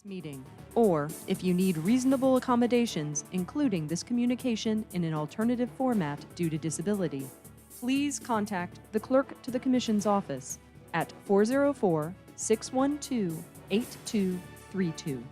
meeting, or if you need reasonable accommodations, including this communication in an alternative format due to disability, please contact the Clerk to the Commission's office at 404-612-8232.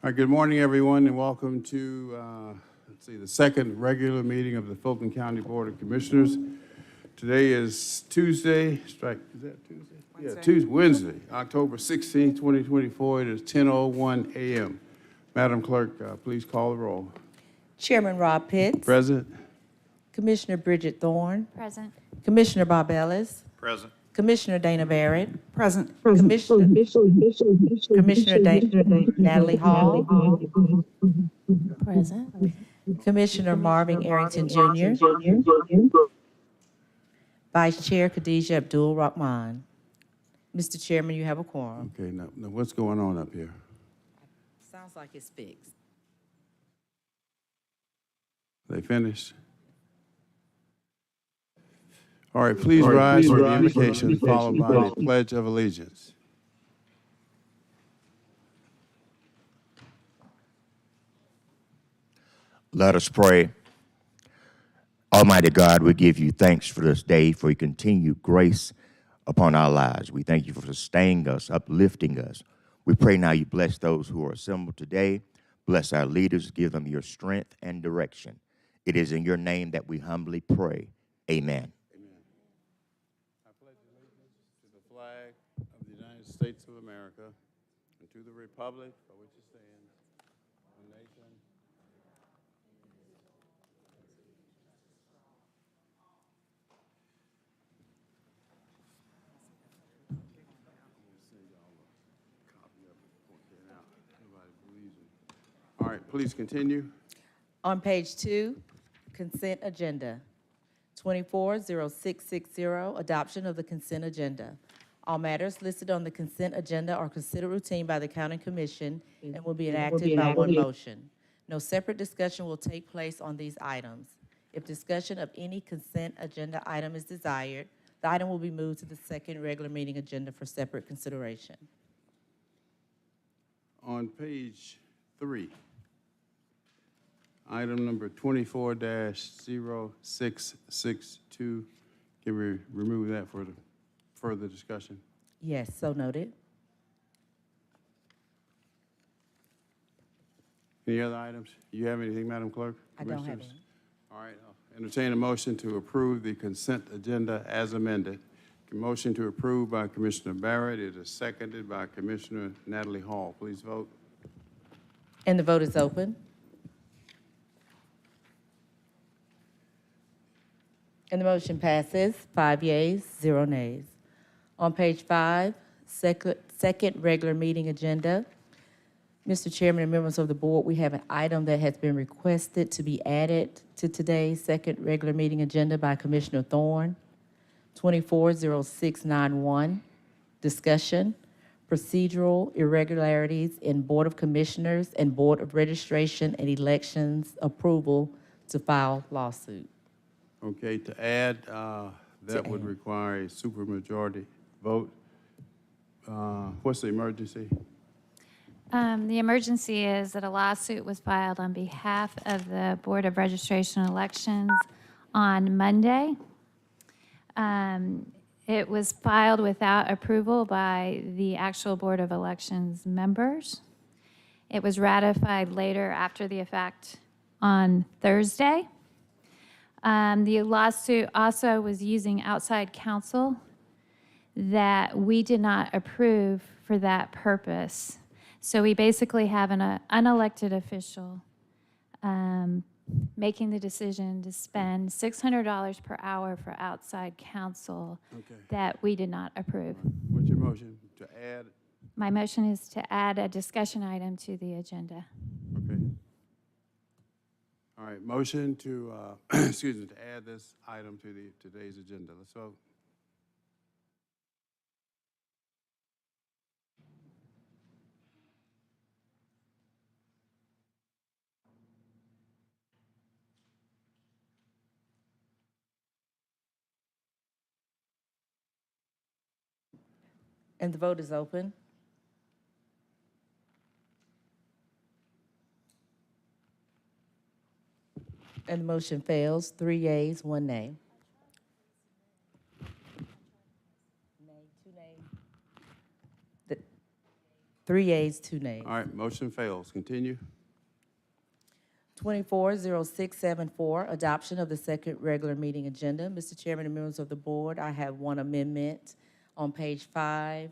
All right, good morning, everyone, and welcome to, the second regular meeting of the Fulton County Board of Commissioners. Today is Tuesday, is that Tuesday? Wednesday. Yeah, Wednesday, October 16, 2024. It is 10:01 a.m. Madam Clerk, please call the roll. Chairman Rob Pitts. Present. Commissioner Bridget Thorne. Present. Commissioner Bob Ellis. Present. Commissioner Dana Barrett. Present. Commissioner Natalie Hall. Present. Commissioner Marvin Arrington Jr. Vice Chair Khadijah Abdul Rahman. Mr. Chairman, you have a quorum. Okay, now what's going on up here? Sounds like it's fixed. They finished? All right, please rise for the invocation followed by the Pledge of Allegiance. Let us pray. Almighty God, we give you thanks for this day, for your continued grace upon our lives. We thank you for sustaining us, uplifting us. We pray now you bless those who are assembled today. Bless our leaders, give them your strength and direction. It is in your name that we humbly pray. Amen. I pledge allegiance to the flag of the United States of America and to the republic for which it stands, one nation. All right, please continue. On page 2, consent agenda. 240660, adoption of the consent agenda. All matters listed on the consent agenda are considered routine by the County Commission and will be enacted by one motion. No separate discussion will take place on these items. If discussion of any consent agenda item is desired, the item will be moved to the second regular meeting agenda for separate consideration. On page 3, item number 24-0662, can we remove that for the further discussion? Yes, so noted. Any other items? You have anything, Madam Clerk? I don't have Commissioners? any. All right, I'll entertain a motion to approve the consent agenda as amended. A motion to approve by Commissioner Barrett. It is seconded by Commissioner Natalie Hall. Please vote. And the vote is open. And the motion passes, 5 yeas, 0 nays. On page 5, second regular meeting agenda. Mr. Chairman and members of the board, we have an item that has been requested to be added to today's second regular meeting agenda by Commissioner Thorne. 240691, discussion, procedural irregularities in Board of Commissioners and Board of Registration and Elections approval to file lawsuit. Okay, to add, that would require a supermajority vote. What's the emergency? The emergency is that a lawsuit was filed on behalf of the Board of Registration and Elections on Monday. It was filed without approval by the actual Board of Elections members. It was ratified later after the effect on Thursday. The lawsuit also was using outside counsel that we did not approve for that purpose. So we basically have an unelected official making the decision to spend $600 per hour for outside counsel Okay. that we did not approve. What's your motion? To add? My motion is to add a discussion item to the agenda. Okay. All right, motion to, excuse me, to add this item to today's agenda. Let's vote. And the vote is open. And the motion fails. 3 yeas, 1 nay. The- 3 yeas, 2 nays. All right, motion fails. Continue. 240674, adoption of the second regular meeting agenda. Mr. Chairman and members of the board, I have one amendment on page 5.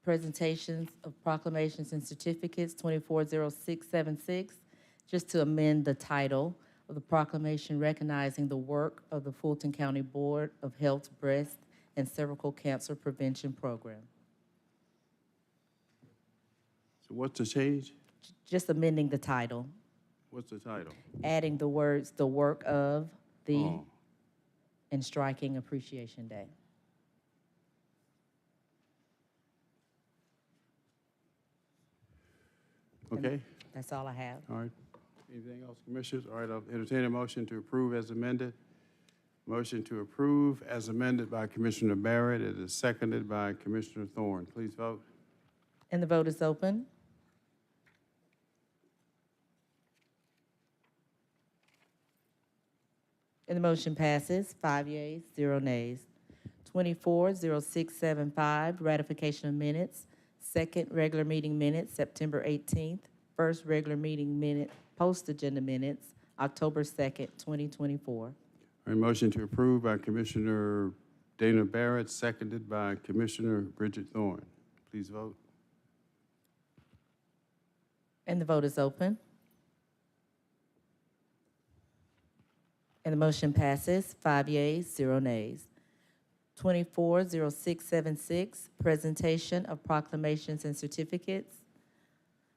Presentations of proclamations and certificates, 240676, just to amend the title of the proclamation recognizing the work of the Fulton County Board of Health's Breast and Cervical Cancer Prevention Program. So what's the change? Just amending the title, What's the title? adding the words, "the work of the," Oh, and striking Appreciation Day. okay. That's all I have. All right. Anything else, commissioners? All right, I'll entertain a motion to approve as amended. Motion to approve as amended by Commissioner Barrett. It is seconded by Commissioner Thorne. Please vote. And the vote is open. And the motion passes, 5 yeas, 0 nays. 240675, ratification of minutes, second regular meeting minutes, September 18th, first regular meeting minute, post-agenda minutes, October 2nd, 2024. All right, motion to approve by Commissioner Dana Barrett, seconded by Commissioner Bridget Thorne. Please vote. And the vote is open. And the motion passes, 5 yeas, 0 nays. 240676, presentation of proclamations and certificates.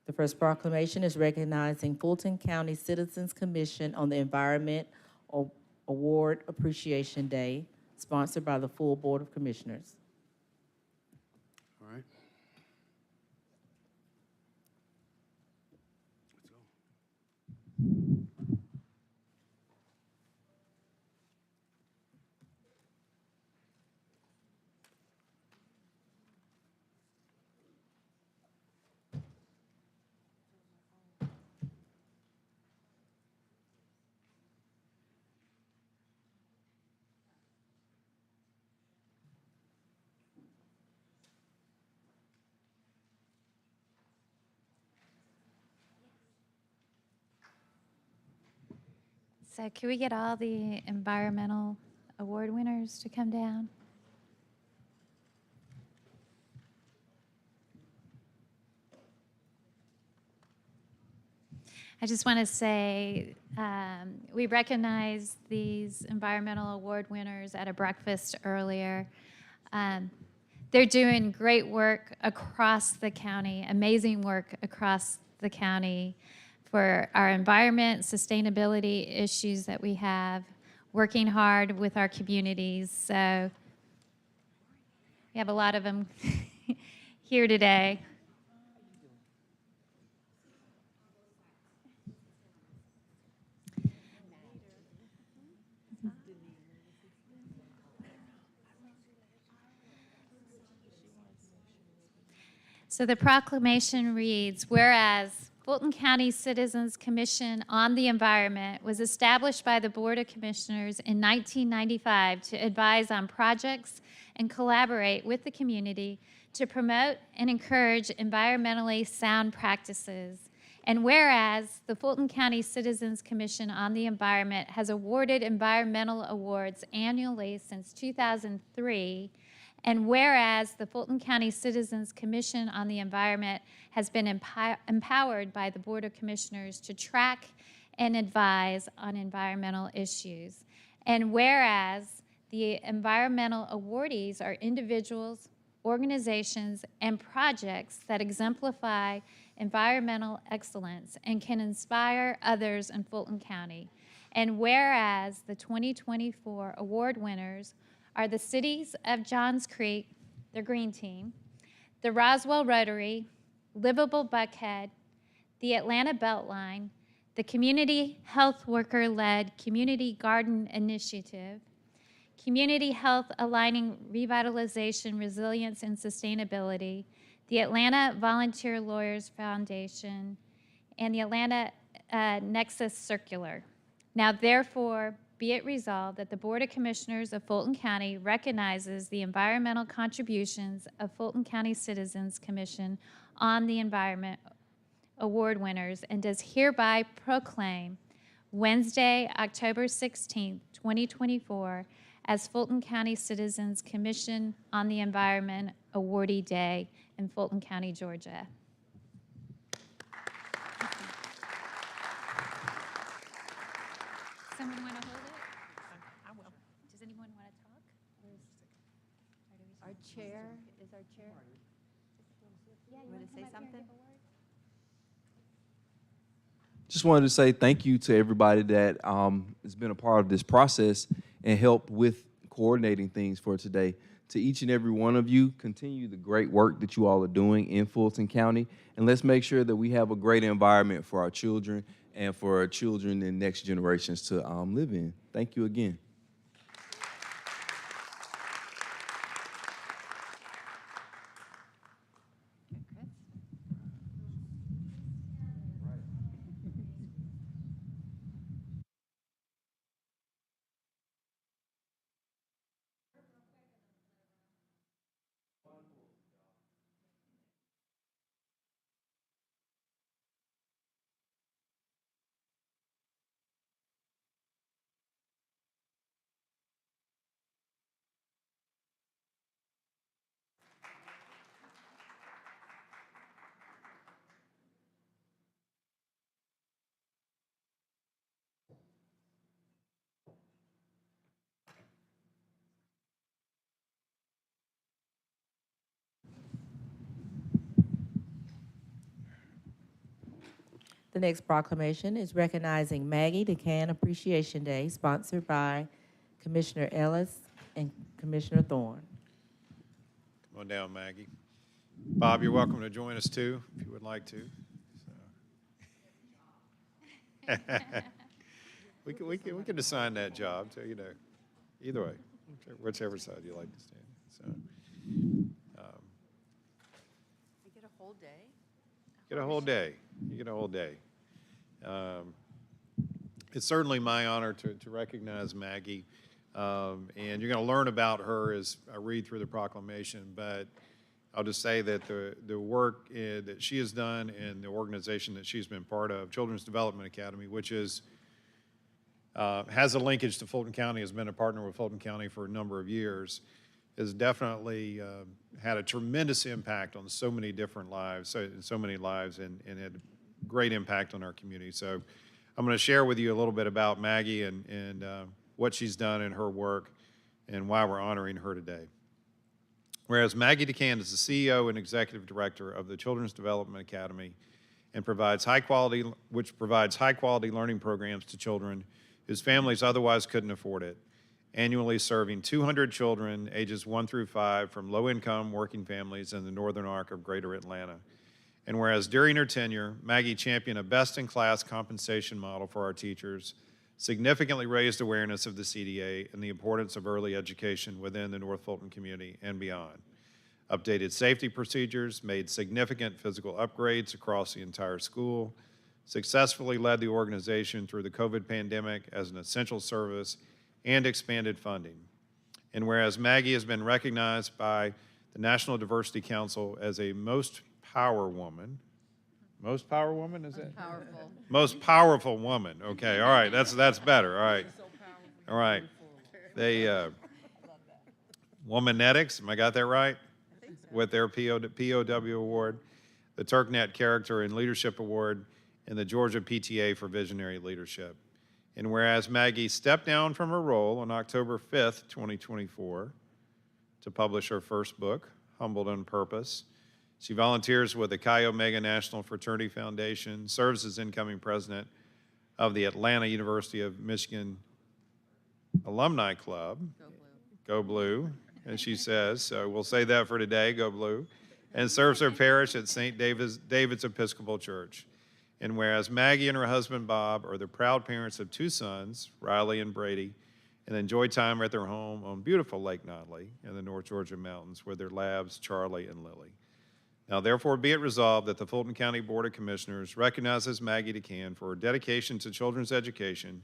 The first proclamation is recognizing Fulton County Citizens Commission on the Environment Award Appreciation Day, sponsored by the full Board of Commissioners. All right. Let's go. So can we get all the environmental award winners to come down? I just want to say we recognized these environmental award winners at a breakfast earlier. They're doing great work across the county, amazing work across the county for our environment, sustainability issues that we have, working hard with our communities. So we have a lot of them here today. So the proclamation reads, whereas Fulton County Citizens Commission on the Environment was established by the Board of Commissioners in 1995 to advise on projects and collaborate with the community to promote and encourage environmentally sound practices And whereas the Fulton County Citizens Commission on the Environment has awarded environmental awards annually since 2003, and whereas the Fulton County Citizens Commission on the Environment has been empowered by the Board of Commissioners to track and advise on environmental issues. And whereas the environmental awardees are individuals, organizations, and projects that exemplify environmental excellence and can inspire others in Fulton County. And whereas the 2024 award winners are the cities of Johns Creek, the Green Team, the Roswell Rotary, Livable Buckhead, the Atlanta Beltline, the Community Health Worker-led Community Garden Initiative, Community Health Aligning Revitalization, Resilience, and Sustainability, the Atlanta Volunteer Lawyers Foundation, and the Atlanta Nexus Circular. Now, therefore, be it resolved that the Board of Commissioners of Fulton County recognizes the environmental contributions of Fulton County Citizens Commission on the Environment Award winners and does hereby proclaim Wednesday, October 16th, 2024, as Fulton County Citizens Commission on the Environment Awardee Day in Fulton County, Georgia. Someone want to hold it? I will. Does anyone want to talk? Our chair, is our chair? Yeah, You want to say something? Just wanted to say thank you to everybody that has been a part of this process and helped with coordinating things for today. To each and every one of you, continue the great work that you all are doing in Fulton County, and let's make sure that we have a great environment for our children and for our children and next generations to live in. Thank you again. The next proclamation is recognizing Maggie DeCann Appreciation Day, sponsored by Commissioner Ellis and Commissioner Thorne. Come on down, Maggie. Bob, you're welcome to join us too, if you would like to. So. we can assign that job to, either way, whichever side you like to stand. So, We get a whole day? get a whole day. You get a whole day. It's certainly my honor to recognize Maggie, and you're going to learn about her as I read through the proclamation, but I'll just say that the work that she has done and the organization that she's been part of, Children's Development Academy, which is has a linkage to Fulton County, has been a partner with Fulton County for a number of years, has definitely had a tremendous impact on so many different lives, so many lives, and had a great impact on our community. So I'm going to share with you a little bit about Maggie and what she's done in her work and why we're honoring her today. Whereas Maggie DeCann is the CEO and Executive Director of the Children's Development Academy and provides high quality learning programs to children whose families otherwise couldn't afford it, annually serving 200 children ages 1 through 5 from low-income working families in the northern arc of Greater Atlanta. And whereas during her tenure, Maggie championed a best-in-class compensation model for our teachers, significantly raised awareness of the CDA and the importance of early education within the North Fulton community and beyond, updated safety procedures, made significant physical upgrades across the entire school, successfully led the organization through the COVID pandemic as an essential service, and expanded funding. And whereas Maggie has been recognized by the National Diversity Council as a Most Power Woman, Most power woman, is it? Powerful. Most powerful woman. Okay, all right, that's better. All right. All right. They, Womanetics, am I got that right? With their POW award, the TurkNet Character and Leadership Award, and the Georgia PTA for Visionary Leadership. And whereas Maggie stepped down from her role on October 5th, 2024, to publish her first book, Humbled on Purpose, she volunteers with the Chi Omega National Fraternity Foundation, serves as incoming president of the Atlanta University of Michigan Alumni Club. Go Blue, as she says. So we'll say that for today, go Blue. And serves her parish at St. David's Episcopal Church. And whereas Maggie and her husband Bob are the proud parents of 2 sons, Riley and Brady, and enjoy time at their home on beautiful Lake Notley in the North Georgia mountains with their labs, Charlie and Lily. Now, therefore, be it resolved that the Fulton County Board of Commissioners recognizes Maggie DeCan for her dedication to children's education,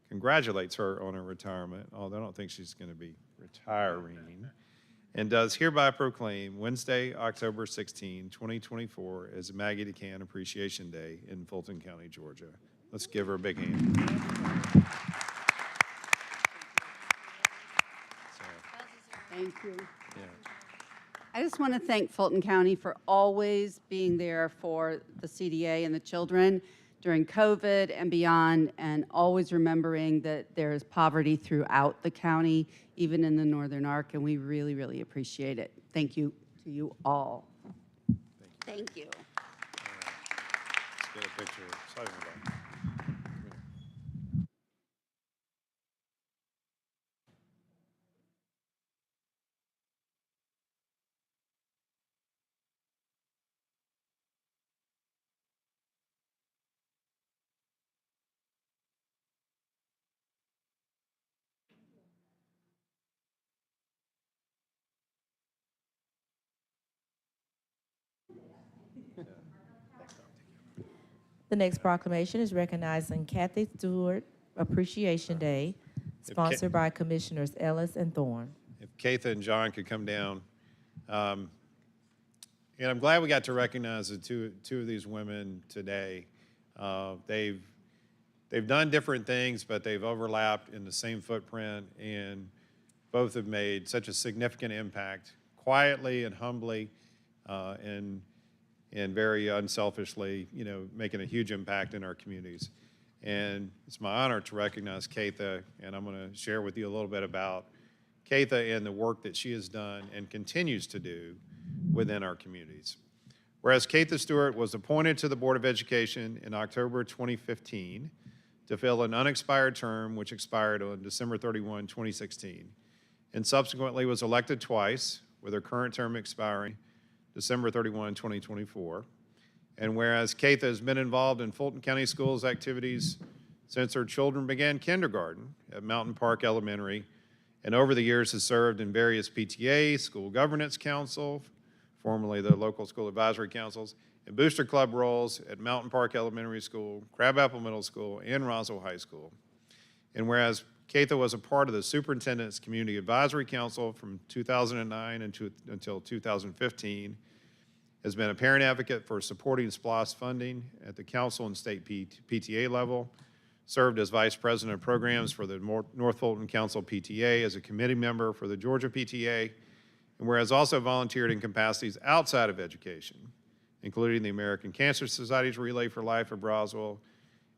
congratulates her on her retirement, although I don't think she's going to be retiring, and does hereby proclaim Wednesday, October 16, 2024, as Maggie DeCan Appreciation Day in Fulton County, Georgia. Let's give her a big hand. Thank you. Yeah. I just want to thank Fulton County for always being there for the CDA and the children during COVID and beyond, and always remembering that there is poverty throughout the county, even in the Northern Arc, and we really, really appreciate it. Thank you to you all. Thank you. Let's get a picture. Sorry about that. The next proclamation is recognizing Kathy Stewart Appreciation Day, sponsored by Commissioners Ellis and Thorne. If Katha and John could come down. And I'm glad we got to recognize the two of these women today. They've done different things, but they've overlapped in the same footprint, and both have made such a significant impact, quietly and humbly, and very unselfishly, making a huge impact in our communities. And it's my honor to recognize Katha, and I'm going to share with you a little bit about Katha and the work that she has done and continues to do within our communities. Whereas Katha Stewart was appointed to the Board of Education in October 2015 to fill an unexpired term which expired on December 31, 2016, and subsequently was elected twice, with her current term expiring December 31, 2024. And whereas Katha has been involved in Fulton County Schools activities since her children began kindergarten at Mountain Park Elementary, and over the years has served in various PTA, School Governance Council, formerly the local school advisory councils, and booster club roles at Mountain Park Elementary School, Crabapple Middle School, and Roswell High School. And whereas Katha was a part of the Superintendent's Community Advisory Council from 2009 until 2015, has been a parent advocate for supporting SPLOST funding at the council and state PTA level, served as vice president of programs for the North Fulton Council PTA, as a committee member for the Georgia PTA, and whereas also volunteered in capacities outside of education, including the American Cancer Society's Relay for Life of Roswell,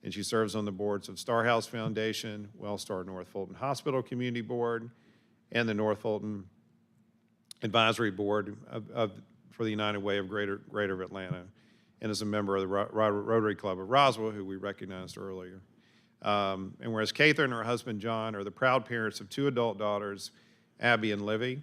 and she serves on the boards of Star House Foundation, Wellstar North Fulton Hospital Community Board, and the North Fulton Advisory Board for the United Way of Greater Atlanta, and is a member of the Rotary Club of Roswell, who we recognized earlier. And whereas Katha and her husband John are the proud parents of 2 adult daughters, Abby and Livy,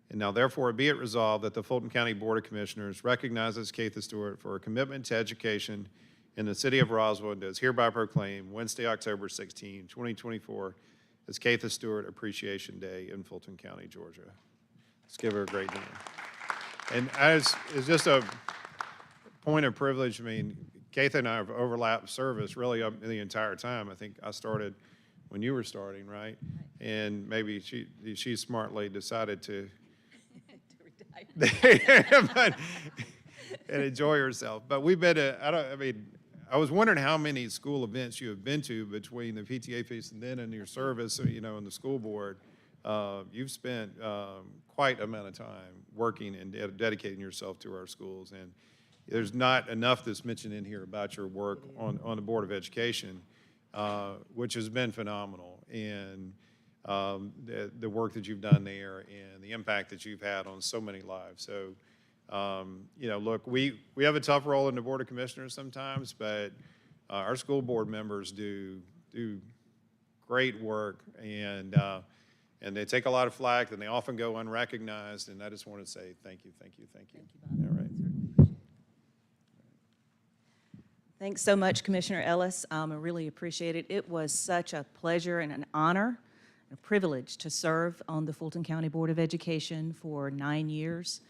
and now therefore be it resolved that the Fulton County Board of Commissioners recognizes Katha Stewart for her commitment to education in the city of Roswell, and does hereby proclaim Wednesday, October 16, 2024, as Katha Stewart Appreciation Day in Fulton County, Georgia. Let's give her a great hand. And it's just a point of privilege. I mean, Katha and I have overlapped service really the entire time. I think I started when you were starting, right? And maybe she smartly decided to retire. and enjoy yourself. But we've been I was wondering how many school events you have been to between the PTA feast and then in your service, in the school board. You've spent quite amount of time working and dedicating yourself to our schools. And there's not enough that's mentioned in here about your work on the Board of Education, which has been phenomenal. And the work that you've done there and the impact that you've had on so many lives. So, look, we have a tough role in the Board of Commissioners sometimes, but our school board members do great work, and they take a lot of flack, and they often go unrecognized, and I just want to say thank you, thank you, thank you. All right. Thanks so much, Commissioner Ellis. I really appreciate it. It was such a pleasure and an honor, a privilege to serve on the Fulton County Board of Education for 9 years.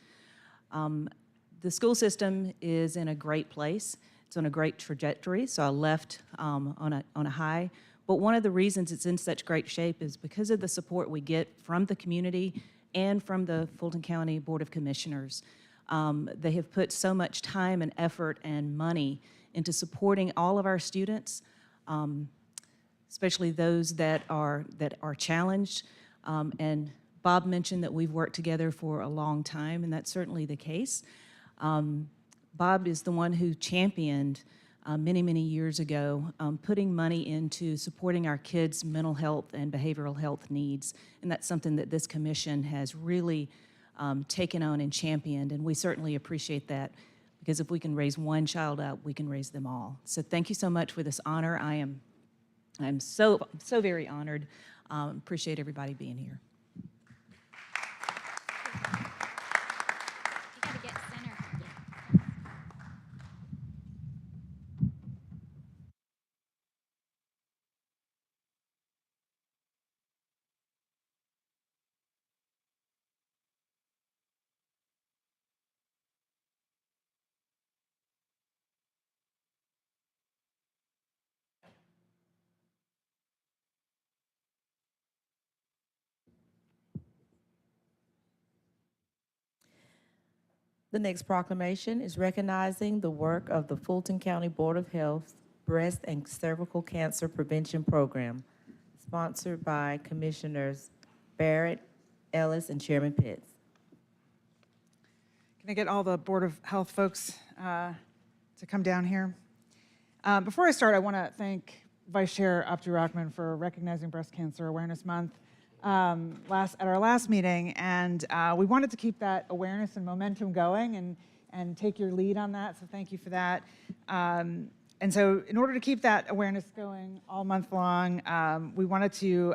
The school system is in a great place. It's on a great trajectory, so I left on a high. But one of the reasons it's in such great shape is because of the support we get from the community and from the Fulton County Board of Commissioners. They have put so much time and effort and money into supporting all of our students, especially those that are challenged. And Bob mentioned that we've worked together for a long time, and that's certainly the case. Bob is the one who championed many, many years ago putting money into supporting our kids' mental health and behavioral health needs, and that's something that this commission has really taken on and championed, and we certainly appreciate that, because if we can raise one child up, we can raise them all. So thank you so much for this honor. I'm so very honored. Appreciate everybody being here. You gotta get center. The next proclamation is recognizing the work of the Fulton County Board of Health Breast and Cervical Cancer Prevention Program, sponsored by Commissioners Barrett, Ellis, and Chairman Pitts. Can I get all the Board of Health folks to come down here? Before I start, I want to thank Vice Chair Abdurrahman for recognizing Breast Cancer Awareness Month at our last meeting, and we wanted to keep that awareness and momentum going and take your lead on that, so thank you for that. And so in order to keep that awareness going all month long, we wanted to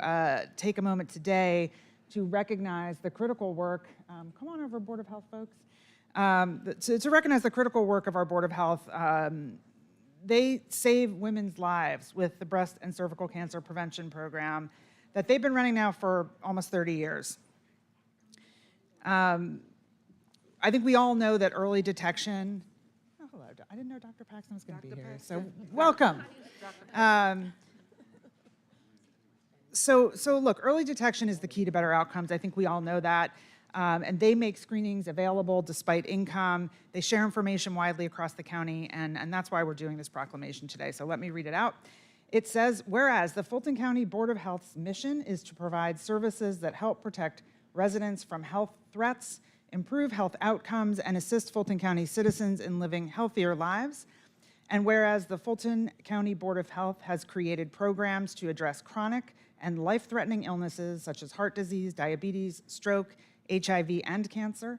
take a moment today to recognize the critical work, come on over, Board of Health folks, to recognize the critical work of our Board of Health. They save women's lives with the breast and cervical cancer prevention program that they've been running now for almost 30 years. I think we all know that early detection, oh, hello, I didn't know Dr. Paxton was going to be here, so welcome. So look, early detection is the key to better outcomes. I think we all know that. And they make screenings available despite income. They share information widely across the county, and that's why we're doing this proclamation today. So let me read it out. It says, whereas the Fulton County Board of Health's mission is to provide services that help protect residents from health threats, improve health outcomes, and assist Fulton County citizens in living healthier lives. And whereas the Fulton County Board of Health has created programs to address chronic and life-threatening illnesses such as heart disease, diabetes, stroke, HIV, and cancer.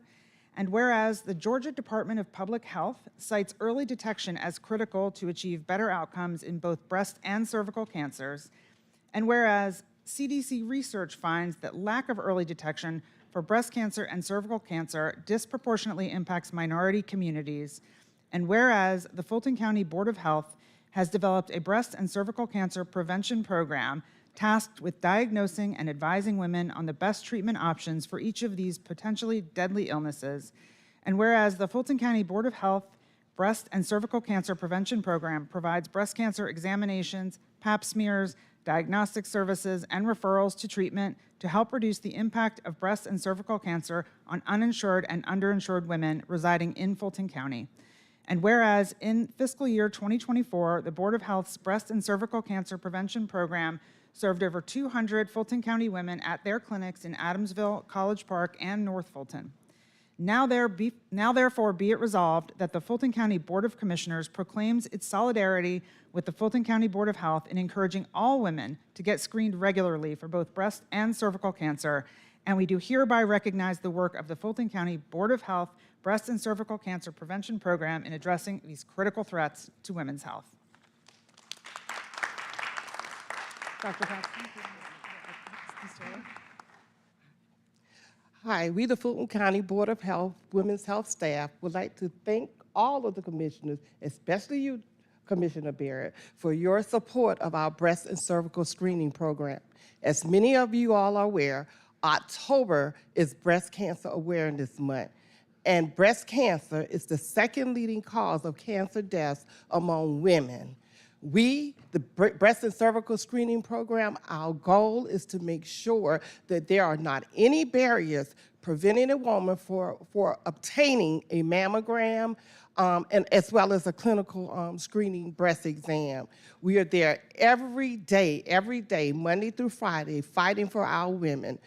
And whereas the Georgia Department of Public Health cites early detection as critical to achieve better outcomes in both breast and cervical cancers. And whereas CDC research finds that lack of early detection for breast cancer and cervical cancer disproportionately impacts minority communities. And whereas the Fulton County Board of Health has developed a breast and cervical cancer prevention program tasked with diagnosing and advising women on the best treatment options for each of these potentially deadly illnesses. And whereas the Fulton County Board of Health Breast and Cervical Cancer Prevention Program provides breast cancer examinations, pap smears, diagnostic services, and referrals to treatment to help reduce the impact of breast and cervical cancer on uninsured and underinsured women residing in Fulton County. And whereas in fiscal year 2024, the Board of Health's breast and cervical cancer prevention program served over 200 Fulton County women at their clinics in Adamsville, College Park, and North Fulton. Now therefore be it resolved that the Fulton County Board of Commissioners proclaims its solidarity with the Fulton County Board of Health in encouraging all women to get screened regularly for both breast and cervical cancer, and we do hereby recognize the work of the Fulton County Board of Health Breast and Cervical Cancer Prevention Program in addressing these critical threats to women's health. Dr. Paxton. Hi, we the Fulton County Board of Health Women's Health staff would like to thank all of the commissioners, especially you, Commissioner Barrett, for your support of our breast and cervical screening program. As many of you all are aware, October is Breast Cancer Awareness Month, and breast cancer is the second leading cause of cancer deaths among women. We, the Breast and Cervical Screening Program, our goal is to make sure that there are not any barriers preventing a woman for obtaining a mammogram and as well as a clinical screening breast exam. We are there every day, Monday through Friday, fighting for our women.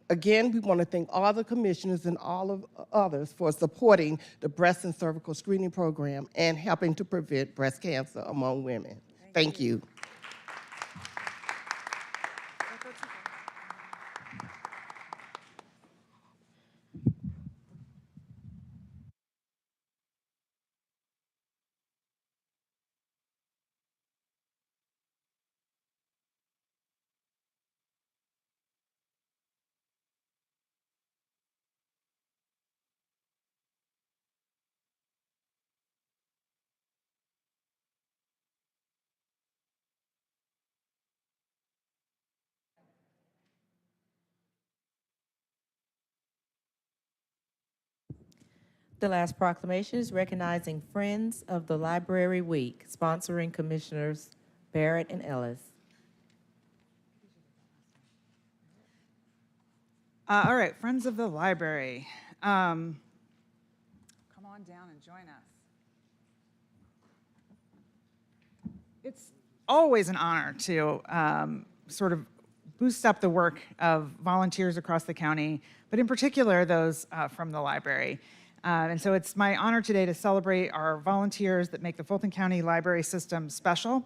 Again, we want to thank all the commissioners and all of others for supporting the breast and cervical screening program and helping to prevent breast cancer among women. Thank you. The last proclamation is recognizing Friends of the Library Week, sponsoring Commissioners Barrett and Ellis. All right, Friends of the Library. Come on down and join us. It's always an honor to sort of boost up the work of volunteers across the county, but in particular those from the library. And so it's my honor today to celebrate our volunteers that make the Fulton County Library System special.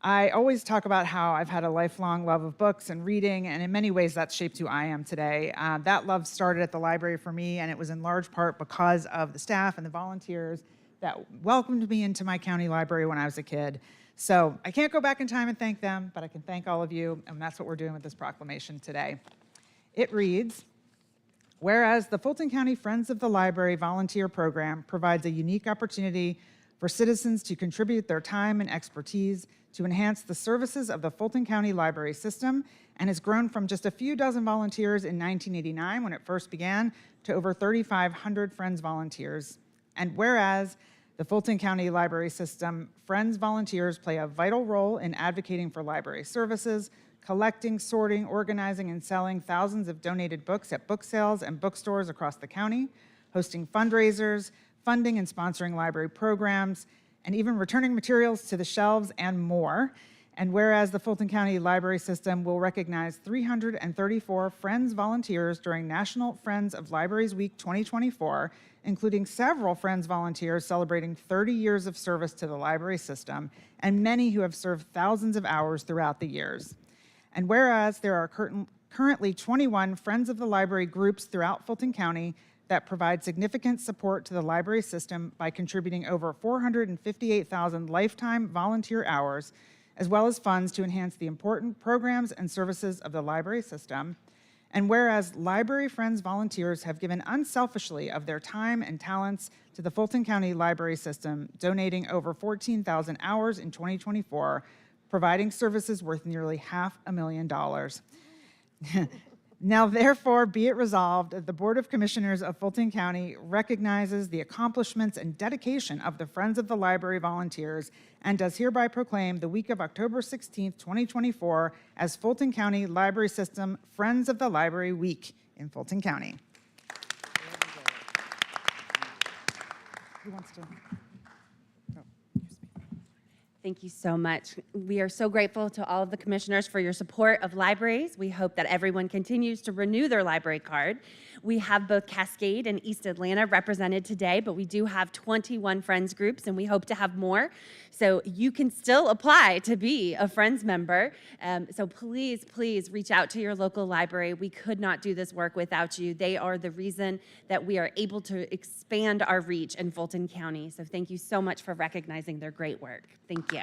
I always talk about how I've had a lifelong love of books and reading, and in many ways that's shaped who I am today. That love started at the library for me, and it was in large part because of the staff and the volunteers that welcomed me into my county library when I was a kid. So I can't go back in time and thank them, but I can thank all of you, and that's what we're doing with this proclamation today. It reads, whereas the Fulton County Friends of the Library volunteer program provides a unique opportunity for citizens to contribute their time and expertise to enhance the services of the Fulton County Library System, and has grown from just a few dozen volunteers in 1989 when it first began to over 3,500 Friends volunteers. And whereas the Fulton County Library System Friends volunteers play a vital role in advocating for library services, collecting, sorting, organizing, and selling thousands of donated books at book sales and bookstores across the county, hosting fundraisers, funding and sponsoring library programs, and even returning materials to the shelves and more. And whereas the Fulton County Library System will recognize 334 Friends volunteers during National Friends of Libraries Week 2024, including several Friends volunteers celebrating 30 years of service to the library system, and many who have served thousands of hours throughout the years. And whereas there are currently 21 Friends of the Library groups throughout Fulton County that provide significant support to the library system by contributing over 458,000 lifetime volunteer hours, as well as funds to enhance the important programs and services of the library system. And whereas Library Friends volunteers have given unselfishly of their time and talents to the Fulton County Library System, donating over 14,000 hours in 2024, providing services worth nearly $500,000. Now, therefore, be it resolved that the Board of Commissioners of Fulton County recognizes the accomplishments and dedication of the Friends of the Library volunteers and does hereby proclaim the week of October 16th, 2024 as Fulton County Library System Friends of the Library Week in Fulton County. Who wants to? Thank you so much. We are so grateful to all of the commissioners for your support of libraries. We hope that everyone continues to renew their library card. We have both Cascade and East Atlanta represented today, but we do have 21 Friends groups, and we hope to have more. So you can still apply to be a Friends member. So please, please reach out to your local library. We could not do this work without you. They are the reason that we are able to expand our reach in Fulton County. So thank you so much for recognizing their great work. Thank you.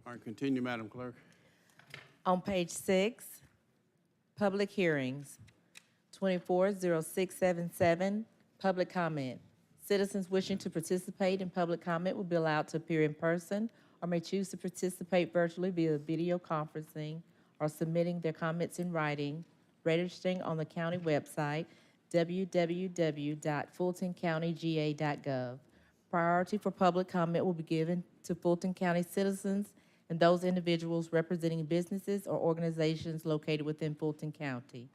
All right, continue, Madam Clerk. On page 6, public hearings, 240677, public comment. Citizens wishing to participate in public comment will be allowed to appear in person or may choose to participate virtually via video conferencing or submitting their comments in writing, registering on the county website, www.fultoncountyga.gov. Priority for public comment will be given to Fulton County citizens and those individuals representing businesses or organizations located within Fulton County.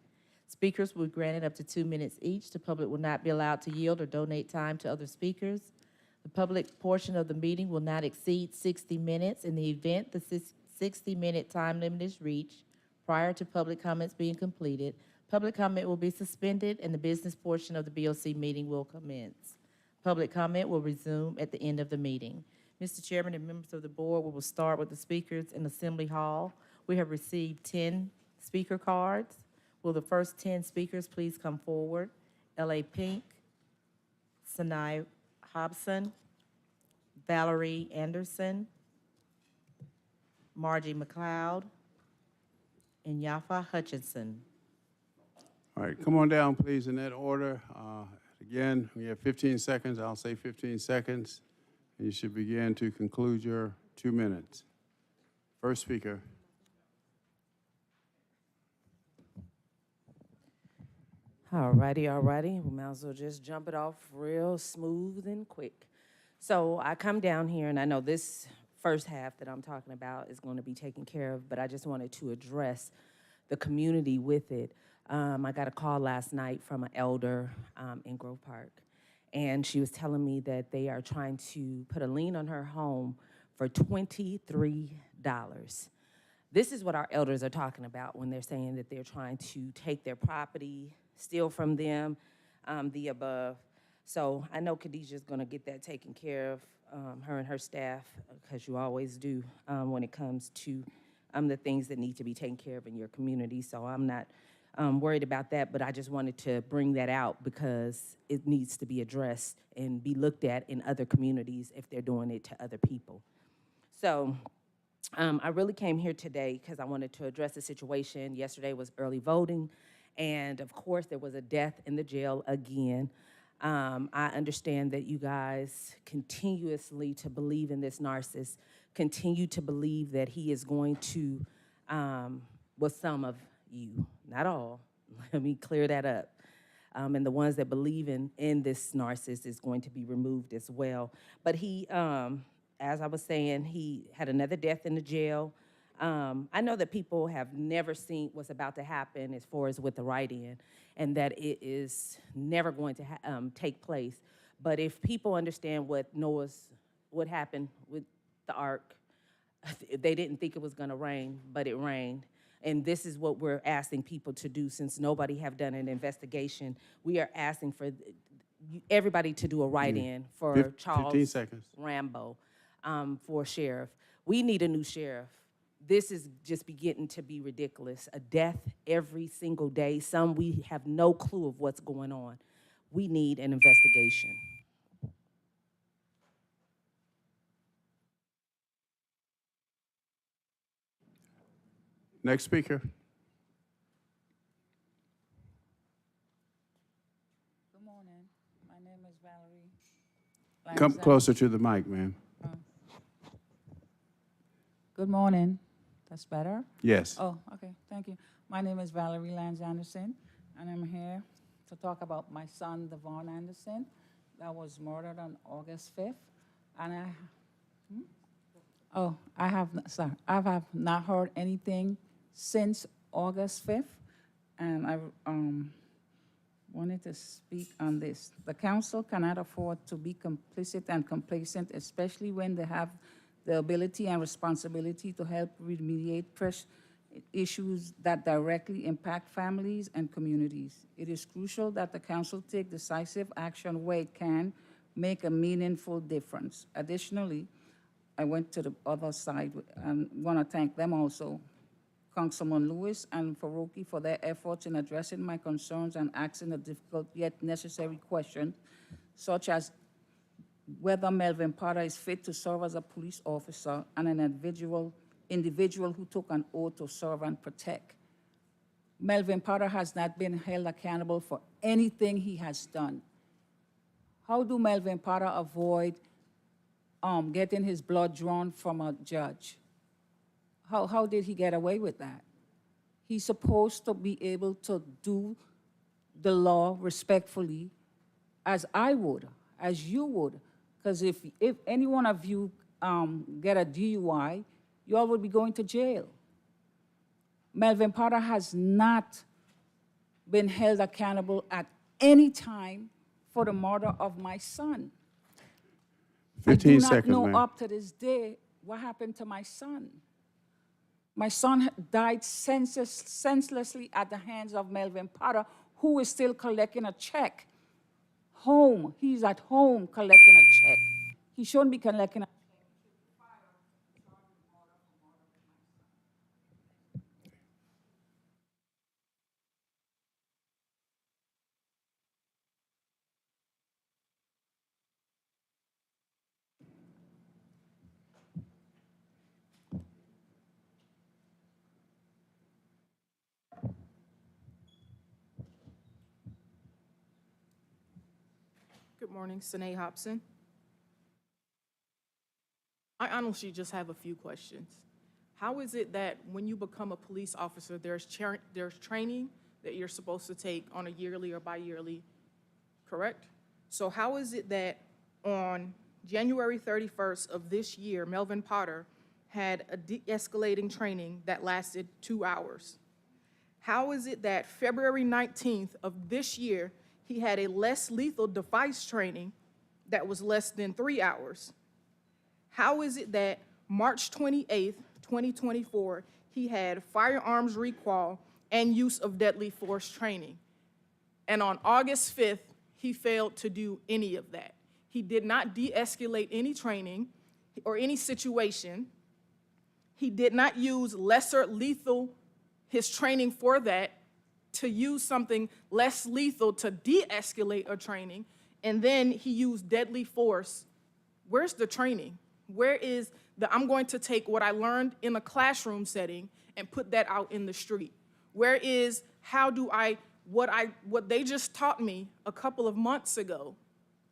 Speakers will be granted up to 2 minutes each. The public will not be allowed to yield or donate time to other speakers. The public portion of the meeting will not exceed 60 minutes. In the event the 60-minute time limit is reached prior to public comments being completed, public comment will be suspended and the business portion of the BOC meeting will commence. Public comment will resume at the end of the meeting. Mr. Chairman and members of the board, we will start with the speakers in Assembly Hall. We have received 10 speaker cards. Will the first 10 speakers please come forward? L.A. Pink, Sanai Hobson, Valerie Anderson, Margie McLeod, and Yafa Hutchinson. All right, come on down, please, in that order. Again, we have 15 seconds. I'll say 15 seconds. And you should begin to conclude your 2 minutes. First speaker. All righty. We might as well just jump it off real smooth and quick. So I come down here, and I know this first half that I'm talking about is going to be taken care of, but I just wanted to address the community with it. I got a call last night from an elder in Grove Park, and she was telling me that they are trying to put a lien on her home for $23. This is what our elders are talking about when they're saying that they're trying to take their property, steal from them, the above. So I know Khadijah's gonna get that taken care of, her and her staff, because you always do when it comes to the things that need to be taken care of in your community. So I'm not worried about that, but I just wanted to bring that out because it needs to be addressed and be looked at in other communities if they're doing it to other people. So I really came here today because I wanted to address the situation. Yesterday was early voting, and of course there was a death in the jail again. I understand that you guys continuously to believe in this narcissist, continue to believe that he is going to, well, some of you, not all, let me clear that up. And the ones that believe in this narcissist is going to be removed as well. But he, as I was saying, he had another death in the jail. I know that people have never seen what's about to happen as far as with the write-in, and that it is never going to take place. But if people understand what happened with the ark, they didn't think it was going to rain, but it rained. And this is what we're asking people to do. Since nobody have done an investigation, we are asking for everybody to do a write-in for 15 Charles seconds. Rambo for sheriff. We need a new sheriff. This is just beginning to be ridiculous. A death every single day. Some we have no clue of what's going on. We need an investigation. Next speaker. Good morning. My name is Valerie. Come Lanzan- closer to the mic, ma'am. Good morning. That's better? Yes. Oh, okay. Thank you. My name is Valerie Lanz Anderson, and I'm here to talk about my son, Devon Anderson, that was murdered on August 5th. And I have not heard anything since August 5th, and I wanted to speak on this. The council cannot afford to be complicit and complacent, especially when they have the ability and responsibility to help remediate issues that directly impact families and communities. It is crucial that the council take decisive action where it can make a meaningful difference. Additionally, I went to the other side and want to thank them also, Councilman Lewis and Faruqi, for their efforts in addressing my concerns and asking a difficult yet necessary question, such as whether Melvin Potter is fit to serve as a police officer and an individual who took an oath to serve and protect. Melvin Potter has not been held accountable for anything he has done. How do Melvin Potter avoid getting his blood drawn from a judge? How did he get away with that? He's supposed to be able to do the law respectfully, as I would, as you would. Because if any one of you get a DUI, you all would be going to jail. Melvin Potter has not been held accountable at any time for the murder of my son. 15 seconds, I do not know ma'am. up to this day what happened to my son. My son died senselessly at the hands of Melvin Potter, who is still collecting a check. Home, he's at home collecting a check. He shouldn't be collecting a check. Good morning, Sine Hobson. I honestly just have a few questions. How is it that when you become a police officer, there's training that you're supposed to take on a yearly or bi-yearly, correct? So how is it that on January 31st of this year, Melvin Potter had a de-escalating training that lasted 2 hours? How is it that February 19th of this year, he had a less lethal device training that was less than 3 hours? How is it that March 28th, 2024, he had firearms recall and use of deadly force training? And on August 5th, he failed to do any of that. He did not de-escalate any training or any situation. He did not use lesser lethal, his training for that, to use something less lethal to de-escalate a training, and then he used deadly force. Where's the training? Where is the, I'm going to take what I learned in a classroom setting and put that out in the street? Where is, how do I, what they just taught me a couple of months ago,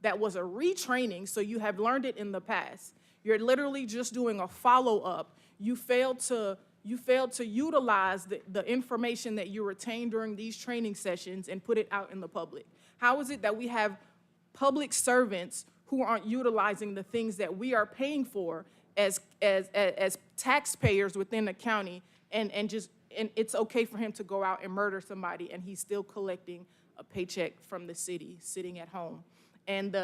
that was a retraining, so you have learned it in the past. You're literally just doing a follow-up. You failed to utilize the information that you retained during these training sessions and put it out in the public. How is it that we have public servants who aren't utilizing the things that we are paying for as taxpayers within the county, and it's okay for him to go out and murder somebody, and he's still collecting a paycheck from the city, sitting at home. And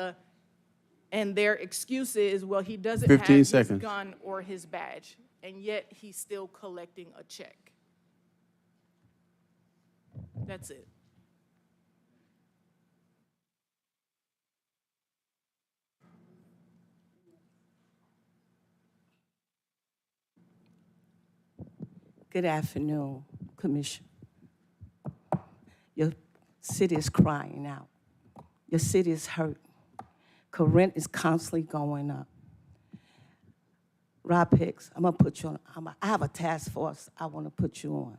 their excuse is, well, he doesn't have 15 his seconds. gun or his badge, and yet he's still collecting a check. That's it. Good afternoon, Commissioner. Your city is crying out. Your city is hurt. Rent is constantly going up. Rob Hicks, I'm gonna put you on. I have a task force I wanna put you on.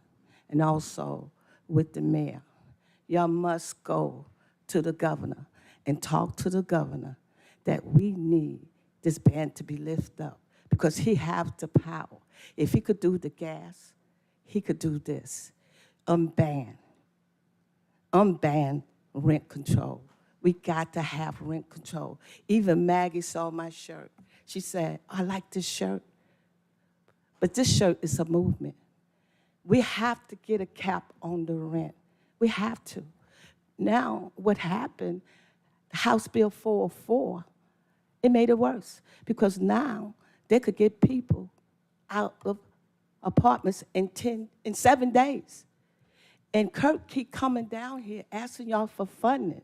And also with the mayor. Y'all must go to the governor and talk to the governor that we need this ban to be lifted up because he have the power. If he could do the gas, he could do this. Unban rent control. We got to have rent control. Even Maggie saw my shirt. She said, I like this shirt, but this shirt is a movement. We have to get a cap on the rent. We have to. Now, what happened, House Bill 404, it made it worse because now they could get people out of apartments in 7 days. And Kirk keep coming down here asking y'all for funding.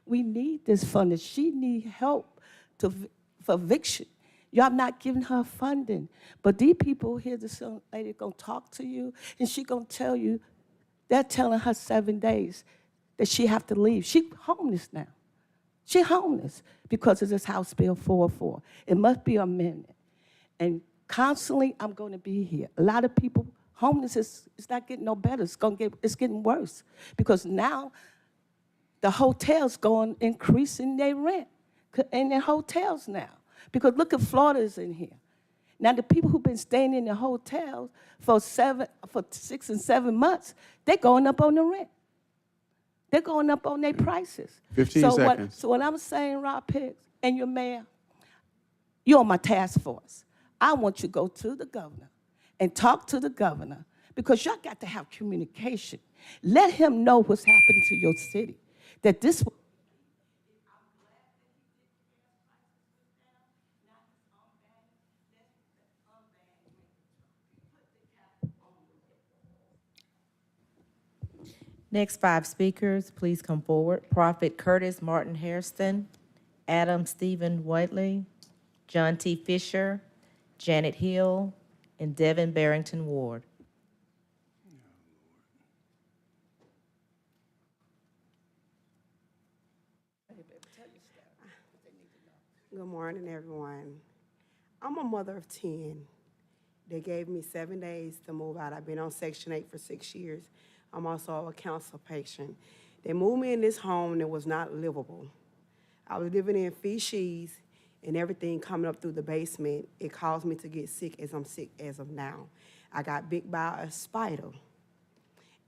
We need this funding. She need help for eviction. Y'all not giving her funding. But these people here, this young lady gonna talk to you, and she gonna tell you, they're telling her 7 days that she have to leave. She homeless now. She homeless because of this House Bill 404. It must be amended. And constantly, I'm going to be here. A lot of people, homeless is not getting no better. It's getting worse because now the hotels increasing their rent in their hotels now. Because look at Florida's in here. Now the people who've been staying in the hotels for 6 and 7 months, they're going up on the rent. They're going up on their prices. 15 seconds. So what I'm saying, Rob Hicks and your mayor, you're on my task force. I want you to go to the governor and talk to the governor because y'all got to have communication. Let him know what's happened to your city. That this. Next 5 speakers, please come forward. Prophet Curtis Martin Hairston, Adam Stephen Whiteley, John T. Fisher, Janet Hill, and Devin Barrington Ward. Good morning, everyone. I'm a mother of 10. They gave me 7 days to move out. I've been on Section 8 for 6 years. I'm also a cancer patient. They moved me in this home that was not livable. I was living in feces and everything coming up through the basement. It caused me to get sick as I'm sick as of now. I got bit by a spider.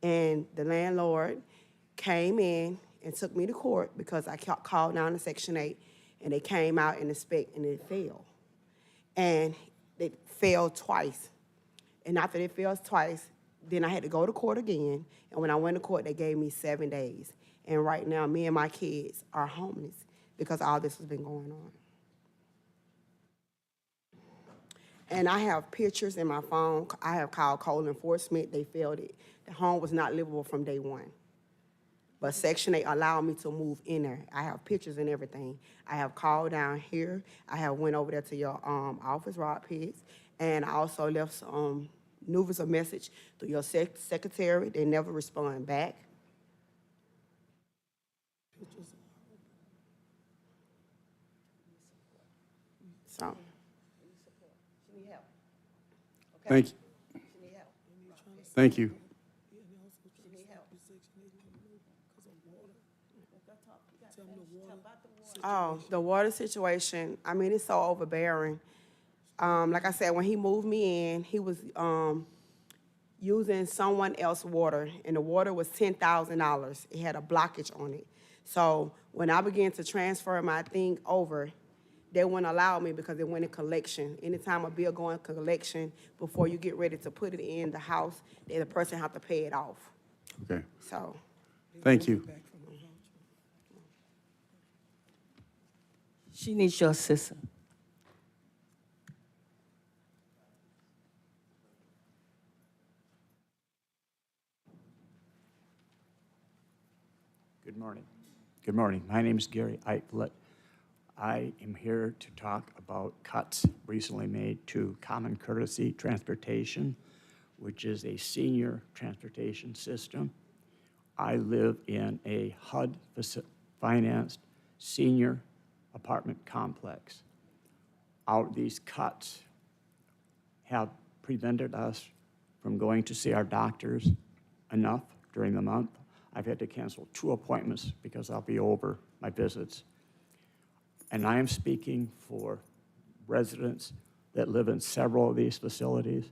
And the landlord came in and took me to court because I called down to Section 8 and they came out and inspected and it fell. And it fell twice. And after it fell twice, then I had to go to court again. And when I went to court, they gave me 7 days. And right now, me and my kids are homeless because all this has been going on. And I have pictures in my phone. I have called code enforcement. They failed it. The home was not livable from day one. But Section 8 allowed me to move in there. I have pictures and everything. I have called down here. I have went over there to your office, Rob Hicks, and I also left some Nuvas a message to your secretary. They never respond back. So. Thank you. Thank you. Oh, the water situation, I mean, it's so overbearing. Like I said, when he moved me in, he was using someone else's water, and the water was $10,000. It had a blockage on it. So when I began to transfer my thing over, they wouldn't allow me because it went in collection. Anytime a bill go in collection, before you get ready to put it in the house, then the person have to pay it off. Okay, So, thank you. She needs your assistance. Good morning. Good morning. My name is Gary Eichlet. I am here to talk about cuts recently made to Common Courtesy Transportation, which is a senior transportation system. I live in a HUD-financed senior apartment complex. These cuts have prevented us from going to see our doctors enough during the month. I've had to cancel 2 appointments because I'll be over my visits. And I am speaking for residents that live in several of these facilities.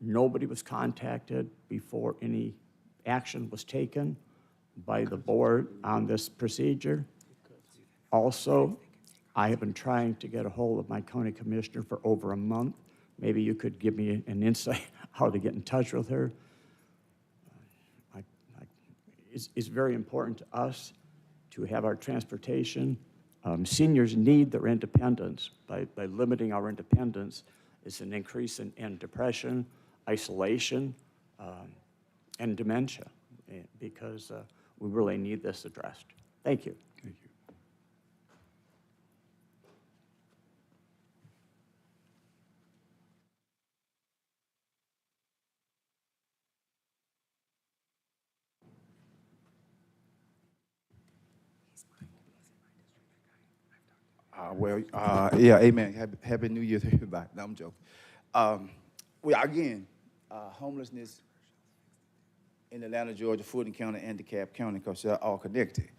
Nobody was contacted before any action was taken by the board on this procedure. Also, I have been trying to get a hold of my county commissioner for over a month. Maybe you could give me an insight how to get in touch with her. It's very important to us to have our transportation. Seniors need their independence. By limiting our independence, it's an increase in depression, isolation, and dementia, because we really need this addressed. Thank you. Thank you. Yeah, amen. Happy New Year to everybody. No, I'm joking. Well, again, homelessness in Atlanta, Georgia, Fulton County, and DeKalb County, because they're all connected.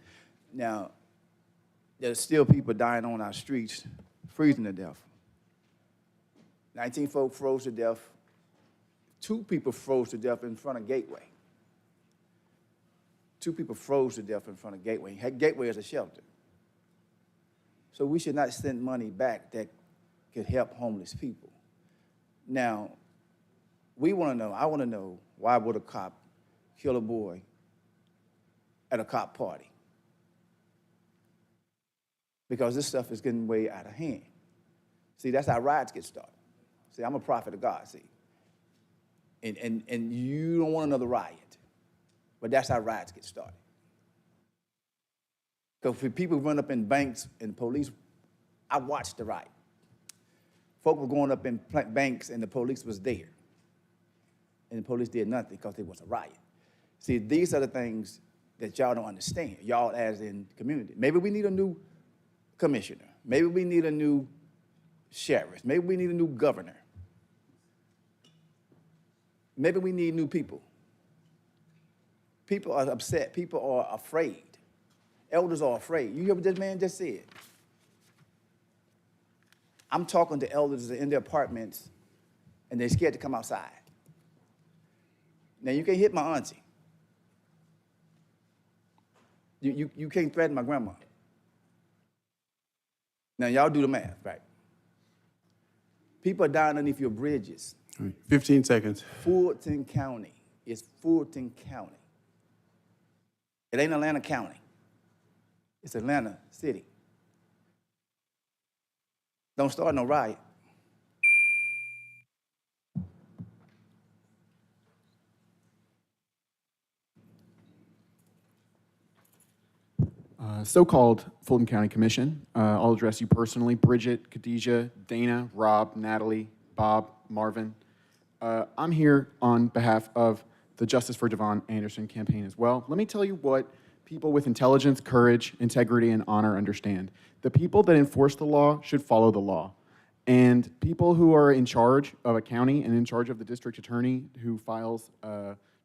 Now, there's still people dying on our streets, freezing to death. 19 folk froze to death. 2 people froze to death in front of Gateway. 2 people froze to death in front of Gateway. Gateway is a shelter. So we should not send money back that could help homeless people. Now, I want to know, why would a cop kill a boy at a cop party? Because this stuff is getting way out of hand. See, that's how riots get started. See, I'm a prophet of God, see. And you don't want another riot. But that's how riots get started. Because when people run up in banks and police, I watched the riot. Folk were going up in banks and the police was there. And the police did nothing because it was a riot. See, these are the things that y'all don't understand, y'all as in community. Maybe we need a new commissioner. Maybe we need a new sheriff. Maybe we need a new governor. Maybe we need new people. People are upset. People are afraid. Elders are afraid. You hear what this man just said? I'm talking to elders in their apartments, and they're scared to come outside. Now, you can't hit my auntie. You can't threaten my grandma. Now, y'all do the math, right? People are dying underneath your bridges. 15 seconds. Fulton County. It's Fulton County. It ain't Atlanta County. It's Atlanta City. Don't start no riot. So-called Fulton County Commission. I'll address you personally. Bridget, Khadijah, Dana, Rob, Natalie, Bob, Marvin. I'm here on behalf of the Justice for Devon Anderson campaign as well. Let me tell you what people with intelligence, courage, integrity, and honor understand. The people that enforce the law should follow the law. And people who are in charge of a county and in charge of the district attorney who files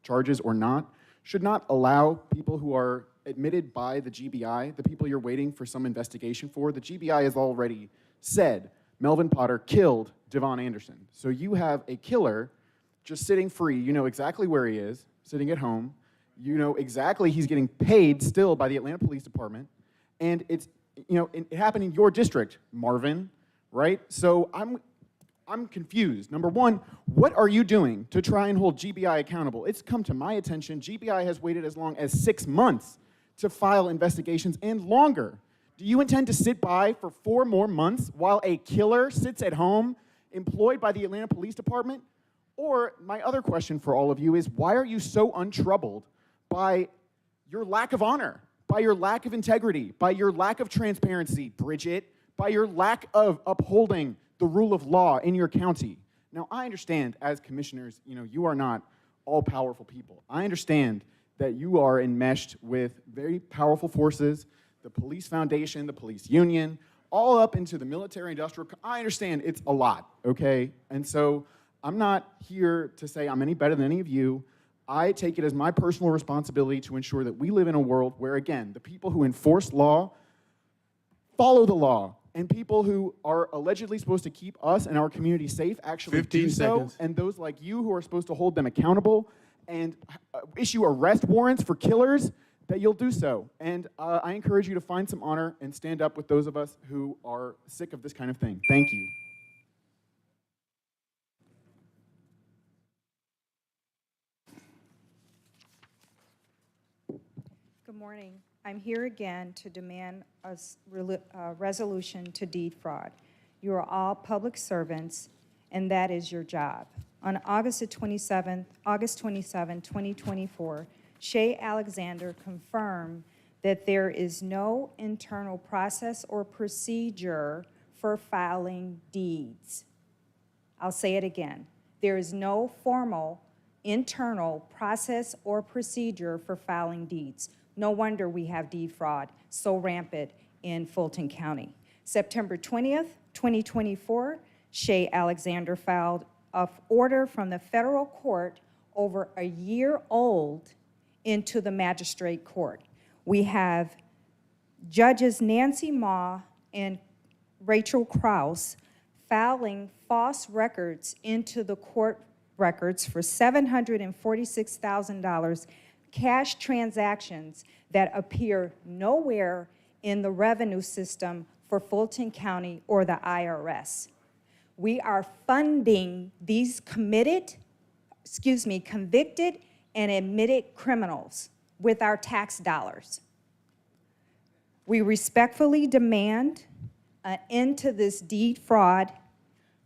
charges or not should not allow people who are admitted by the GBI, the people you're waiting for some investigation for. The GBI has already said Melvin Potter killed Devon Anderson. So you have a killer just sitting free. You know exactly where he is, sitting at home. You know exactly he's getting paid still by the Atlanta Police Department. And it's it happened in your district, Marvin, right? So I'm confused. Number one, what are you doing to try and hold GBI accountable? It's come to my attention, GBI has waited as long as 6 months to file investigations and longer. Do you intend to sit by for 4 more months while a killer sits at home employed by the Atlanta Police Department? Or my other question for all of you is, why are you so untroubled by your lack of honor, by your lack of integrity, by your lack of transparency, Bridget, by your lack of upholding the rule of law in your county? Now, I understand as commissioners, you are not all-powerful people. I understand that you are enmeshed with very powerful forces, the police foundation, the police union, all up into the military-industrial. I understand it's a lot, okay? And so I'm not here to say I'm any better than any of you. I take it as my personal responsibility to ensure that we live in a world where, again, the people who enforce law follow the law, and people who are allegedly supposed to keep us and our community safe actually 15 do so, seconds. and those like you who are supposed to hold them accountable and issue arrest warrants for killers, that you'll do so. And I encourage you to find some honor and stand up with those of us who are sick of this kind of thing. Thank you. Good morning. I'm here again to demand a resolution to deed fraud. You are all public servants, and that is your job. On August 27, 2024, Shay Alexander confirmed that there is no internal process or procedure for filing deeds. I'll say it again. There is no formal internal process or procedure for filing deeds. No wonder we have deed fraud so rampant in Fulton County. September 20th, 2024, Shay Alexander filed an order from the federal court over a year old into the magistrate court. We have judges Nancy Ma and Rachel Krause filing false records into the court records for $746,000 cash transactions that appear nowhere in the revenue system for Fulton County or the IRS. We are funding these convicted and admitted criminals with our tax dollars. We respectfully demand an end to this deed fraud,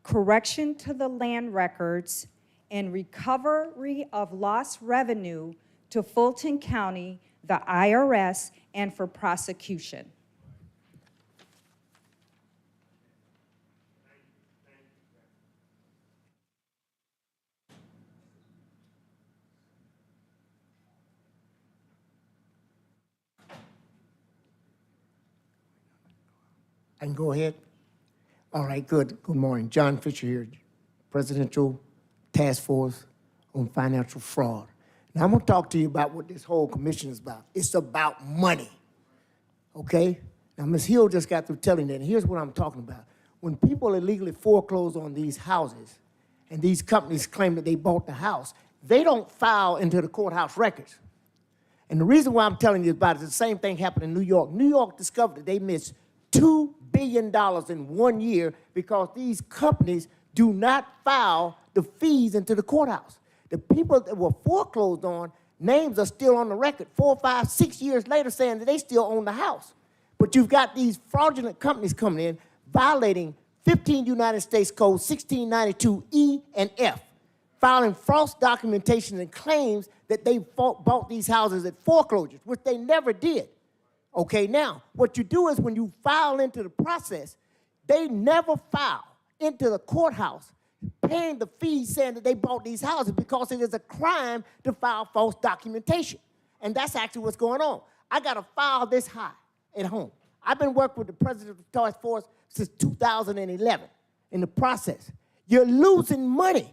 correction to the land records, and recovery of lost revenue to Fulton County, the IRS, and for prosecution. I can go ahead? All right, good. Good morning. John Fisher here, Presidential Task Force on Financial Fraud. Now, I'm going to talk to you about what this whole commission is about. It's about money, okay? Now, Ms. Hill just got through telling that, and here's what I'm talking about. When people illegally foreclose on these houses, and these companies claim that they bought the house, they don't file into the courthouse records. And the reason why I'm telling you about it is the same thing happened in New York. New York discovered that they missed $2 billion in 1 year because these companies do not file the fees into the courthouse. The people that were foreclosed on, names are still on the record 4, 5, 6 years later saying that they still own the house. But you've got these fraudulent companies coming in, violating 15 United States Code 1692 E and F, filing false documentation and claims that they bought these houses at foreclosures, which they never did. Okay, now, what you do is when you file into the process, they never file into the courthouse paying the fees saying that they bought these houses because it is a crime to file false documentation. And that's actually what's going on. I got a file this high at home. I've been working with the Presidential Task Force since 2011 in the process. You're losing money.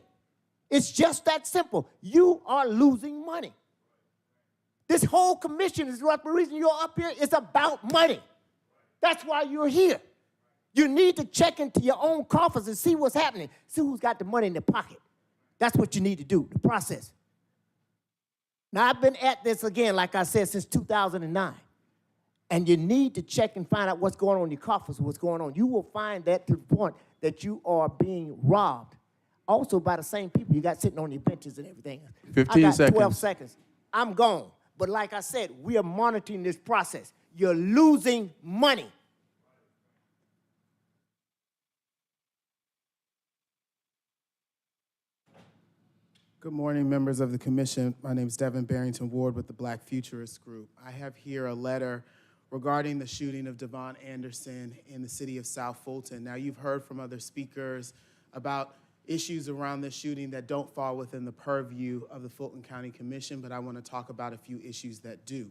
It's just that simple. You are losing money. This whole commission is the reason you're up here. It's about money. That's why you're here. You need to check into your own coffers and see what's happening. See who's got the money in their pocket. That's what you need to do, the process. Now, I've been at this again, like I said, since 2009. And you need to check and find out what's going on in your coffers, what's going on. You will find that to the point that you are being robbed. Also by the same people you got sitting on your benches and everything. 15 I got 12 seconds. seconds. I'm gone. But like I said, we are monitoring this process. You're losing money. Good morning, members of the commission. My name is Devin Barrington Ward with the Black Futurists Group. I have here a letter regarding the shooting of Devon Anderson in the city of South Fulton. Now, you've heard from other speakers about issues around this shooting that don't fall within the purview of the Fulton County Commission, but I want to talk about a few issues that do.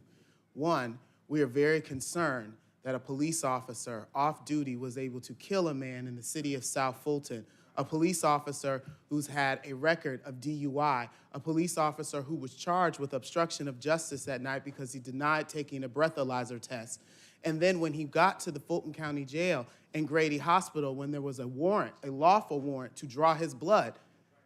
One, we are very concerned that a police officer off duty was able to kill a man in the city of South Fulton, a police officer who's had a record of DUI, a police officer who was charged with obstruction of justice that night because he denied taking a breathalyzer test. And then when he got to the Fulton County Jail and Grady Hospital, when there was a warrant, a lawful warrant to draw his blood,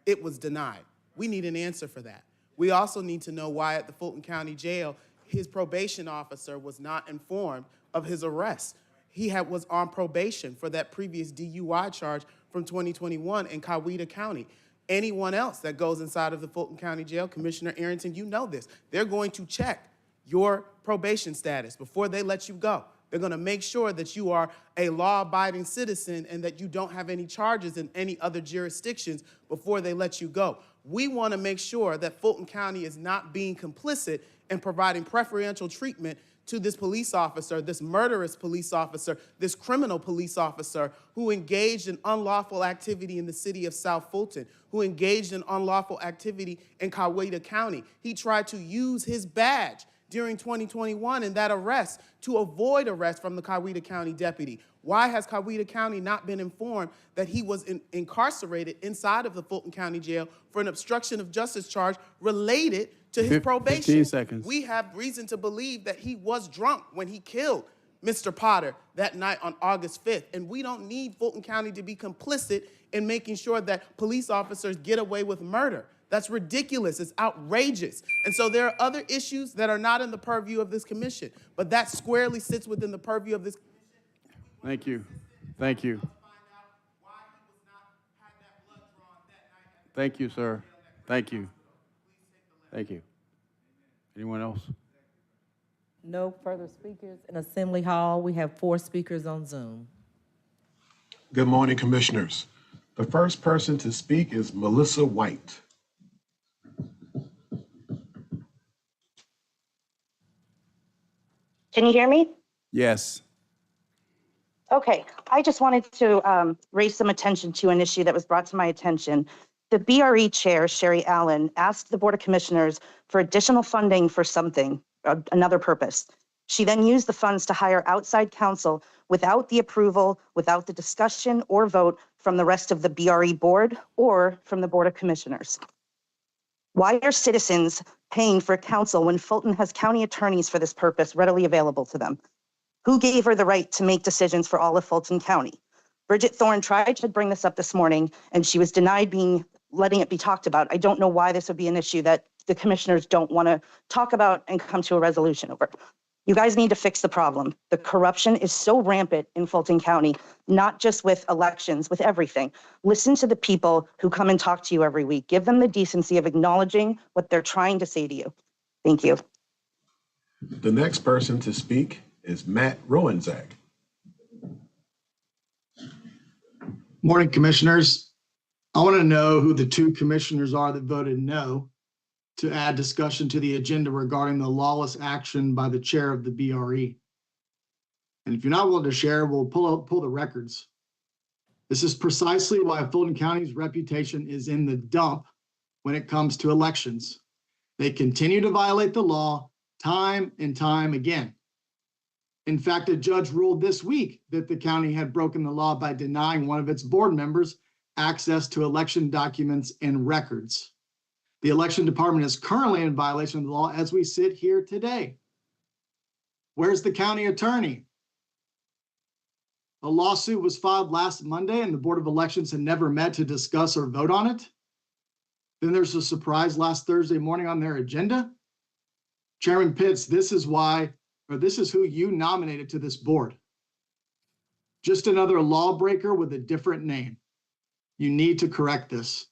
it was denied. We need an answer for that. We also need to know why at the Fulton County Jail, his probation officer was not informed of his arrest. He was on probation for that previous DUI charge from 2021 in Coweta County. Anyone else that goes inside of the Fulton County Jail, Commissioner Arrington, you know this, they're going to check your probation status before they let you go. They're going to make sure that you are a law-abiding citizen and that you don't have any charges in any other jurisdictions before they let you go. We want to make sure that Fulton County is not being complicit in providing preferential treatment to this police officer, this murderous police officer, this criminal police officer who engaged in unlawful activity in the city of South Fulton, who engaged in unlawful activity in Coweta County. He tried to use his badge during 2021 in that arrest to avoid arrest from the Coweta County deputy. Why has Coweta County not been informed that he was incarcerated inside of the Fulton County Jail for an obstruction of justice charge related to his probation? 15 seconds. We have reason to believe that he was drunk when he killed Mr. Potter that night on August 5th. And we don't need Fulton County to be complicit in making sure that police officers get away with murder. That's ridiculous. It's outrageous. And so there are other issues that are not in the purview of this commission, but that squarely sits within the purview of this commission. Thank you. Thank you. Thank you, sir. Thank you. Thank you. Anyone else? No further speakers in Assembly Hall. We have 4 speakers on Zoom. Good morning, Commissioners. The first person to speak is Melissa White. Can you hear me? Yes. Okay, I just wanted to raise some attention to an issue that was brought to my attention. The BRE Chair, Sherry Allen, asked the Board of Commissioners for additional funding for something, another purpose. She then used the funds to hire outside counsel without the approval, without the discussion or vote from the rest of the BRE Board or from the Board of Commissioners. Why are citizens paying for counsel when Fulton has county attorneys for this purpose readily available to them? Who gave her the right to make decisions for all of Fulton County? Bridget Thorne tried to bring this up this morning, and she was denied letting it be talked about. I don't know why this would be an issue that the commissioners don't want to talk about and come to a resolution over. You guys need to fix the problem. The corruption is so rampant in Fulton County, not just with elections, with everything. Listen to the people who come and talk to you every week. Give them the decency of acknowledging what they're trying to say to you. Thank you. The next person to speak is Matt Rowanzak. Morning, Commissioners. I want to know who the 2 commissioners are that voted no to add discussion to the agenda regarding the lawless action by the chair of the BRE. And if you're not willing to share, we'll pull the records. This is precisely why Fulton County's reputation is in the dump when it comes to elections. They continue to violate the law time and time again. In fact, a judge ruled this week that the county had broken the law by denying one of its board members access to election documents and records. The election department is currently in violation of the law as we sit here today. Where's the county attorney? A lawsuit was filed last Monday and the Board of Elections had never met to discuss or vote on it. Then there's a surprise last Thursday morning on their agenda. Chairman Pitts, this is why or this is who you nominated to this board. Just another lawbreaker with a different name. You need to correct this.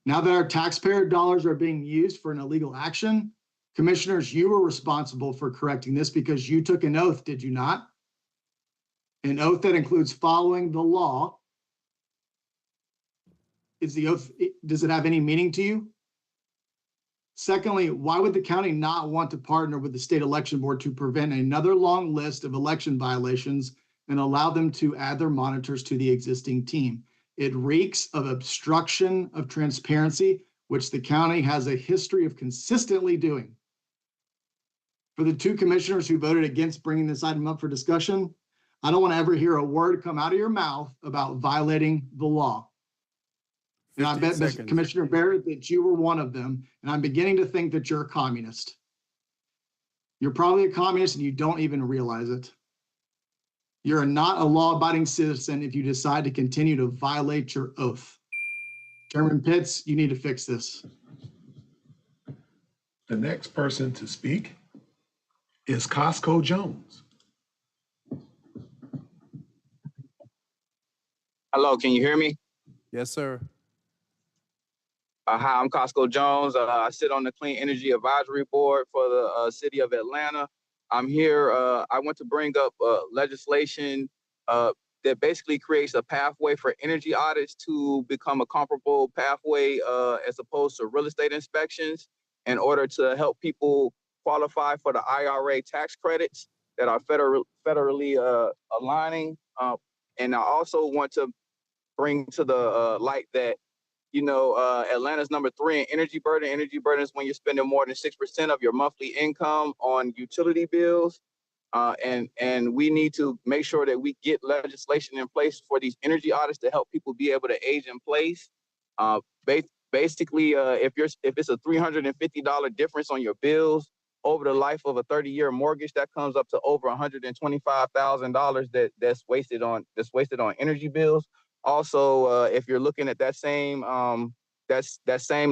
Now that our taxpayer dollars are being used for an illegal action, commissioners, you were responsible for correcting this because you took an oath, did you not? An oath that includes following the law. Is the oath, does it have any meaning to you? Secondly, why would the county not want to partner with the state election board to prevent another long list of election violations and allow them to add their monitors to the existing team? It reeks of obstruction of transparency, which the county has a history of consistently doing. For the two commissioners who voted against bringing this item up for discussion, I don't want to ever hear a word come out of your mouth about violating the law. And I bet, Commissioner Barrett, that you were one of them, and I'm beginning to think that you're a communist. You're probably a communist and you don't even realize it. You're not a law-abiding citizen if you decide to continue to violate your oath. Chairman Pitts, you need to fix this. The next person to speak is Costco Jones. Hello, can you hear me? Yes, sir. Hi, I'm Costco Jones. I sit on the Clean Energy Advisory Board for the city of Atlanta. I'm here. I want to bring up legislation that basically creates a pathway for energy audits to become a comparable pathway as opposed to real estate inspections in order to help people qualify for the IRA tax credits that are federally aligning. And I also want to bring to the light that Atlanta's number 3 in energy burden. Energy burden is when you're spending more than 6% of your monthly income on utility bills. And we need to make sure that we get legislation in place for these energy audits to help people be able to age in place. Basically, if it's a $350 difference on your bills over the life of a 30-year mortgage, that comes up to over $125,000 that's wasted on energy bills. Also, if you're looking at that same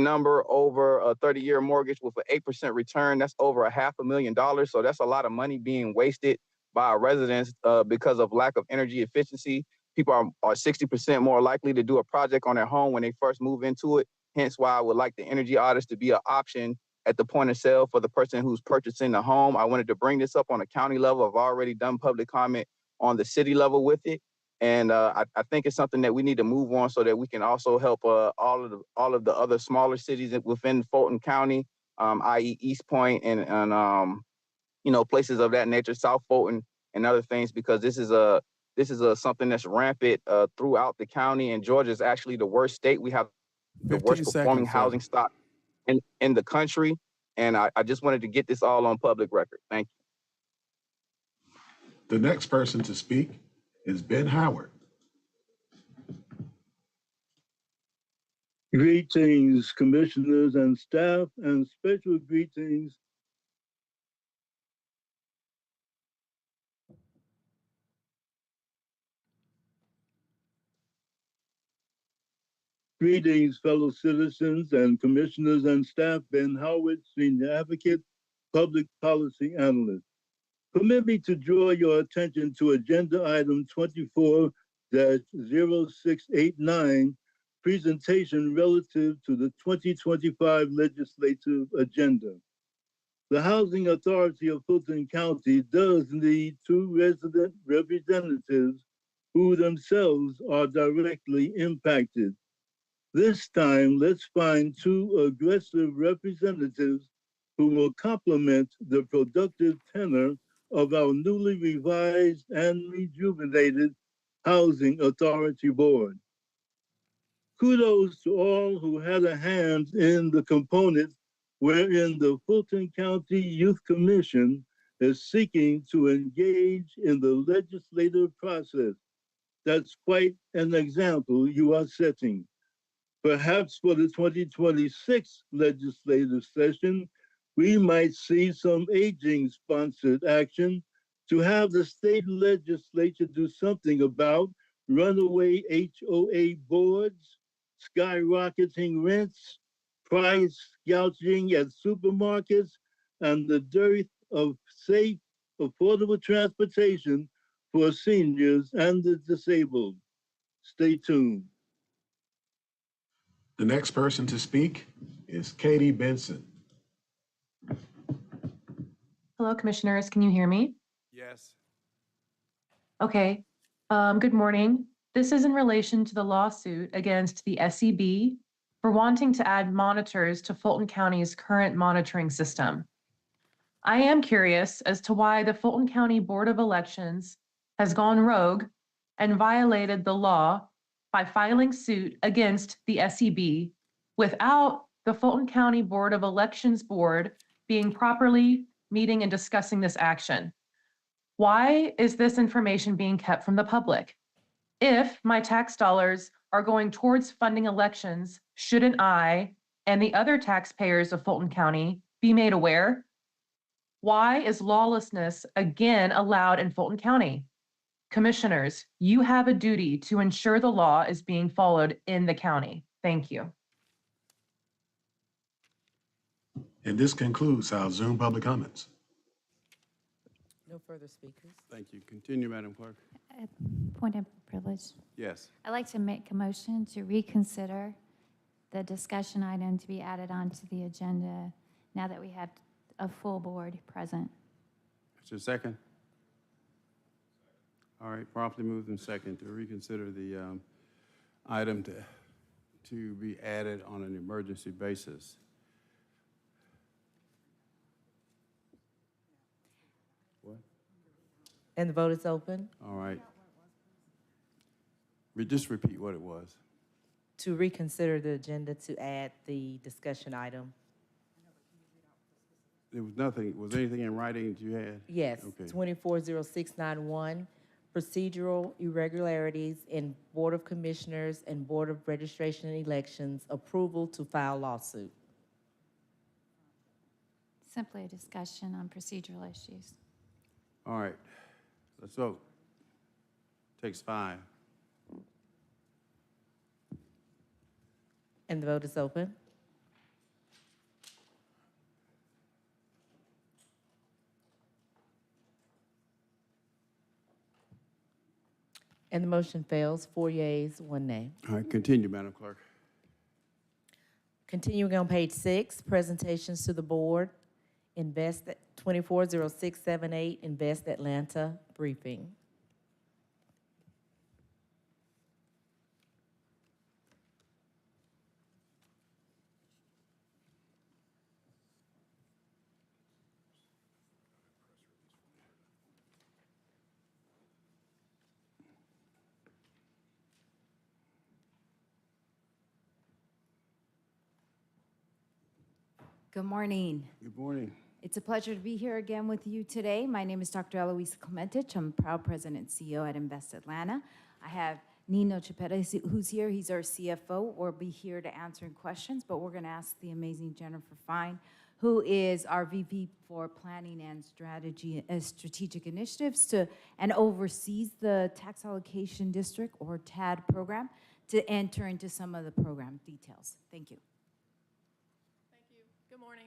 number over a 30-year mortgage with an 8% return, that's over $500,000. So that's a lot of money being wasted by our residents because of lack of energy efficiency. People are 60% more likely to do a project on their home when they first move into it. Hence why I would like the energy audits to be an option at the point of sale for the person who's purchasing the home. I wanted to bring this up on a county level. I've already done public comment on the city level with it. And I think it's something that we need to move on so that we can also help all of the other smaller cities within Fulton County, i.e. East Point and places of that nature, South Fulton and other things, because this is something that's rampant throughout the county. And Georgia is actually the worst state. We have the worst performing housing stock in the country. And I just wanted to get this all on public record. Thank you. The next person to speak is Ben Howard. Greetings, commissioners and staff, and special greetings fellow citizens and commissioners and staff. Ben Howard, Senior Advocate, Public Policy Analyst. Permit me to draw your attention to agenda item 24-0689, presentation relative to the 2025 legislative agenda. The Housing Authority of Fulton County does need 2 resident representatives who themselves are directly impacted. This time, let's find 2 aggressive representatives who will complement the productive tenor of our newly revised and rejuvenated Housing Authority Board. Kudos to all who had a hand in the components wherein the Fulton County Youth Commission is seeking to engage in the legislative process. That's quite an example you are setting. Perhaps for the 2026 legislative session, we might see some aging-sponsored action to have the state legislature do something about runaway HOA boards, skyrocketing rents, price gouging at supermarkets, and the dearth of safe, affordable transportation for seniors and the disabled. Stay tuned. The next person to speak is Katie Benson. Hello, Commissioners. Can you hear me? Yes. Okay. Good morning. This is in relation to the lawsuit against the SEB for wanting to add monitors to Fulton County's current monitoring system. I am curious as to why the Fulton County Board of Elections has gone rogue and violated the law by filing suit against the SEB without the Fulton County Board of Elections Board being properly meeting and discussing this action. Why is this information being kept from the public? If my tax dollars are going towards funding elections, shouldn't I and the other taxpayers of Fulton County be made aware? Why is lawlessness again allowed in Fulton County? Commissioners, you have a duty to ensure the law is being followed in the county. Thank you. And this concludes our Zoom public comments. No further speakers. Thank you. Continue, Madam Clerk. Point of privilege. Yes. I'd like to make a motion to reconsider the discussion item to be added onto the agenda now that we have a full board present. Is there a second? All right, properly moved and second to reconsider the item to be added on an emergency basis. What? And the vote is open. All right. Just repeat what it was. To reconsider the agenda to add the discussion item. There was nothing, was there anything in writing that you had? Yes, Okay. 240691, procedural irregularities in Board of Commissioners and Board of Registration and Elections, approval to file lawsuit. Simply a discussion on procedural issues. All right, let's vote. Takes 5. And the vote is open. And the motion fails, 4 yeas, 1 nay. All right, continue, Madam Clerk. Continuing on page 6, presentations to the board. 240678, Invest Atlanta briefing. Good morning. Good morning. It's a pleasure to be here again with you today. My name is Dr. Eloisa Clementich. I'm proud president and CEO at Invest Atlanta. I have Nino Chipetta, who's here. He's our CFO. We'll be here to answer questions, but we're going to ask the amazing Jennifer Fine, who is our VP for Planning and Strategic Initiatives and oversees the Tax Allocation District, or TAD program, to enter into some of the program details. Thank you. Good morning.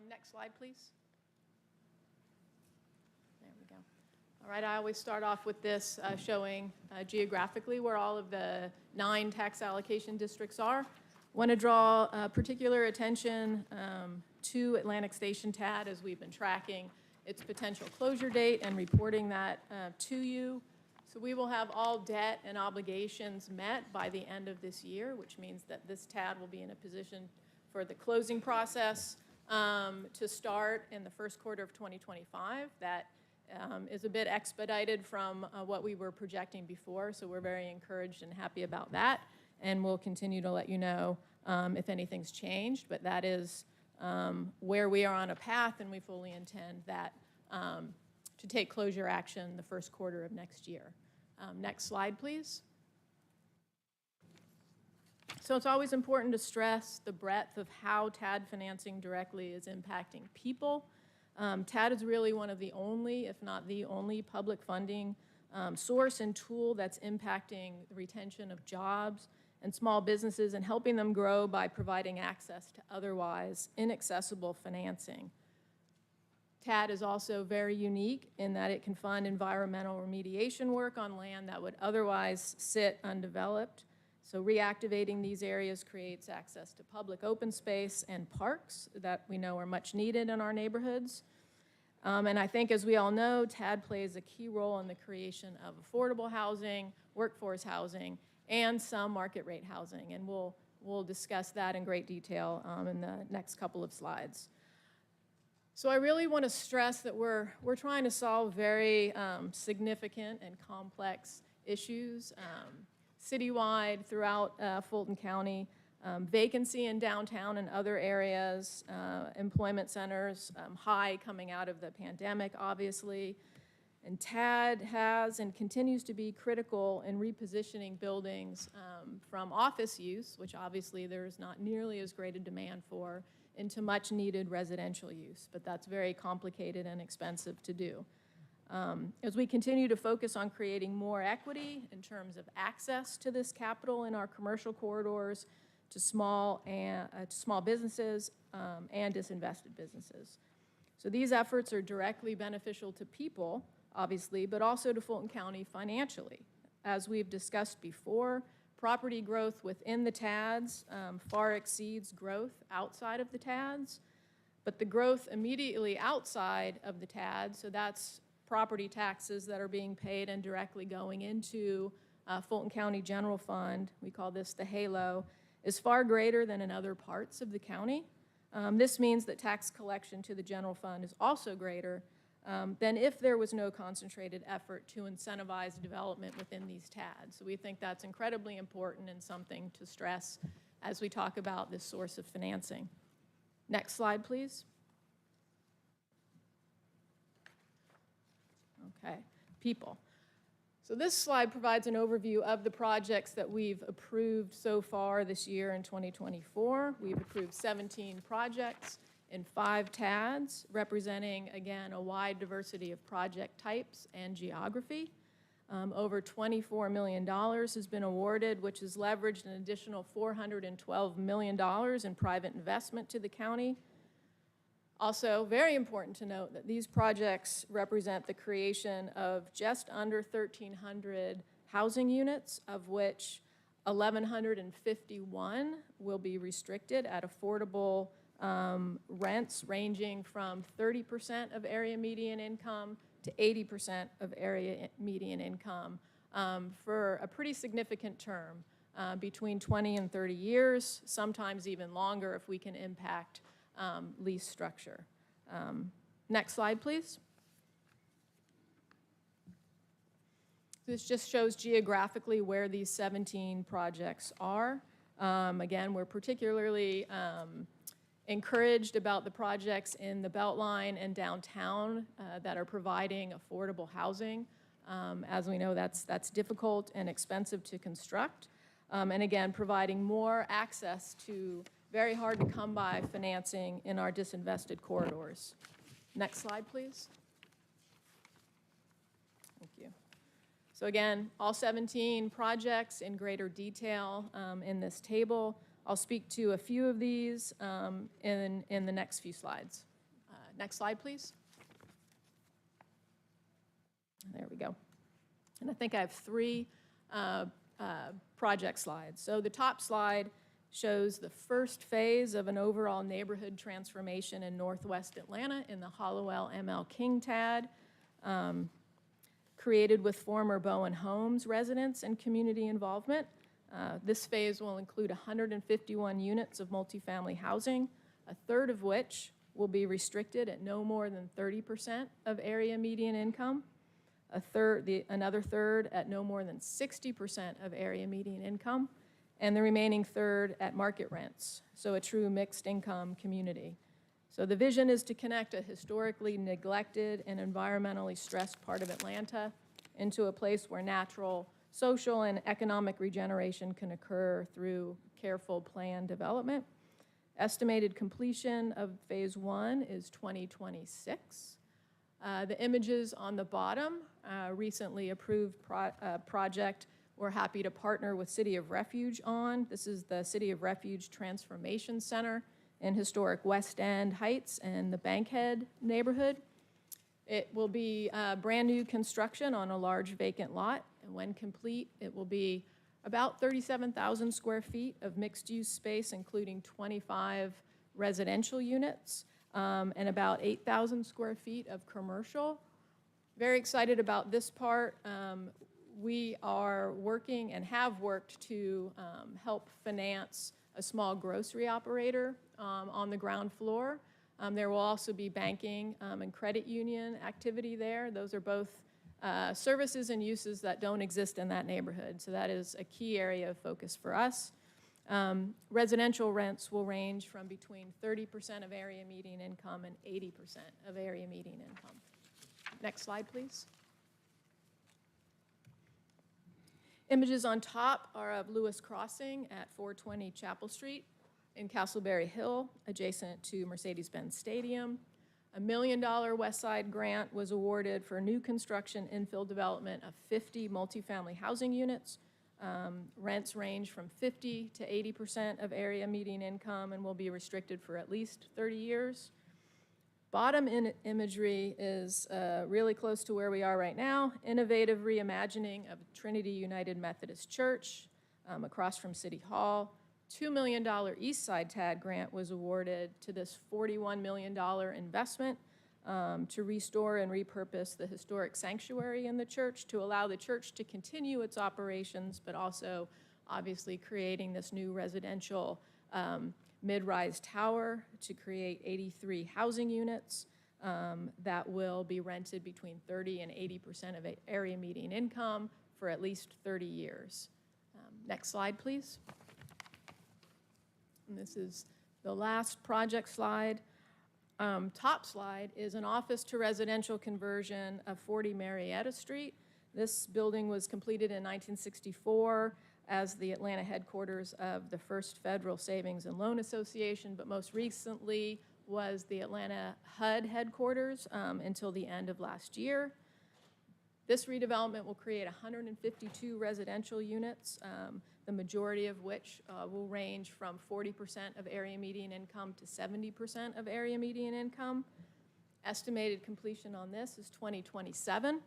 Next slide, please. There we go. All right, I always start off with this showing geographically where all of the 9 tax allocation districts are. Want to draw particular attention to Atlantic Station TAD, as we've been tracking its potential closure date and reporting that to you. So we will have all debt and obligations met by the end of this year, which means that this TAD will be in a position for the closing process to start in the first quarter of 2025. That is a bit expedited from what we were projecting before, so we're very encouraged and happy about that, and we'll continue to let you know if anything's changed, but that is where we are on a path, and we fully intend that to take closure action the first quarter of next year. Next slide, please. So it's always important to stress the breadth of how TAD financing directly is impacting people. TAD is really one of the only, if not the only, public funding source and tool that's impacting the retention of jobs and small businesses and helping them grow by providing access to otherwise inaccessible financing. TAD is also very unique in that it can fund environmental remediation work on land that would otherwise sit undeveloped. So reactivating these areas creates access to public open space and parks that we know are much needed in our neighborhoods. And I think, as we all know, TAD plays a key role in the creation of affordable housing, workforce housing, and some market rate housing. And we'll discuss that in great detail in the next couple of slides. So I really want to stress that we're trying to solve very significant and complex issues citywide throughout Fulton County. Vacancy in downtown and other areas, employment centers, high coming out of the pandemic, obviously. And TAD has and continues to be critical in repositioning buildings from office use, which obviously there's not nearly as great a demand for, into much needed residential use. But that's very complicated and expensive to do. As we continue to focus on creating more equity in terms of access to this capital in our commercial corridors, to small businesses and disinvested businesses. So these efforts are directly beneficial to people, obviously, but also to Fulton County financially. As we've discussed before, property growth within the TADs far exceeds growth outside of the TADs, but the growth immediately outside of the TADs, so that's property taxes that are being paid and directly going into Fulton County General Fund, we call this the HALO, is far greater than in other parts of the county. This means that tax collection to the general fund is also greater than if there was no concentrated effort to incentivize development within these TADs. So we think that's incredibly important and something to stress as we talk about this source of financing. Next slide, please. Okay, people. So this slide provides an overview of the projects that we've approved so far this year in 2024. We've approved 17 projects in 5 TADs, representing, again, a wide diversity of project types and geography. Over $24 million has been awarded, which has leveraged an additional $412 million in private investment to the county. Also, very important to note that these projects represent the creation of just under 1,300 housing units, of which 1,151 will be restricted at affordable rents ranging from 30% of area median income to 80% of area median income for a pretty significant term, between 20 and 30 years, sometimes even longer if we can impact lease structure. Next slide, please. This just shows geographically where these 17 projects are. Again, we're particularly encouraged about the projects in the Beltline and downtown that are providing affordable housing. As we know, that's difficult and expensive to construct. And again, providing more access to very hard to come by financing in our disinvested corridors. Next slide, please. Thank you. So again, all 17 projects in greater detail in this table. I'll speak to a few of these in the next few slides. Next slide, please. There we go. And I think I have 3 project slides. So the top slide shows the first phase of an overall neighborhood transformation in Northwest Atlanta in the Hollowell ML King TAD, created with former Bowen Homes residents and community involvement. This phase will include 151 units of multifamily housing, a third of which will be restricted at no more than 30% of area median income, another third at no more than 60% of area median income, and the remaining third at market rents, so a true mixed income community. So the vision is to connect a historically neglected and environmentally stressed part of Atlanta into a place where natural, social, and economic regeneration can occur through careful planned development. Estimated completion of phase 1 is 2026. The images on the bottom, recently approved project we're happy to partner with City of Refuge on. This is the City of Refuge Transformation Center in historic West End Heights and the Bankhead neighborhood. It will be brand-new construction on a large vacant lot, and when complete, it will be about 37,000 square feet of mixed-use space, including 25 residential units, and about 8,000 square feet of commercial. Very excited about this part. We are working and have worked to help finance a small grocery operator on the ground floor. There will also be banking and credit union activity there. Those are both services and uses that don't exist in that neighborhood. So that is a key area of focus for us. Residential rents will range from between 30% of area median income and 80% of area median income. Next slide, please. Images on top are of Lewis Crossing at 420 Chapel Street in Castleberry Hill, adjacent to Mercedes-Benz Stadium. A $1 million West Side grant was awarded for new construction infill development of 50 multifamily housing units. Rents range from 50 to 80% of area median income and will be restricted for at least 30 years. Bottom imagery is really close to where we are right now. Innovative reimagining of Trinity United Methodist Church across from City Hall. $2 million East Side TAD grant was awarded to this $41 million investment to restore and repurpose the historic sanctuary in the church to allow the church to continue its operations, but also obviously creating this new residential mid-rise tower to create 83 housing units that will be rented between 30 and 80% of area median income for at least 30 years. Next slide, please. And this is the last project slide. Top slide is an office to residential conversion of 40 Marietta Street. This building was completed in 1964 as the Atlanta headquarters of the First Federal Savings and Loan Association, but most recently was the Atlanta HUD headquarters until the end of last year. This redevelopment will create 152 residential units, the majority of which will range from 40% of area median income to 70% of area median income. Estimated completion on this is 2027.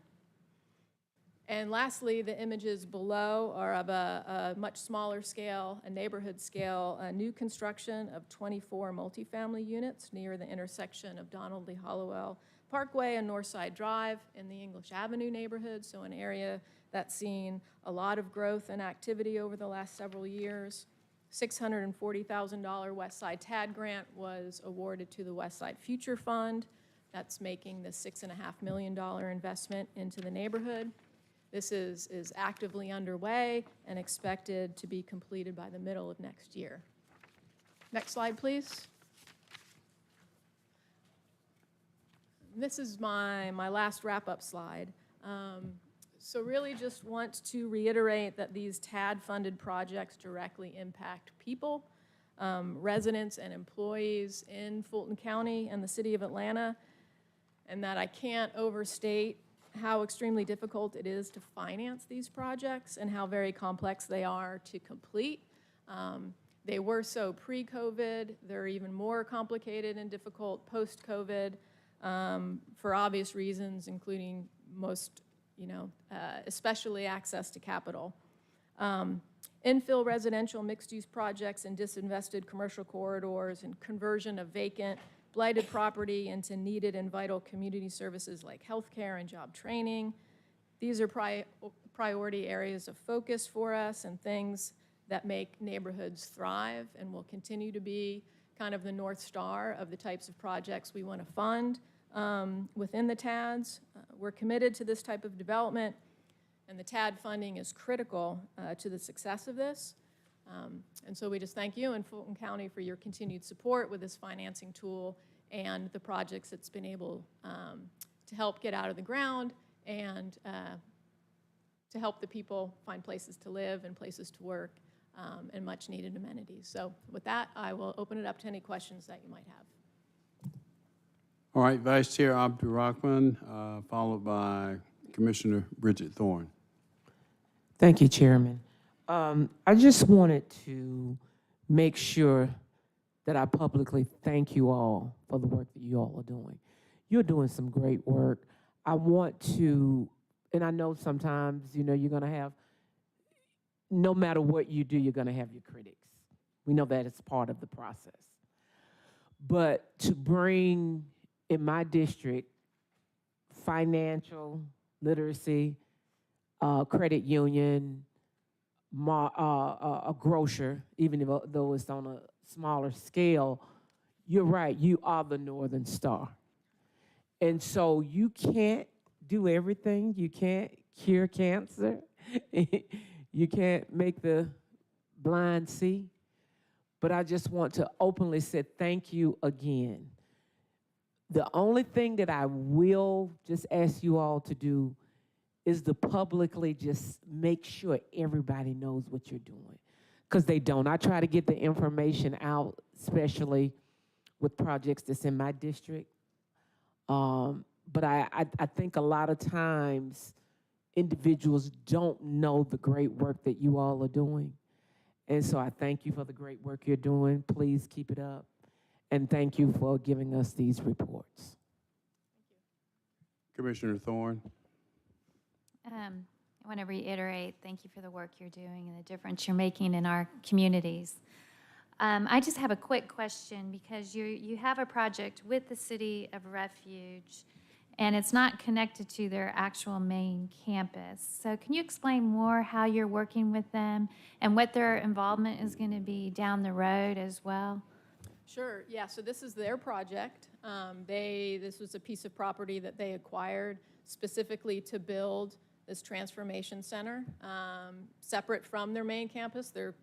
And lastly, the images below are of a much smaller scale, a neighborhood scale, a new construction of 24 multifamily units near the intersection of Donald Lee Hollowell Parkway and Northside Drive in the English Avenue neighborhood, so an area that's seen a lot of growth and activity over the last several years. $640,000 West Side TAD grant was awarded to the West Side Future Fund. That's making the $6.5 million investment into the neighborhood. This is actively underway and expected to be completed by the middle of next year. Next slide, please. This is my last wrap-up slide. So really just want to reiterate that these TAD-funded projects directly impact people, residents and employees in Fulton County and the city of Atlanta, and that I can't overstate how extremely difficult it is to finance these projects and how very complex they are to complete. They were so pre-COVID. They're even more complicated and difficult post-COVID for obvious reasons, including especially access to capital. Infill residential mixed-use projects in disinvested commercial corridors and conversion of vacant blighted property into needed and vital community services like healthcare and job training. These are priority areas of focus for us and things that make neighborhoods thrive and will continue to be kind of the North Star of the types of projects we want to fund within the TADs. We're committed to this type of development, and the TAD funding is critical to the success of this. And so we just thank you and Fulton County for your continued support with this financing tool and the projects it's been able to help get out of the ground and to help the people find places to live and places to work and much needed amenities. So with that, I will open it up to any questions that you might have. All right, Vice Chair Abdurrahman, followed by Commissioner Bridget Thorne. Thank you, Chairman. I just wanted to make sure that I publicly thank you all for the work that you all are doing. you're doing some great work. I want to, and I know sometimes, you know, you're going to have, no matter what you do, you're going to have your critics. We know that it's part of the process. But to bring, in my district, financial literacy, credit union, a grocer, even though it's on a smaller scale, you're right, you are the Northern Star. And so you can't do everything. You can't cure cancer. You can't make the blind see. But I just want to openly say thank you again. The only thing that I will just ask you all to do is to publicly just make sure everybody knows what you're doing, because they don't. I try to get the information out, especially with projects that's in my district. But I think a lot of times individuals don't know the great work that you all are doing. And so I thank you for the great work you're doing. Please keep it up. And thank you for giving us these reports. Commissioner Thorne. I want to reiterate, thank you for the work you're doing and the difference you're making in our communities. I just have a quick question, because you have a project with the City of Refuge, and it's not connected to their actual main campus. So can you explain more how you're working with them and what their involvement is going to be down the road as well? Sure, yeah, so this is their project. This was a piece of property that they acquired specifically to build this transformation center. Separate from their main campus, they're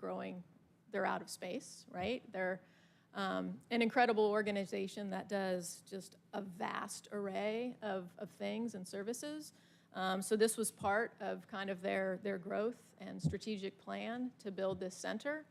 out of space, right? They're an incredible organization that does just a vast array of things and services. So this was part of kind of their growth and strategic plan to build this center.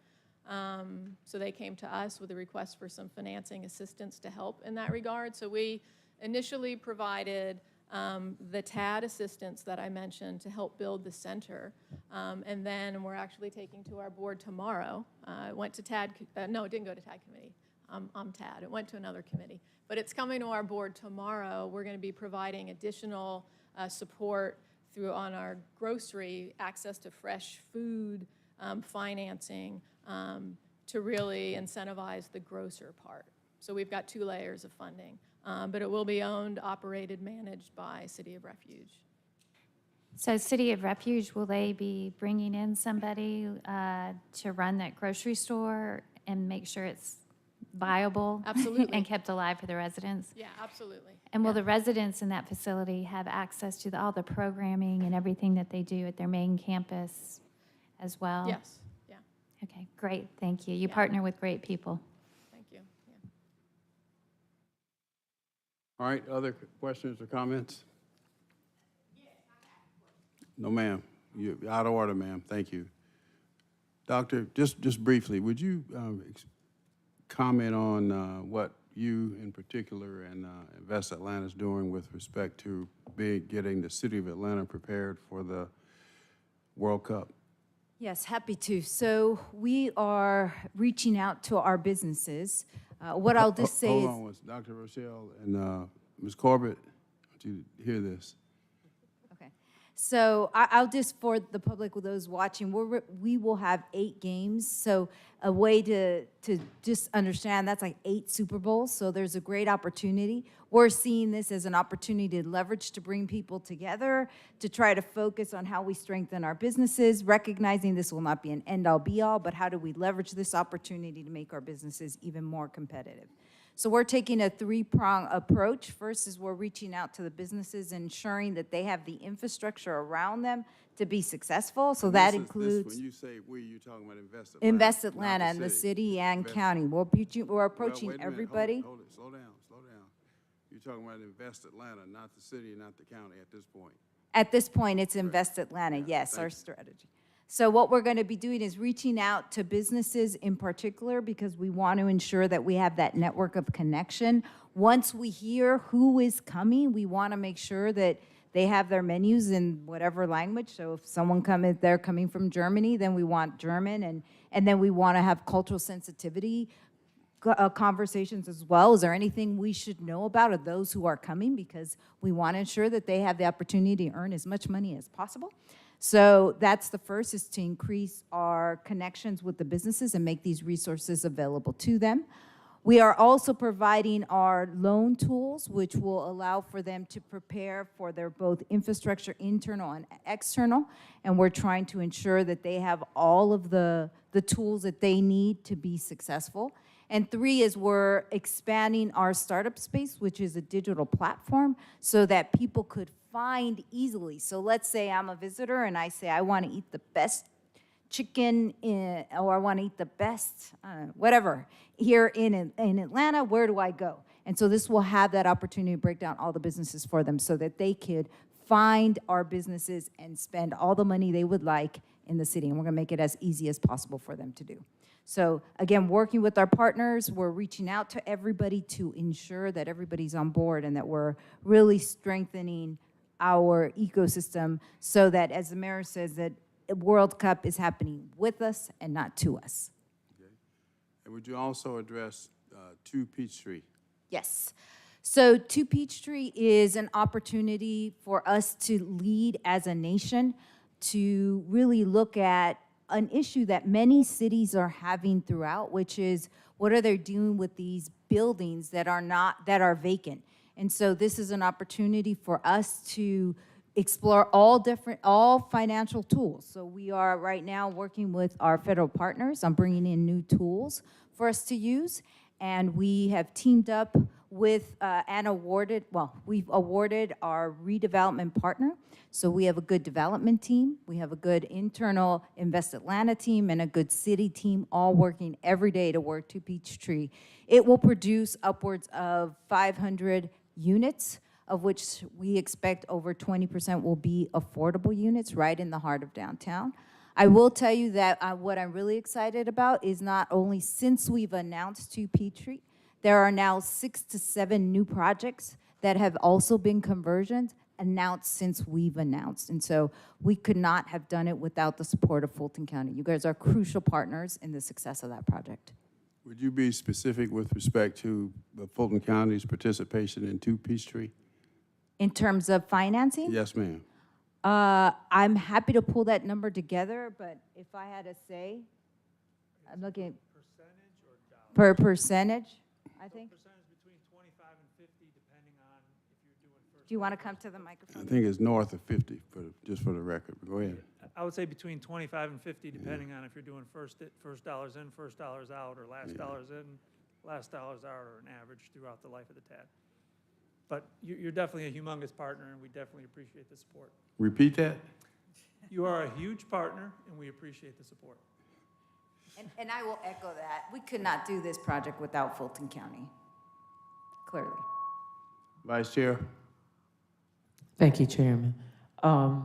So they came to us with a request for some financing assistance to help in that regard. So we initially provided the TAD assistance that I mentioned to help build the center. And then we're actually taking to our board tomorrow. It went to TAD, no, it didn't go to TAD committee. I'm TAD, it went to another committee. But it's coming to our board tomorrow. We're gonna be providing additional support on our grocery, access to fresh food, financing, to really incentivize the grocer part. So we've got 2 layers of funding. But it will be owned, operated, managed by City of Refuge. So City of Refuge, will they be bringing in somebody to run that grocery store and make sure it's viable? Absolutely. And kept alive for the residents? Yeah, absolutely. And will the residents in that facility have access to all the programming and everything that they do at their main campus as well? Yes, yeah. Okay, great, thank you. You partner with great people. Thank you. Yeah. All right, other questions or comments? No, ma'am. You're out of order, ma'am. Thank you. Doctor, just briefly, would you comment on what you in particular and Invest Atlanta is doing with respect to getting the City of Atlanta prepared for the World Cup? Yes, happy to. So we are reaching out to our businesses. What I'll just say Hold is... on, was Dr. Rochelle and Ms. Corbett, I want you to hear this. So I'll just, for the public, with those watching, we will have 8 games. So a way to just understand, that's like 8 Super Bowls. So there's a great opportunity. We're seeing this as an opportunity to leverage, to bring people together, to try to focus on how we strengthen our businesses, recognizing this will not be an end-all be-all, but how do we leverage this opportunity to make our businesses even more competitive. So we're taking a 3-prong approach. First is we're reaching out to the businesses, ensuring that they have the infrastructure around them to be successful. So that includes... When you say we, you're talking about Invest Atlanta. Invest Atlanta and the city and county. We're approaching everybody. Hold it, slow down. You're talking about Invest Atlanta, not the city, not the county at this point. At this point, it's Invest Atlanta, yes, our strategy. So what we're going to be doing is reaching out to businesses in particular, because we want to ensure that we have that network of connection. Once we hear who is coming, we want to make sure that they have their menus in whatever language. So if they're coming from Germany, then we want German, and then we want to have cultural sensitivity conversations as well. Is there anything we should know about of those who are coming? Because we want to ensure that they have the opportunity to earn as much money as possible. So that's the first, is to increase our connections with the businesses and make these resources available to them. We are also providing our loan tools, which will allow for them to prepare for their both infrastructure, internal and external. And we're trying to ensure that they have all of the tools that they need to be successful. And three is we're expanding our startup space, which is a digital platform, so that people could find easily. So let's say I'm a visitor and I say I want to eat the best chicken or I want to eat the best whatever here in Atlanta. Where do I go? And so this will have that opportunity to break down all the businesses for them so that they could find our businesses and spend all the money they would like in the city. And we're going to make it as easy as possible for them to do. So again, working with our partners, we're reaching out to everybody to ensure that everybody's on board and that we're really strengthening our ecosystem so that, as the mayor says, that World Cup is happening with us and not to us. Okay. And would you also address 2 Peachtree? Yes. So 2 Peachtree is an opportunity for us to lead as a nation, to really look at an issue that many cities are having throughout, which is what are they doing with these buildings that are vacant. And so this is an opportunity for us to explore all financial tools. So we are right now working with our federal partners on bringing in new tools for us to use. And we have teamed up with we've awarded our redevelopment partner. So we have a good development team, we have a good internal Invest Atlanta team, and a good city team, all working every day to work to Peachtree. It will produce upwards of 500 units, of which we expect over 20% will be affordable units right in the heart of downtown. I will tell you that what I'm really excited about is not only since we've announced 2 Peachtree, there are now 6 to 7 new projects that have also been conversions announced since we've announced. And so we could not have done it without the support of Fulton County. You guys are crucial partners in the success of that project. Would you be specific with respect to Fulton County's participation in 2 Peachtree? In terms of financing? Yes, ma'am. I'm happy to pull that number together, but if I had to say, I'm looking per percentage, I think. Do you want to come to the microphone? I think it's north of 50, just for the record. Go ahead. I would say between 25 and 50, depending on if you're doing first dollars in, first dollars out, or last dollars in, last dollars out, or an average throughout the life of the TAD. But you're definitely a humongous partner, and we definitely appreciate the support. Repeat that. You are a huge partner, and we appreciate the support. And I will echo that. We could not do this project without Fulton County, clearly. Vice Chair. Thank you, Chairman. I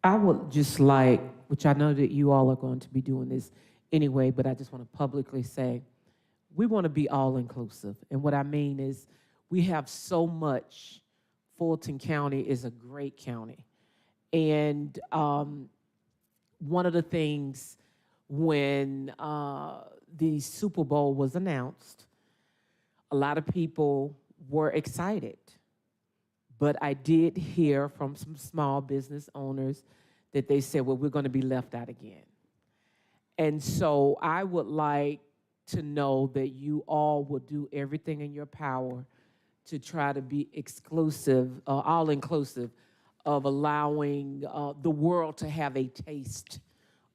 would just like, which I know that you all are going to be doing this anyway, but I just want to publicly say, we want to be all-inclusive. And what I mean is we have so much. Fulton County is a great county. And one of the things when the Super Bowl was announced, a lot of people were excited. But I did hear from some small business owners that they said, well, we're going to be left out again. And so I would like to know that you all will do everything in your power to try to be exclusive, all-inclusive, of allowing the world to have a taste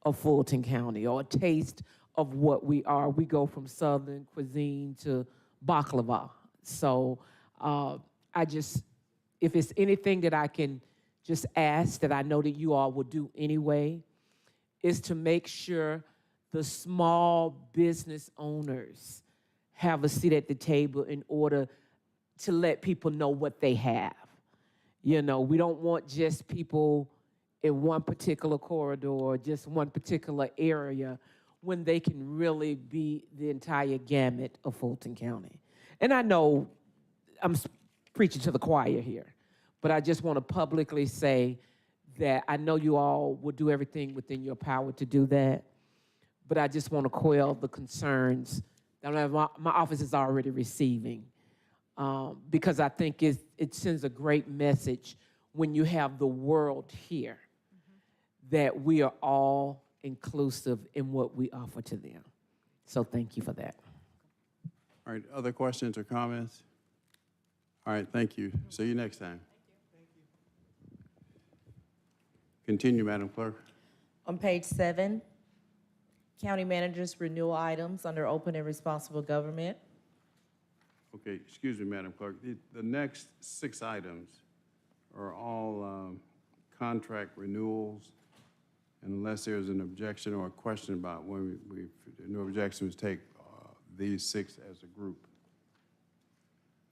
of Fulton County, or a taste of what we are. We go from Southern cuisine to baklava. So if it's anything that I can just ask, that I know that you all will do anyway, is to make sure the small business owners have a seat at the table in order to let people know what they have. You know, we don't want just people in one particular corridor or just one particular area, when they can really be the entire gamut of Fulton County. And I know I'm preaching to the choir here, but I just want to publicly say that I know you all will do everything within your power to do that. but I just want to quell the concerns that my office is already receiving, because I think it sends a great message when you have the world here that we are all inclusive in what we offer to them. So thank you for that. All right, other questions or comments? All right, thank you. See you next time. Continue, Madam Clerk. On page 7, county managers renewal items under open and responsible government. Okay, excuse me, Madam Clerk. The next 6 items are all contract renewals. And unless there's an objection or a question about when no objections, take these 6 as a group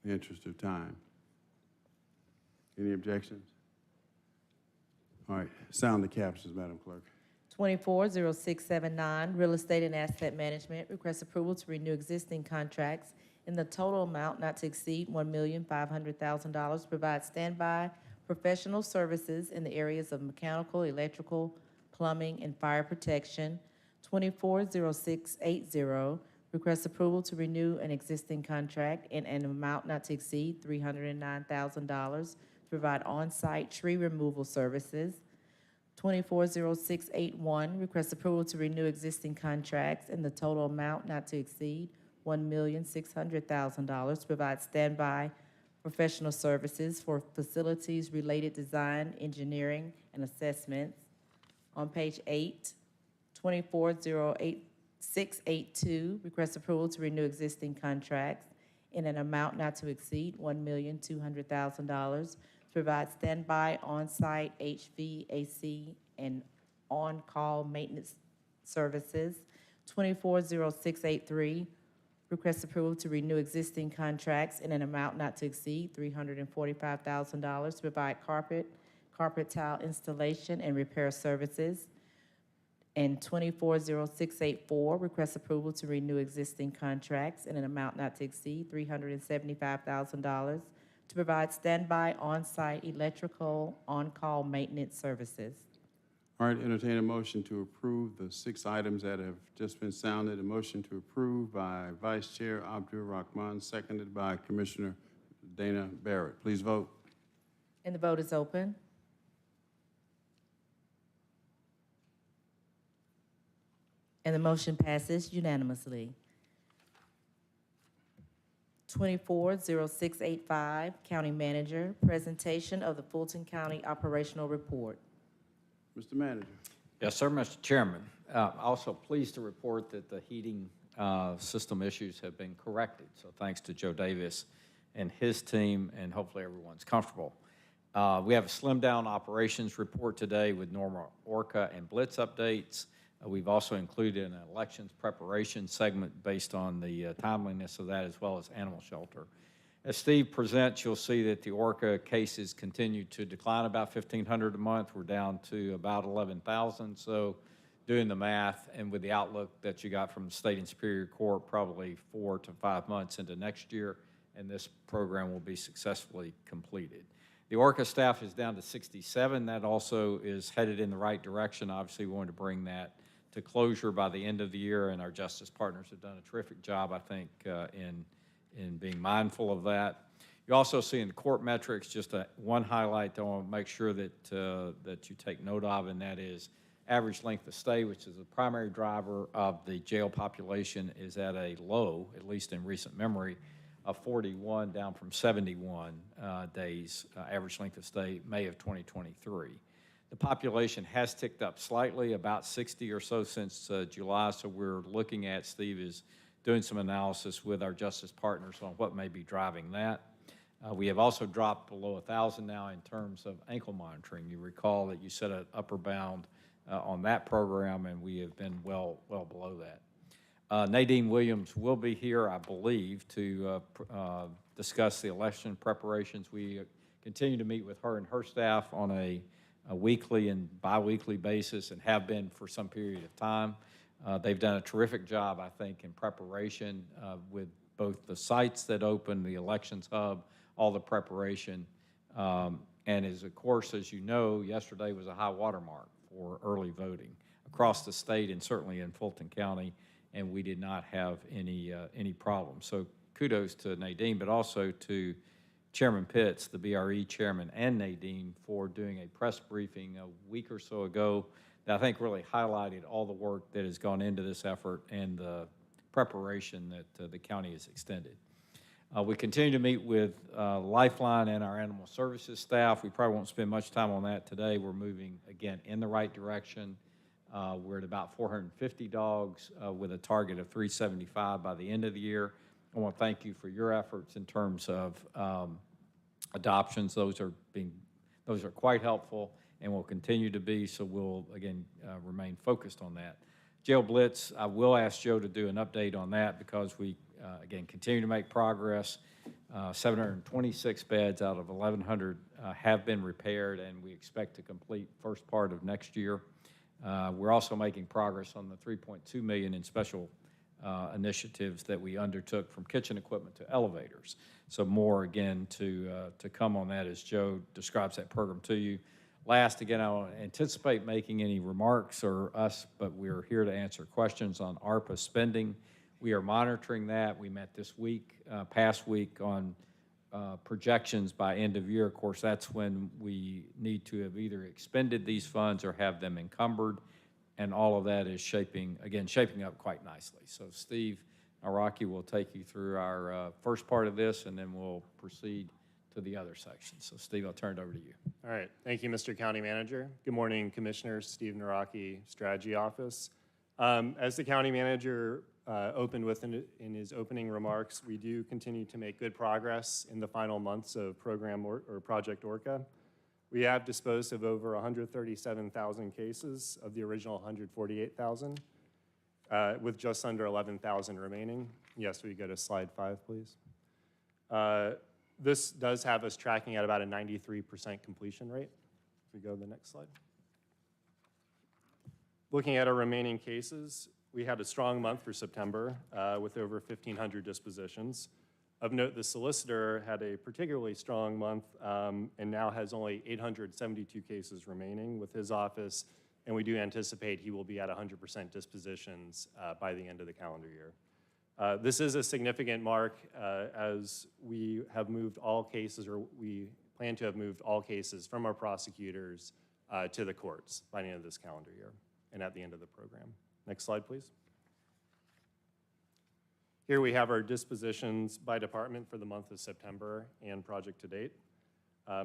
in the interest of time. Any objections? All right, sound the captions, Madam Clerk. 240679, real estate and asset management, request approval to renew existing contracts in the total amount not to exceed $1,500,000, provide standby professional services in the areas of mechanical, electrical, plumbing, and fire protection. 240680, request approval to renew an existing contract in an amount not to exceed $309,000 to provide on-site tree removal services. 240681, request approval to renew existing contracts in the total amount not to exceed $1,600,000 to provide standby professional services for facilities-related design, engineering, and assessments. On page 8, 240682, request approval to renew existing contracts in an amount not to exceed $1,200,000 to provide standby on-site HVAC and on-call maintenance services. 240683, request approval to renew existing contracts in an amount not to exceed $345,000 to provide carpet tile installation and repair services. And 240684, request approval to renew existing contracts in an amount not to exceed $375,000 to provide standby on-site electrical on-call maintenance services. All right, entertain a motion to approve the 6 items that have just been sounded. A motion to approve by Vice Chair Abdul Rahman, seconded by Commissioner Dana Barrett. Please vote. And the vote is open. And the motion passes unanimously. 240685, County Manager, presentation of the Fulton County Operational Report. Mr. Manager. Yes, sir, Mr. Chairman. Also pleased to report that the heating system issues have been corrected. So thanks to Joe Davis and his team, and hopefully everyone's comfortable. We have a slimmed down operations report today with normal ORCA and Blitz updates. We've also included an elections preparation segment based on the timeliness of that, as well as animal shelter. As Steve presents, you'll see that the ORCA cases continue to decline about 1,500 a month. We're down to about 11,000. So doing the math and with the outlook that you got from the state and Superior Court, probably 4 to 5 months into next year, and this program will be successfully completed. The ORCA staff is down to 67. That also is headed in the right direction. Obviously, we want to bring that to closure by the end of the year, and our justice partners have done a terrific job, I think, in being mindful of that. You also see in the court metrics, just one highlight that I want to make sure that, that you take note of, and that is average length of stay, which is the primary driver of the jail population, is at a low, at least in recent memory, of 41, down from 71 days, average length of stay, May of 2023. The population has ticked up slightly, about 60 or so since July, so we're looking at, Steve is doing some analysis with our justice partners on what may be driving that. We have also dropped below 1,000 now in terms of ankle monitoring. You recall that you set an upper bound on that program, and we have been well below that. Nadine Williams will be here, I believe, to discuss the election preparations. We continue to meet with her and her staff on a weekly and bi-weekly basis, and have been for some period of time. They've done a terrific job, I think, in preparation with both the sites that open, the elections hub, all the preparation. And of course, as you know, yesterday was a high water mark for early voting. across the state and certainly in Fulton County, and we did not have any problems. So kudos to Nadine, but also to Chairman Pitts, the BRE chairman, and Nadine for doing a press briefing a week or so ago that I think really highlighted all the work that has gone into this effort and the preparation that the county has extended. We continue to meet with Lifeline and our animal services staff. We probably won't spend much time on that today. We're moving, again, in the right direction. We're at about 450 dogs with a target of 375 by the end of the year. I want to thank you for your efforts in terms of adoptions. Those are quite helpful and will continue to be, so we'll, again, remain focused on that. Jail Blitz, I will ask Joe to do an update on that because we, again, continue to make progress. 726 beds out of 1,100 have been repaired, and we expect to complete first part of next year. We're also making progress on the $3.2 million in special initiatives that we undertook, from kitchen equipment to elevators. So more, again, to come on that as Joe describes that program to you. Last, again, I don't anticipate making any remarks but we're here to answer questions on ARPA spending. We are monitoring that. We met this week, past week, on projections by end of year. Of course, that's when we need to have either expended these funds or have them encumbered, and all of that is shaping up quite nicely. So Steve Araki will take you through our first part of this, and then we'll proceed to the other sections. So Steve, I'll turn it over to you. All right, thank you, Mr. County Manager. Good morning, Commissioners. Steve Naraki, Strategy Office. As the County Manager opened with in his opening remarks, we do continue to make good progress in the final months of Project Orca. We have disposed of over 137,000 cases of the original 148,000, with just under 11,000 remaining. Yes, we go to slide 5, please. This does have us tracking at about a 93% completion rate. If we go to the next slide. Looking at our remaining cases, we had a strong month for September with over 1,500 dispositions. Of note, the solicitor had a particularly strong month and now has only 872 cases remaining with his office, and we do anticipate he will be at 100% dispositions by the end of the calendar year. This is a significant mark as we have moved all cases, or we plan to have moved all cases from our prosecutors to the courts by the end of this calendar year and at the end of the program. Next slide, please. Here we have our dispositions by department for the month of September and project to date.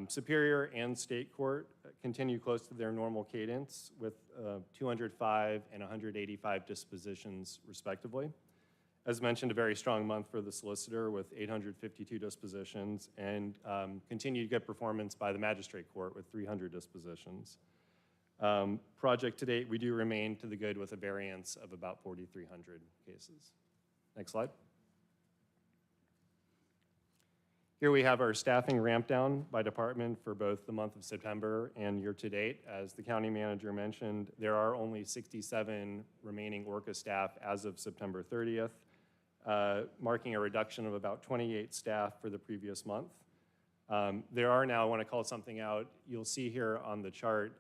Superior and State Court continue close to their normal cadence with 205 and 185 dispositions respectively. As mentioned, a very strong month for the solicitor with 852 dispositions, and continued good performance by the magistrate court with 300 dispositions. Project to date, we do remain to the good with a variance of about 4,300 cases. Next slide. Here we have our staffing ramp down by department for both the month of September and year to date. As the county manager mentioned, there are only 67 remaining ORCA staff as of September 30th, marking a reduction of about 28 staff for the previous month. There are now, I want to call something out, you'll see here on the chart,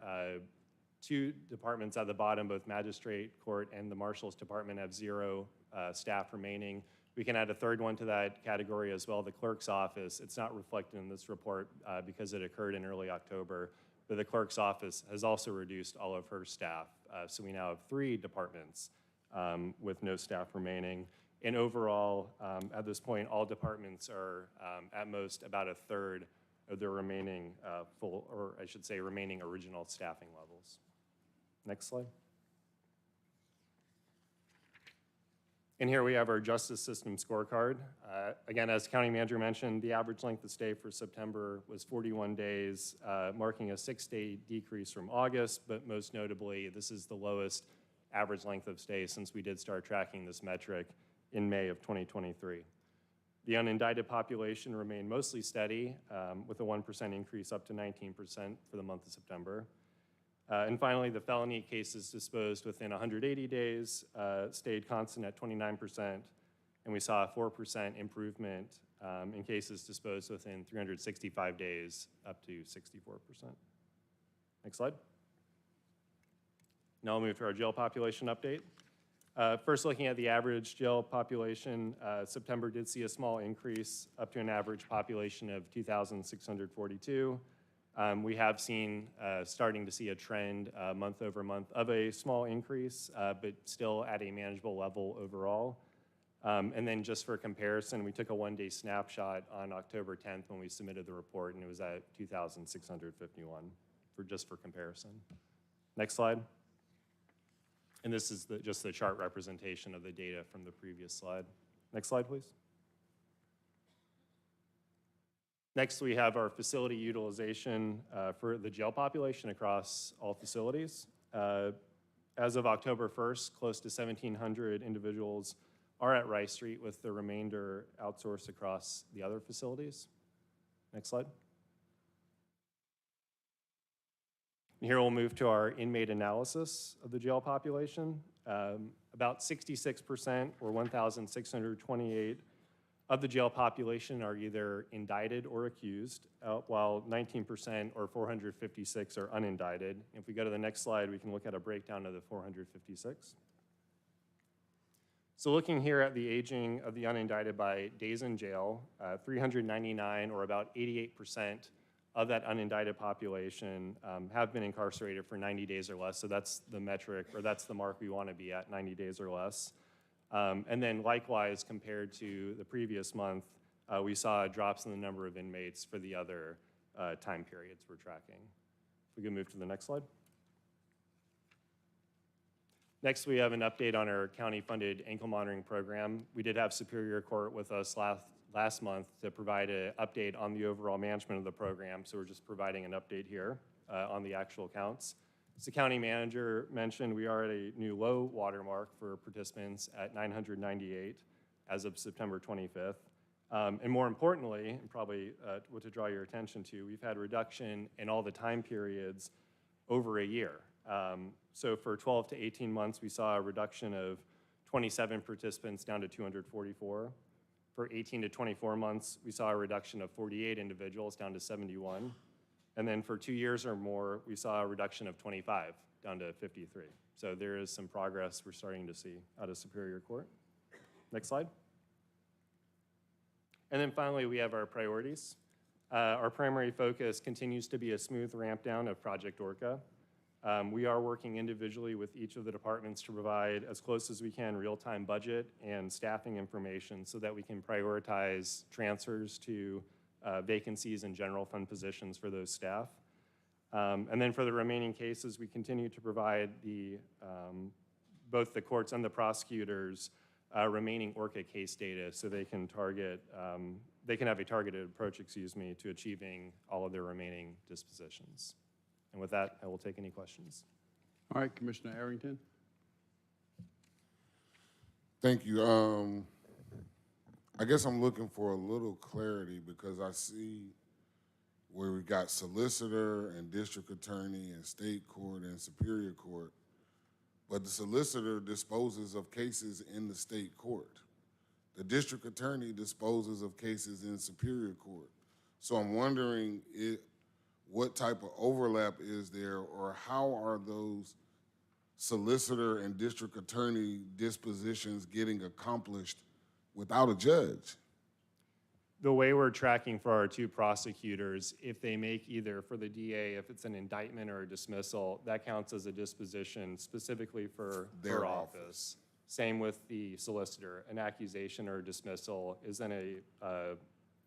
2 departments at the bottom, both magistrate court and the marshal's department, have 0 staff remaining. We can add a third one to that category as well, the clerk's office. It's not reflected in this report because it occurred in early October, but the clerk's office has also reduced all of her staff. So we now have 3 departments with no staff remaining. And overall, at this point, all departments are at most about a third of their remaining remaining original staffing levels. Next slide. And here we have our justice system scorecard. Again, as county manager mentioned, the average length of stay for September was 41 days, marking a 6-day decrease from August, but most notably, this is the lowest average length of stay since we did start tracking this metric in May of 2023. The unindicted population remained mostly steady, with a 1% increase up to 19% for the month of September. And finally, the felony cases disposed within 180 days stayed constant at 29%, and we saw a 4% improvement in cases disposed within 365 days up to 64%. Next slide. Now we'll move to our jail population update. First, looking at the average jail population, September did see a small increase up to an average population of 2,642. We have seen, starting to see a trend month over month of a small increase, but still at a manageable level overall. And then just for comparison, we took a one-day snapshot on October 10th when we submitted the report, and it was at 2,651 just for comparison. Next slide. And this is just the chart representation of the data from the previous slide. Next slide, please. Next, we have our facility utilization for the jail population across all facilities. As of October 1st, close to 1,700 individuals are at Rice Street, with the remainder outsourced across the other facilities. Next slide. And here we'll move to our inmate analysis of the jail population. About 66%, or 1,628, of the jail population are either indicted or accused, while 19%, or 456, are unindicted. If we go to the next slide, we can look at a breakdown of the 456. So looking here at the aging of the unindicted by days in jail, 399, or about 88% of that unindicted population have been incarcerated for 90 days or less. So that's the metric, or that's the mark we want to be at, 90 days or less. And then likewise, compared to the previous month, we saw drops in the number of inmates for the other time periods we're tracking. If we can move to the next slide. Next, we have an update on our county-funded ankle monitoring program. We did have Superior Court with us last month to provide an update on the overall management of the program, so we're just providing an update here on the actual counts. As the county manager mentioned, we are at a new low watermark for participants at 998 as of September 25th. And more importantly, and probably what to draw your attention to, we've had reduction in all the time periods over a year. So for 12 to 18 months, we saw a reduction of 27 participants down to 244. For 18 to 24 months, we saw a reduction of 48 individuals down to 71. And then for 2 years or more, we saw a reduction of 25 down to 53. So there is some progress we're starting to see out of Superior Court. Next slide. And then finally, we have our priorities. Our primary focus continues to be a smooth ramp down of Project Orca. We are working individually with each of the departments to provide as close as we can real-time budget and staffing information so that we can prioritize transfers to vacancies and general fund positions for those staff. And then for the remaining cases, we continue to provide both the courts and the prosecutors remaining ORCA case data so they can have a targeted approach, to achieving all of their remaining dispositions. And with that, I will take any questions. All right, Commissioner Arrington. Thank you. I guess I'm looking for a little clarity because I see where we got solicitor and district attorney and state court and superior court, but the solicitor disposes of cases in the state court. The district attorney disposes of cases in superior court. So I'm wondering what type of overlap is there, or how are those solicitor and district attorney dispositions getting accomplished without a judge? The way we're tracking for our two prosecutors, if they make either for the DA, if it's an indictment or a dismissal, that counts as a disposition specifically for their office. Same with the solicitor. An accusation or a dismissal is then a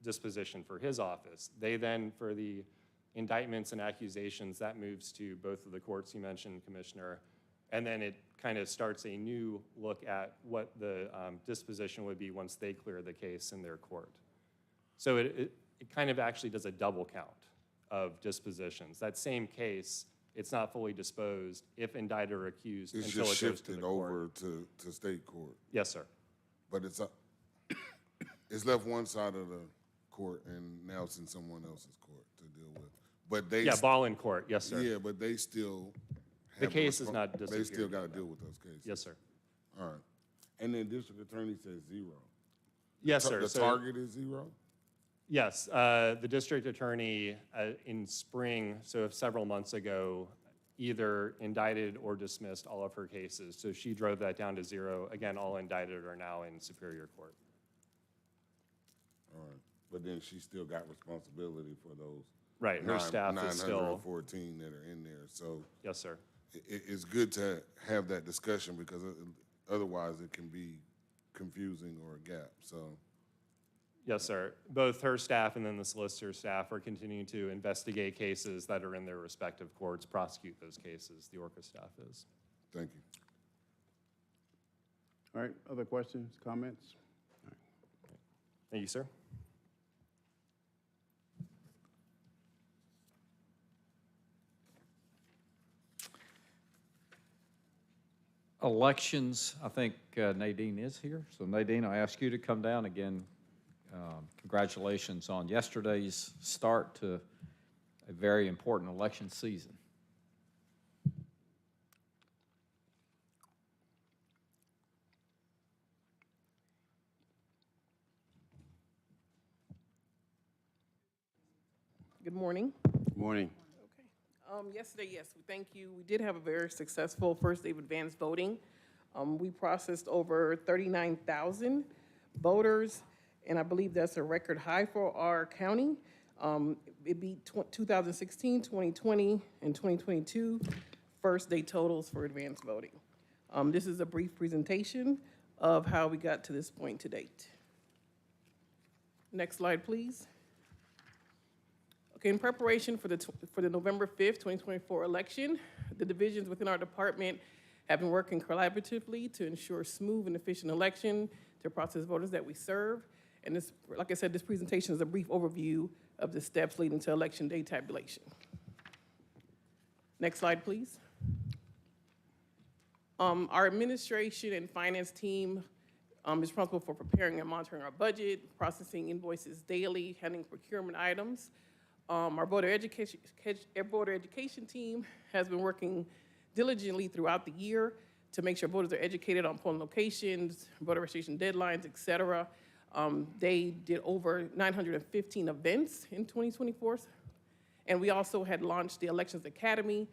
disposition for his office. They then, for the indictments and accusations, that moves to both of the courts you mentioned, Commissioner, and then it kind of starts a new look at what the disposition would be once they clear the case in their court. So it kind of actually does a double count of dispositions. That same case, it's not fully disposed if indicted or accused it's until just it goes to the shifted over to state court. Yes, sir. But it's left one side of the court, and now it's in someone else's court to deal with. But they ball in court. Yes, sir. Yeah, but they still the case is not disappeared. They still got to deal with those cases. Yes, sir. All right. And then district attorney says 0. Yes, sir. The target is 0? Yes, the district attorney in spring, so several months ago, either indicted or dismissed all of her cases. So she drove that down to 0. Again, all indicted are now in Superior Court. All right, but then she still got responsibility for those. Right, her staff is still. 914 that are in there, so. Yes, sir. It's good to have that discussion because otherwise it can be confusing or a gap, so. Yes, sir. Both her staff and then the solicitor's staff are continuing to investigate cases that are in their respective courts, prosecute those cases. The ORCA staff is. Thank you. All right, other questions, comments? Thank you, sir. Elections, I think Nadine is here. So Nadine, I ask you to come down again. Congratulations on yesterday's start to a very important election season. Good morning. Good morning. Yesterday, yes, thank you. We did have a very successful first day of advanced voting. We processed over 39,000 voters, and I believe that's a record high for our county. It beat 2016, 2020, and 2022 first day totals for advanced voting. This is a brief presentation of how we got to this point to date. Next slide, please. Okay, in preparation for the November 5th, 2024 election, the divisions within our department have been working collaboratively to ensure smooth and efficient election to process voters that we serve. And this, like I said, this presentation is a brief overview of the steps leading to election day tabulation. Next slide, please. Our administration and finance team is responsible for preparing and monitoring our budget, processing invoices daily, handling procurement items. Our voter education team has been working diligently throughout the year to make sure voters are educated on polling locations, voter registration deadlines, et cetera. They did over 915 events in 2024. And we also had launched the Elections Academy,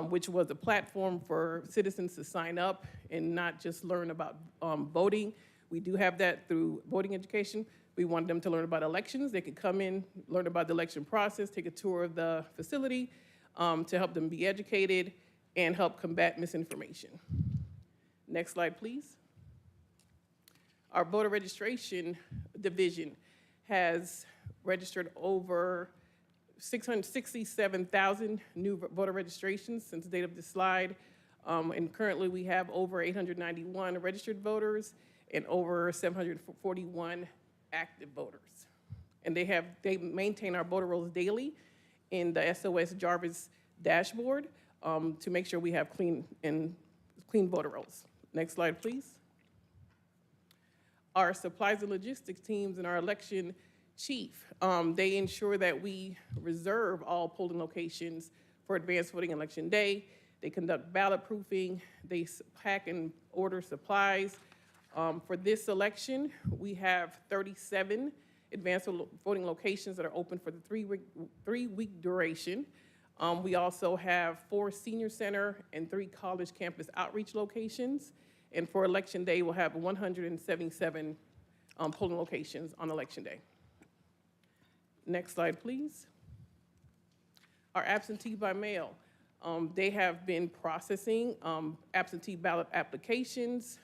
which was a platform for citizens to sign up and not just learn about voting. We do have that through voting education. We wanted them to learn about elections. They could come in, learn about the election process, take a tour of the facility to help them be educated and help combat misinformation. Next slide, please. Our voter registration division has registered over 667,000 new voter registrations since the date of this slide. And currently we have over 891 registered voters and over 741 active voters. And they maintain our voter rolls daily in the SOS Jarvis dashboard to make sure we have clean voter rolls. Next slide, please. Our supplies and logistics teams and our election chief, they ensure that we reserve all polling locations for advanced voting election day. They conduct ballot proofing. They pack and order supplies. For this election, we have 37 advanced voting locations that are open for the three-week duration. We also have 4 senior center and 3 college campus outreach locations. And for election day, we'll have 177 polling locations on election day. Next slide, please. Our absentee by mail. They have been processing absentee ballot applications,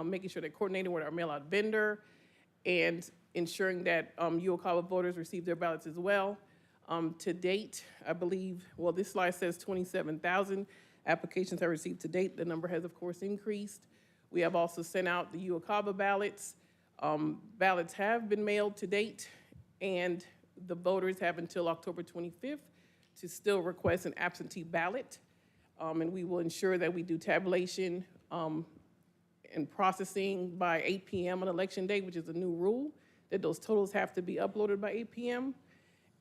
making sure they're coordinating with our mail-out vendor, and ensuring that UOCAVA voters receive their ballots as well. To date, I believe, well, this slide says 27,000 applications are received to date. The number has, of course, increased. We have also sent out the UOCAVA ballots. Ballots have been mailed to date, and the voters have until October 25th to still request an absentee ballot. And we will ensure that we do tabulation and processing by 8 p.m. on election day, which is a new rule, that those totals have to be uploaded by 8 p.m.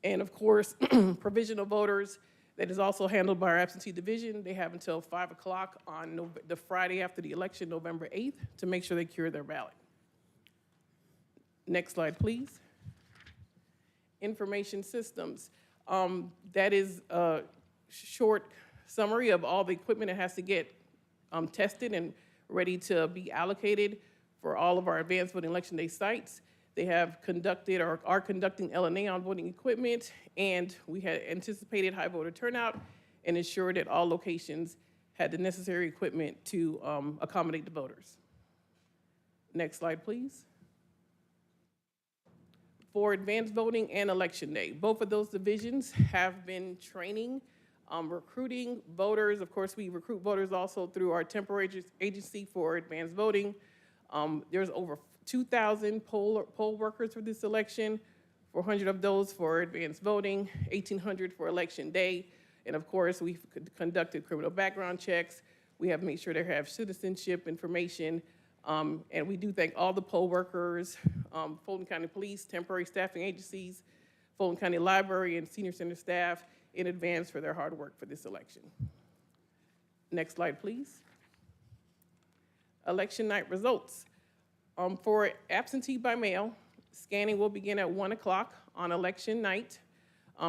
And of course, provisional voters, that is also handled by our absentee division. They have until 5 o'clock on the Friday after the election, November 8th, to make sure they cure their ballot. Next slide, please. Information systems. That is a short summary of all the equipment that has to get tested and ready to be allocated for all of our advanced voting election day sites. They have conducted or are conducting LNA on voting equipment, and we had anticipated high voter turnout and ensured that all locations had the necessary equipment to accommodate the voters. Next slide, please. For advanced voting and election day, both of those divisions have been training, recruiting voters. Of course, we recruit voters also through our temporary agency for advanced voting. There's over 2,000 poll workers for this election, 400 of those for advanced voting, 1,800 for election day. And of course, we've conducted criminal background checks. We have made sure they have citizenship information. And we do thank all the poll workers, Fulton County Police, temporary staffing agencies, Fulton County Library, and senior center staff in advance for their hard work for this election. Next slide, please. Election night results. For absentee by mail, scanning will begin at 1 o'clock on election night.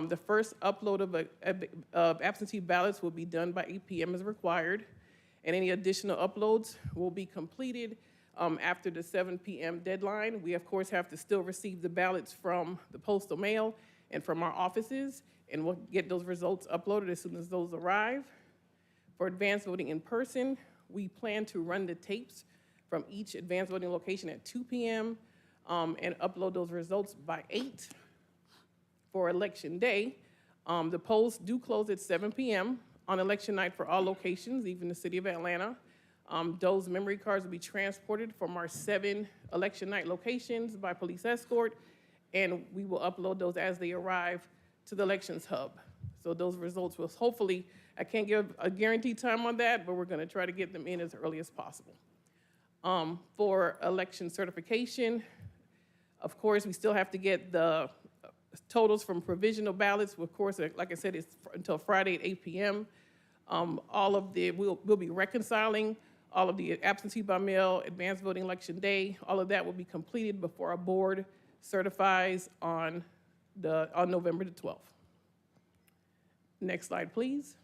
The first upload of absentee ballots will be done by 8 p.m. as required, and any additional uploads will be completed after the 7 p.m. deadline. We, of course, have to still receive the ballots from the postal mail and from our offices, and we'll get those results uploaded as soon as those arrive. For advanced voting in person, we plan to run the tapes from each advanced voting location at 2 p.m. And upload those results by 8. For election day, the polls do close at 7 p.m. on election night for all locations, even the city of Atlanta. Those memory cards will be transported from our 7 election night locations by police escort, and we will upload those as they arrive to the elections hub. So those results will hopefully, I can't give a guaranteed time on that, but we're gonna try to get them in as early as possible. For election certification, of course, we still have to get the totals from provisional ballots. Of course, like I said, it's until Friday at 8 p.m. We'll be reconciling all of the absentee by mail, advanced voting election day. All of that will be completed before our board certifies on November the 12th. Next slide, please.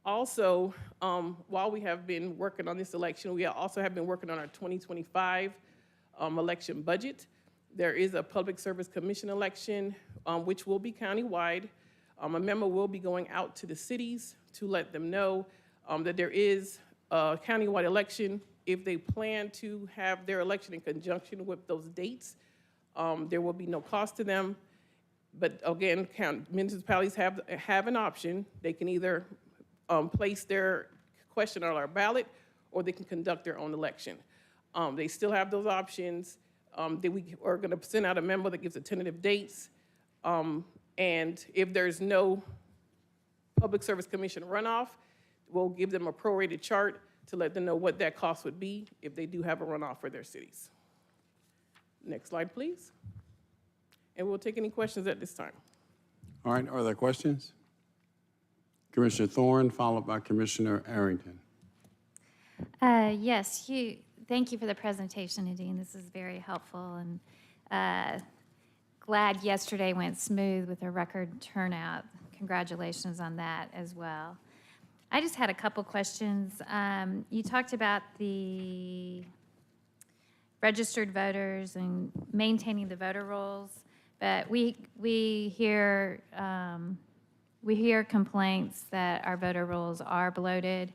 Also, while we have been working on this election, we also have been working on our 2025 election budget. There is a Public Service Commission election, which will be countywide. A memo will be going out to the cities to let them know that there is a countywide election. If they plan to have their election in conjunction with those dates, there will be no cost to them. But again, municipalities have an option. They can either place their question on our ballot, or they can conduct their own election. They still have those options. We are going to send out a memo that gives the tentative dates. And if there's no Public Service Commission runoff, we'll give them a prorated chart to let them know what that cost would be if they do have a runoff for their cities. Next slide, please. And we'll take any questions at this time. All right, are there questions? Commissioner Thorne, followed by Commissioner Arrington. Yes, thank you for the presentation, Nadine. This is very helpful, and glad yesterday went smooth with a record turnout. Congratulations on that as well. I just had a couple questions. You talked about the registered voters and maintaining the voter rolls, but we hear complaints that our voter rolls are bloated.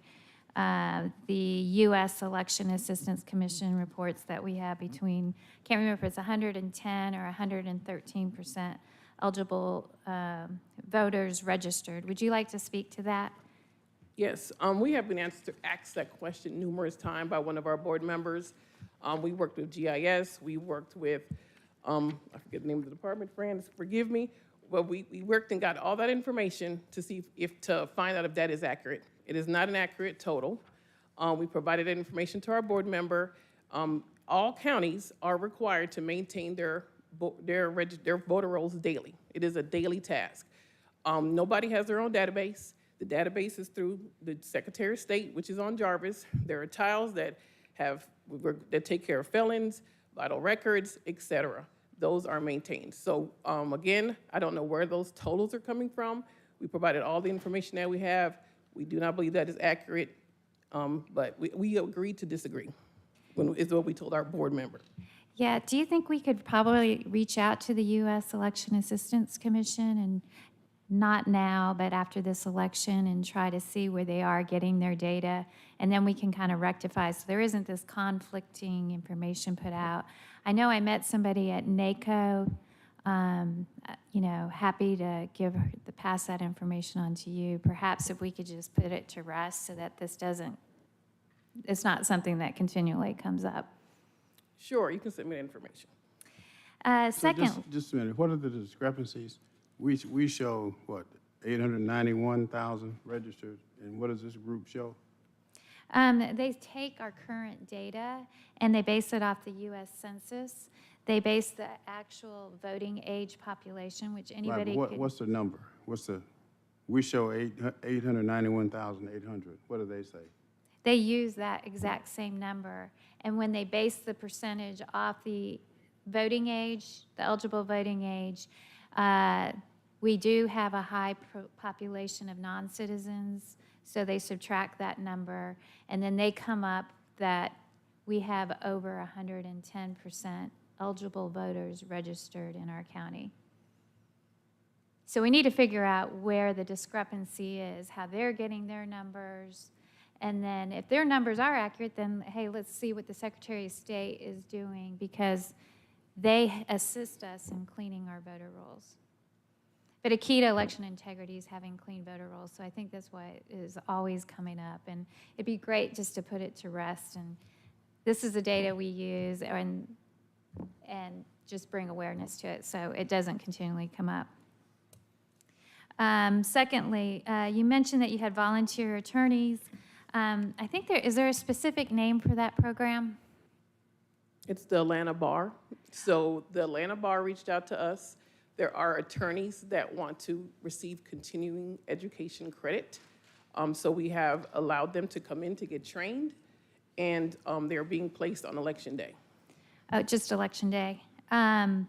The U.S. Election Assistance Commission reports that we have between, can't remember if it's 110 or 113% eligible voters registered. Would you like to speak to that? Yes, we have been asked that question numerous times by one of our board members. We worked with GIS, we worked with, I forget the name of the department, friends, forgive me. Well, we worked and got all that information to see to find out if that is accurate. It is not an accurate total. We provided that information to our board member. All counties are required to maintain their voter rolls daily. It is a daily task. Nobody has their own database. The database is through the Secretary of State, which is on Jarvis. There are tiles that take care of felons, vital records, etc. Those are maintained. So again, I don't know where those totals are coming from. We provided all the information that we have. We do not believe that is accurate, but we agreed to disagree, is what we told our board member. Yeah, do you think we could probably reach out to the U.S. Election Assistance Commission, and not now, but after this election, and try to see where they are getting their data, and then we can kind of rectify so there isn't this conflicting information put out? I know I met somebody at NACO, happy to pass that information on to you. Perhaps if we could just put it to rest so that it's not something that continually comes up. Sure, you can send me the information. Second, Just a minute, what are the discrepancies? We show, what, 891,000 registered, and what does this group show? they take our current data and they base it off the U.S. Census. They base the actual voting age population, which anybody Right, but could. what's the number? We show 891,800. What do they say? They use that exact same number. And when they base the percentage off the voting age, the eligible voting age, we do have a high population of non-citizens, so they subtract that number, and then they come up that we have over 110% eligible voters registered in our county. So we need to figure out where the discrepancy is, how they're getting their numbers, and then if their numbers are accurate, then hey, let's see what the Secretary of State is doing, because they assist us in cleaning our voter rolls. But a key to election integrity is having clean voter rolls, so I think that's why it is always coming up, and it'd be great just to put it to rest. And this is the data we use, and just bring awareness to it so it doesn't continually come up. Secondly, you mentioned that you had volunteer attorneys. I think is there a specific name for that program? It's the Atlanta Bar. So the Atlanta Bar reached out to us. There are attorneys that want to receive continuing education credit. So we have allowed them to come in to get trained, and they're being placed on Election Day. Oh, just Election Day. And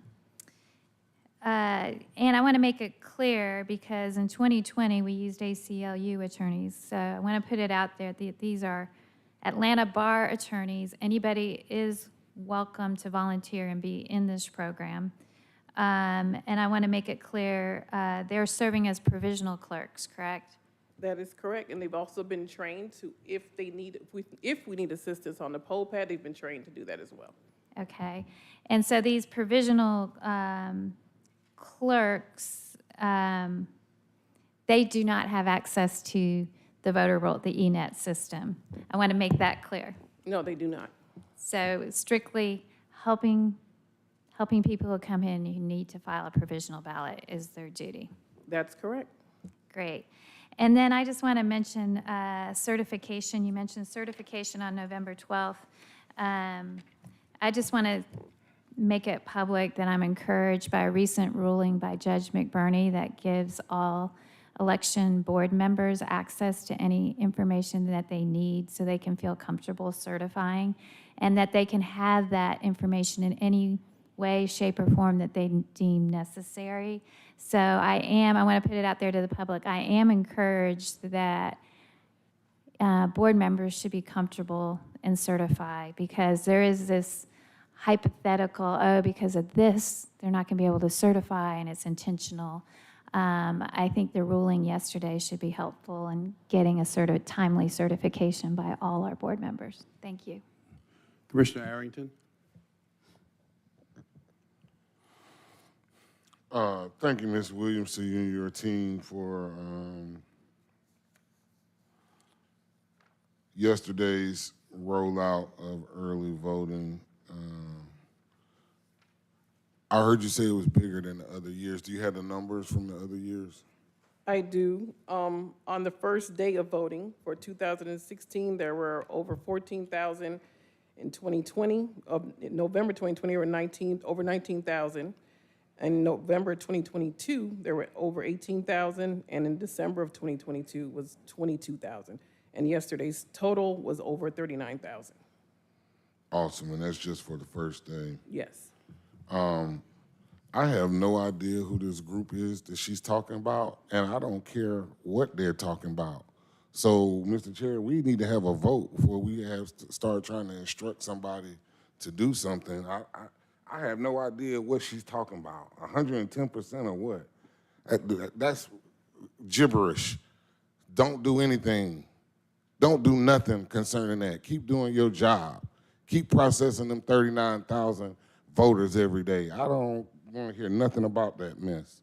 I want to make it clear, because in 2020, we used ACLU attorneys. So I want to put it out there that these are Atlanta Bar attorneys. Anybody is welcome to volunteer and be in this program. And I want to make it clear, they're serving as provisional clerks, correct? That is correct, and they've also been trained to, if we need assistance on the poll pad, they've been trained to do that as well. Okay. And so these provisional clerks, they do not have access to the voter roll, the eNet system. I want to make that clear. No, they do not. So strictly helping people who come in who need to file a provisional ballot is their duty. That's correct. Great. And then I just want to mention certification. You mentioned certification on November 12th. I just want to make it public that I'm encouraged by a recent ruling by Judge McBurney that gives all election board members access to any information that they need so they can feel comfortable certifying, and that they can have that information in any way, shape, or form that they deem necessary. So I want to put it out there to the public. I am encouraged that board members should be comfortable and certify, because there is this hypothetical, because of this, they're not going to be able to certify, and it's intentional. I think the ruling yesterday should be helpful in getting a timely certification by all our board members. Thank you. Commissioner Arrington? Thank you, Ms. Williams, to you and your team for yesterday's rollout of early voting. I heard you say it was bigger than the other years. Do you have the numbers from the other years? I do. On the first day of voting for 2016, there were over 14,000. In 2020, November 2020, over 19,000. In November 2022, there were over 18,000, and in December of 2022 was 22,000. And yesterday's total was over 39,000. Awesome, and that's just for the first day. Yes. I have no idea who this group is that she's talking about, and I don't care what they're talking about. So, Mr. Chair, we need to have a vote before we have to start trying to instruct somebody to do something. I have no idea what she's talking about. 110% of what? That's gibberish. Don't do anything. Don't do nothing concerning that. Keep doing your job. Keep processing them 39,000 voters every day. I don't want to hear nothing about that mess.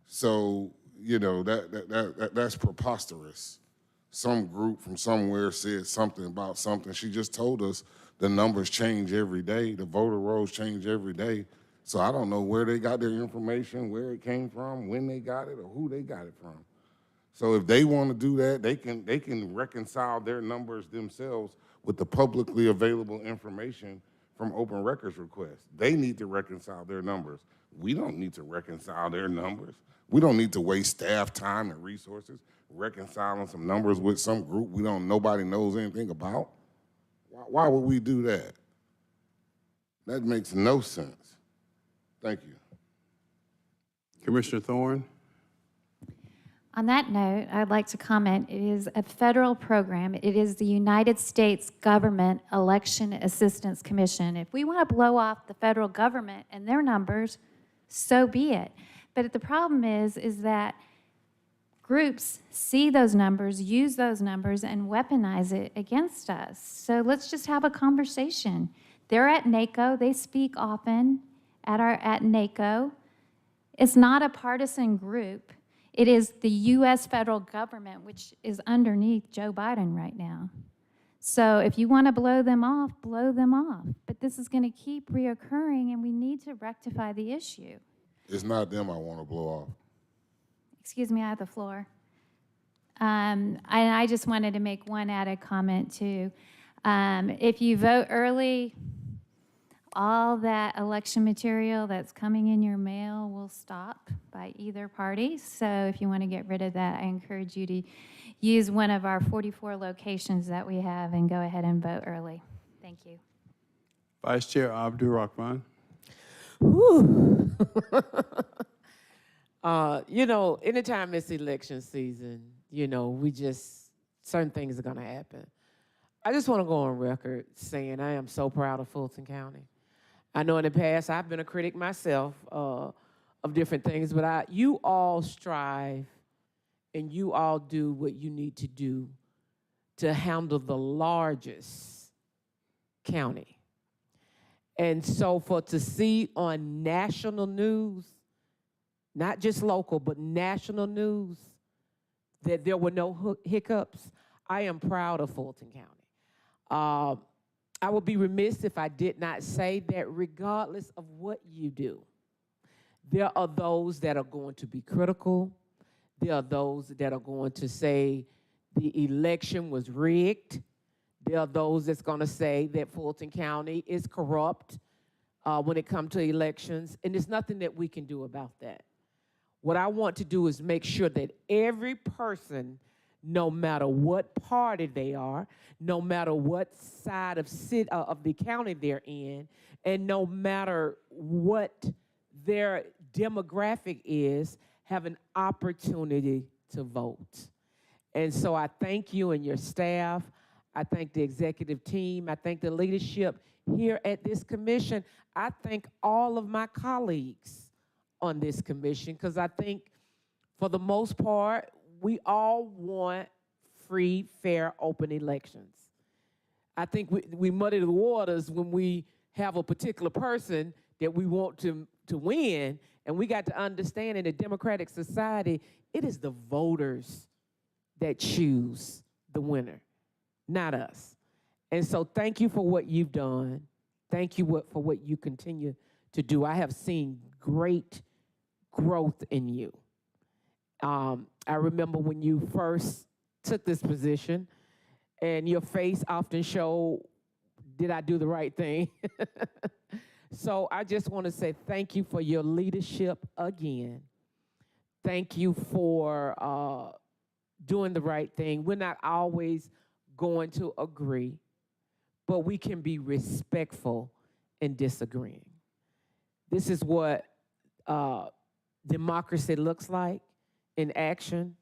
So, you know, that's preposterous. Some group from somewhere said something about something. She just told us the numbers change every day. The voter rolls change every day. So I don't know where they got their information, where it came from, when they got it, or who they got it from. So if they want to do that, they can reconcile their numbers themselves with the publicly available information from open records requests. They need to reconcile their numbers. We don't need to reconcile their numbers. We don't need to waste staff time and resources reconciling some numbers with some group nobody knows anything about. Why would we do that? That makes no sense. Thank you. Commissioner Thorne? On that note, I'd like to comment, it is a federal program. It is the United States Government Election Assistance Commission. If we want to blow off the federal government and their numbers, so be it. But the problem is that groups see those numbers, use those numbers, and weaponize it against us. So let's just have a conversation. They're at NACO. They speak often at NACO. It's not a partisan group. It is the U.S. federal government, which is underneath Joe Biden right now. So if you want to blow them off, blow them off. But this is going to keep reoccurring, and we need to rectify the issue. It's not them I want to blow off. Excuse me, I have the floor. I just wanted to make one added comment, too. If you vote early, all that election material that's coming in your mail will stop by either party. So if you want to get rid of that, I encourage you to use one of our 44 locations that we have and go ahead and vote early. Thank you. Vice Chair Abdul Rahman. Whew. You know, anytime it's election season, you know, certain things are going to happen. I just want to go on record saying I am so proud of Fulton County. I know in the past I've been a critic myself of different things, but you all strive and you all do what you need to do to handle the largest county. And so to see on national news, not just local, but national news, that there were no hiccups, I am proud of Fulton County. I would be remiss if I did not say that regardless of what you do, there are those that are going to be critical. There are those that are going to say the election was rigged. There are those that's going to say that Fulton County is corrupt when it comes to elections, and there's nothing that we can do about that. What I want to do is make sure that every person, no matter what party they are, no matter what side of the county they're in, and no matter what their demographic is, have an opportunity to vote. And so I thank you and your staff. I thank the executive team. I thank the leadership here at this commission. I thank all of my colleagues on this commission, because I think for the most part, we all want free, fair, open elections. I think we muddy the waters when we have a particular person that we want to win, and we got to understand in a democratic society, it is the voters that choose the winner, not us. And so thank you for what you've done. Thank you for what you continue to do. I have seen great growth in you. I remember when you first took this position, and your face often showed, did I do the right thing? So I just want to say thank you for your leadership again. Thank you for doing the right thing. We're not always going to agree, but we can be respectful in disagreeing. This is what democracy looks like in action,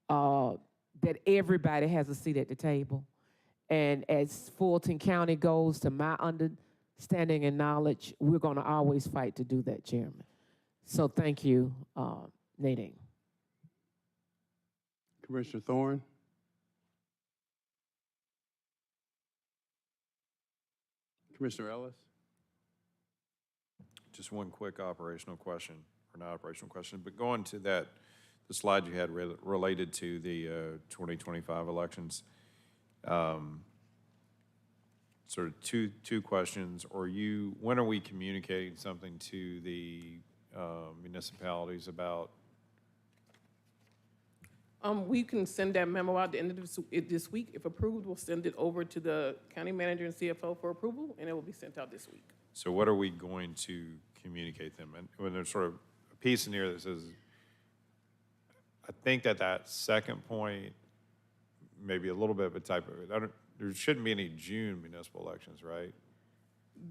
that everybody has a seat at the table. And as Fulton County goes, to my understanding and knowledge, we're going to always fight to do that, Chairman. So thank you, Nadine. Commissioner Thorne? Commissioner Ellis? Just one quick operational question, or not operational question, but going to that, the slide you had related to the 2025 elections, sort of two questions. When are we communicating something to the municipalities about? We can send that memo out at the end of this week. If approved, we'll send it over to the county manager and CFO for approval, and it will be sent out this week. So what are we going to communicate them? And when there's sort of a piece in here that says, I think that second point, maybe a little bit of a typo. There shouldn't be any June municipal elections, right?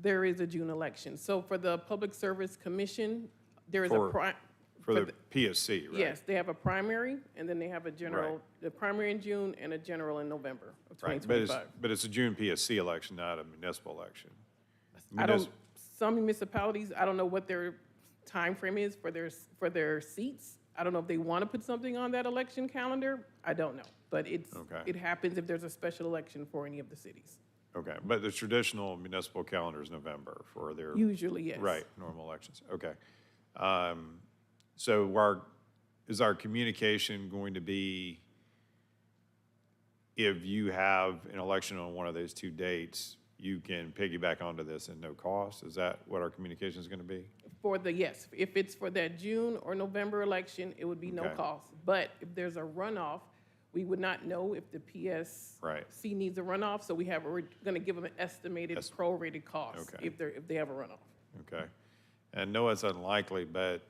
There is a June election. So for the Public Service Commission, there is For the PSC, right? Yes, they have a primary, and then they have a general, Right. the primary in June and a general in November of Right, 2025. but it's a June PSC election, not a municipal election. Some municipalities, I don't know what their time frame is for their seats. I don't know if they want to put something on that election calendar. I don't know, but it happens if there's a special election for any of the cities. Okay, but the traditional municipal calendar is November for their. Usually, yes. Right, normal elections, okay. So is our communication going to be, if you have an election on one of those two dates, you can piggyback onto this at no cost? Is that what our communication is going to be? Yes, if it's for that June or November election, it would be no Okay. cost. But if there's a runoff, we would not know if the PSC needs a runoff, so we're going to give them an estimated prorated cost if they have a runoff. Okay. And no, it's unlikely, but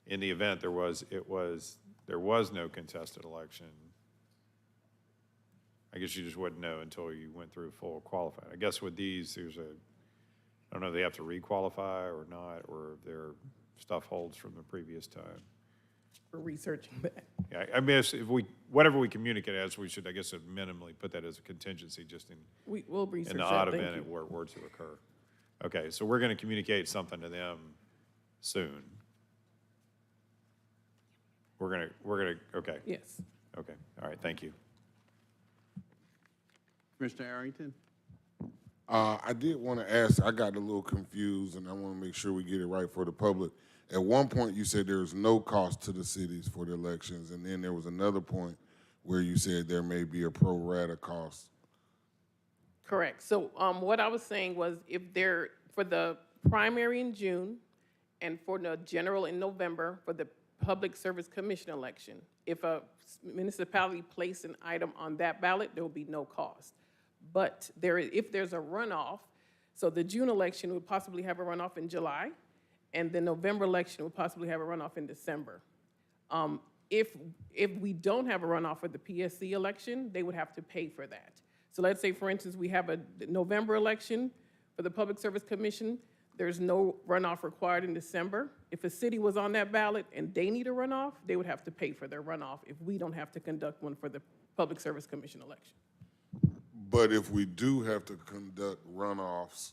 in the event there was no contested election, I guess you just wouldn't know until you went through full qualifying. I guess with these, I don't know if they have to requalify or not, or if their stuff holds from the previous time. We're researching that. Yeah, I mean, whatever we communicate as, we should, I guess, minimally put that as a contingency just We'll research in the that. odd Thank event you. it were to occur. Okay, so we're going to communicate something to them soon. Okay. Yes. Okay, all right, thank you. Commissioner Arrington? I did want to ask, I got a little confused, and I want to make sure we get it right for the public. At one point, you said there was no cost to the cities for the elections, and then there was another point where you said there may be a pro rata cost. Correct. So what I was saying was for the primary in June and for the general in November for the Public Service Commission election, if a municipality placed an item on that ballot, there will be no cost. But if there's a runoff, so the June election would possibly have a runoff in July, and the November election would possibly have a runoff in December. If we don't have a runoff for the PSC election, they would have to pay for that. So let's say, for instance, we have a November election for the Public Service Commission. There's no runoff required in December. If a city was on that ballot and they need a runoff, they would have to pay for their runoff if we don't have to conduct one for the Public Service Commission election. But if we do have to conduct runoffs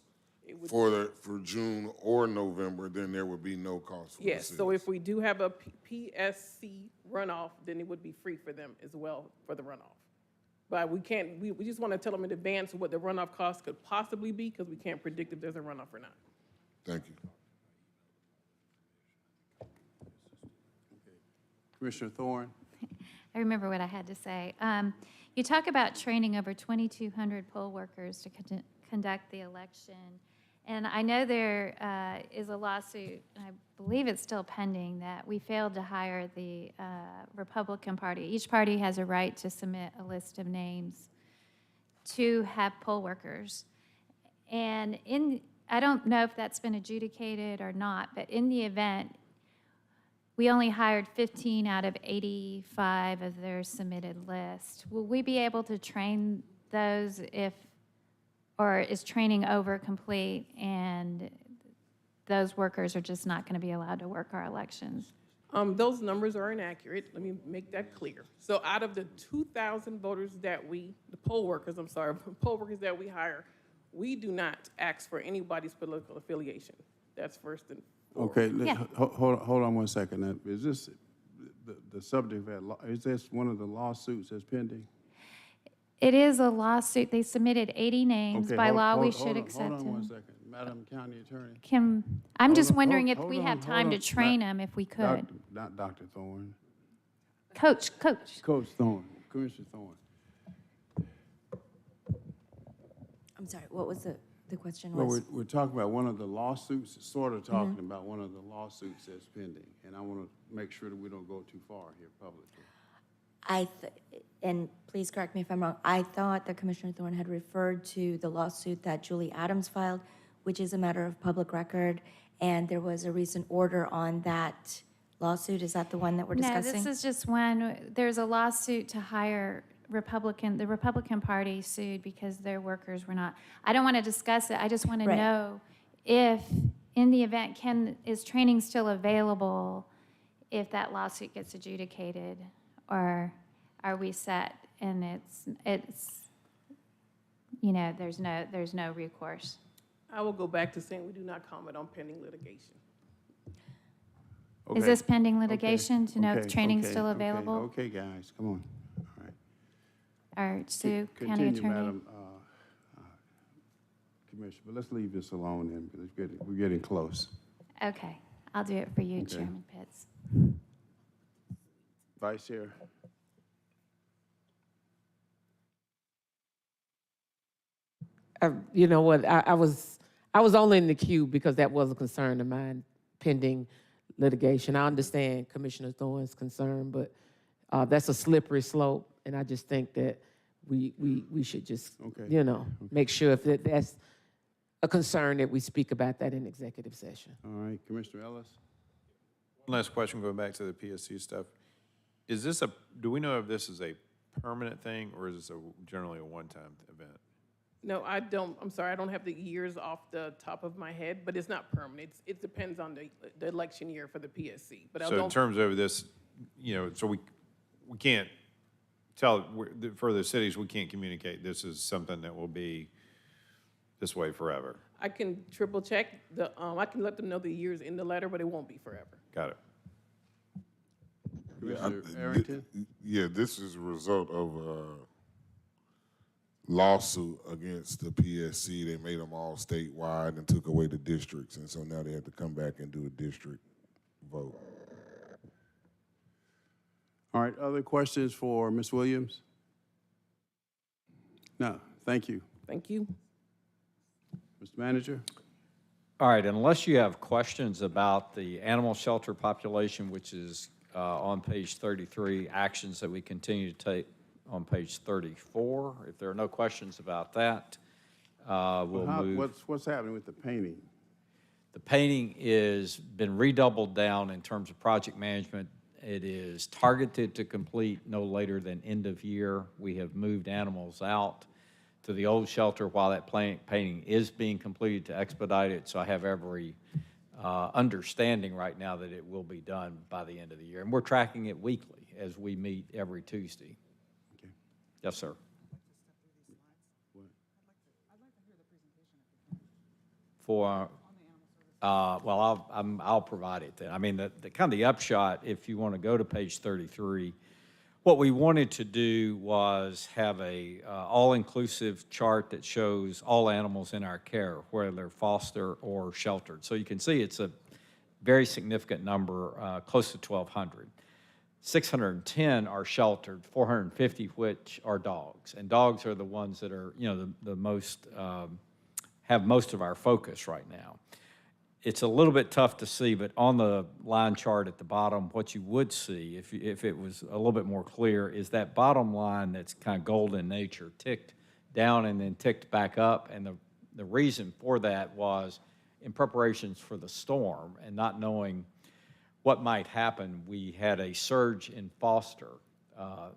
for June or November, then there would be no cost for the Yes, cities. so if we do have a PSC runoff, then it would be free for them as well for the runoff. But we just want to tell them in advance what the runoff cost could possibly be, because we can't predict if there's a runoff or not. Thank you. Commissioner Thorne? I remember what I had to say. You talk about training over 2,200 poll workers to conduct the election. And I know there is a lawsuit, I believe it's still pending, that we failed to hire the Republican Party. Each party has a right to submit a list of names to have poll workers. And I don't know if that's been adjudicated or not, but in the event, we only hired 15 out of 85 of their submitted list. Will we be able to train those if Or is training over complete and those workers are just not going to be allowed to work our elections? Those numbers are inaccurate. Let me make that clear. So out of the 2,000 voters that the poll workers that we hire, we do not ask for anybody's political affiliation. That's first and foremost. Okay, hold on one second. Now, is this the subject is this one of the lawsuits that's pending? It is a lawsuit. They submitted 80 names. Okay, By law, we hold should on, accept hold on one them. second. Madam County Attorney. I'm just on, wondering hold- if hold we on, have hold time to on. train them if we could. Not Dr. Thorne. Coach. Coach Thorne, Commissioner Thorne. I'm sorry, what was the question Well, was? we're talking about one of the lawsuits, sort of talking about one of the lawsuits that's pending, and I want to make sure that we don't go too far here publicly. And please correct me if I'm wrong, I thought that Commissioner Thorne had referred to the lawsuit that Julie Adams filed, which is a matter of public record, and there was a recent order on that lawsuit. Is that the one that we're discussing? No, this is just one. There's a lawsuit to hire the Republican Party sued because their workers were not. I don't want to discuss it. I just want to Right. know if, in the event, is training still available if that lawsuit gets adjudicated, or are we set and it's there's no recourse? I will go back to saying we do not comment on pending litigation. Okay. Is this pending litigation to know if Okay, training's okay, still okay, available? Okay, guys, come on. All right. Or Sue, County Continue, Attorney? Madam Commissioner, but let's leave this alone then, because we're getting close. Okay, I'll do it for you, Okay. Chairman Pitts. Vice Chair. You know what, I was only in the queue because that was a concern of mine, pending litigation. I understand Commissioner Thorne's concern, but that's a slippery slope, and I just think that we should just, make sure if that's a concern that we speak about that in executive session. All right, Commissioner Ellis. One last question, going back to the PSC stuff. Do we know if this is a permanent thing, or is this generally a one-time event? No, I don't. I'm sorry, I don't have the years off the top of my head, but it's not permanent. It depends on the election year for the PSC. But So in terms of this, so we can't tell, for the cities, we can't communicate this is something that will be this way forever. I can triple check I can let them know the years in the letter, but it won't be forever. Got it. Commissioner Arrington? Yeah, this is a result of a lawsuit against the PSC. They made them all statewide and took away the districts, and so now they have to come back and do a district vote. All right, other questions for Ms. Williams? No, thank you. Thank you. Mr. Manager? All right, unless you have questions about the animal shelter population, which is on page 33, actions that we continue to take on page 34. If there are no questions about that, we'll move. What's happening with the painting? The painting is been redoubled down in terms of project management. It is targeted to complete no later than end of year. We have moved animals out to the old shelter while that painting is being completed to expedite it. So I have every understanding right now that it will be done by the end of the year. And we're tracking it weekly as we meet every Tuesday. Okay. Yes, sir. For, well, I'll provide it then. I mean, the kind of the upshot, if you want to go to page 33, what we wanted to do was have a all-inclusive chart that shows all animals in our care, whether they're foster or sheltered. So you can see it's a very significant number, close to 1,200. 610 are sheltered, 450 which are dogs. And dogs are the ones that are, the most, have most of our focus right now. It's a little bit tough to see, but on the line chart at the bottom, what you would see, if it was a little bit more clear, is that bottom line that's kind of gold in nature, ticked down and then ticked back up. And the reason for that was in preparations for the storm and not knowing what might happen, we had a surge in foster.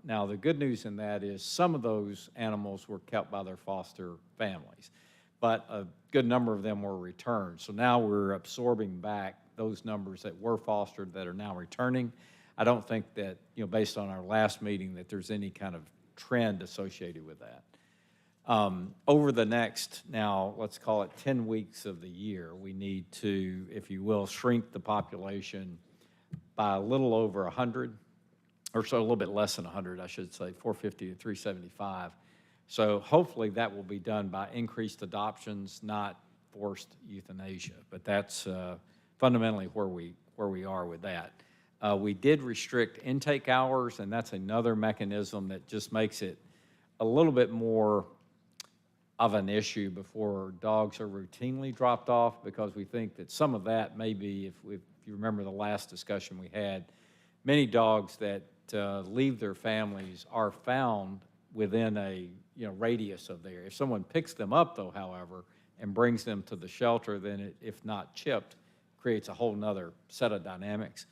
Now, the good news in that is some of those animals were kept by their foster families. but a good number of them were returned. So now we're absorbing back those numbers that were fostered that are now returning. I don't think that, based on our last meeting, that there's any kind of trend associated with that. Over the next, now, let's call it 10 weeks of the year, we need to, if you will, shrink the population by a little over 100, or so a little bit less than 100, I should say, 450 to 375. So hopefully that will be done by increased adoptions, not forced euthanasia. But that's fundamentally where we are with that. We did restrict intake hours, and that's another mechanism that just makes it a little bit more of an issue before dogs are routinely dropped off, because we think that some of that may be, if you remember the last discussion we had, many dogs that leave their families are found within a radius of there. If someone picks them up, though, however, and brings them to the shelter, then it, if not chipped, creates a whole nother set of dynamics.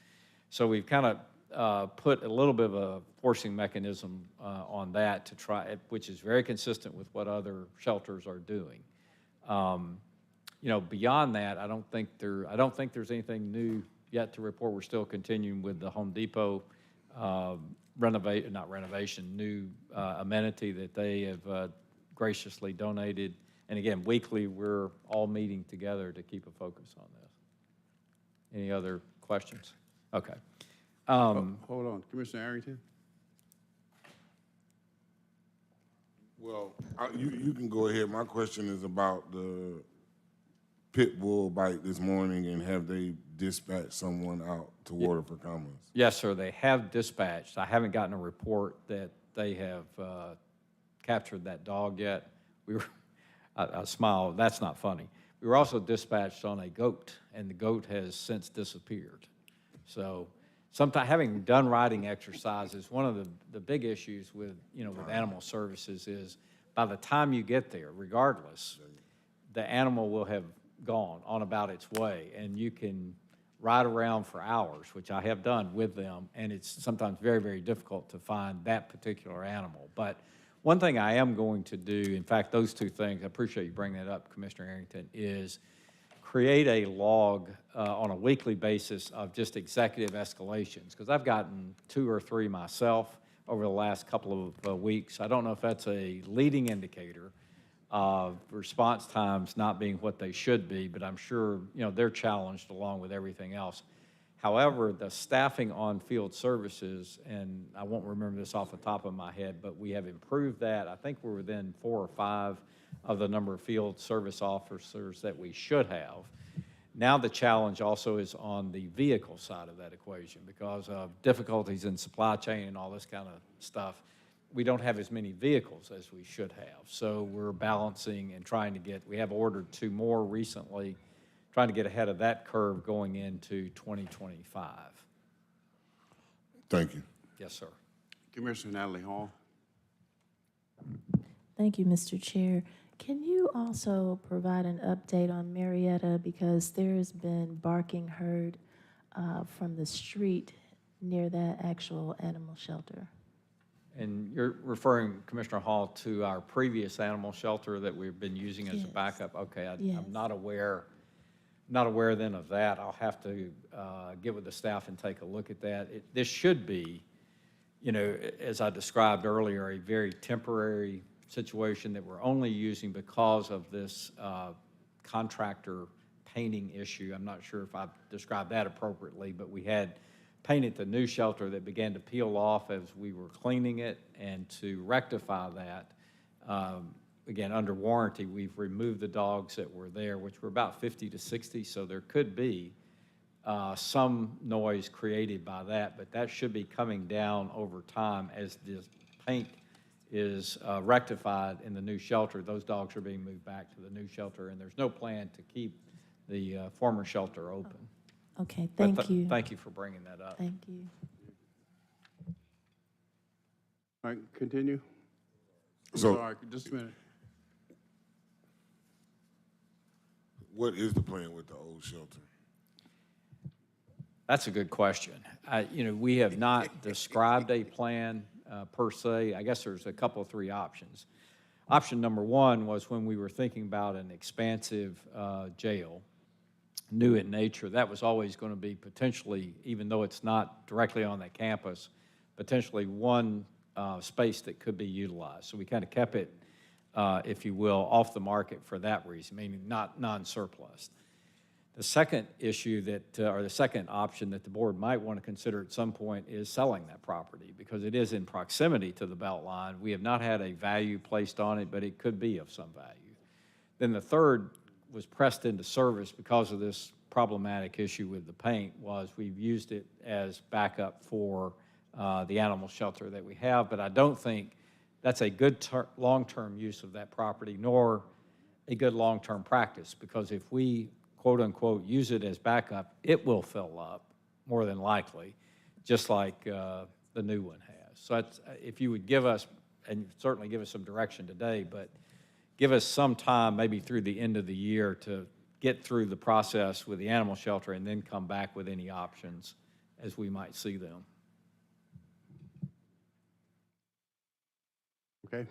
So we've kind of put a little bit of a forcing mechanism on that to try, which is very consistent with what other shelters are doing. Beyond that, I don't think there's anything new yet to report. We're still continuing with the Home Depot new amenity that they have graciously donated. And again, weekly, we're all meeting together to keep a focus on this. Any other questions? Okay. Hold on, Commissioner Arrington? Well, you can go ahead. My question is about the pit bull bite this morning, and have they dispatched someone out to Waterford Commons? Yes, sir, they have dispatched. I haven't gotten a report that they have captured that dog yet. I smile, that's not funny. We were also dispatched on a goat, and the goat has since disappeared. So sometimes, having done riding exercises, one of the big issues with animal services is by the time you get there, regardless, the animal will have gone on about its way, and you can ride around for hours, which I have done with them, and it's sometimes very, very difficult to find that particular animal. But one thing I am going to do, in fact, those two things, I appreciate you bringing that up, Commissioner Arrington, is create a log on a weekly basis of just executive escalations, because I've gotten 2 or 3 myself over the last couple of weeks. I don't know if that's a leading indicator of response times not being what they should be, but I'm sure they're challenged along with everything else. However, the staffing on field services, and I won't remember this off the top of my head, but we have improved that. I think we're within 4 or 5 of the number of field service officers that we should have. Now the challenge also is on the vehicle side of that equation, because of difficulties in supply chain and all this kind of stuff. We don't have as many vehicles as we should have. So we're balancing and trying to we have ordered 2 more recently, trying to get ahead of that curve going into 2025. Thank you. Yes, sir. Commissioner Natalie Hall. Thank you, Mr. Chair. Can you also provide an update on Marietta, because there's been barking heard from the street near that actual animal shelter? And you're referring, Commissioner Hall, to our previous animal shelter that we've been using as a backup? Okay, I'm not aware then of that. I'll have to get with the staff and take a look at that. This should be, as I described earlier, a very temporary situation that we're only using because of this contractor painting issue. I'm not sure if I've described that appropriately, but we had painted the new shelter that began to peel off as we were cleaning it, and to rectify that, again, under warranty, we've removed the dogs that were there, which were about 50 to 60, so there could be some noise created by that, but that should be coming down over time as the paint is rectified in the new shelter. Those dogs are being moved back to the new shelter, and there's no plan to keep the former shelter open. Okay, thank you. Thank you for bringing that up. Thank you. All right, continue. So, Sorry, just a minute. What is the plan with the old shelter? That's a good question. We have not described a plan per se. I guess there's a couple of 3 options. Option number one was when we were thinking about an expansive jail, new in nature. That was always going to be potentially, even though it's not directly on that campus, potentially one space that could be utilized. So we kind of kept it, if you will, off the market for that reason, meaning not non-surplus. The second issue that, or the second option that the board might want to consider at some point is selling that property because it is in proximity to the belt line. We have not had a value placed on it, but it could be of some value. Then the third was pressed into service because of this problematic issue with the paint was we've used it as backup for the animal shelter that we have, but I don't think that's a good long-term use of that property nor a good long-term practice because if we quote unquote use it as backup, it will fill up more than likely, just like the new one has. So if you would give us, and certainly give us some direction today, but give us some time, maybe through the end of the year, to get through the process with the animal shelter and then come back with any options as we might see them. Okay.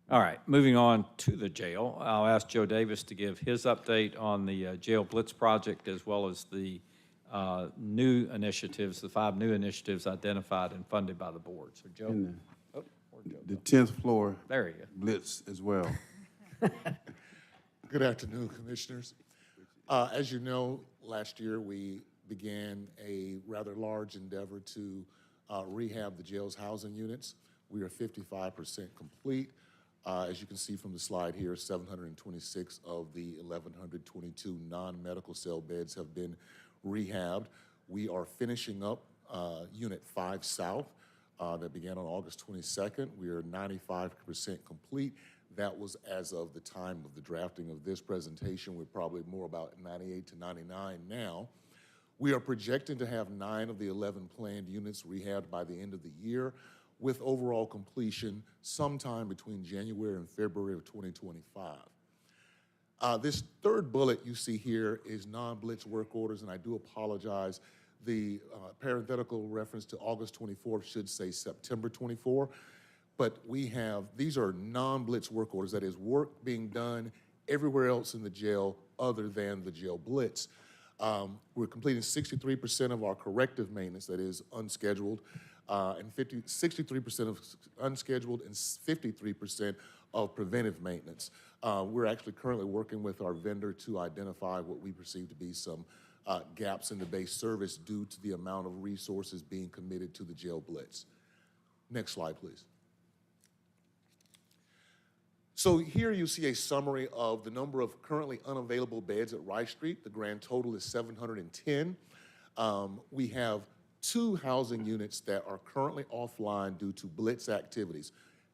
All right, moving on to the jail. I'll ask Joe Davis to give his update on the jail blitz project as well as the new initiatives, the 5 new initiatives identified and funded by the board. So Joe. The 10th floor. There you go. Blitz as well. Good afternoon, Commissioners. As you know, last year we began a rather large endeavor to rehab the jail's housing units. We are 55% complete. As you can see from the slide here, 726 of the 1,122 non-medical cell beds have been rehabbed. We are finishing up Unit 5 South that began on August 22nd. We are 95% complete. That was as of the time of the drafting of this presentation. We're probably more about 98 to 99 now. We are projecting to have 9 of the 11 planned units rehabbed by the end of the year, with overall completion sometime between January and February of 2025. This third bullet you see here is non-blitz work orders, and I do apologize. The parenthetical reference to August 24th should say September 24, but these are non-blitz work orders, that is work being done everywhere else in the jail other than the jail blitz. We're completing 63% of our corrective maintenance, that is unscheduled, and 63% of unscheduled and 53% of preventive maintenance. We're actually currently working with our vendor to identify what we perceive to be some gaps in the base service due to the amount of resources being committed to the jail blitz. Next slide, please. So here you see a summary of the number of currently unavailable beds at Rice Street. The grand total is 710. We have 2 housing units that are currently offline due to blitz activities.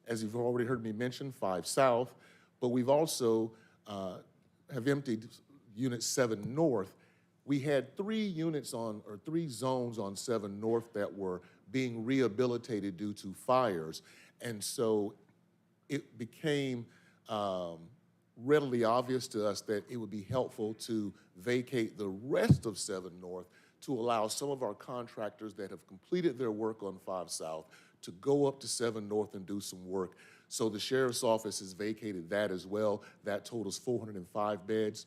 As you've already heard me mention, 5 South, but we've also have emptied Unit 7 North. We had 3 zones on 7 North that were being rehabilitated due to fires, and so it became readily obvious to us that it would be helpful to vacate the rest of 7 North to allow some of our contractors that have completed their work on 5 South to go up to 7 North and do some work. So the Sheriff's Office has vacated that as well. That totals 405 beds.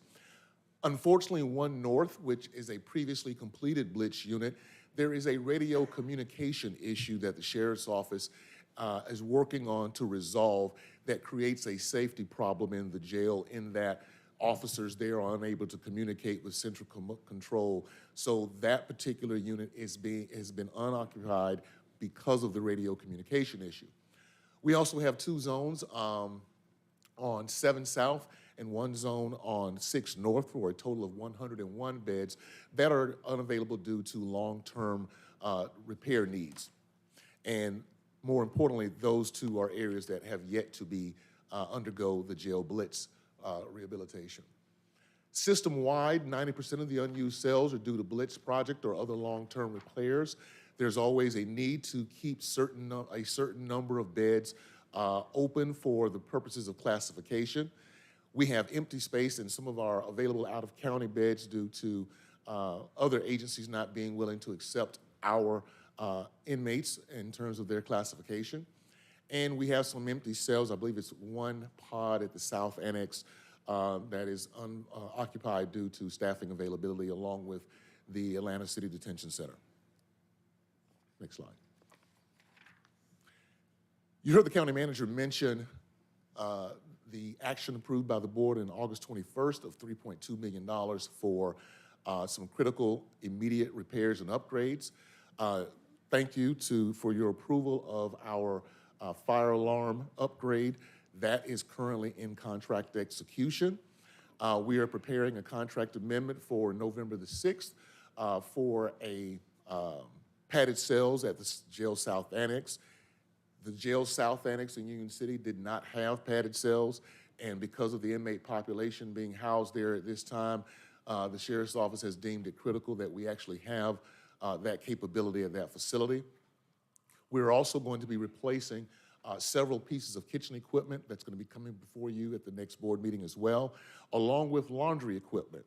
Unfortunately, 1 North, which is a previously completed blitz unit, there is a radio communication issue that the Sheriff's Office is working on to resolve that creates a safety problem in the jail in that officers there are unable to communicate with central control. So that particular unit has been unoccupied because of the radio communication issue. We also have 2 zones on 7 South and 1 zone on 6 North for a total of 101 beds that are unavailable due to long-term repair needs. And more importantly, those 2 are areas that have yet to be undergo the jail blitz rehabilitation. System-wide, 90% of the unused cells are due to blitz project or other long-term repairs. There's always a need to keep a certain number of beds open for the purposes of classification. We have empty space in some of our available out-of-county beds due to other agencies not being willing to accept our inmates in terms of their classification. And we have some empty cells. I believe it's one pod at the South Annex that is unoccupied due to staffing availability, along with the Atlanta City Detention Center. Next slide. You heard the county manager mention the action approved by the board on August 21st of $3.2 million for some critical immediate repairs and upgrades. Thank you for your approval of our fire alarm upgrade. That is currently in contract execution. We are preparing a contract amendment for November the 6th for a padded cells at the Jail South Annex. The Jail South Annex in Union City did not have padded cells, and because of the inmate population being housed there at this time, the Sheriff's Office has deemed it critical that we actually have that capability at that facility. We're also going to be replacing several pieces of kitchen equipment that's going to be coming before you at the next board meeting as well, along with laundry equipment.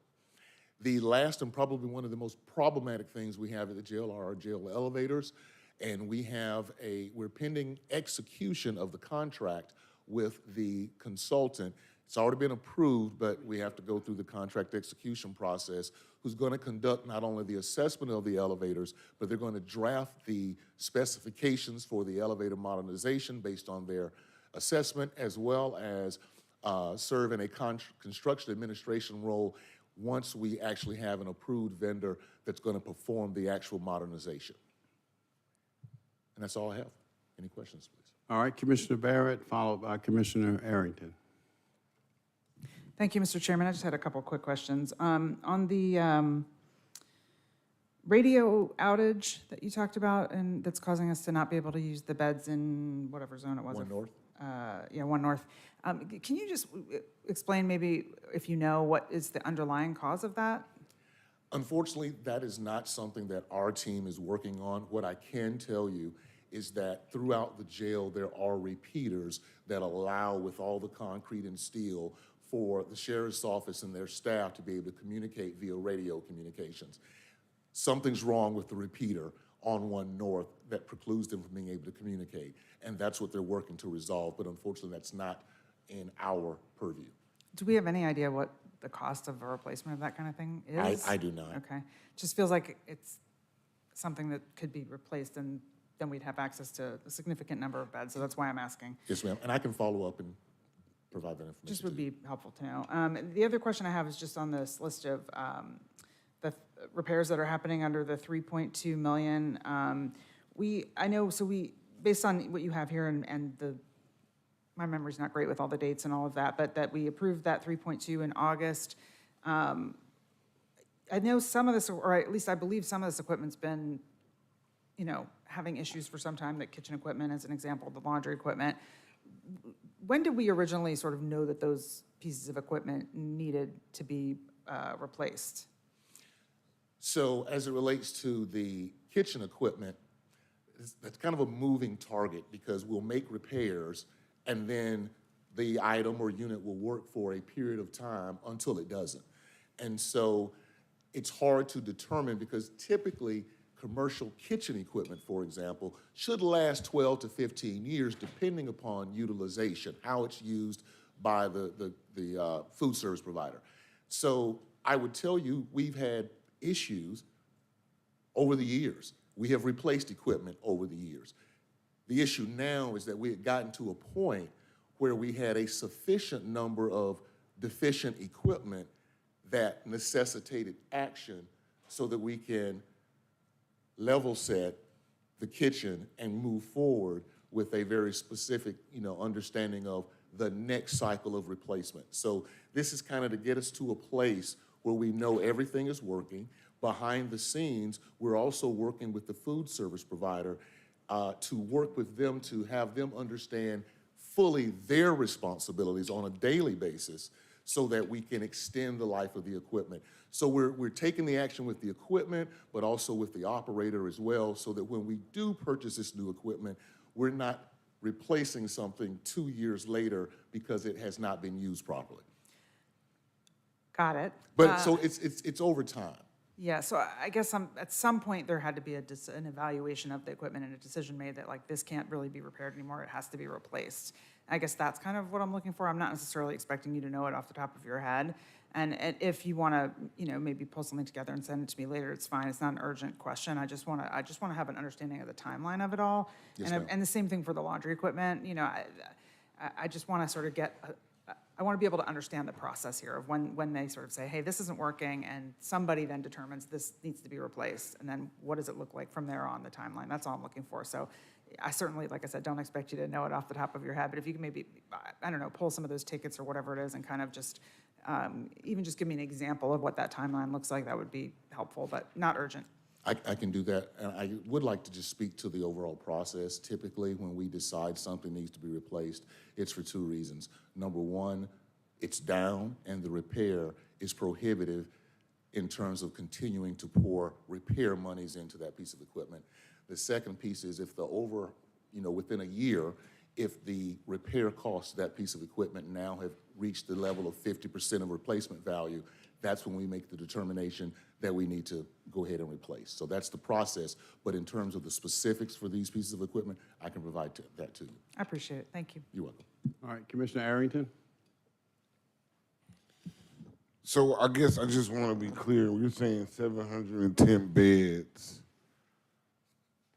The last and probably one of the most problematic things we have at the jail are our jail elevators, and we're pending execution of the contract with the consultant. It's already been approved, but we have to go through the contract execution process, who's going to conduct not only the assessment of the elevators, but they're going to draft the specifications for the elevator modernization based on their assessment, as well as serve in a construction administration role once we actually have an approved vendor that's going to perform the actual modernization. And that's all I have. Any questions, please? All right, Commissioner Barrett, followed by Commissioner Arrington. Thank you, Mr. Chairman. I just had a couple quick questions. On the radio outage that you talked about and that's causing us to not be able to use the beds in whatever zone it was. 1 North. Yeah, 1 North. Can you just explain maybe, if you know, what is the underlying cause of that? Unfortunately, that is not something that our team is working on. What I can tell you is that throughout the jail, there are repeaters that allow, with all the concrete and steel, for the sheriff's office and their staff to be able to communicate via radio communications. Something's wrong with the repeater on 1 North that precludes them from being able to communicate. And that's what they're working to resolve, but unfortunately, that's not in our purview. Do we have any idea what the cost of a replacement of that kind of thing is? I do not. Okay. Just feels like it's something that could be replaced, and then we'd have access to a significant number of beds, so that's why I'm asking. Yes, ma'am, and I can follow up and provide that information. Just would be helpful to know. The other question I have is just on this list of the repairs that are happening under the 3.2 million. Based on what you have here and my memory's not great with all the dates and all of that, but that we approved that 3.2 in August. I know some of this, or at least I believe some of this equipment's been, having issues for some time, that kitchen equipment as an example, the laundry equipment. When did we originally sort of know that those pieces of equipment needed to be replaced? So as it relates to the kitchen equipment, that's kind of a moving target because we'll make repairs and then the item or unit will work for a period of time until it doesn't. And so it's hard to determine because typically commercial kitchen equipment, for example, should last 12 to 15 years depending upon utilization, how it's used by the food service provider. So I would tell you we've had issues over the years. We have replaced equipment over the years. The issue now is that we had gotten to a point where we had a sufficient number of deficient equipment that necessitated action so that we can level set the kitchen and move forward with a very specific, understanding of the next cycle of replacement. So this is kind of to get us to a place where we know everything is working. Behind the scenes, we're also working with the food service provider to work with them to have them understand fully their responsibilities on a daily basis so that we can extend the life of the equipment. So we're taking the action with the equipment, but also with the operator as well, so that when we do purchase this new equipment, we're not replacing something 2 years later because it has not been used properly. Got it. But so it's over time. Yeah, so I guess at some point, there had to be an evaluation of the equipment and a decision made that like, this can't really be repaired anymore, it has to be replaced. I guess that's kind of what I'm looking for. I'm not necessarily expecting you to know it off the top of your head. And if you want to, maybe pull something together and send it to me later, it's fine. It's not an urgent question. I just want to have an understanding of the timeline of it all. Yes, ma'am. And the same thing for the laundry equipment. I just want to sort of I want to be able to understand the process here of when they sort of say, hey, this isn't working, and somebody then determines this needs to be replaced, and then what does it look like from there on the timeline? That's all I'm looking for. So I certainly, like I said, don't expect you to know it off the top of your head, but if you can maybe, I don't know, pull some of those tickets or whatever it is and kind of just, even just give me an example of what that timeline looks like, that would be helpful, but not urgent. I can do that, and I would like to just speak to the overall process. Typically, when we decide something needs to be replaced, it's for two reasons. Number one, it's down, and the repair is prohibitive in terms of continuing to pour repair monies into that piece of equipment. The second piece is if within a year, if the repair costs of that piece of equipment now have reached the level of 50% of replacement value, that's when we make the determination that we need to go ahead and replace. So that's the process, but in terms of the specifics for these pieces of equipment, I can provide that to you. I appreciate it. Thank you. You're welcome. All right, Commissioner Arrington? So I guess I just want to be clear. We're saying 710 beds.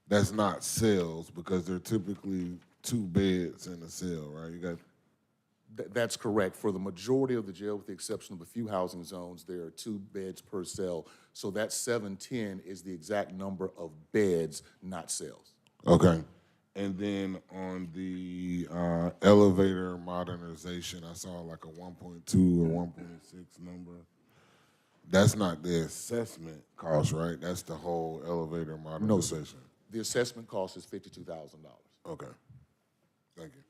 That's not cells because they're typically 2 beds in a cell, right? You got. That's correct. For the majority of the jail, with the exception of a few housing zones, there are 2 beds per cell. So that 710 is the exact number of beds, not cells. Okay. And then on the elevator modernization, I saw like a 1.2 or 1.6 number. That's not the assessment cost, right? That's the whole elevator modernization. No, sir. The assessment cost is $52,000. Okay. Thank you.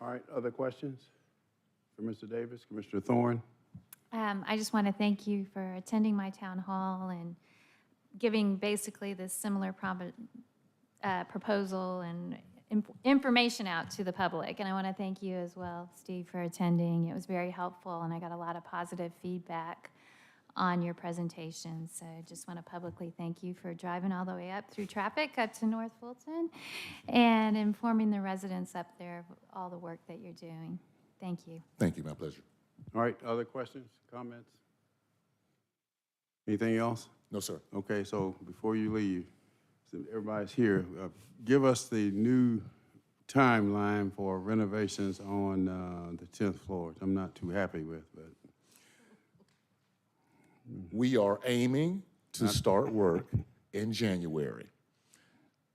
All right, other questions for Mr. Davis? Commissioner Thorne? I just want to thank you for attending my town hall and giving basically this similar proposal and information out to the public. And I want to thank you as well, Steve, for attending. It was very helpful, and I got a lot of positive feedback on your presentation. So I just want to publicly thank you for driving all the way up through traffic up to North Fulton and informing the residents up there of all the work that you're doing. Thank you. Thank you, my pleasure. All right, other questions, comments? Anything else? No, sir. Okay, so before you leave, since everybody's here, give us the new timeline for renovations on the 10th floor. I'm not too happy with, but. We are aiming to start work in January.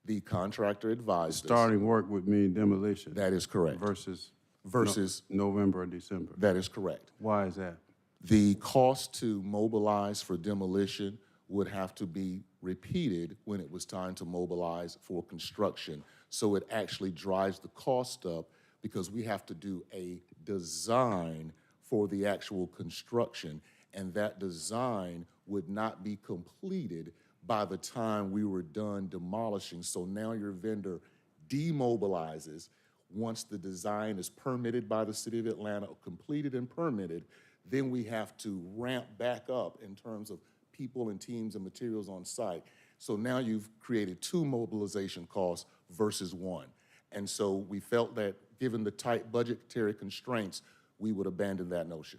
The contractor advised us. Starting work would mean demolition. That is correct. Versus November or December. That is correct. Why is that? The cost to mobilize for demolition would have to be repeated when it was time to mobilize for construction. So it actually drives the cost up because we have to do a design for the actual construction, and that design would not be completed by the time we were done demolishing. So now your vendor demobilizes. Once the design is permitted by the City of Atlanta, completed and permitted, then we have to ramp back up in terms of people and teams and materials on site. So now you've created 2 mobilization costs versus 1. And so we felt that given the tight budgetary constraints, we would abandon that notion.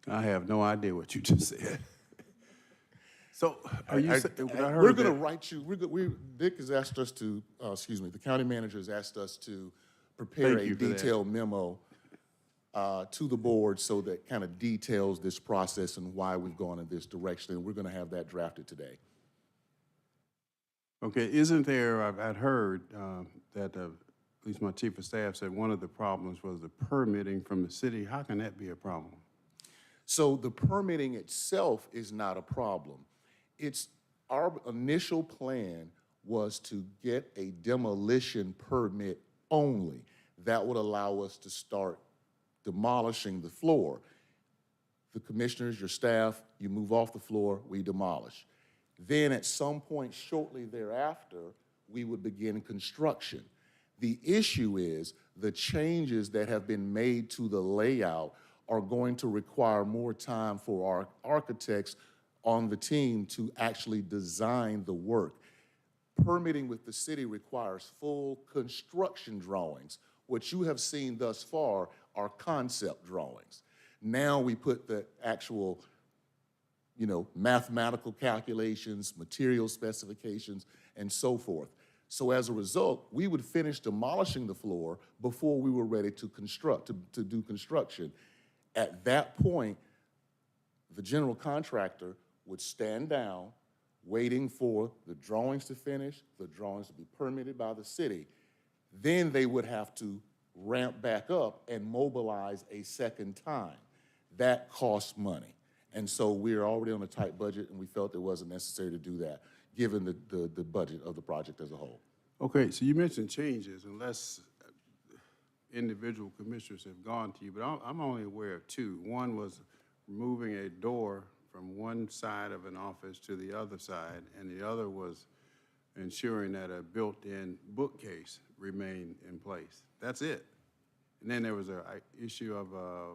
I have no idea what you just said. So, are you? We're going to write you. Dick has asked us to. The county manager has asked us to prepare a detailed memo to the board so that kind of details this process and why we've gone in this direction. And we're going to have that drafted today. Okay, isn't there? I've heard that at least my chief of staff said one of the problems was the permitting from the city. How can that be a problem? So the permitting itself is not a problem. It's our initial plan was to get a demolition permit only. That would allow us to start demolishing the floor. The commissioners, your staff, you move off the floor, we demolish. Then at some point shortly thereafter, we would begin construction. The issue is the changes that have been made to the layout are going to require more time for our architects on the team to actually design the work. Permitting with the city requires full construction drawings. What you have seen thus far are concept drawings. Now we put the actual, mathematical calculations, material specifications, and so forth. So as a result, we would finish demolishing the floor before we were ready to construct, to do construction. At that point, the general contractor would stand down, waiting for the drawings to finish, the drawings to be permitted by the city. Then they would have to ramp back up and mobilize a second time. That costs money. And so we're already on a tight budget, and we felt it wasn't necessary to do that, given the budget of the project as a whole. Okay, so you mentioned changes, unless individual commissioners have gone to you, but I'm only aware of two. One was removing a door from one side of an office to the other side, and the other was ensuring that a built-in bookcase remained in place. That's it. And then there was a issue of a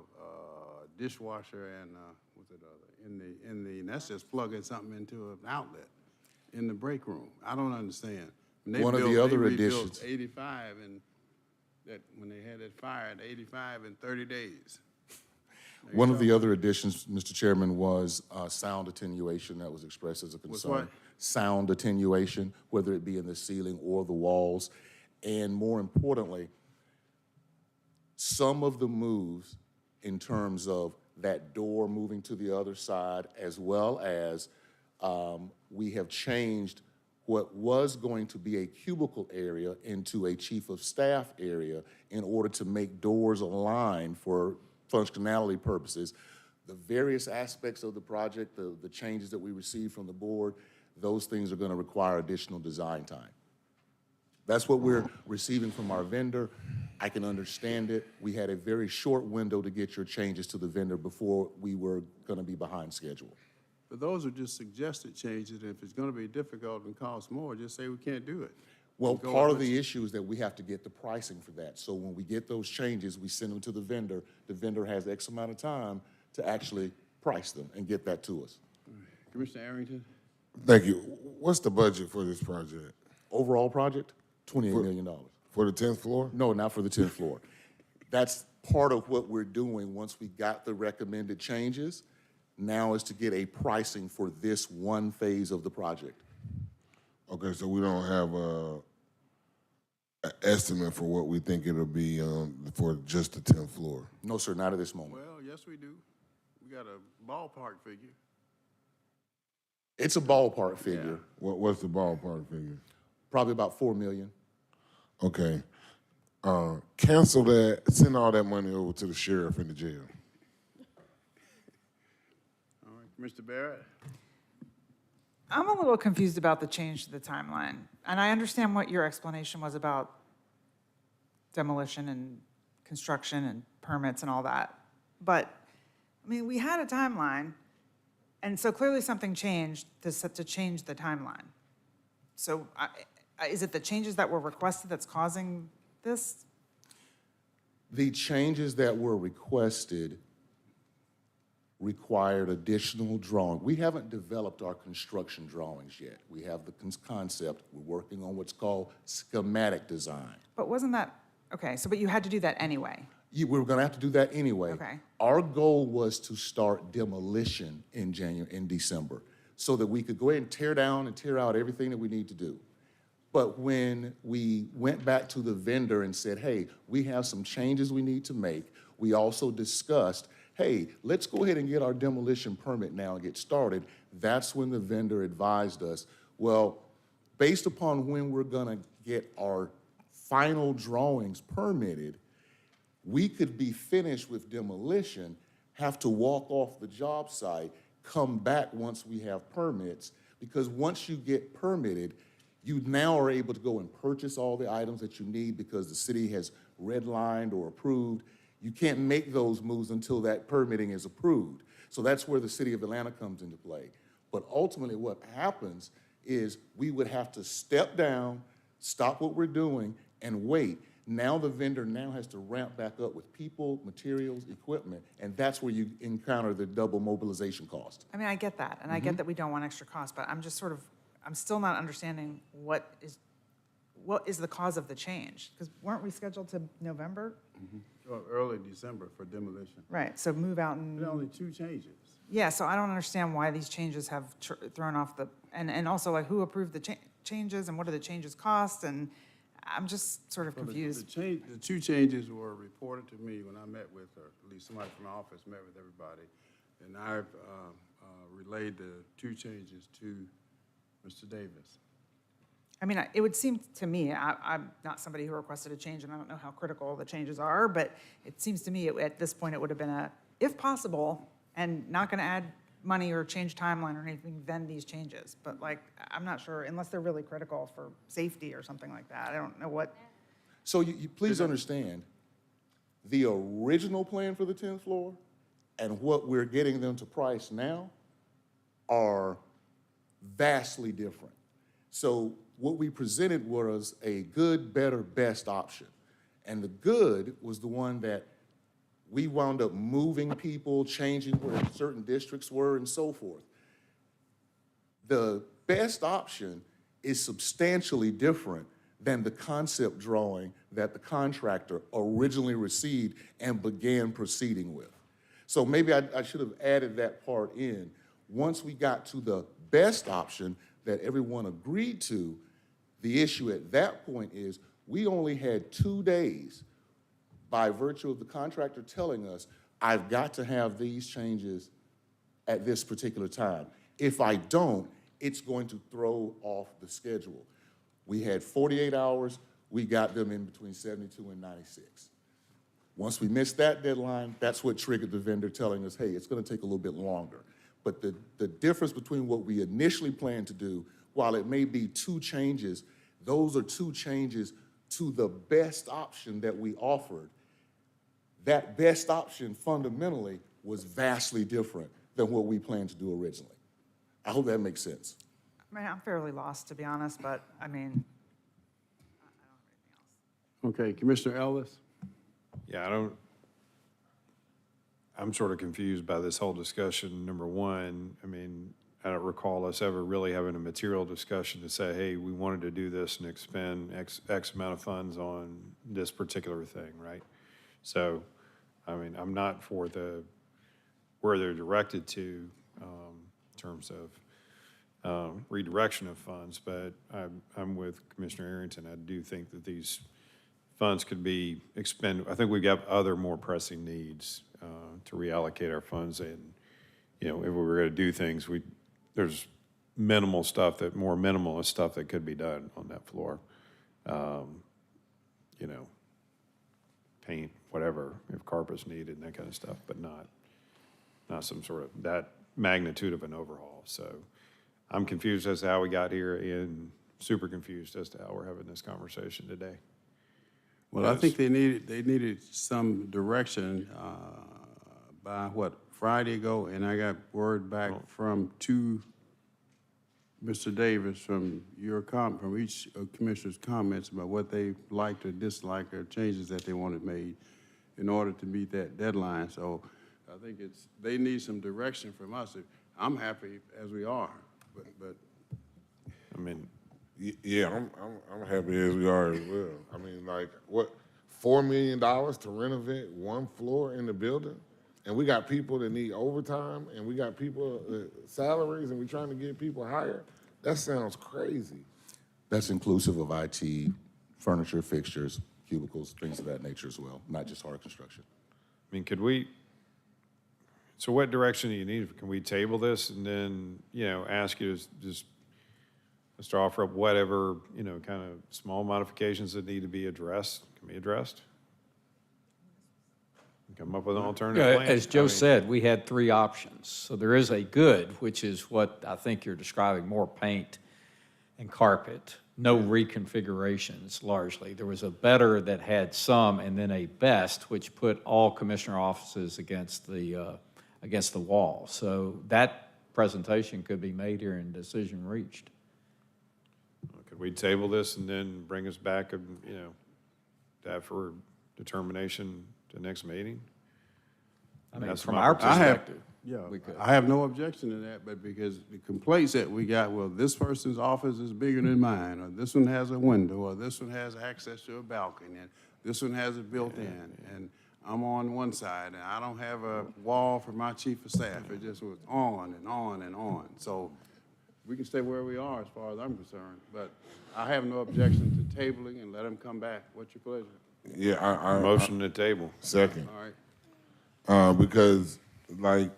dishwasher and and that's just plugging something into an outlet in the break room. I don't understand. One of the other additions. 85 and that when they had that fire at 85 in 30 days. One of the other additions, Mr. Chairman, was sound attenuation that was expressed as a concern. what? Sound attenuation, whether it be in the ceiling or the walls. And more importantly, some of the moves in terms of that door moving to the other side, as well as we have changed what was going to be a cubicle area into a chief of staff area in order to make doors align for functionality purposes. The various aspects of the project, the changes that we received from the board, those things are going to require additional design time. That's what we're receiving from our vendor. I can understand it. We had a very short window to get your changes to the vendor before we were going to be behind schedule. But those are just suggested changes. If it's going to be difficult and cost more, just say we can't do it. Well, part of the issue is that we have to get the pricing for that. So when we get those changes, we send them to the vendor. The vendor has X amount of time to actually price them and get that to us. Commissioner Arrington? Thank you. What's the budget for this project? Overall project, $28 million. For the 10th floor? No, not for the 10th floor. That's part of what we're doing once we got the recommended changes. Now is to get a pricing for this one phase of the project. Okay, so we don't have an estimate for what we think it'll be for just the 10th floor? No, sir, not at this moment. Well, yes, we do. We got a ballpark figure. It's a ballpark figure. Yeah. What's the ballpark figure? Probably about $4 million. Okay. Cancel that, send all that money over to the sheriff in the jail. All right, Mr. Barrett? I'm a little confused about the change to the timeline. And I understand what your explanation was about demolition and construction and permits and all that. But, I mean, we had a timeline, and so clearly something changed to change the timeline. So is it the changes that were requested that's causing this? The changes that were requested required additional drawing. We haven't developed our construction drawings yet. We have the concept. We're working on what's called schematic design. But wasn't that, okay, so but you had to do that anyway? We were gonna have to do that anyway. Okay. Our goal was to start demolition in December, so that we could go ahead and tear down and tear out everything that we need to do. But when we went back to the vendor and said, hey, we have some changes we need to make, we also discussed, hey, let's go ahead and get our demolition permit now and get started. That's when the vendor advised us, well, based upon when we're gonna get our final drawings permitted, we could be finished with demolition, have to walk off the job site, come back once we have permits, because once you get permitted, you now are able to go and purchase all the items that you need because the city has redlined or approved. You can't make those moves until that permitting is approved. So that's where the city of Atlanta comes into play. But ultimately what happens is we would have to step down, stop what we're doing, and wait. Now the vendor now has to ramp back up with people, materials, equipment, and that's where you encounter the double mobilization cost. I mean, I get that, and I get that we don't want extra cost, but I'm just sort of, I'm still not understanding what is the cause of the change? Because weren't we scheduled to November? Well, early December for demolition. Right, so move out and. There are only 2 changes. Yeah, so I don't understand why these changes have thrown off the, and also like who approved the changes and what do the changes cost? And I'm just sort of Well, confused. the 2 changes were reported to me when I met with, or at least somebody from my office met with everybody. And I've relayed the 2 changes to Mr. Davis. I mean, it would seem to me, I'm not somebody who requested a change, and I don't know how critical the changes are, but it seems to me at this point it would have been a, if possible, and not going to add money or change timeline or anything, then these changes. But like, I'm not sure, unless they're really critical for safety or something like that. I don't know what. So you please understand, the original plan for the 10th floor and what we're getting them to price now are vastly different. So what we presented was a good, better, best option. And the good was the one that we wound up moving people, changing where certain districts were and so forth. The best option is substantially different than the concept drawing that the contractor originally received and began proceeding with. So maybe I should have added that part in. Once we got to the best option that everyone agreed to, the issue at that point is we only had 2 days by virtue of the contractor telling us, I've got to have these changes at this particular time. If I don't, it's going to throw off the schedule. We had 48 hours, we got them in between 72 and 96. Once we missed that deadline, that's what triggered the vendor telling us, hey, it's gonna take a little bit longer. But the difference between what we initially planned to do, while it may be 2 changes, those are 2 changes to the best option that we offered. That best option fundamentally was vastly different than what we planned to do originally. I hope that makes sense. I mean, I'm fairly lost, to be honest, but I mean, Okay, Commissioner Ellis? Yeah, I'm sort of confused by this whole discussion. Number one, I mean, I don't recall us ever really having a material discussion to say, hey, we wanted to do this and expend X amount of funds on this particular thing, right? So, I mean, I'm not for where they're directed to in terms of redirection of funds, but I'm with Commissioner Arrington. I do think that these funds could be expended. I think we've got other more pressing needs to reallocate our funds, and you know, if we were going to do things, there's minimal stuff more minimalist stuff that could be done on that floor. You know, paint, whatever, if carpet's needed and that kind of stuff, but not some sort of that magnitude of an overhaul. So I'm confused as to how we got here and super confused as to how we're having this conversation today. Well, I think they needed some direction by what, Friday ago, and I got word back from Mr. Davis from from each commissioner's comments about what they liked or disliked or changes that they wanted made in order to meet that deadline. So I think they need some direction from us. I'm happy as we are, but I mean, yeah, I'm happy as we are as well. I mean, like, what, $4 million to renovate 1 floor in the building? And we got people that need overtime, and we got people salaries, and we're trying to get people hired. That sounds crazy. That's inclusive of IT, furniture, fixtures, cubicles, things of that nature as well, not just hard construction. I mean, so what direction do you need? Can we table this and then, you know, ask you to just offer up whatever, you know, kind of small modifications that need to be addressed, can be addressed? Come up with an alternative plan? As Joe said, we had 3 options. So there is a good, which is what I think you're describing, more paint and carpet, no reconfigurations largely. There was a better that had some, and then a best, which put all commissioner offices against the wall. So that presentation could be made here and decision reached. Could we table this and then bring us back, you know, that for determination to next meeting? I mean, That's from my our perspective. Yeah, We could. I have no objection to that, but because the complaints that we got, well, this person's office is bigger than mine, or this one has a window, or this one has access to a balcony, and this one has it built in, and I'm on one side, and I don't have a wall for my chief of staff. It just was on and on and on. So we can stay where we are as far as I'm concerned, but I have no objection to tabling and let them come back. What's your pleasure? Yeah, Motion to table. Second. All right. Because, like,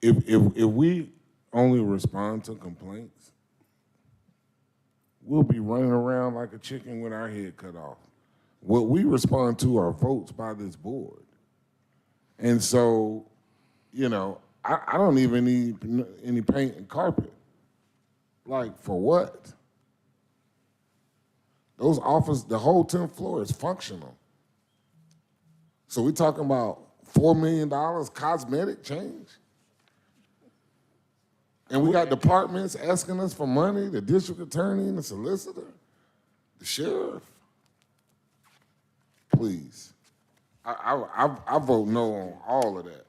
if we only respond to complaints, we'll be running around like a chicken with our head cut off. What we respond to are votes by this board. And so, you know, I don't even need any paint and carpet. Like, for what? Those offices, the whole 10th floor is functional. So we talking about $4 million cosmetic change? And we got departments asking us for money, the district attorney, the solicitor, the sheriff. Please. I vote no on all of that.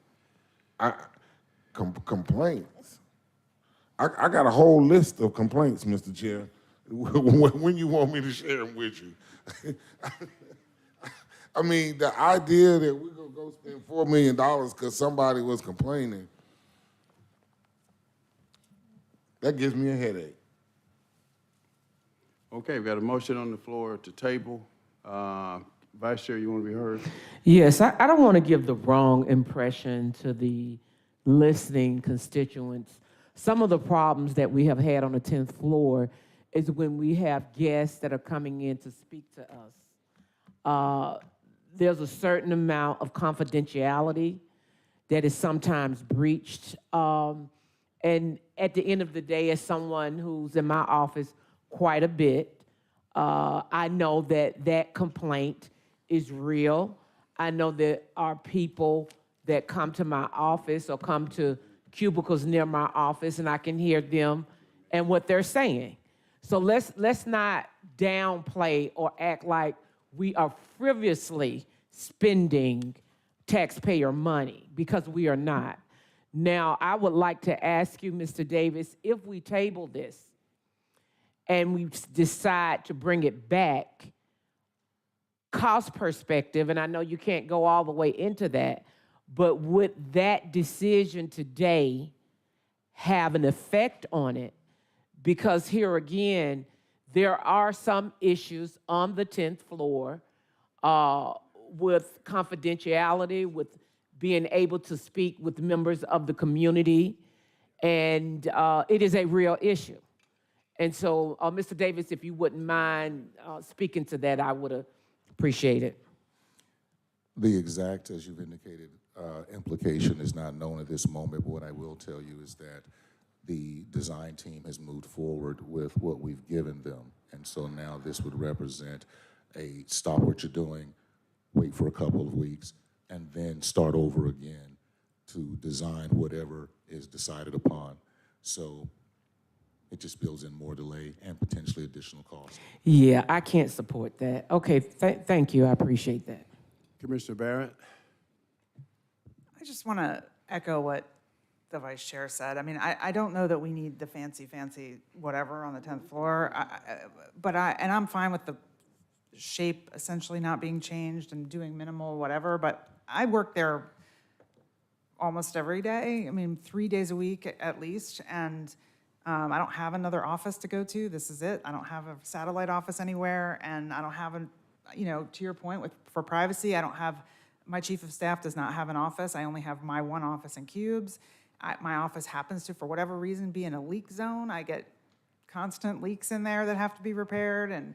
Complaints. I got a whole list of complaints, Mr. Chair, when you want me to share them with you. I mean, the idea that we're going to go spend $4 million because somebody was complaining, that gives me a headache. Okay, we got a motion on the floor to table. Vice Chair, you want to be heard? Yes, I don't want to give the wrong impression to the listening constituents. Some of the problems that we have had on the 10th floor is when we have guests that are coming in to speak to us. There's a certain amount of confidentiality that is sometimes breached. And at the end of the day, as someone who's in my office quite a bit, I know that that complaint is real. I know there are people that come to my office or come to cubicles near my office, and I can hear them and what they're saying. So let's not downplay or act like we are frivolously spending taxpayer money, because we are not. Now, I would like to ask you, Mr. Davis, if we table this and we decide to bring it back, cost perspective, and I know you can't go all the way into that, but would that decision today have an effect on it? Because here again, there are some issues on the 10th floor with confidentiality, with being able to speak with members of the community, and it is a real issue. And so, Mr. Davis, if you wouldn't mind speaking to that, I would appreciate it. The exact, as you've indicated, implication is not known at this moment, but what I will tell you is that the design team has moved forward with what we've given them. And so now this would represent a stop what you're doing, wait for a couple of weeks, and then start over again to design whatever is decided upon. So it just builds in more delay and potentially additional cost. Yeah, I can't support that. Okay, thank you, I appreciate that. Commissioner Barrett? I just want to echo what the vice chair said. I mean, I don't know that we need the fancy whatever on the 10th floor, but I'm fine with the shape essentially not being changed and doing minimal whatever, but I work there almost every day. I mean, 3 days a week at least, and I don't have another office to go to. This is it. I don't have a satellite office anywhere, and I don't have to your point for privacy, I don't have, my chief of staff does not have an office. I only have my one office in Cubes. My office happens to, for whatever reason, be in a leak zone. I get constant leaks in there that have to be repaired and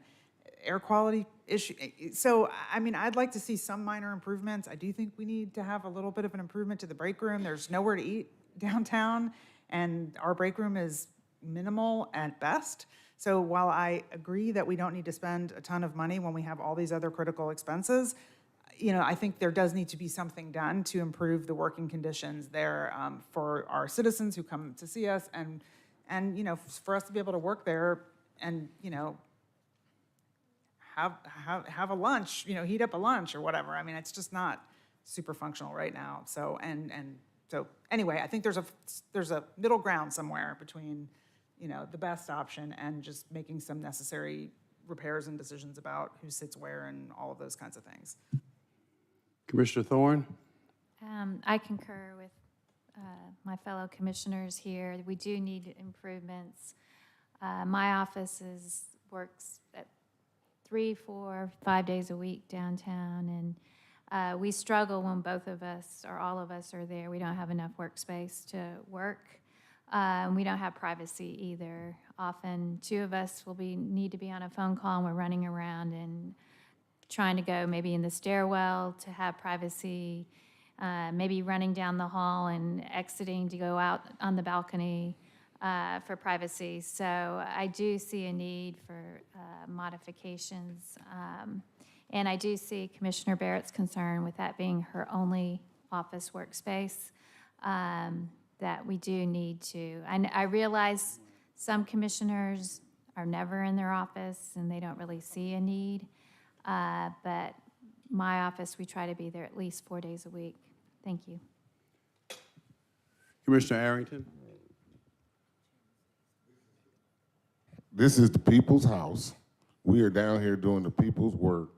air quality issue. So, I mean, I'd like to see some minor improvements. I do think we need to have a little bit of an improvement to the break room. There's nowhere to eat downtown, and our break room is minimal at best. So while I agree that we don't need to spend a ton of money when we have all these other critical expenses, I think there does need to be something done to improve the working conditions there for our citizens who come to see us, and for us to be able to work there you know, have a lunch, you know, heat up a lunch or whatever. I mean, it's just not super functional right now. So, so anyway, I think there's a middle ground somewhere between, you know, the best option and just making some necessary repairs and decisions about who sits where and all of those kinds of things. Commissioner Thorne? I concur with my fellow commissioners here. We do need improvements. My office works at 3, 4, 5 days a week downtown, and we struggle when both of us or all of us are there. We don't have enough workspace to work. We don't have privacy either. Often, 2 of us will need to be on a phone call, and we're running around and trying to go maybe in the stairwell to have privacy, maybe running down the hall and exiting to go out on the balcony for privacy. So I do see a need for modifications. And I do see Commissioner Barrett's concern with that being her only office workspace, that we do need to. I realize some commissioners are never in their office and they don't really see a need. But my office, we try to be there at least 4 days a week. Thank you. Commissioner Arrington? This is the people's house. We are down here doing the people's work.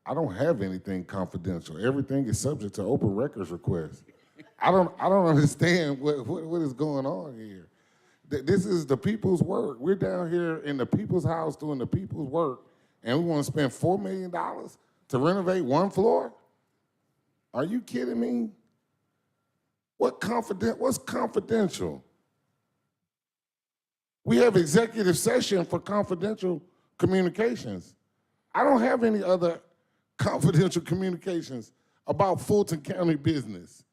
I don't have anything confidential. Everything is subject to open records requests. I don't understand what is going on here. This is the people's work. We're down here in the people's house doing the people's work, and we want to spend $4 million to renovate 1 floor? Are you kidding me? What's confidential? We have executive session for confidential communications. I don't have any other confidential communications about Fulton County business.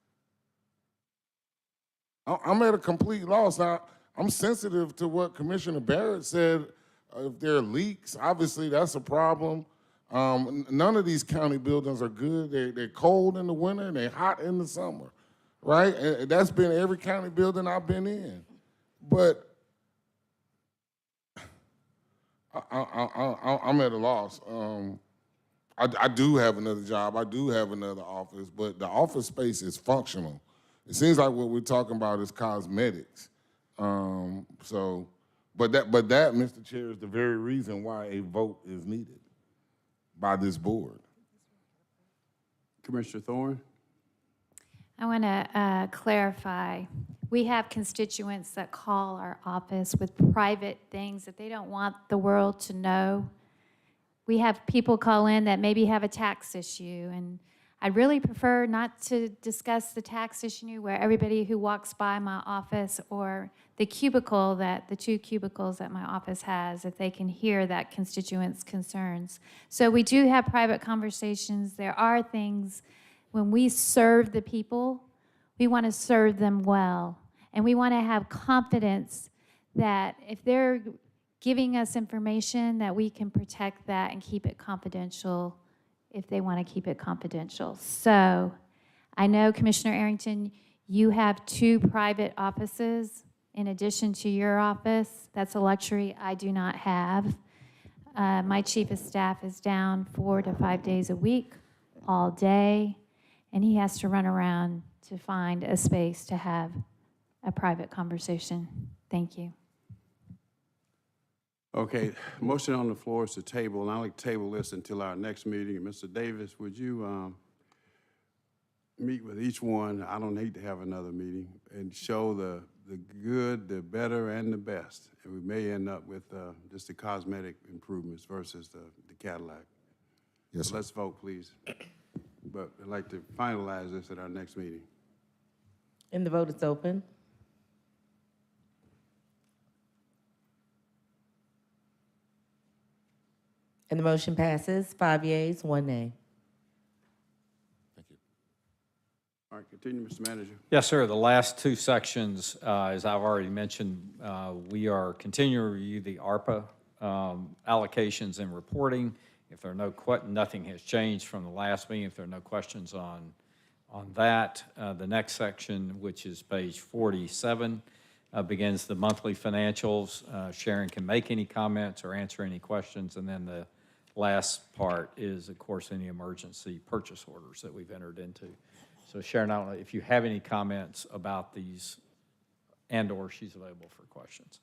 I'm at a complete loss. Now, I'm sensitive to what Commissioner Barrett said. If there are leaks, obviously that's a problem. None of these county buildings are good. They're cold in the winter and they're hot in the summer, right? And that's been every county building I've been in. But I'm at a loss. I do have another job. I do have another office, but the office space is functional. It seems like what we're talking about is cosmetics. But that, Mr. Chair, is the very reason why a vote is needed by this board. Commissioner Thorne? I want to clarify. We have constituents that call our office with private things that they don't want the world to know. We have people call in that maybe have a tax issue, and I'd really prefer not to discuss the tax issue where everybody who walks by my office or the 2 cubicles that my office has, if they can hear that constituent's concerns. So we do have private conversations. There are things, when we serve the people, we want to serve them well. And we want to have confidence that if they're giving us information, that we can protect that and keep it confidential if they want to keep it confidential. So I know, Commissioner Arrington, you have 2 private offices in addition to your office. That's a luxury I do not have. My chief of staff is down 4 to 5 days a week, all day, and he has to run around to find a space to have a private conversation. Thank you. Okay, motion on the floor is to table, and I'd like to table this until our next meeting. And Mr. Davis, would you meet with each one? I don't need to have another meeting, and show the good, the better, and the best. And we may end up with just the cosmetic improvements versus the Cadillac. Yes, so let's vote, please. But I'd like to finalize this at our next meeting. And the vote is open. And the motion passes, 5 yeas, 1 nay. Thank you. All right, continue, Mr. Manager. Yes, sir. The last 2 sections, as I've already mentioned, we are continuing to review the ARPA allocations and reporting. If there are nothing has changed from the last meeting. If there are no questions on that, the next section, which is page 47, begins the monthly financials. Sharon can make any comments or answer any questions, and then the last part is, of course, any emergency purchase orders that we've entered into. So Sharon, I don't know if you have any comments about these, and/or she's available for questions.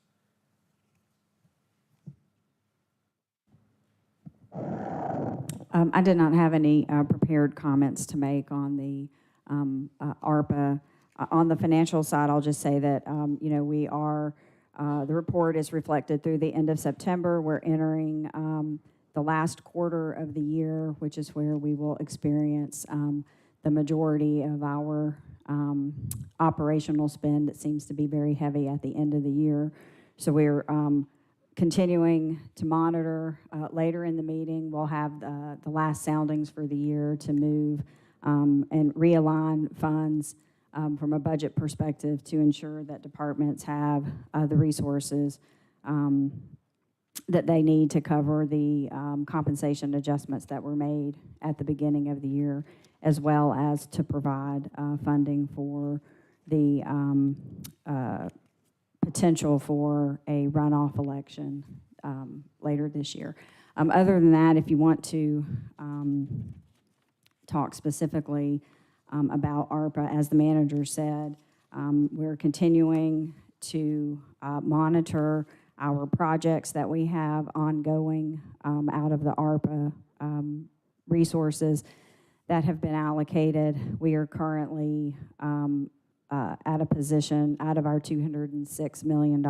I did not have any prepared comments to make on the ARPA. On the financial side, I'll just say that, you know, we are, the report is reflected through the end of September. We're entering the last quarter of the year, which is where we will experience the majority of our operational spend. It seems to be very heavy at the end of the year. So we're continuing to monitor. Later in the meeting, we'll have the last soundings for the year to move and realign funds from a budget perspective to ensure that departments have the resources that they need to cover the compensation adjustments that were made at the beginning of the year, as well as to provide funding for the potential for a runoff election later this year. Other than that, if you want to talk specifically about ARPA, as the manager said, we're continuing to monitor our projects that we have ongoing out of the ARPA resources that have been allocated. We are currently at a position, out of our $206 million,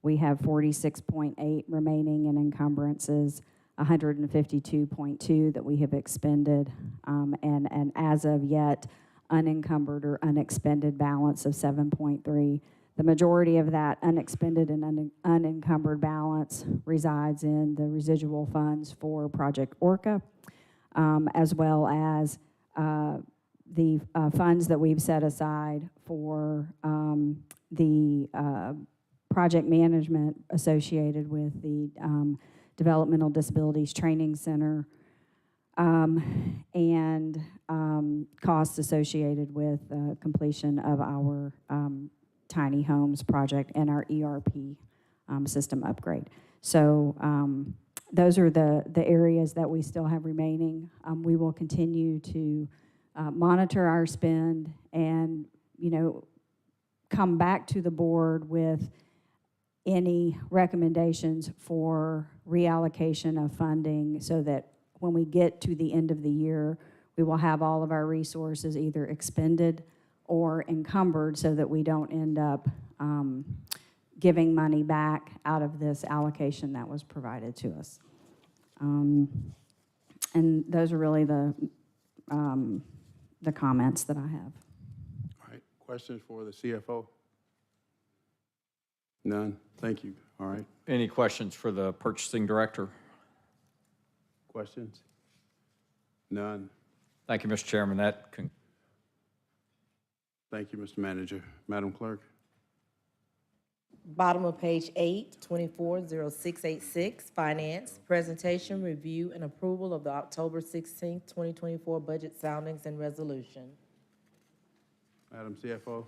we have 46.8 remaining in encumbrances, 152.2 that we have expended, and as of yet, unencumbered or unexpended balance of 7.3. The majority of that unexpended and unencumbered balance resides in the residual funds for Project Orca, as well as the funds that we've set aside for the project management associated with the Developmental Disabilities Training Center, and costs associated with completion of our tiny homes project and our ERP system upgrade. So those are the areas that we still have remaining. We will continue to monitor our spend and, you know, come back to the board with any recommendations for reallocation of funding so that when we get to the end of the year, we will have all of our resources either expended or encumbered so that we don't end up giving money back out of this allocation that was provided to us. And those are really the comments that I have. All right, questions for the CFO? None, thank you, all right. Any questions for the purchasing director? Questions? None. Thank you, Mr. Chairman. Thank you, Mr. Manager. Madam Clerk? Bottom of page 8, 240686, Finance, Presentation, Review, and Approval of the October 16, 2024 Budget Soundings and Resolution. Madam CFO?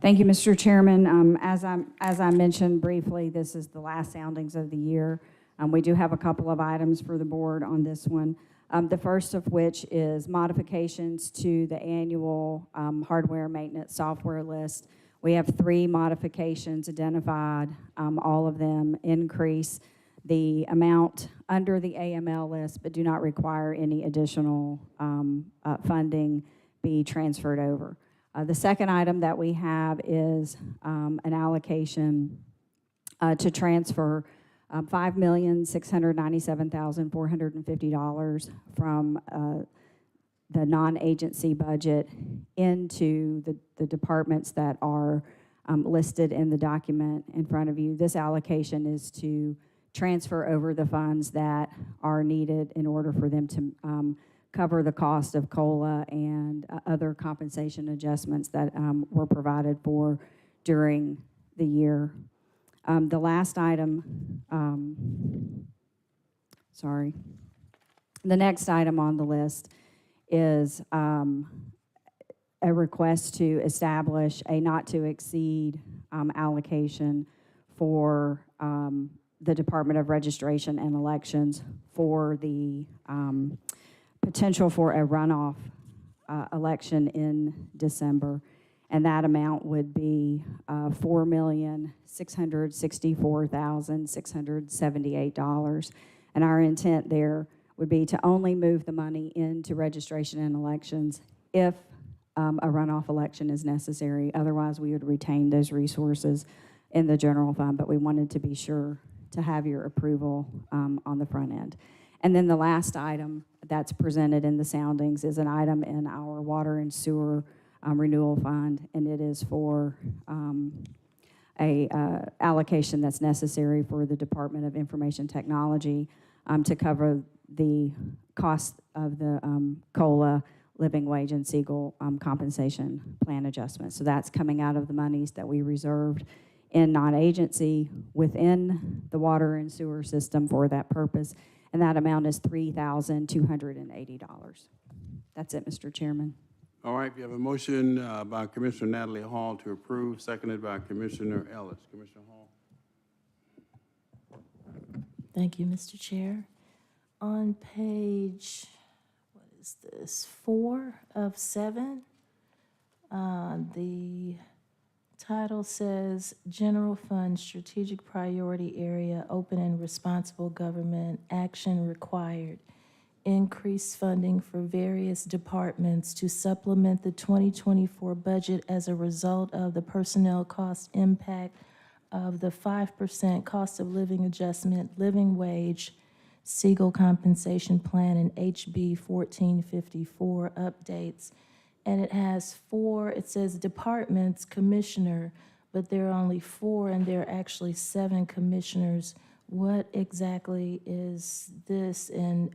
Thank you, Mr. Chairman. As I mentioned briefly, this is the last soundings of the year. We do have a couple of items for the board on this one. The first of which is modifications to the annual hardware maintenance software list. We have 3 modifications identified. All of them increase the amount under the AML list, but do not require any additional funding be transferred over. The second item that we have is an allocation to transfer $5,697,450 from the non-agency budget into the departments that are listed in the document in front of you. This allocation is to transfer over the funds that are needed in order for them to cover the cost of COLA and other compensation adjustments that were provided for during the year. The last item, the next item on the list is a request to establish a not-to-exceed allocation for the Department of Registration and Elections for the potential for a runoff election in December. And that amount would be $4,664,678. And our intent there would be to only move the money into registration and elections if a runoff election is necessary. Otherwise, we would retain those resources in the general fund, but we wanted to be sure to have your approval on the front end. And then the last item that's presented in the soundings is an item in our water and sewer renewal fund, and it is for a allocation that's necessary for the Department of Information Technology to cover the cost of the COLA, living wage, and Siegel compensation plan adjustment. So that's coming out of the monies that we reserved in non-agency within the water and sewer system for that purpose, and that amount is $3,280. That's it, Mr. Chairman. All right, we have a motion by Commissioner Natalie Hall to approve, seconded by Commissioner Ellis. Commissioner Hall. Thank you, Mr. Chair. On page, what is this, 4 of 7, the title says General Fund Strategic Priority Area Open and Responsible Government Action Required. Increased funding for various departments to supplement the 2024 budget as a result of the personnel cost impact of the 5% cost of living adjustment, living wage, Siegel compensation plan, and HB 1454 updates. And it has 4, it says departments, commissioner, but there are only 4 and there are actually 7 commissioners. What exactly is this,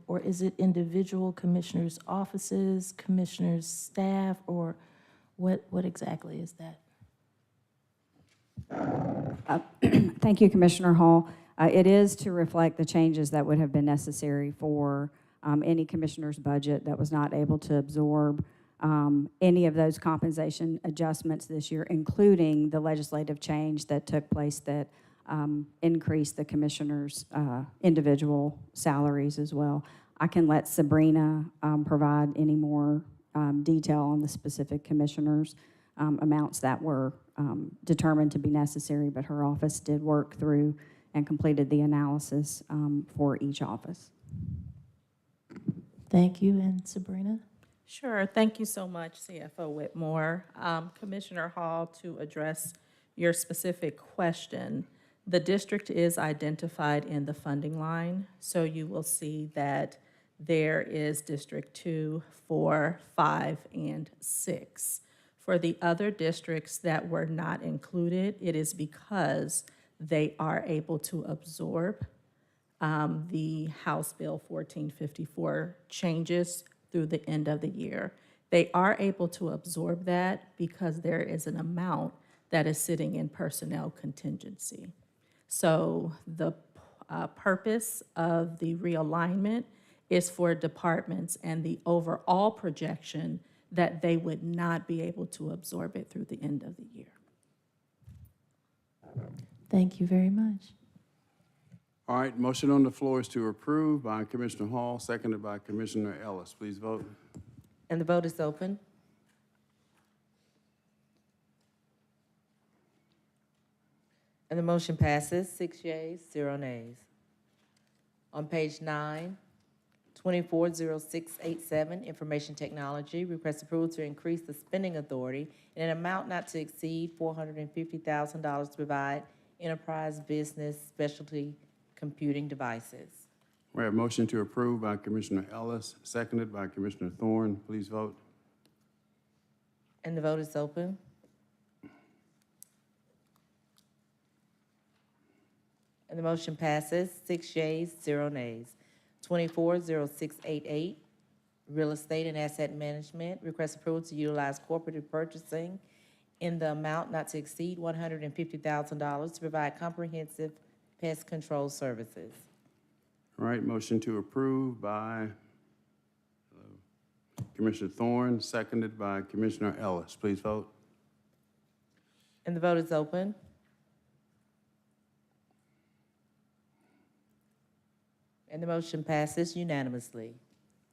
or is it individual commissioners' offices, commissioners' staff, or what exactly is that? Thank you, Commissioner Hall. It is to reflect the changes that would have been necessary for any commissioner's budget that was not able to absorb any of those compensation adjustments this year, including the legislative change that took place that increase the commissioners' individual salaries as well. I can let Sabrina provide any more detail on the specific commissioners' amounts that were determined to be necessary, but her office did work through and completed the analysis for each office. Thank you, and Sabrina? Sure. Thank you so much, CFO Whitmore. Commissioner Hall, to address your specific question, the district is identified in the funding line, so you will see that there is District 2, 4, 5, and 6. For the other districts that were not included, it is because they are able to absorb the House Bill 1454 changes through the end of the year. They are able to absorb that because there is an amount that is sitting in personnel contingency. So the purpose of the realignment is for departments and the overall projection that they would not be able to absorb it through the end of the year. Thank you very much. All right, motion on the floor is to approve by Commissioner Hall, seconded by Commissioner Ellis. Please vote. And the vote is open. And the motion passes, 6 yeas, 0 nays. On page 9, 240687, Information Technology, request approval to increase the spending authority in an amount not to exceed $450,000 to provide enterprise business specialty computing devices. We have a motion to approve by Commissioner Ellis, seconded by Commissioner Thorne. Please vote. And the vote is open. And the motion passes, 6 yeas, 0 nays. 240688, Real Estate and Asset Management, request approval to utilize cooperative purchasing in the amount not to exceed $150,000 to provide comprehensive pest control services. All right, motion to approve by Commissioner Thorne, seconded by Commissioner Ellis. Please vote. And the vote is open. And the motion passes unanimously.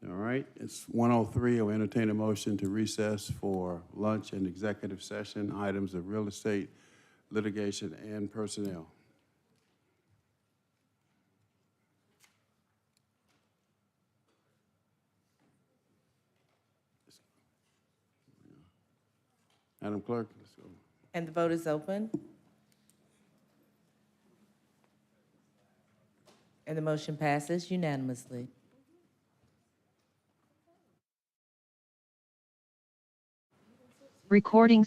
All right, it's 1:03. I'll entertain a motion to recess for lunch and executive session, items of real estate, litigation, and personnel. Madam Clerk, let's go. And the vote is open. And the motion passes unanimously. Recording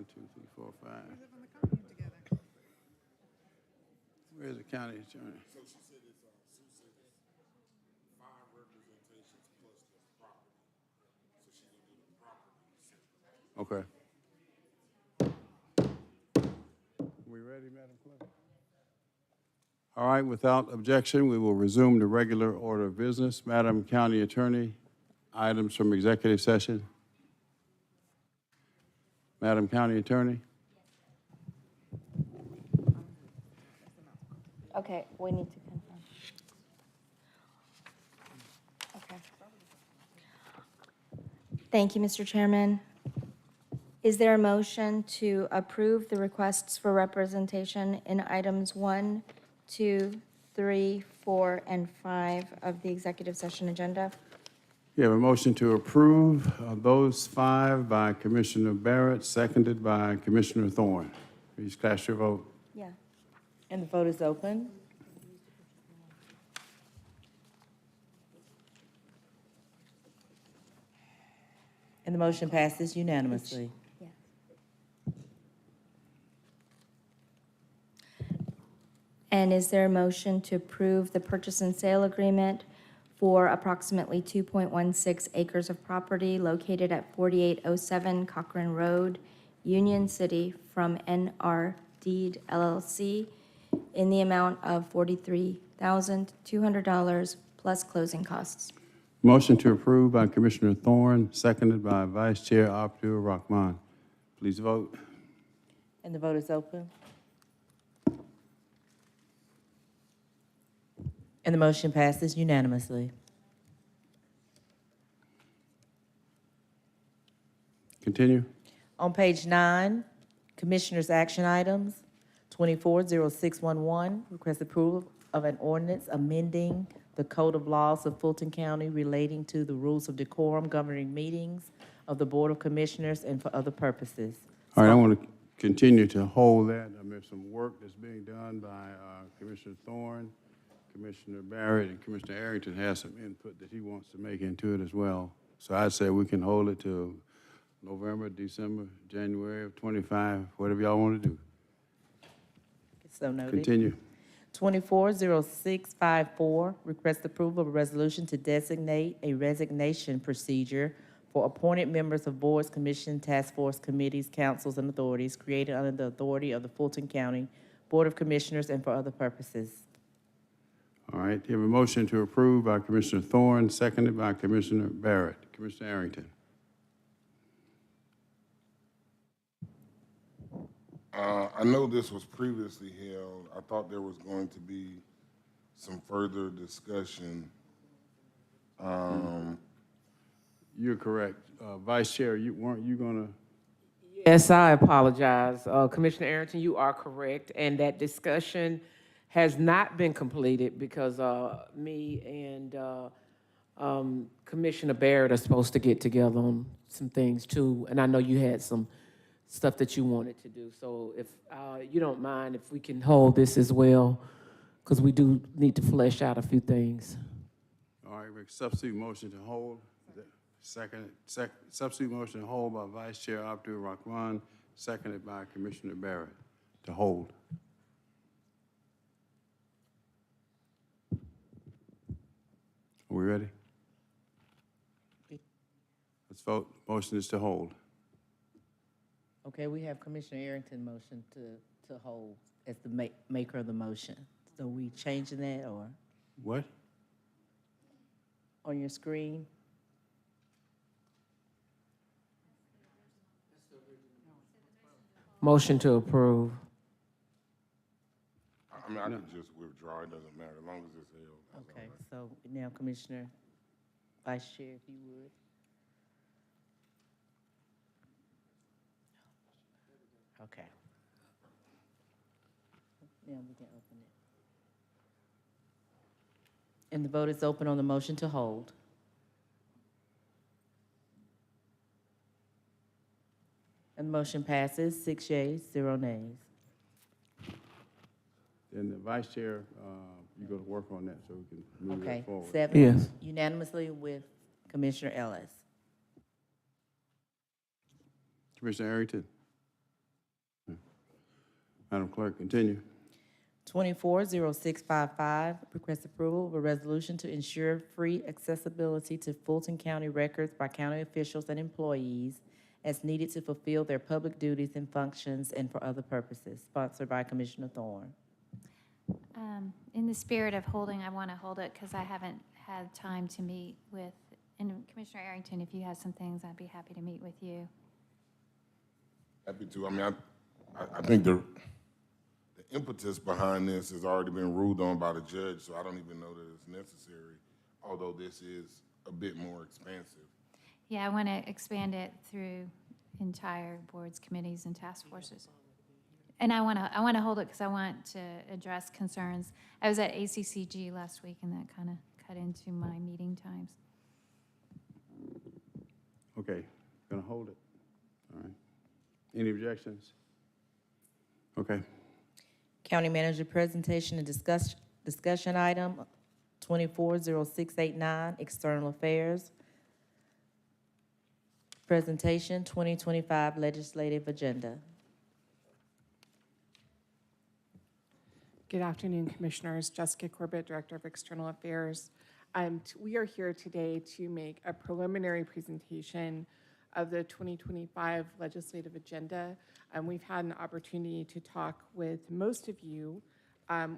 1, 2, 3, 4, 5. Where's the county attorney? So she said it's 5 representations plus the property. So she's gonna do the property. Okay. We ready, Madam Clerk? All right, without objection, we will resume the regular order of business. Madam County Attorney, items from executive session. Madam County Attorney? Okay, we need to confirm. Okay. Thank you, Mr. Chairman. Is there a motion to approve the requests for representation in items 1, 2, 3, 4, and 5 of the executive session agenda? You have a motion to approve those 5 by Commissioner Barrett, seconded by Commissioner Thorne. Please cast your vote. Yeah. And the vote is open. And the motion passes unanimously. And is there a motion to approve the purchase and sale agreement for approximately 2.16 acres of property located at 4807 Cochrane Road, Union City, from NR Deed LLC in the amount of $43,200 plus closing costs? Motion to approve by Commissioner Thorne, seconded by Vice Chair Abdul Rahman. Please vote. And the vote is open. And the motion passes unanimously. Continue. On page 9, Commissioners' action items, 240611, request approval of an ordinance amending the Code of Laws of Fulton County relating to the rules of decorum governing meetings of the Board of Commissioners and for other purposes. All right, I want to continue to hold that. There's some work that's being done by Commissioner Thorne, Commissioner Barrett, and Commissioner Arrington has some input that he wants to make into it as well. So I'd say we can hold it till November, December, January of 25, whatever y'all want to do. So noted. Continue. 240654, request approval of a resolution to designate a resignation procedure for appointed members of boards, commissions, task force, committees, councils, and authorities created under the authority of the Fulton County Board of Commissioners and for other purposes. All right, you have a motion to approve by Commissioner Thorne, seconded by Commissioner Barrett. Commissioner Arrington. I know this was previously held. I thought there was going to be some further discussion. You're correct. Vice Chair, weren't you going to? Yes, I apologize. Commissioner Arrington, you are correct, and that discussion has not been completed because me and Commissioner Barrett are supposed to get together on some things too, and I know you had some stuff that you wanted to do. So if you don't mind, if we can hold this as well, because we do need to flesh out a few things. All right, Rick, substitute motion to hold. Substitute motion to hold by Vice Chair Abdul Rahman, seconded by Commissioner Barrett to hold. Are we ready? Let's vote. Motion is to hold. Okay, we have Commissioner Arrington motion to hold as the maker of the motion. So we changing that or What? on your screen? Motion to approve. I mean, I could just withdraw. It doesn't matter as long as it's held. Okay, so now Commissioner Vice Chair, if you would. Okay. Now we can open it. And the vote is open on the motion to hold. And the motion passes, 6 yeas, 0 nays. Then the Vice Chair, you go to work on that so we can move Okay, that forward. 7 Yes. unanimously with Commissioner Ellis. Commissioner Arrington. Madam Clerk, continue. 240655, request approval of a resolution to ensure free accessibility to Fulton County records by county officials and employees as needed to fulfill their public duties and functions and for other purposes, sponsored by Commissioner Thorne. In the spirit of holding, I want to hold it because I haven't had time to meet with, and Commissioner Arrington, if you have some things, I'd be happy to meet with you. Happy to. I mean, I think the impetus behind this has already been ruled on by the judge, so I don't even know that it's necessary, although this is a bit more expansive. Yeah, I want to expand it through entire boards, committees, and task forces. And I want to hold it because I want to address concerns. I was at ACCG last week, and that kind of cut into my meeting times. Okay, gonna hold it. All right. Any objections? Okay. County Manager presentation and discussion item 240689, External Affairs. Presentation 2025 Legislative Agenda. Good afternoon, Commissioners. Jessica Corbett, Director of External Affairs. We are here today to make a preliminary presentation of the 2025 legislative agenda. We've had an opportunity to talk with most of you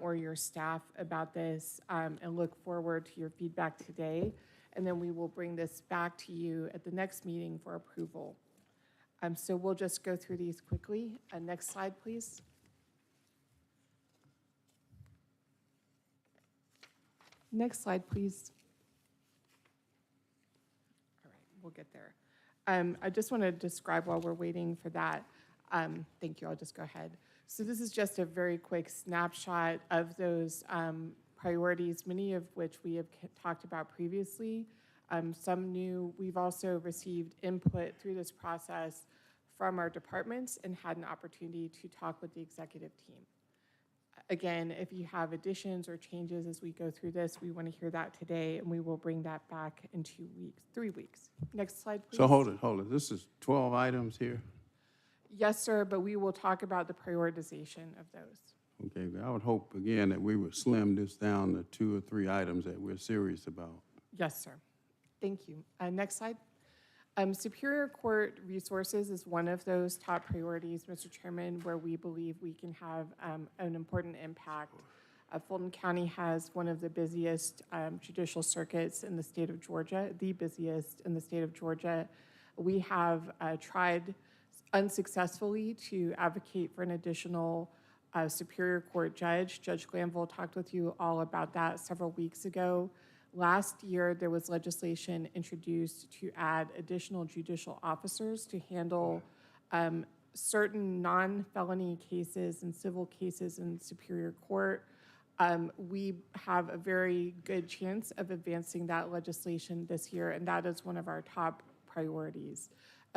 or your staff about this and look forward to your feedback today. And then we will bring this back to you at the next meeting for approval. So we'll just go through these quickly. Next slide, please. Next slide, please. All right, we'll get there. I just want to describe while we're waiting for that. Thank you, I'll just go ahead. So this is just a very quick snapshot of those priorities, many of which we have talked about previously. Some new. We've also received input through this process from our departments and had an opportunity to talk with the executive team. Again, if you have additions or changes as we go through this, we want to hear that today, and we will bring that back in 2 weeks, 3 weeks. Next slide, please. So hold it. This is 12 items here? Yes, sir, but we will talk about the prioritization of those. Okay, I would hope, again, that we would slim this down to 2 or 3 items that we're serious about. Yes, sir. Thank you. Next slide. Superior Court resources is one of those top priorities, Mr. Chairman, where we believe we can have an important impact. Fulton County has one of the busiest judicial circuits in the state of Georgia, the busiest in the state of Georgia. We have tried unsuccessfully to advocate for an additional Superior Court judge. Judge Glanville talked with you all about that several weeks ago. Last year, there was legislation introduced to add additional judicial officers to handle certain non-felony cases and civil cases in Superior Court. We have a very good chance of advancing that legislation this year, and that is one of our top priorities.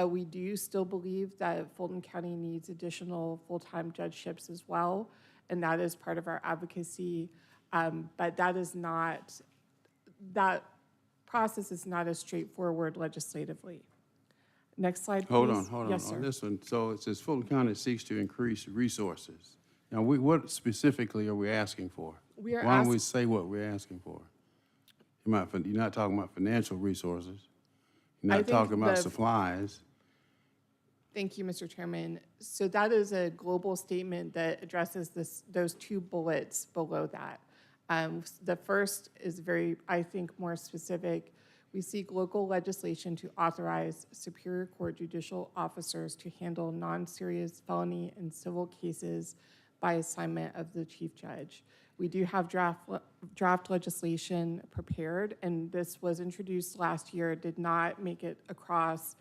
We do still believe that Fulton County needs additional full-time judgeships as well, and that is part of our advocacy, but that process is not as straightforward legislatively. Next slide, please. Hold on. Yes, sir. On this one, so it says Fulton County seeks to increase resources. Now, what specifically are we asking for? We are Why don't we say what we're asking for? You're not talking about financial resources. You're not talking about supplies. Thank you, Mr. Chairman. So that is a global statement that addresses those 2 bullets below that. The first is very, I think, more specific. We seek local legislation to authorize Superior Court judicial officers to handle non-serious felony and civil cases by assignment of the chief judge. We do have draft legislation prepared, and this was introduced last year. It did not make it across,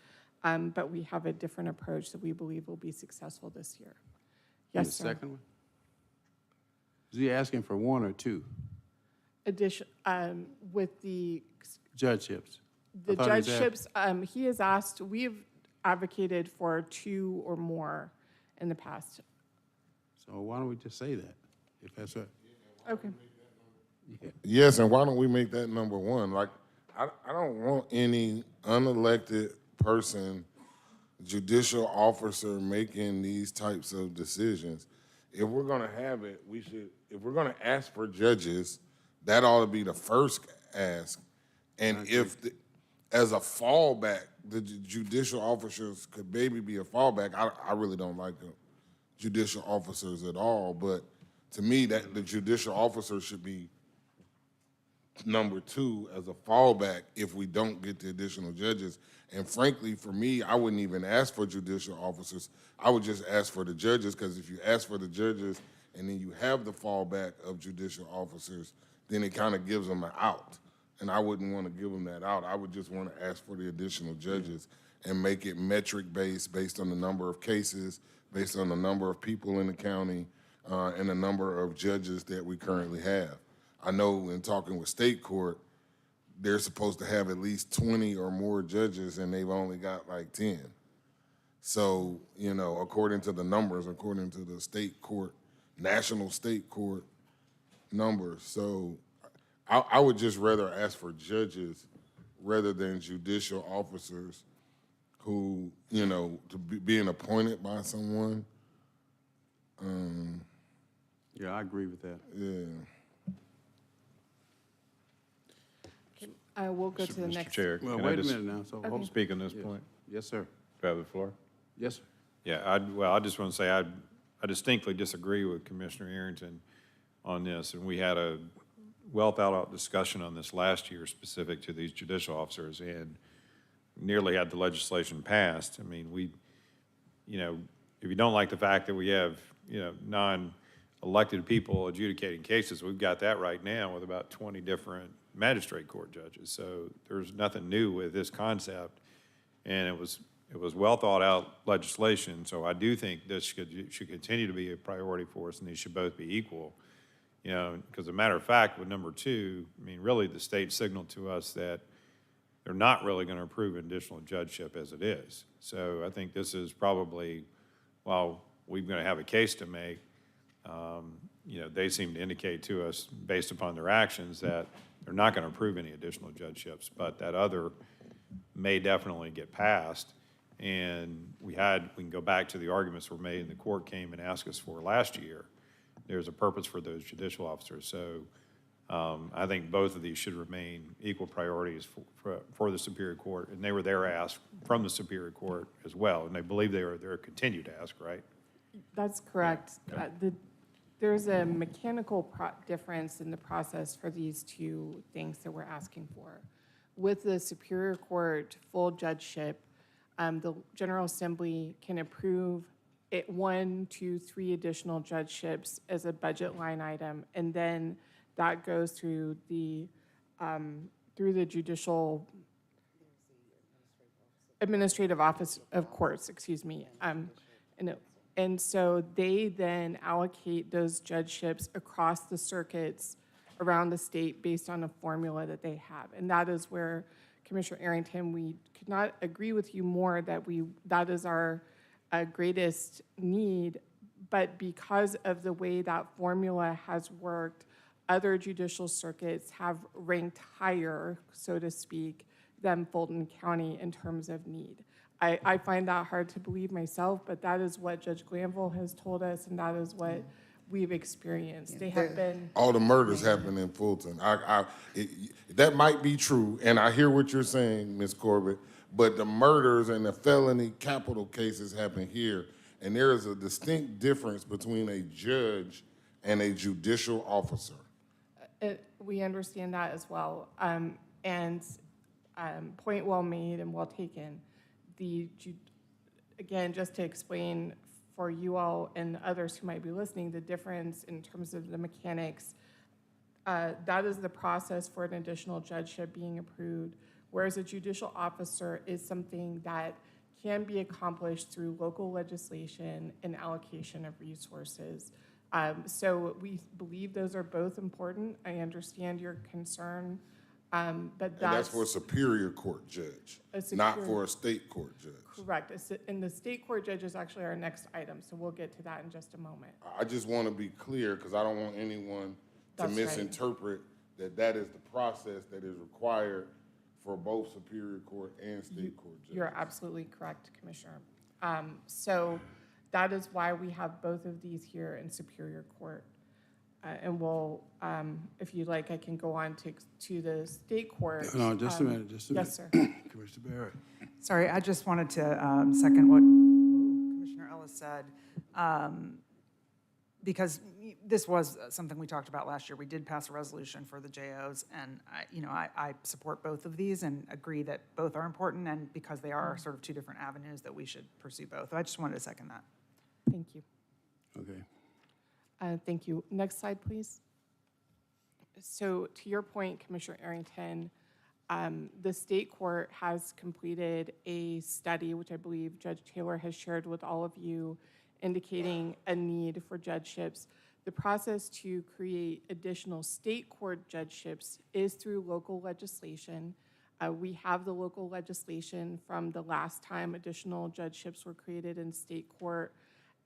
but we have a different approach that we believe will be successful this year. Yes, sir. The second one? Is he asking for 1 or 2? With the Judgeships. The judgeships, he has asked, we've advocated for 2 or more in the past. So why don't we just say that, if that's what? Okay. Yeah. Yes, and why don't we make that number 1? Like, I don't want any unelected person, judicial officer making these types of decisions. if we're gonna have it, if we're gonna ask for judges, that ought to be the first ask. And if, as a fallback, the judicial officers could maybe be a fallback. I really don't like the judicial officers at all, but to me, that the judicial officer should be number 2 as a fallback if we don't get the additional judges. And frankly, for me, I wouldn't even ask for judicial officers. I would just ask for the judges, because if you ask for the judges and then you have the fallback of judicial officers, then it kind of gives them an out. And I wouldn't want to give them that out. I would just want to ask for the additional judges and make it metric-based, based on the number of cases, based on the number of people in the county, and the number of judges that we currently have. I know in talking with state court, they're supposed to have at least 20 or more judges, and they've only got like 10. So, you know, according to the numbers, according to the state court, national state court numbers. So I would just rather ask for judges rather than judicial officers who, you know, being appointed by someone. Yeah, I agree with that. Yeah. We'll go to the Mr. next. Chair, Well, can I wait a just minute now. So Okay. hold on. speak on this Yes. point? Yes, sir. Do I have the floor? Yes, sir. Yeah, I just want to say I distinctly disagree with Commissioner Arrington on this, and we had a well thought out discussion on this last year specific to these judicial officers, and nearly had the legislation passed. I mean, you know, if you don't like the fact that we have, you know, non-elected people adjudicating cases, we've got that right now with about 20 different magistrate court judges. So there's nothing new with this concept, and it was well thought out legislation. So I do think this should continue to be a priority for us, and these should both be equal. You know, because as a matter of fact, with number 2, I mean, really the state signaled to us that they're not really going to approve an additional judgeship as it is. So I think this is probably, while we're going to have a case to make, you know, they seem to indicate to us, based upon their actions, that they're not going to approve any additional judgeships, but that other may definitely get passed. And we can go back to the arguments were made and the court came and asked us for last year. There's a purpose for those judicial officers. So I think both of these should remain equal priorities for the Superior Court. And they were there asked from the Superior Court as well. And they believe they are there continued to ask, right? That's correct. There's a mechanical difference in the process for these two things that we're asking for. With the Superior Court full judgeship, the General Assembly can approve 1, 2, 3 additional judgeships as a budget line item, and then that goes through the judicial administrative office of courts, excuse me. And so they then allocate those judgeships across the circuits around the state based on a formula that they have. And that is where, Commissioner Arrington, we could not agree with you more that is our greatest need. But because of the way that formula has worked, other judicial circuits have ranked higher, so to speak, than Fulton County in terms of need. I find that hard to believe myself, but that is what Judge Glanville has told us, and that is what we've experienced. They have been... All the murders happen in Fulton. That might be true, and I hear what you're saying, Ms. Corbett, but the murders and the felony capital cases happen here, and there is a distinct difference between a judge and a judicial officer. We understand that as well. Point well made and well taken. Again, just to explain for you all and others who might be listening, the difference in terms of the mechanics, that is the process for an additional judgeship being approved, whereas a judicial officer is something that can be accomplished through local legislation and allocation of resources. So we believe those are both important. I understand your concern. But that's for a Superior Court judge, not for a state court judge. Correct. And the state court judge is actually our next item, so we'll get to that in just a moment. I just want to be clear, because I don't want anyone to misinterpret that is the process that is required for both Superior Court and state court judges. You're absolutely correct, Commissioner. So That is why we have both of these here in Superior Court. And we'll, if you'd like, I can go on to the state court. No, just a minute, just a minute. Yes, sir. Commissioner Barrett. Sorry, I just wanted to second what Commissioner Ellis said, because this was something we talked about last year. We did pass a resolution for the JOs, and I support both of these and agree that both are important, and because they are sort of two different avenues that we should pursue both. I just wanted to second that. Thank you. Okay. Thank you. Next slide, please. So to your point, Commissioner Arrington, the state court has completed a study, which I believe Judge Taylor has shared with all of you, indicating a need for judgeships. The process to create additional state court judgeships is through local legislation. We have the local legislation from the last time additional judgeships were created in state court.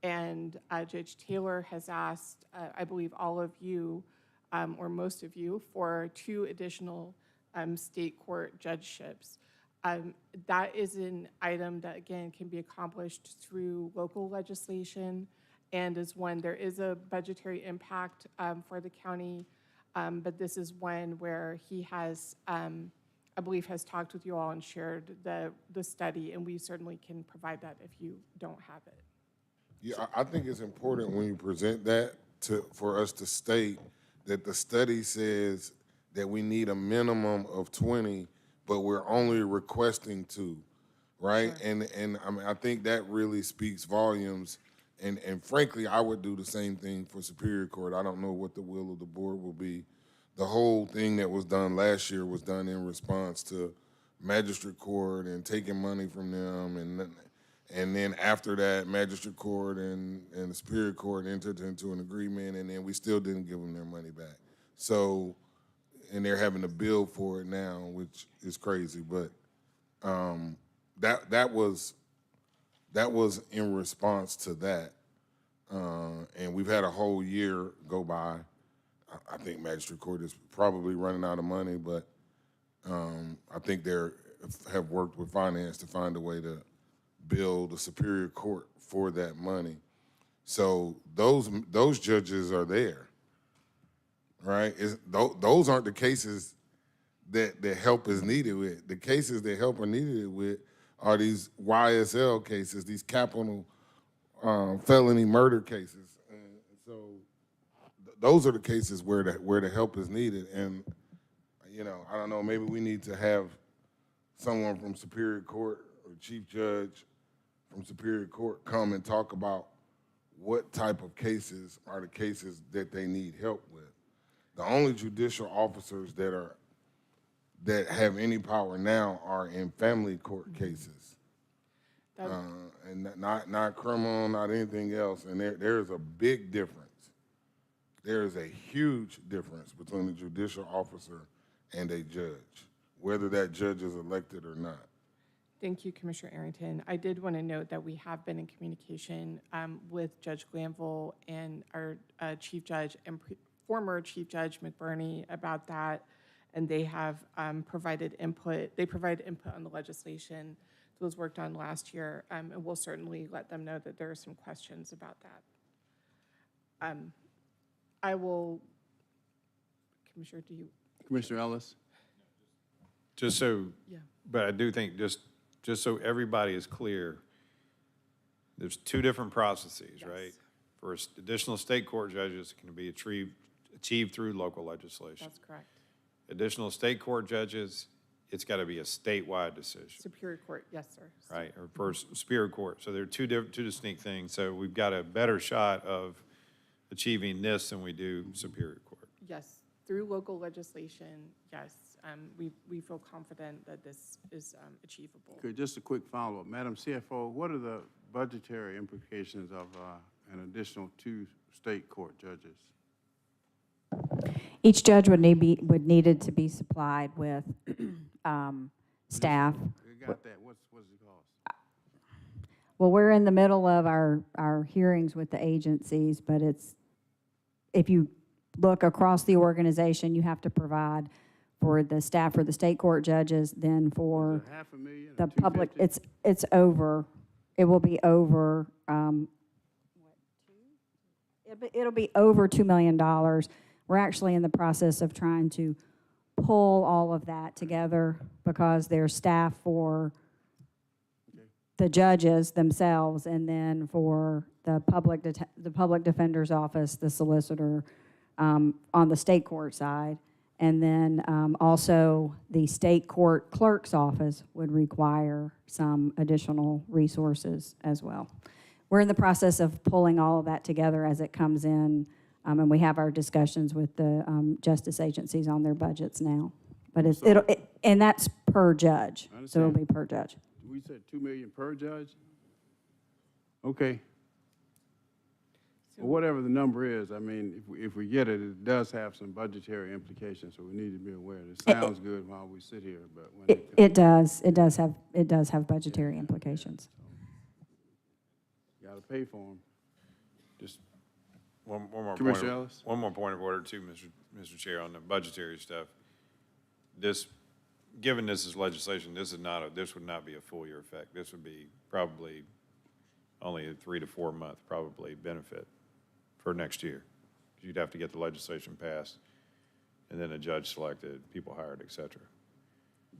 And Judge Taylor has asked, I believe all of you, or most of you, for 2 additional state court judgeships. That is an item that, again, can be accomplished through local legislation, and is one, there is a budgetary impact for the county, but this is one where he has, I believe, has talked with you all and shared the study, and we certainly can provide that if you don't have it. Yeah, I think it's important when you present that for us to state that the study says that we need a minimum of 20, but we're only requesting 2, right? Sure. And I mean, I think that really speaks volumes. And frankly, I would do the same thing for Superior Court. I don't know what the will of the board will be. The whole thing that was done last year was done in response to Magistrate Court and taking money from them, and then after that, Magistrate Court and the Superior Court entered into an agreement, and then we still didn't give them their money back. So, and they're having to bill for it now, which is crazy. But that was in response to that, and we've had a whole year go by. I think Magistrate Court is probably running out of money, but I think they have worked with finance to find a way to build a Superior Court for that money. So those judges are there, right? Those aren't the cases that help is needed with. The cases that help are needed with are these YSL cases, these capital felony murder cases. And so those are the cases where the help is needed. And I don't know, maybe we need to have someone from Superior Court or Chief Judge from Superior Court come and talk about what type of cases are the cases that they need help with. The only judicial officers that have any power now are in family court cases, and not criminal, not anything else. And there's a big difference. There is a huge difference between a judicial officer and a judge, whether that judge is elected or not. Thank you, Commissioner Arrington. I did want to note that we have been in communication with Judge Glanville and our Chief Judge and former Chief Judge McBurney about that, and they have provided input. They provide input on the legislation that was worked on last year, and we'll certainly let them know that there are some questions about that. I will, Commissioner, Commissioner Ellis? Just so, Yeah. But I do think just so everybody is clear, there's 2 different processes, right? For additional state court judges, it can be achieved through local legislation. That's correct. Additional state court judges, it's got to be a statewide decision. Superior Court, yes, sir. Right, or for Superior Court. So they're two distinct things. So we've got a better shot of achieving this than we do Superior Court. Yes, through local legislation, yes. We feel confident that this is achievable. Okay, just a quick follow-up. Madam CFO, what are the budgetary implications of an additional 2 state court judges? Each judge would needed to be supplied with staff. You got that. What's it cost? Well, we're in the middle of our hearings with the agencies, but if you look across the organization, you have to provide for the staff for the state court judges, then for $500,000 the or public, $250,000? it will be over It'll be over $2 million. We're actually in the process of trying to pull all of that together because there's staff for the judges themselves, and then for the public defender's office, the solicitor, on the state court side. And then also the state court clerk's office would require some additional resources as well. We're in the process of pulling all of that together as it comes in, and we have our discussions with the justice agencies on their budgets now. But and that's per judge, so it'll be per judge. We said 2 million per judge? Okay. Well, whatever the number is, I mean, if we get it, it does have some budgetary implications, so we need to be aware. It sounds good while we sit here, but when It does have budgetary implications. you gotta pay for them. Just one more Commissioner Ellis? One more point of order too, Mr. Chair, on the budgetary stuff. Given this is legislation, this would not be a full year effect. This would be probably only a 3 to 4 month probably benefit for next year. You'd have to get the legislation passed, and then a judge selected, people hired, et cetera.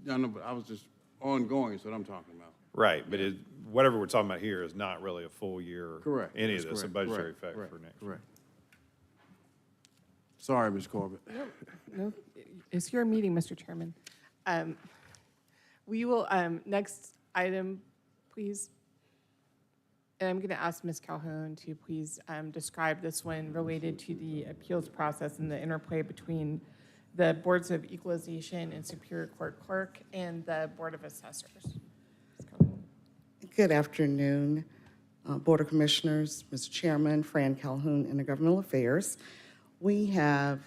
No, but I was just ongoing is what I'm talking about. Right, but whatever we're talking about here is not really a full year. Correct. Any That's of this, a correct. budgetary Correct. effect for next year. Correct. Sorry, Ms. Corbett. No, it's your meeting, Mr. Chairman. We will, next item, please. And I'm going to ask Ms. Calhoun to please describe this one related to the appeals process and the interplay between the Boards of Equalization and Superior Court Clerk and the Board of Assessors. Ms. Calhoun. Good afternoon, Board of Commissioners, Mr. Chairman, Fran Calhoun, Intergovernmental Affairs. We have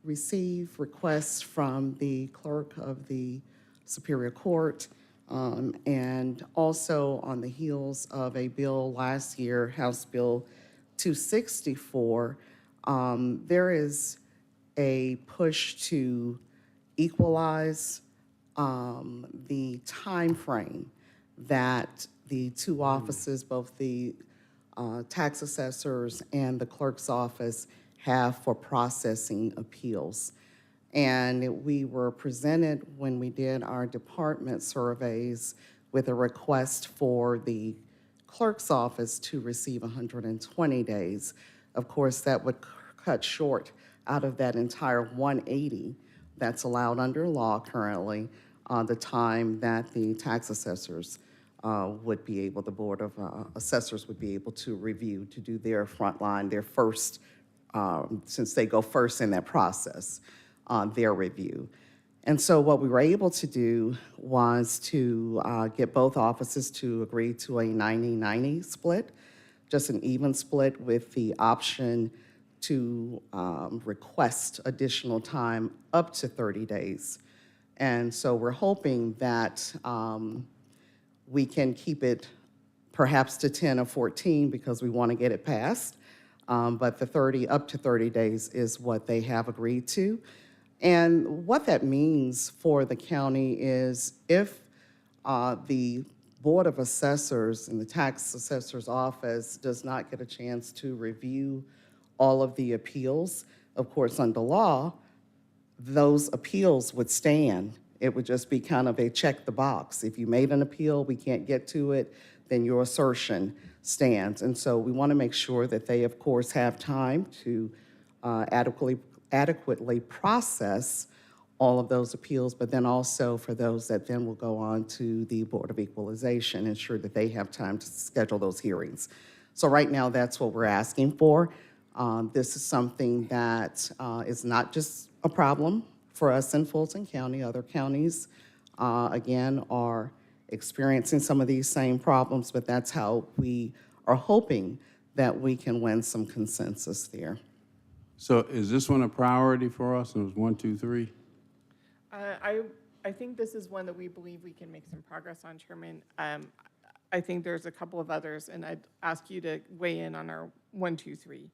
received requests from the clerk of the Superior Court, and also on the heels of a bill last year, House Bill 264, there is a push to equalize the time frame that the two offices, both the tax assessors and the clerk's office, have for processing appeals. And we were presented when we did our department surveys with a request for the clerk's office to receive 120 days. Of course, that would cut short out of that entire 180 that's allowed under law currently, the time that the tax assessors would be able, the Board of Assessors would be able to review, to do their front line, their first, since they go first in that process, their review. And so what we were able to do was to get both offices to agree to a 90-90 split, just an even split with the option to request additional time up to 30 days. And so we're hoping that we can keep it perhaps to 10 or 14 because we want to get it passed. But the up to 30 days is what they have agreed to. And what that means for the county is if the Board of Assessors and the tax assessor's office does not get a chance to review all of the appeals, of course, under law, those appeals would stand. It would just be kind of a check the box. If you made an appeal, we can't get to it, then your assertion stands. And so we want to make sure that they, of course, have time to adequately process all of those appeals, but then also for those that then will go on to the Board of Equalization, ensure that they have time to schedule those hearings. So right now, that's what we're asking for. This is something that is not just a problem for us in Fulton County. Other counties, again, are experiencing some of these same problems, but that's how we are hoping that we can win some consensus there. So is this one a priority for us? It was 1, 2, 3? I think this is one that we believe we can make some progress on, Chairman. I think there's a couple of others, and I'd ask you to weigh in on our 1, 2, 3.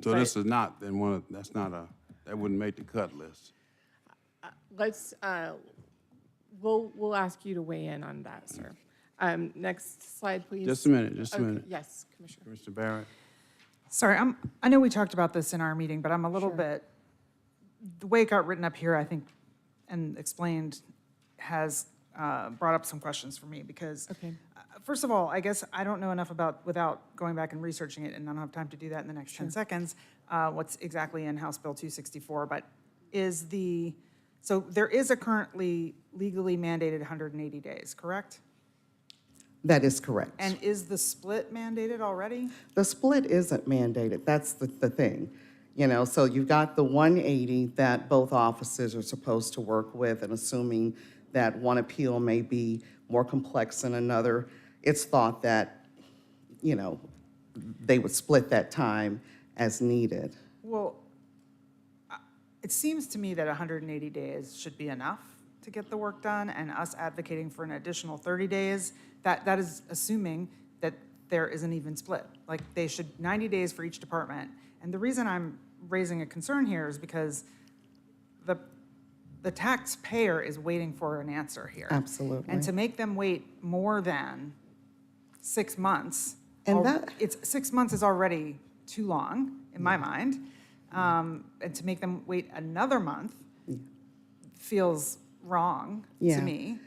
So this is not, then that wouldn't make the cut list. We'll ask you to weigh in on that, sir. Next slide, please. Just a minute, just a Okay, minute. Yes, Commissioner. Commissioner Barrett? Sorry, I know we talked about this in our meeting, but I'm a little bit, the way it got written up here, I think, and explained, has brought up some questions for me, because, first of all, I guess I don't know enough about, without going back and researching it, and I don't have time to do that in the next 10 seconds, what's exactly in House Bill 264, but so there is a currently legally mandated 180 days, correct? That is correct. And is the split mandated already? The split isn't mandated, that's the thing. You know, so you've got the 180 that both offices are supposed to work with, and assuming that one appeal may be more complex than another, it's thought that, you know, they would split that time as needed. Well, it seems to me that 180 days should be enough to get the work done, and us advocating for an additional 30 days, that is assuming that there is an even split. Like, they should 90 days for each department. And the reason I'm raising a concern here is because the taxpayer is waiting for an answer here. Absolutely. And to make them wait more than 6 months, And 6 months is already too long, in my mind. And to make them wait another month feels wrong to me.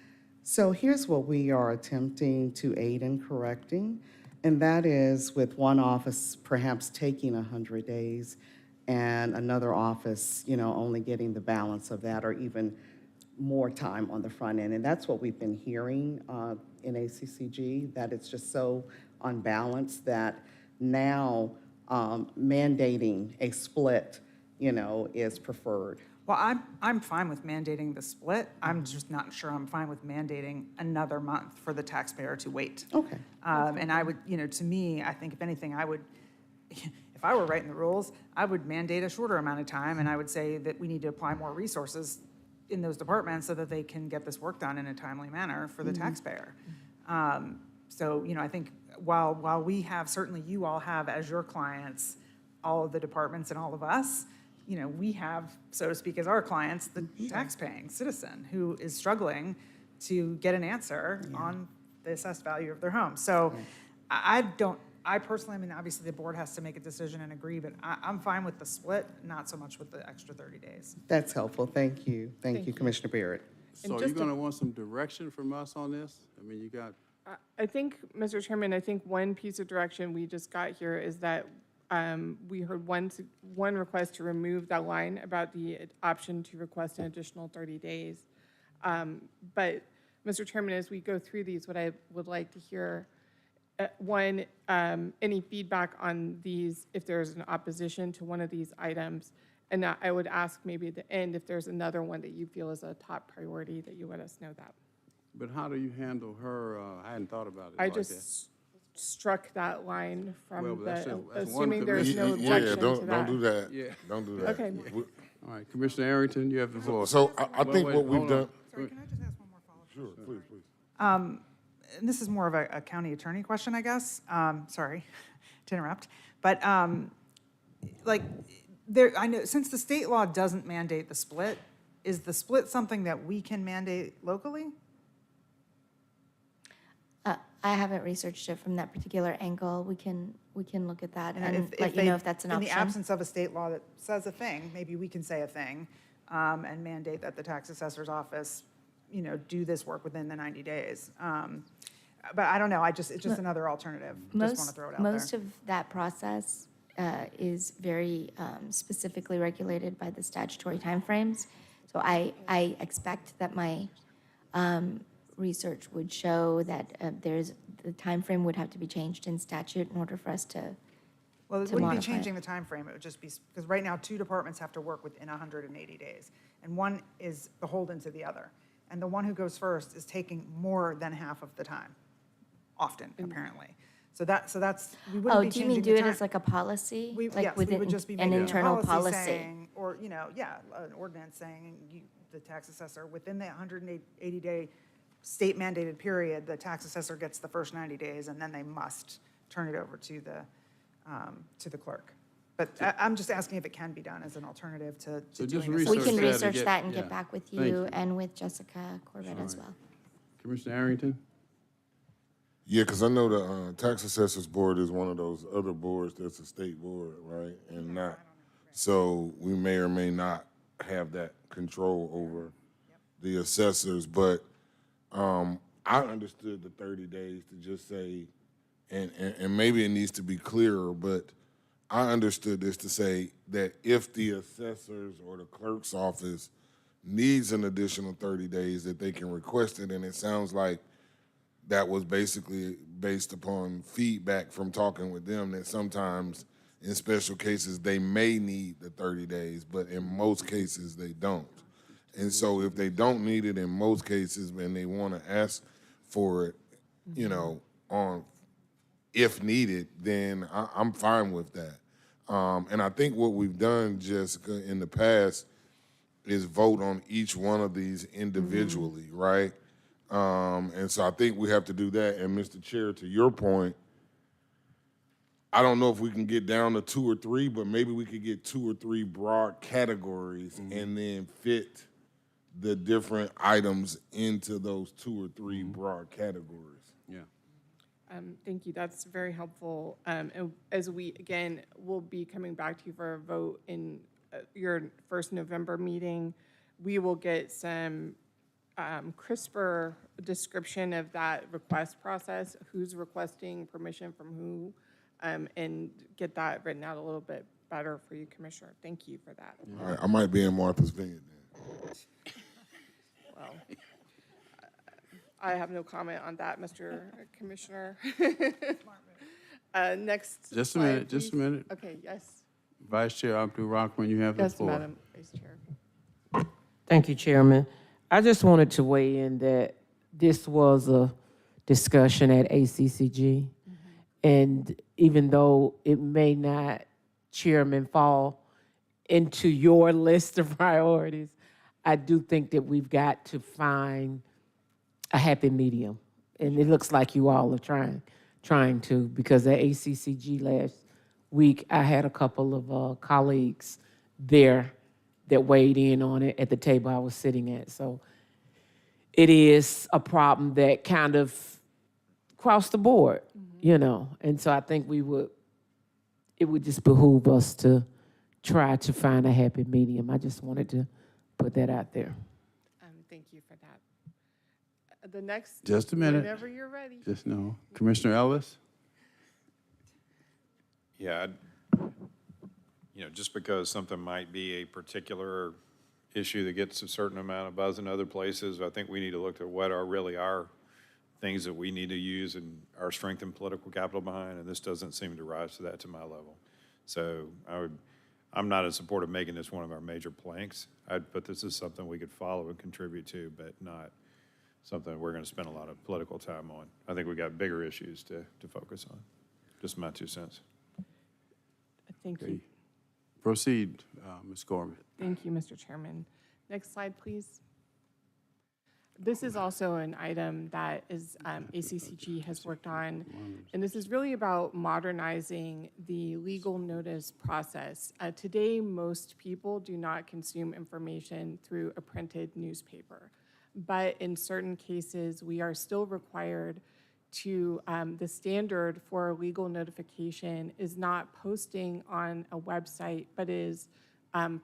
So here's what we are attempting to aid in correcting, and that is with one office perhaps taking 100 days and another office, you know, only getting the balance of that or even more time on the front end. And that's what we've been hearing in ACCG, that it's just so unbalanced that now mandating a split, you know, is preferred. Well, I'm fine with mandating the split. I'm just not sure I'm fine with mandating another month for the taxpayer to wait. Okay. And I would, you know, to me, I think if anything, I would, if I were writing the rules, I would mandate a shorter amount of time, and I would say that we need to apply more resources in those departments so that they can get this work done in a timely manner for the taxpayer. So, you know, I think while we have, certainly you all have as your clients, all of the departments and all of us, you know, we have, so to speak, as our clients, the tax-paying citizen who is struggling to get an answer on the assessed value of their home. So I personally, I mean, obviously the board has to make a decision and agree, but I'm fine with the split, not so much with the extra 30 days. That's helpful, thank you. Thank you, Commissioner Barrett. So you're gonna want some direction from us on this? I mean, you got, I think, Mr. Chairman, I think one piece of direction we just got here is that we heard one request to remove that line about the option to request an additional 30 days. But, Mr. Chairman, as we go through these, what I would like to hear, one, any feedback on these, if there's an opposition to one of these items, and I would ask maybe at the end if there's another one that you feel is a top priority, that you let us know that. but how do you handle her, I hadn't thought about it I like that. just struck that line Well, from that's the, that's one assuming there's no Yeah, objection to that. don't do that. Yeah. Don't do that. Okay. All right, Commissioner Arrington, you have the floor. So I think wait, what we've hold on. done. Sorry, can I just ask one more follow-up? Sure, please, please. And this is more of a county attorney question, I guess. Sorry to interrupt. But like, I know, since the state law doesn't mandate the split, is the split something that we can mandate locally? I haven't researched it from that particular angle. We can look at that and let you they- know if that's an option. In the absence of a state law that says a thing, maybe we can say a thing and mandate that the tax assessor's office, you know, do this work within the 90 days. But I don't know, it's just another alternative. Just want to throw it out there. Most of that process is very specifically regulated by the statutory timeframes. So I expect that my research would show that the timeframe would have to be changed in statute in order for us to Well, it to wouldn't be modify it. changing the time frame. It would just be, because right now, 2 departments have to work within 180 days, and one is beholden to the other. And the one who goes first is taking more than half of the time, often, apparently. So that's, we wouldn't Oh, be do you mean changing do the it time. as like a policy? Yes, Like we within would just be an making a internal policy? saying, or, you know, an ordinance saying, the tax assessor, within the 180-day state mandated period, the tax assessor gets the first 90 days, and then they must turn it over to the clerk. But I'm just asking if it can be done as an alternative to So doing just this. We research can that and research get- that and yeah. get back with Thank you you. and with Jessica Corbett as well. Commissioner Arrington? Yeah, because I know the tax assessors board is one of those other boards that's a state board, right? And not, so we may or may not have that control over the assessors. But I understood the 30 days to just say, and maybe it needs to be clearer, but I understood this to say that if the assessors or the clerk's office needs an additional 30 days, that they can request it. And it sounds like that was basically based upon feedback from talking with them that sometimes in special cases they may need the 30 days, but in most cases they don't. And so if they don't need it in most cases and they want to ask for it, you know, on if needed, then I'm fine with that. And I think what we've done, Jessica, in the past is vote on each one of these individually, right? And so I think we have to do that. And Mr. Chair, to your point, I don't know if we can get down to 2 or 3, but maybe we could get 2 or 3 broad categories and then fit the different items into those 2 or 3 broad categories. Yeah. Thank you. That's very helpful. And as we, again, will be coming back to you for a vote in your first November meeting, we will get some crisper description of that request process, who's requesting permission from who, and get that written out a little bit better for you, Commissioner. Thank you for that. All right, I might be in Martha's Vineyard then. Well, I have no comment on that, Mr. Commissioner. Next Just a slide, minute, just a please. minute. Okay, yes. Vice Chair Abdul Rahman, you have the Yes, floor. Madam Vice Chair. Thank you, Chairman. I just wanted to weigh in that this was a discussion at ACCG. And even though it may not, Chairman, fall into your list of priorities, I do think that we've got to find a happy medium. And it looks like you all are trying to, because at ACCG last week, I had a couple of colleagues there that weighed in on it at the table I was sitting at. So it is a problem that kind of crossed the board, you know. And so I think it would just behoove us to try to find a happy medium. I just wanted to put that out there. Thank you for that. The next. Just a minute. Whenever you're ready. Just no. Commissioner Ellis? Yeah, you know, just because something might be a particular issue that gets a certain amount of buzz in other places, I think we need to look at what are really our things that we need to use and our strength and political capital behind, and this doesn't seem to rise to that to my level. So I'm not in support of making this one of our major planks. I'd put this as something we could follow and contribute to, but not something we're going to spend a lot of political time on. I think we got bigger issues to focus on. Just my 2 cents. Thank you. Proceed, Ms. Gorman. Thank you, Mr. Chairman. Next slide, please. This is also an item that is ACCG has worked on, and this is really about modernizing the legal notice process. Today, most people do not consume information through a printed newspaper, but in certain cases, we are still required to, the standard for legal notification is not posting on a website, but is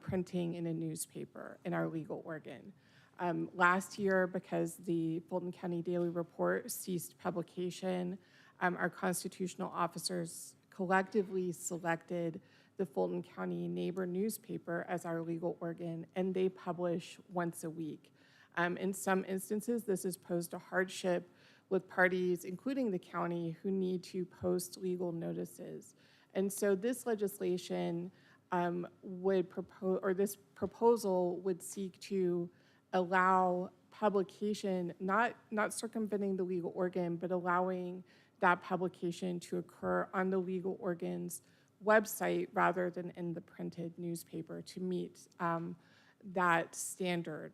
printing in a newspaper in our legal organ. Last year, because the Fulton County Daily Report ceased publication, our constitutional officers collectively selected the Fulton County Neighbor newspaper as our legal organ, and they publish once a week. In some instances, this has posed a hardship with parties, including the county, who need to post legal notices. And so this legislation would propose, or this proposal would seek to allow publication, not circumventing the legal organ, but allowing that publication to occur on the legal organ's website rather than in the printed newspaper to meet that standard.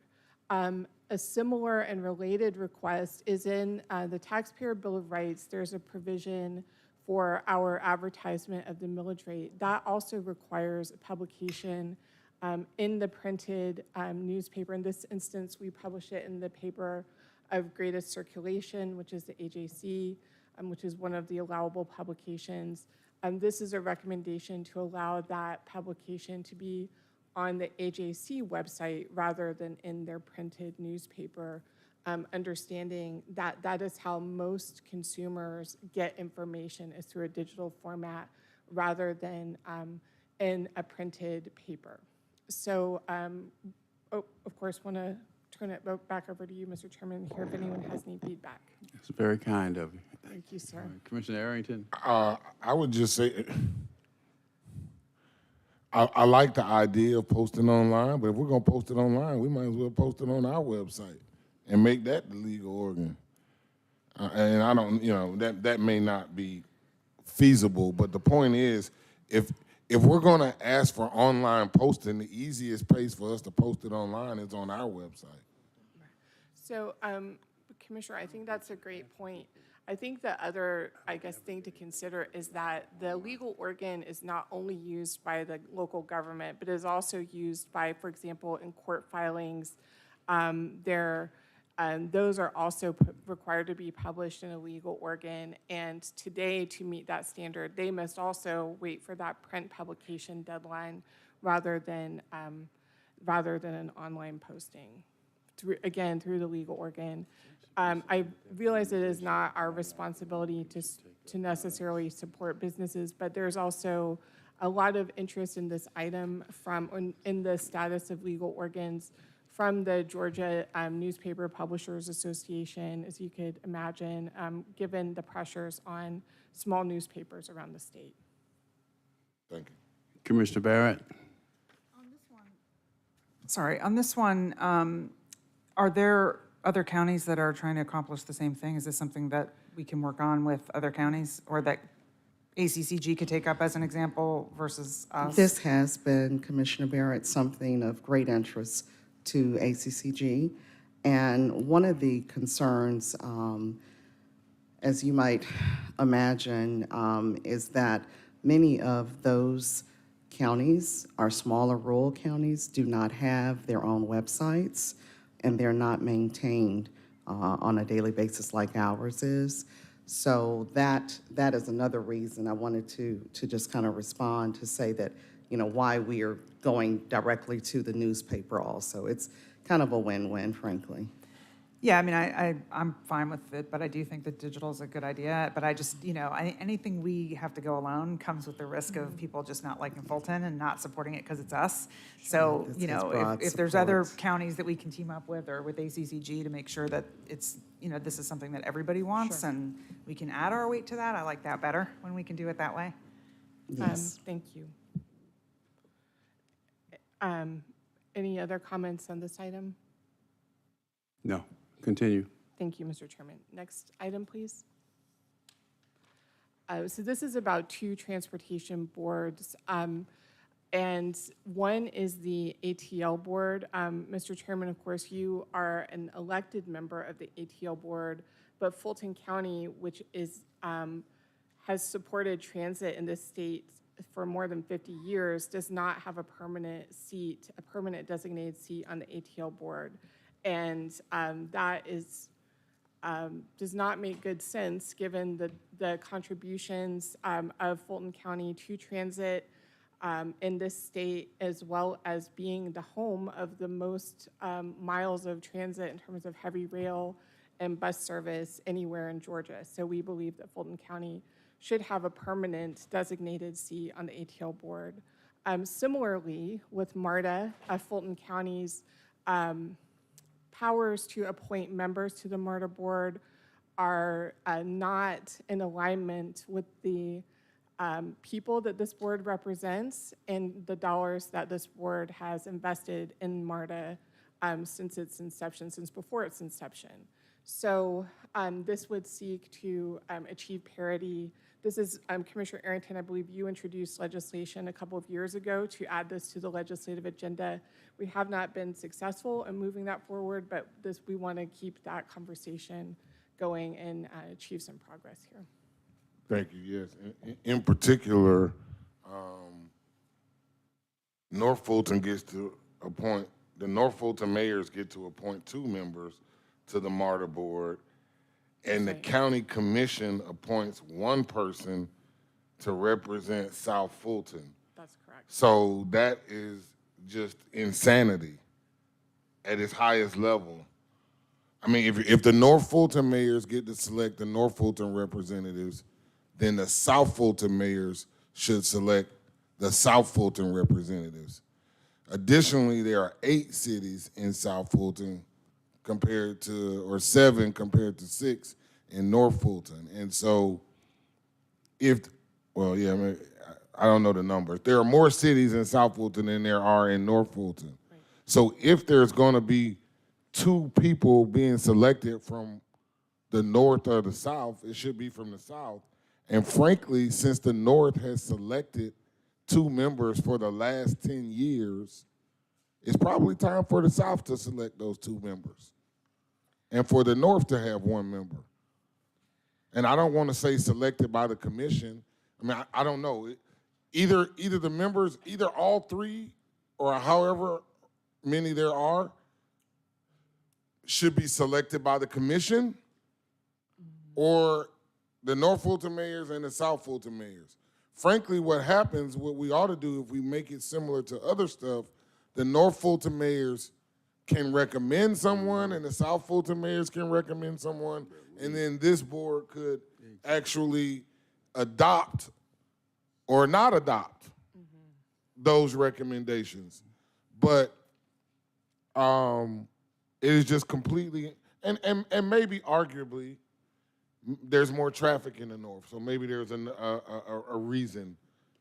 A similar and related request is in the Taxpayer Bill of Rights. There's a provision for our advertisement of the millage rate. That also requires a publication in the printed newspaper. In this instance, we publish it in the paper of greatest circulation, which is the AJC. which is one of the allowable publications. This is a recommendation to allow that publication to be on the AJC website rather than in their printed newspaper, understanding that that is how most consumers get information, is through a digital format rather than in a printed paper. So, of course, want to turn it back over to you, Mr. Chairman, and hear if anyone has any feedback. It's very kind of you. Thank you, sir. Commissioner Arrington? I would just say, I like the idea of posting online, but if we're gonna post it online, we might as well post it on our website and make that the legal organ. And I don't, that may not be feasible, but the point is, if we're gonna ask for online posting, the easiest place for us to post it online is on our website. So, Commissioner, I think that's a great point. I think the other, thing to consider is that the legal organ is not only used by the local government, but is also used by, for example, in court filings. Those are also required to be published in a legal organ. And today, to meet that standard, they must also wait for that print publication deadline rather than an online posting, through the legal organ. I realize it is not our responsibility to necessarily support businesses, but there's also a lot of interest in this item in the status of legal organs from the Georgia Newspaper Publishers Association, as you could imagine, given the pressures on small newspapers around the state. Thank you. Commissioner Barrett? On this one, are there other counties that are trying to accomplish the same thing? Is this something that we can work on with other counties, or that ACCG could take up as an example versus us? This has been, Commissioner Barrett, something of great interest to ACCG. And one of the concerns, as you might imagine, is that many of those counties, our smaller rural counties, do not have their own websites, and they're not maintained on a daily basis like ours is. So that is another reason I wanted to just kind of respond to say that, why we are going directly to the newspaper also. It's kind of a win-win, frankly. Yeah, I mean, I'm fine with it, but I do think that digital is a good idea. But I just, anything we have to go alone comes with the risk of people just not liking Fulton and not supporting it because it's us. So, if there's other counties that we can team up with or with ACCG to make sure that it's, this is something that everybody wants and we can add our weight to that, I like that better when we can do it that way. Yes. Thank you. Any other comments on this item? No. Continue. Thank you, Mr. Chairman. Next item, please. So this is about two transportation boards, and one is the ATL board. Mr. Chairman, of course, you are an elected member of the ATL board, but Fulton County, which is has supported transit in this state for more than 50 years, does not have a permanent designated seat on the ATL board. And that does not make good sense given the contributions of Fulton County to transit in this state, as well as being the home of the most miles of transit in terms of heavy rail and bus service anywhere in Georgia. So we believe that Fulton County should have a permanent designated seat on the ATL board. Similarly, with MARTA, Fulton County's powers to appoint members to the MARTA board are not in alignment with the people that this board represents and the dollars that this board has invested in MARTA since its inception, since before its inception. So this would seek to achieve parity. This is, Commissioner Arrington, I believe you introduced legislation a couple of years ago to add this to the legislative agenda. We have not been successful in moving that forward, but we want to keep that conversation going and achieve some progress here. Thank you, yes. In particular, North Fulton gets to appoint, the North Fulton mayors get to appoint 2 members to the MARTA board. And the county commission appoints one person to represent South Fulton. That's correct. So that is just insanity at its highest level. I mean, if the North Fulton mayors get to select the North Fulton representatives, then the South Fulton mayors should select the South Fulton representatives. Additionally, there are 8 cities in South Fulton or 7 compared to 6 in North Fulton. And so I don't know the numbers. There are more cities in South Fulton than there are in North Fulton. Right. So if there's going to be 2 people being selected from the North or the South, it should be from the South. And frankly, since the North has selected 2 members for the last 10 years, it's probably time for the South to select those 2 members and for the North to have 1 member. And I don't want to say selected by the commission. I mean, I don't know. Either the members, either all 3 or however many there are, should be selected by the commission or the North Fulton mayors and the South Fulton mayors. Frankly, what we ought to do if we make it similar to other stuff, the North Fulton mayors can recommend someone and the South Fulton mayors can recommend someone, and then this board could actually adopt or not adopt those recommendations. But it is just completely, and maybe arguably, there's more traffic in the North, so maybe there's a reason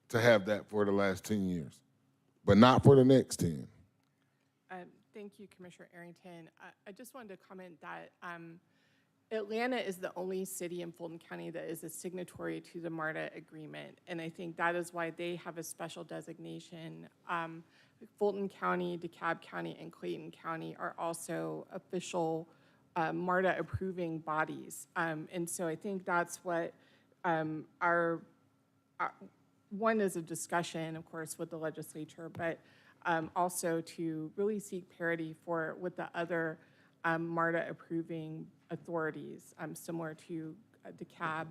to have that for the last 10 years, but not for the next 10. Thank you, Commissioner Arrington. I just wanted to comment that Atlanta is the only city in Fulton County that is a signatory to the MARTA agreement, and I think that is why they have a special designation. Fulton County, DeKalb County, and Clayton County are also official MARTA approving bodies. And so I think that's what one is a discussion, of course, with the legislature, but also to really seek parity with the other MARTA approving authorities, similar to DeKalb,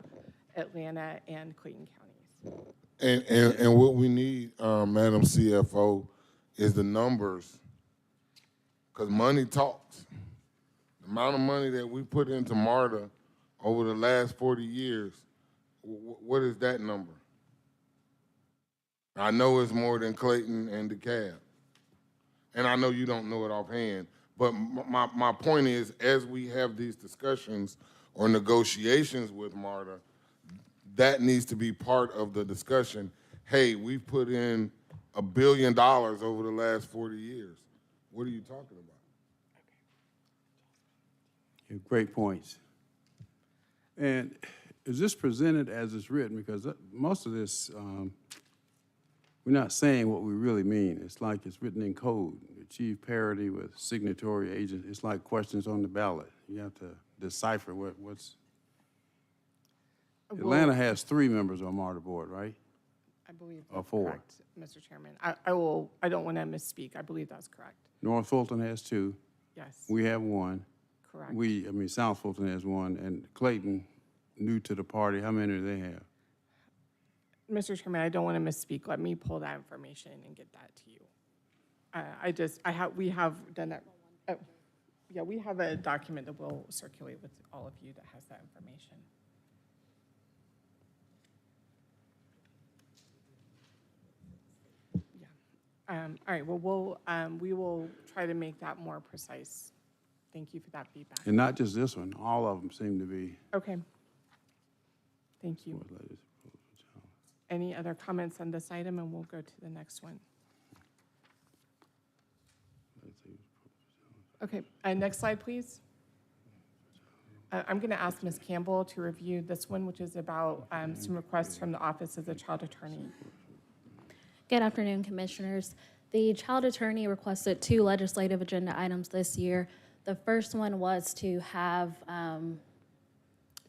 Atlanta, and Clayton counties. And what we need, Madam CFO, is the numbers, because money talks. The amount of money that we put into MARTA over the last 40 years, what is that number? I know it's more than Clayton and DeKalb. And I know you don't know it offhand, but my point is, as we have these discussions or negotiations with MARTA, that needs to be part of the discussion. Hey, we've put in $1 billion over the last 40 years. What are you talking about? Great points. And is this presented as it's written? Because most of this, we're not saying what we really mean. It's like it's written in code. Achieve parity with signatory agents. It's like questions on the ballot. You have to decipher what's. Atlanta has 3 members on MARTA board, right? I believe Or that's 4. correct, Mr. Chairman. I don't want to misspeak. I believe that's correct. North Fulton has 2. Yes. We have 1. Correct. South Fulton has 1, and Clayton, new to the party, how many do they have? Mr. Chairman, I don't want to misspeak. Let me pull that information and get that to you. We have done that. Yeah, we have a document that we'll circulate with all of you that has that information. Yeah. All right. Well, we will try to make that more precise. Thank you for that feedback. And not just this one, all of them seem to be. Okay. Thank you. Any other comments on this item, and we'll go to the next one. Okay, next slide, please. I'm going to ask Ms. Campbell to review this one, which is about some requests from the Office of the Child Attorney. Good afternoon, Commissioners. The Child Attorney requested 2 legislative agenda items this year. The first one was to have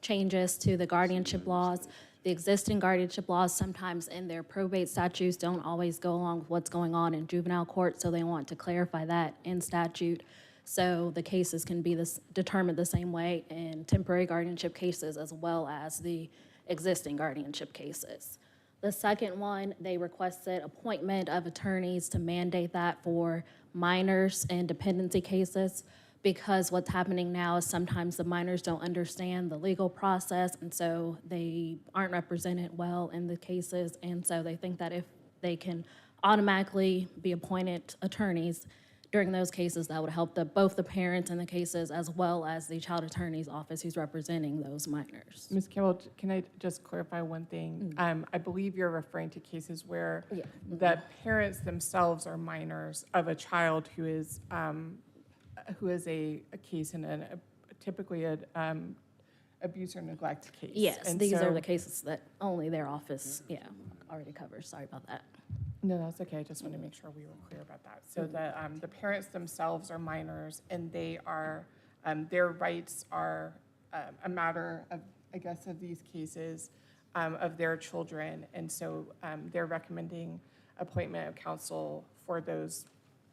changes to the guardianship laws. The existing guardianship laws, sometimes in their probate statutes, don't always go along with what's going on in juvenile court, so they want to clarify that in statute. So the cases can be determined the same way in temporary guardianship cases as well as the existing guardianship cases. The second one, they requested appointment of attorneys to mandate that for minors and dependency cases, because what's happening now is sometimes the minors don't understand the legal process, and so they aren't represented well in the cases, and so they think that if they can automatically be appointed attorneys during those cases, that would help both the parents in the cases as well as the child attorney's office who's representing those minors. Ms. Campbell, can I just clarify one thing? I believe you're referring to cases where the parents themselves are minors of a child who is a case in typically an abuse or neglect case. Yes, And these so- are the cases that only their office, already covers. Sorry about that. No, that's okay. I just want to make sure we were clear about that. So the parents themselves are minors, and they are their rights are a matter of, I guess, of these cases of their children, and so they're recommending appointment of counsel for those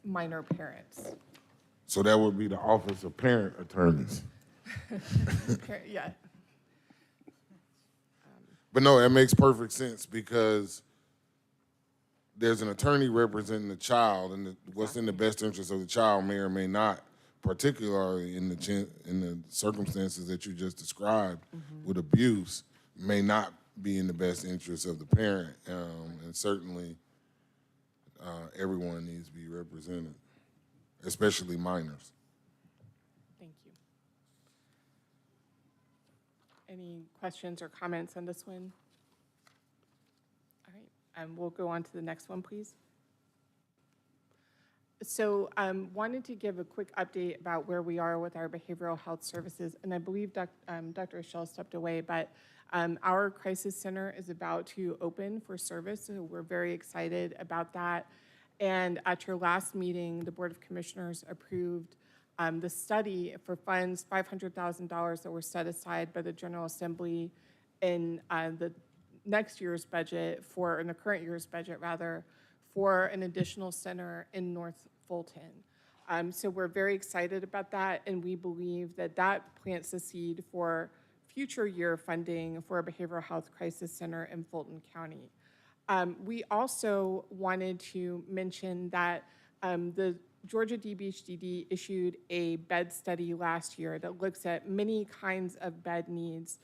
minor parents. So that would be the Office of Parent Attorneys. Yeah. But no, it makes perfect sense because there's an attorney representing the child, and what's in the best interest of the child may or may not, particularly in the circumstances that you just described with abuse, may not be in the best interest of the parent, and certainly everyone needs to be represented, especially minors. Thank you. Any questions or comments on this one? All right, we'll go on to the next one, please. So wanted to give a quick update about where we are with our behavioral health services, and I believe Dr. Eschel stepped away, but our crisis center is about to open for service, so we're very excited about that. And at your last meeting, the Board of Commissioners approved the study for funds, $500,000 that were set aside by the General Assembly in the next year's budget in the current year's budget rather, for an additional center in North Fulton. So we're very excited about that, and we believe that that plants the seed for future year funding for a behavioral health crisis center in Fulton County. We also wanted to mention that the Georgia DBHDD issued a bed study last year that looks at many kinds of bed needs.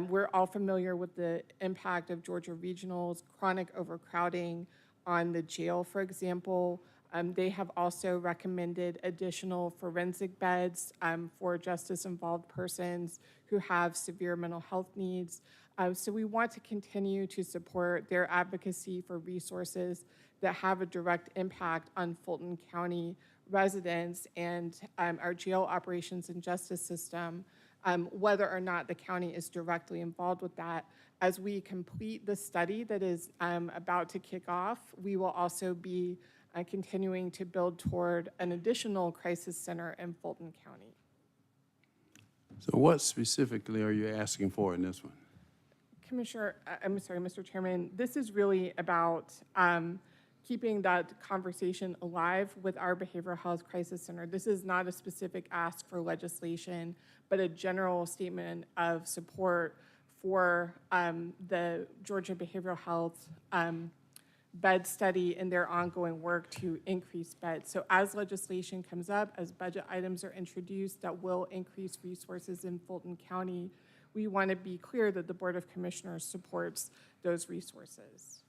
We're all familiar with the impact of Georgia Regional's chronic overcrowding on the jail, for example. They have also recommended additional forensic beds for justice-involved persons who have severe mental health needs. So we want to continue to support their advocacy for resources that have a direct impact on Fulton County residents and our jail operations and justice system, whether or not the county is directly involved with that. As we complete the study that is about to kick off, we will also be continuing to build toward an additional crisis center in Fulton County. So what specifically are you asking for in this one? Commissioner, I'm sorry, Mr. Chairman, this is really about keeping that conversation alive with our behavioral health crisis center. This is not a specific ask for legislation, but a general statement of support for the Georgia Behavioral Health bed study and their ongoing work to increase beds. So as legislation comes up, as budget items are introduced that will increase resources in Fulton County, we want to be clear that the Board of Commissioners supports those resources.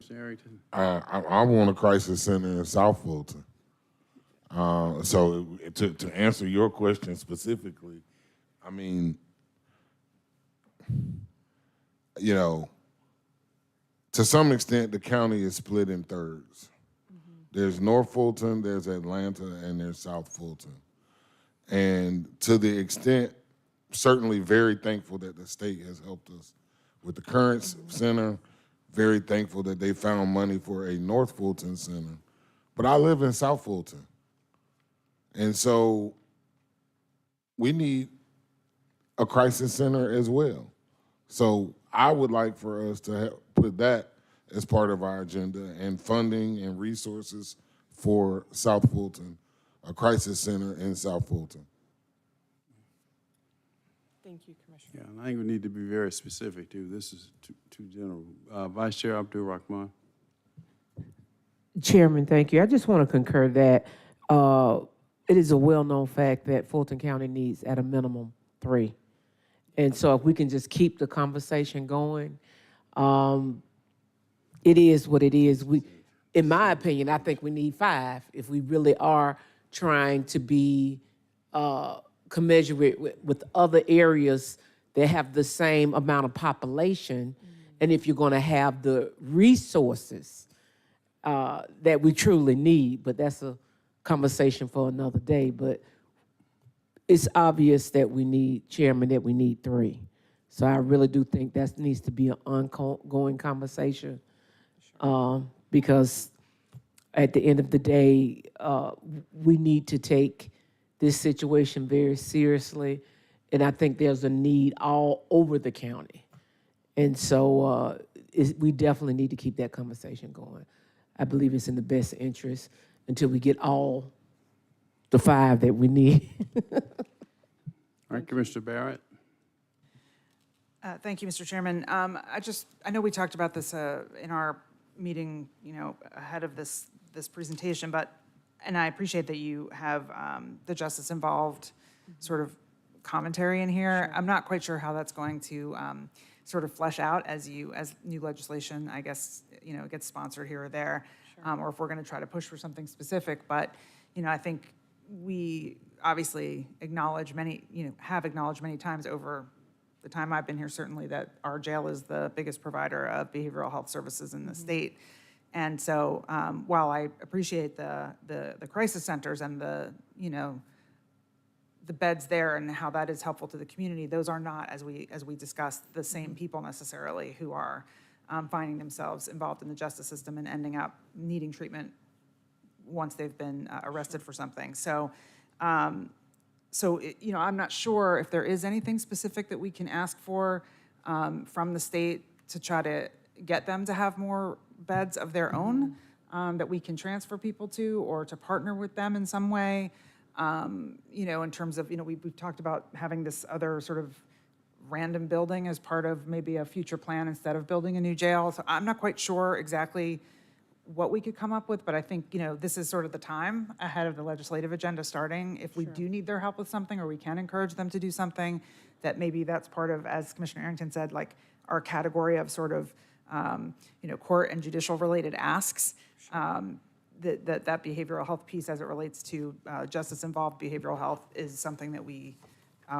Mr. Arrington? I want a crisis center in South Fulton. So to answer your question specifically, I mean, you know, to some extent, the county is split in thirds. There's North Fulton, there's Atlanta, and there's South Fulton. And to the extent, certainly very thankful that the state has helped us with the current center, very thankful that they found money for a North Fulton center. But I live in South Fulton. And so we need a crisis center as well. So I would like for us to help put that as part of our agenda, and funding and resources for South Fulton a crisis center in South Fulton. Thank you, Commissioner. Yeah, and I think we need to be very specific, too. This is too general. Vice Chair Abdul Rahman. Chairman, thank you. I just want to concur that it is a well-known fact that Fulton County needs at a minimum 3. And so if we can just keep the conversation going, it is what it is. In my opinion, I think we need 5 if we really are trying to be commensurate with other areas that have the same amount of population, and if you're going to have the resources that we truly need. But that's a conversation for another day. But it's obvious that we need, Chairman, that we need 3. So I really do think that needs to be an ongoing conversation, because at the end of the day, we need to take this situation very seriously, and I think there's a need all over the county. And so we definitely need to keep that conversation going. I believe it's in the best interest until we get all the 5 that we need. All right, Commissioner Barrett. Thank you, Mr. Chairman. I know we talked about this in our meeting, ahead of this presentation, and I appreciate that you have the justice involved sort of commentary in here. Sure. I'm not quite sure how that's going to sort of flesh out as new legislation, I guess, gets sponsored here or there, sure. Or if we're going to try to push for something specific. But, I think we obviously have acknowledged many times over the time I've been here, certainly, that our jail is the biggest provider of behavioral health services in the state. And so while I appreciate the crisis centers and the beds there and how that is helpful to the community, those are not, as we discussed, the same people necessarily who are finding themselves involved in the justice system and ending up needing treatment once they've been arrested for something. So, I'm not sure if there is anything specific that we can ask for from the state to try to get them to have more beds of their own that we can transfer people to, or to partner with them in some way. In terms of, we've talked about having this other sort of random building as part of maybe a future plan instead of building a new jail. So I'm not quite sure exactly what we could come up with, but I think, this is sort of the time ahead of the legislative agenda starting. If we do need their help with something, or we can encourage them to do something, that maybe that's part of, as Commissioner Arrington said, like our category of sort of, court and judicial related asks. That behavioral health piece as it relates to justice-involved behavioral health is something that we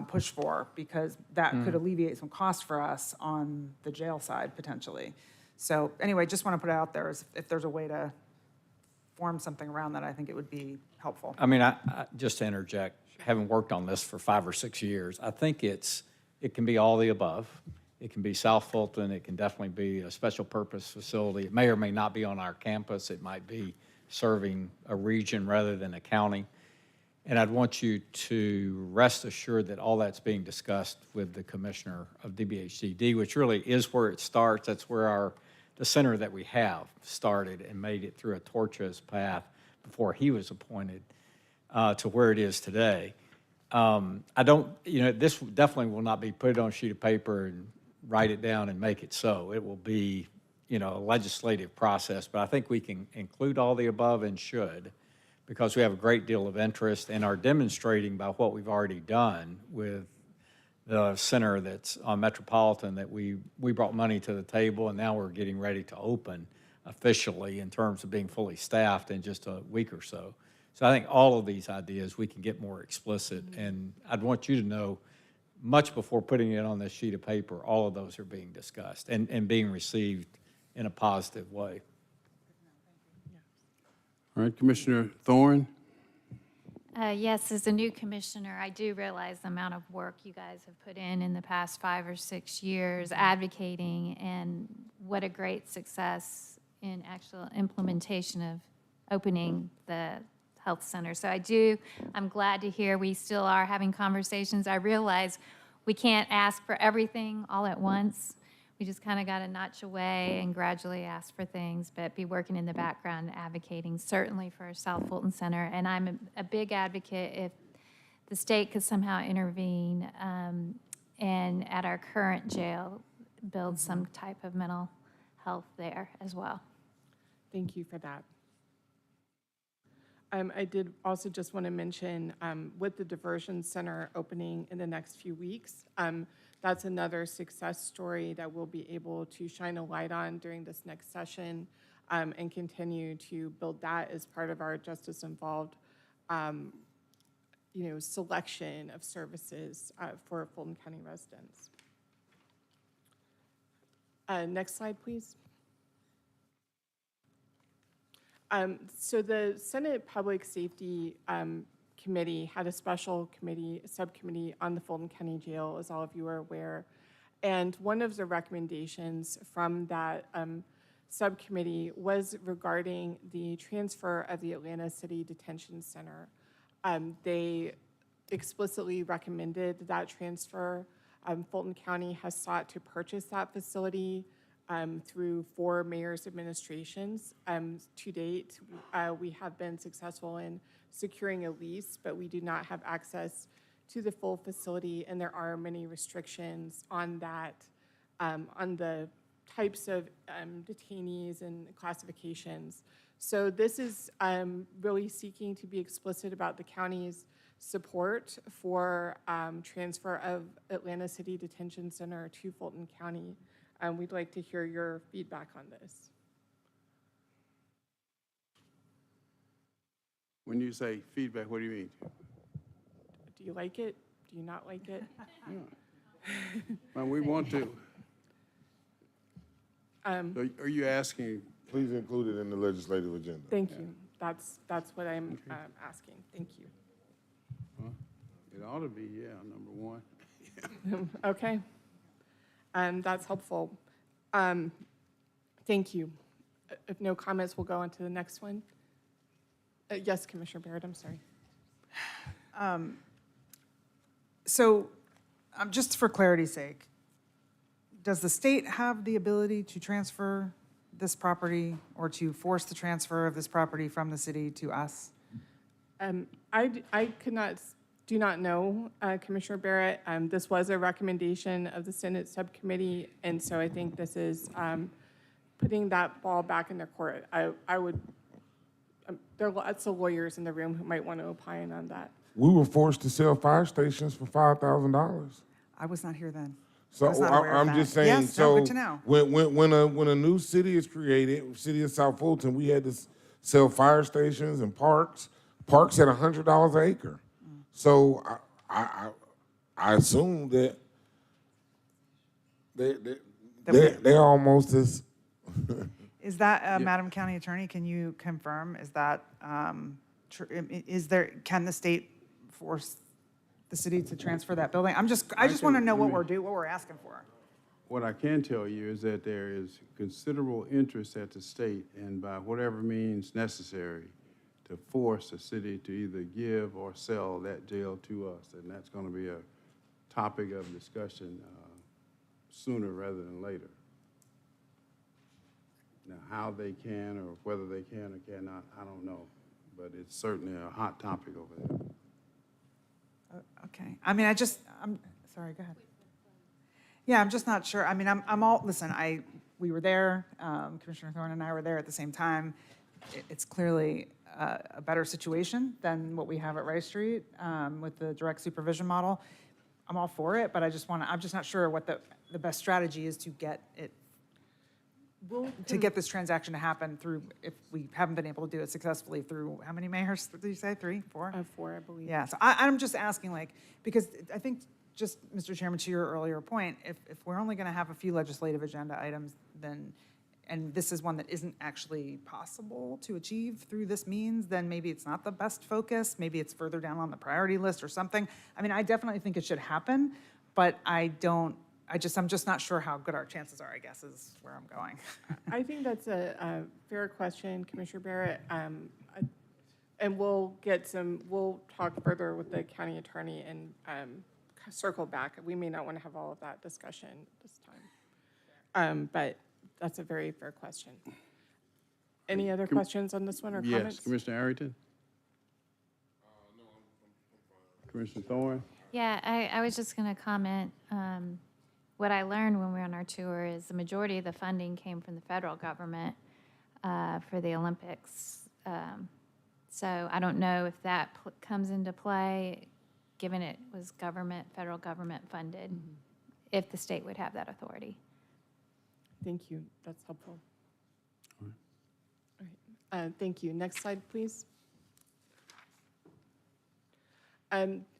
push for, because that could alleviate some cost for us on the jail side potentially. So anyway, just want to put it out there, if there's a way to form something around that, I think it would be helpful. I mean, I just to interject, having worked on this for 5 or 6 years, I think it can be all the above. It can be South Fulton. It can definitely be a special purpose facility. It may or may not be on our campus. It might be serving a region rather than a county. And I'd want you to rest assured that all that's being discussed with the Commissioner of DBHCD, which really is where it starts. That's where the center that we have started and made it through a tortuous path before he was appointed to where it is today. This definitely will not be put on a sheet of paper and write it down and make it so. It will be, a legislative process, but I think we can include all the above and should, because we have a great deal of interest and are demonstrating by what we've already done with the center that's on Metropolitan that we brought money to the table, and now we're getting ready to open officially in terms of being fully staffed in just a week or so. So I think all of these ideas we can get more explicit, and I'd want you to know much before putting it on this sheet of paper, all of those are being discussed and being received in a positive way. All right, Commissioner Thorne. Yes, as a new commissioner, I do realize the amount of work you guys have put in the past 5 or 6 years advocating, and what a great success in actual implementation of opening the health center. So I'm glad to hear we still are having conversations. I realize we can't ask for everything all at once. We just kind of got to notch away and gradually ask for things, but be working in the background, advocating certainly for South Fulton Center. And I'm a big advocate if the state could somehow intervene and at our current jail, build some type of mental health there as well. Thank you for that. I did also just want to mention with the diversion center opening in the next few weeks, that's another success story that we'll be able to shine a light on during this next session and continue to build that as part of our justice involved selection of services for Fulton County residents. Next slide, please. So the Senate Public Safety Committee had a special subcommittee on the Fulton County Jail, as all of you are aware. And one of the recommendations from that subcommittee was regarding the transfer of the Atlanta City Detention Center. They explicitly recommended that transfer. Fulton County has sought to purchase that facility through 4 mayors' administrations. To date, we have been successful in securing a lease, but we do not have access to the full facility, and there are many restrictions on that, on the types of detainees and classifications. So this is really seeking to be explicit about the county's support for transfer of Atlanta City Detention Center to Fulton County. We'd like to hear your feedback on this. When you say feedback, what do you mean? Do you like it? Do you not like it? Well, we want to. Are you asking? Please include it in the legislative agenda. Thank you. That's what I'm asking. Thank you. Well, it ought to be, yeah, number one. Okay. That's helpful. Thank you. If no comments, we'll go on to the next one. Yes, Commissioner Barrett, I'm sorry. So just for clarity's sake, does the state have the ability to transfer this property or to force the transfer of this property from the city to us? I do not know, Commissioner Barrett. This was a recommendation of the Senate subcommittee, and so I think this is putting that ball back in their court. I would, there are lots of lawyers in the room who might want to opine on that. We were forced to sell fire stations for $5,000. I was not here then. So I was not aware of I'm that. just saying, Yes, no, so good to know. when a new city is created, city of South Fulton, we had to sell fire stations and parks at $100 an acre. So I assume that they're almost as. Is that, Madam County Attorney, can you confirm, is that, can the state force the city to transfer that building? I just want to know what we're asking for. What I can tell you is that there is considerable interest at the state, and by whatever means necessary, to force the city to either give or sell that jail to us. And that's going to be a topic of discussion sooner rather than later. Now, how they can or whether they can or cannot, I don't know. But it's certainly a hot topic over there. Okay. I mean, I'm sorry, go ahead. Yeah, I'm just not sure. I mean, listen, we were there, Commissioner Thorne and I were there at the same time. It's clearly a better situation than what we have at Rice Street with the direct supervision model. I'm all for it, but I'm just not sure what the best strategy is to get it, to get this transaction to happen through, if we haven't been able to do it successfully through, how many mayors did you say, 3, 4? 4, I believe. Yeah, so I'm just asking, because I think, just, Mr. Chairman, to your earlier point, if we're only going to have a few legislative agenda items, then, and this is one that isn't actually possible to achieve through this means, then maybe it's not the best focus, maybe it's further down on the priority list or something. I mean, I definitely think it should happen, but I'm just not sure how good our chances are, I guess, is where I'm going. I think that's a fair question, Commissioner Barrett. And we'll talk further with the county attorney and circle back. We may not want to have all of that discussion this But that's a very fair question. Any other questions on this one or comments? Yes, Commissioner Arrington? Commissioner Thorne? Yeah, I was just going to comment. What I learned when we were on our tour is the majority of the funding came from the federal government for the Olympics. So I don't know if that comes into play, given it was federal government funded, if the state would have that authority. Thank you. That's helpful. All right. Thank you. Next slide, please.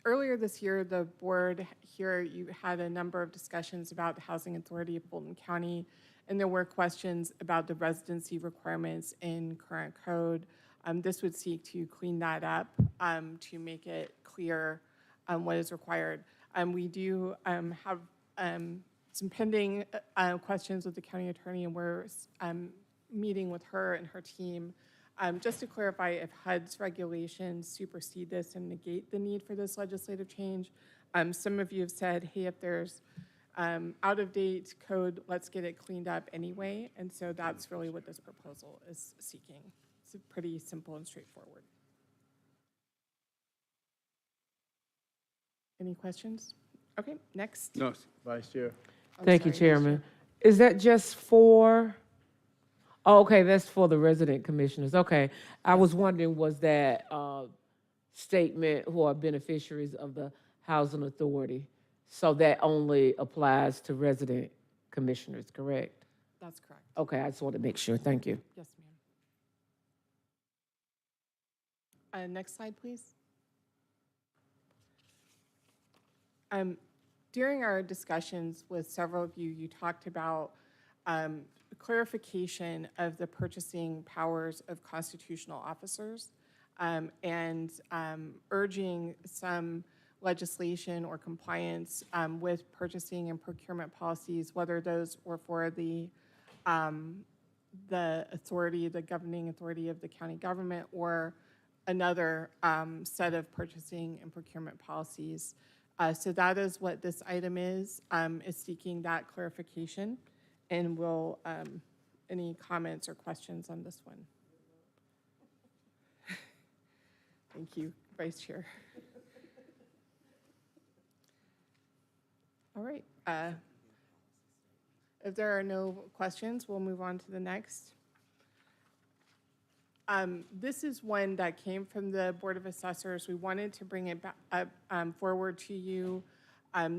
Earlier this year, the board here, you had a number of discussions about the Housing Authority of Fulton County, and there were questions about the residency requirements in current code. This would seek to clean that up to make it clear what is required. We do have some pending questions with the county attorney, and we're meeting with her and her team just to clarify if HUD's regulations supersede this and negate the need for this legislative change. Some of you have said, hey, if there's out-of-date code, let's get it cleaned up anyway. And so that's really what this proposal is seeking. It's pretty simple and straightforward. Any questions? Okay, next. No, Vice Chair. Thank you, sorry, Vice Chairman. Is that just for, oh, okay, that's for the resident commissioners. Okay. I was wondering, was that statement who are beneficiaries of the Housing Authority? So that only applies to resident commissioners, correct? That's correct. Okay, I just wanted to make sure. Thank you. Yes, ma'am. Next slide, please. During our discussions with several of you, you talked about clarification of the purchasing powers of constitutional officers and urging some legislation or compliance with purchasing and procurement policies, whether those were for the authority, the governing authority of the county government, or another set of purchasing and procurement policies. So that is what this item is seeking that clarification. And we'll, any comments or questions on this one? Thank you, Vice Chair. All right. If there are no questions, we'll move on to the next. This is one that came from the Board of Assessors. We wanted to bring it back, forward to you.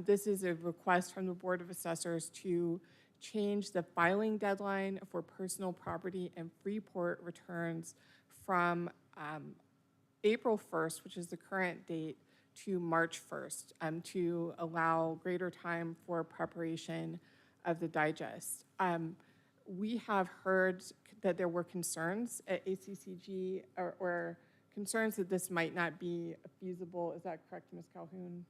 This is a request from the Board of Assessors to change the filing deadline for personal property and Freeport returns from April 1st, which is the current date, to March 1st to allow greater time for preparation of the digest. We have heard that there were concerns at ACCG or concerns that this might not be feasible. Is that correct, Ms. Calhoun?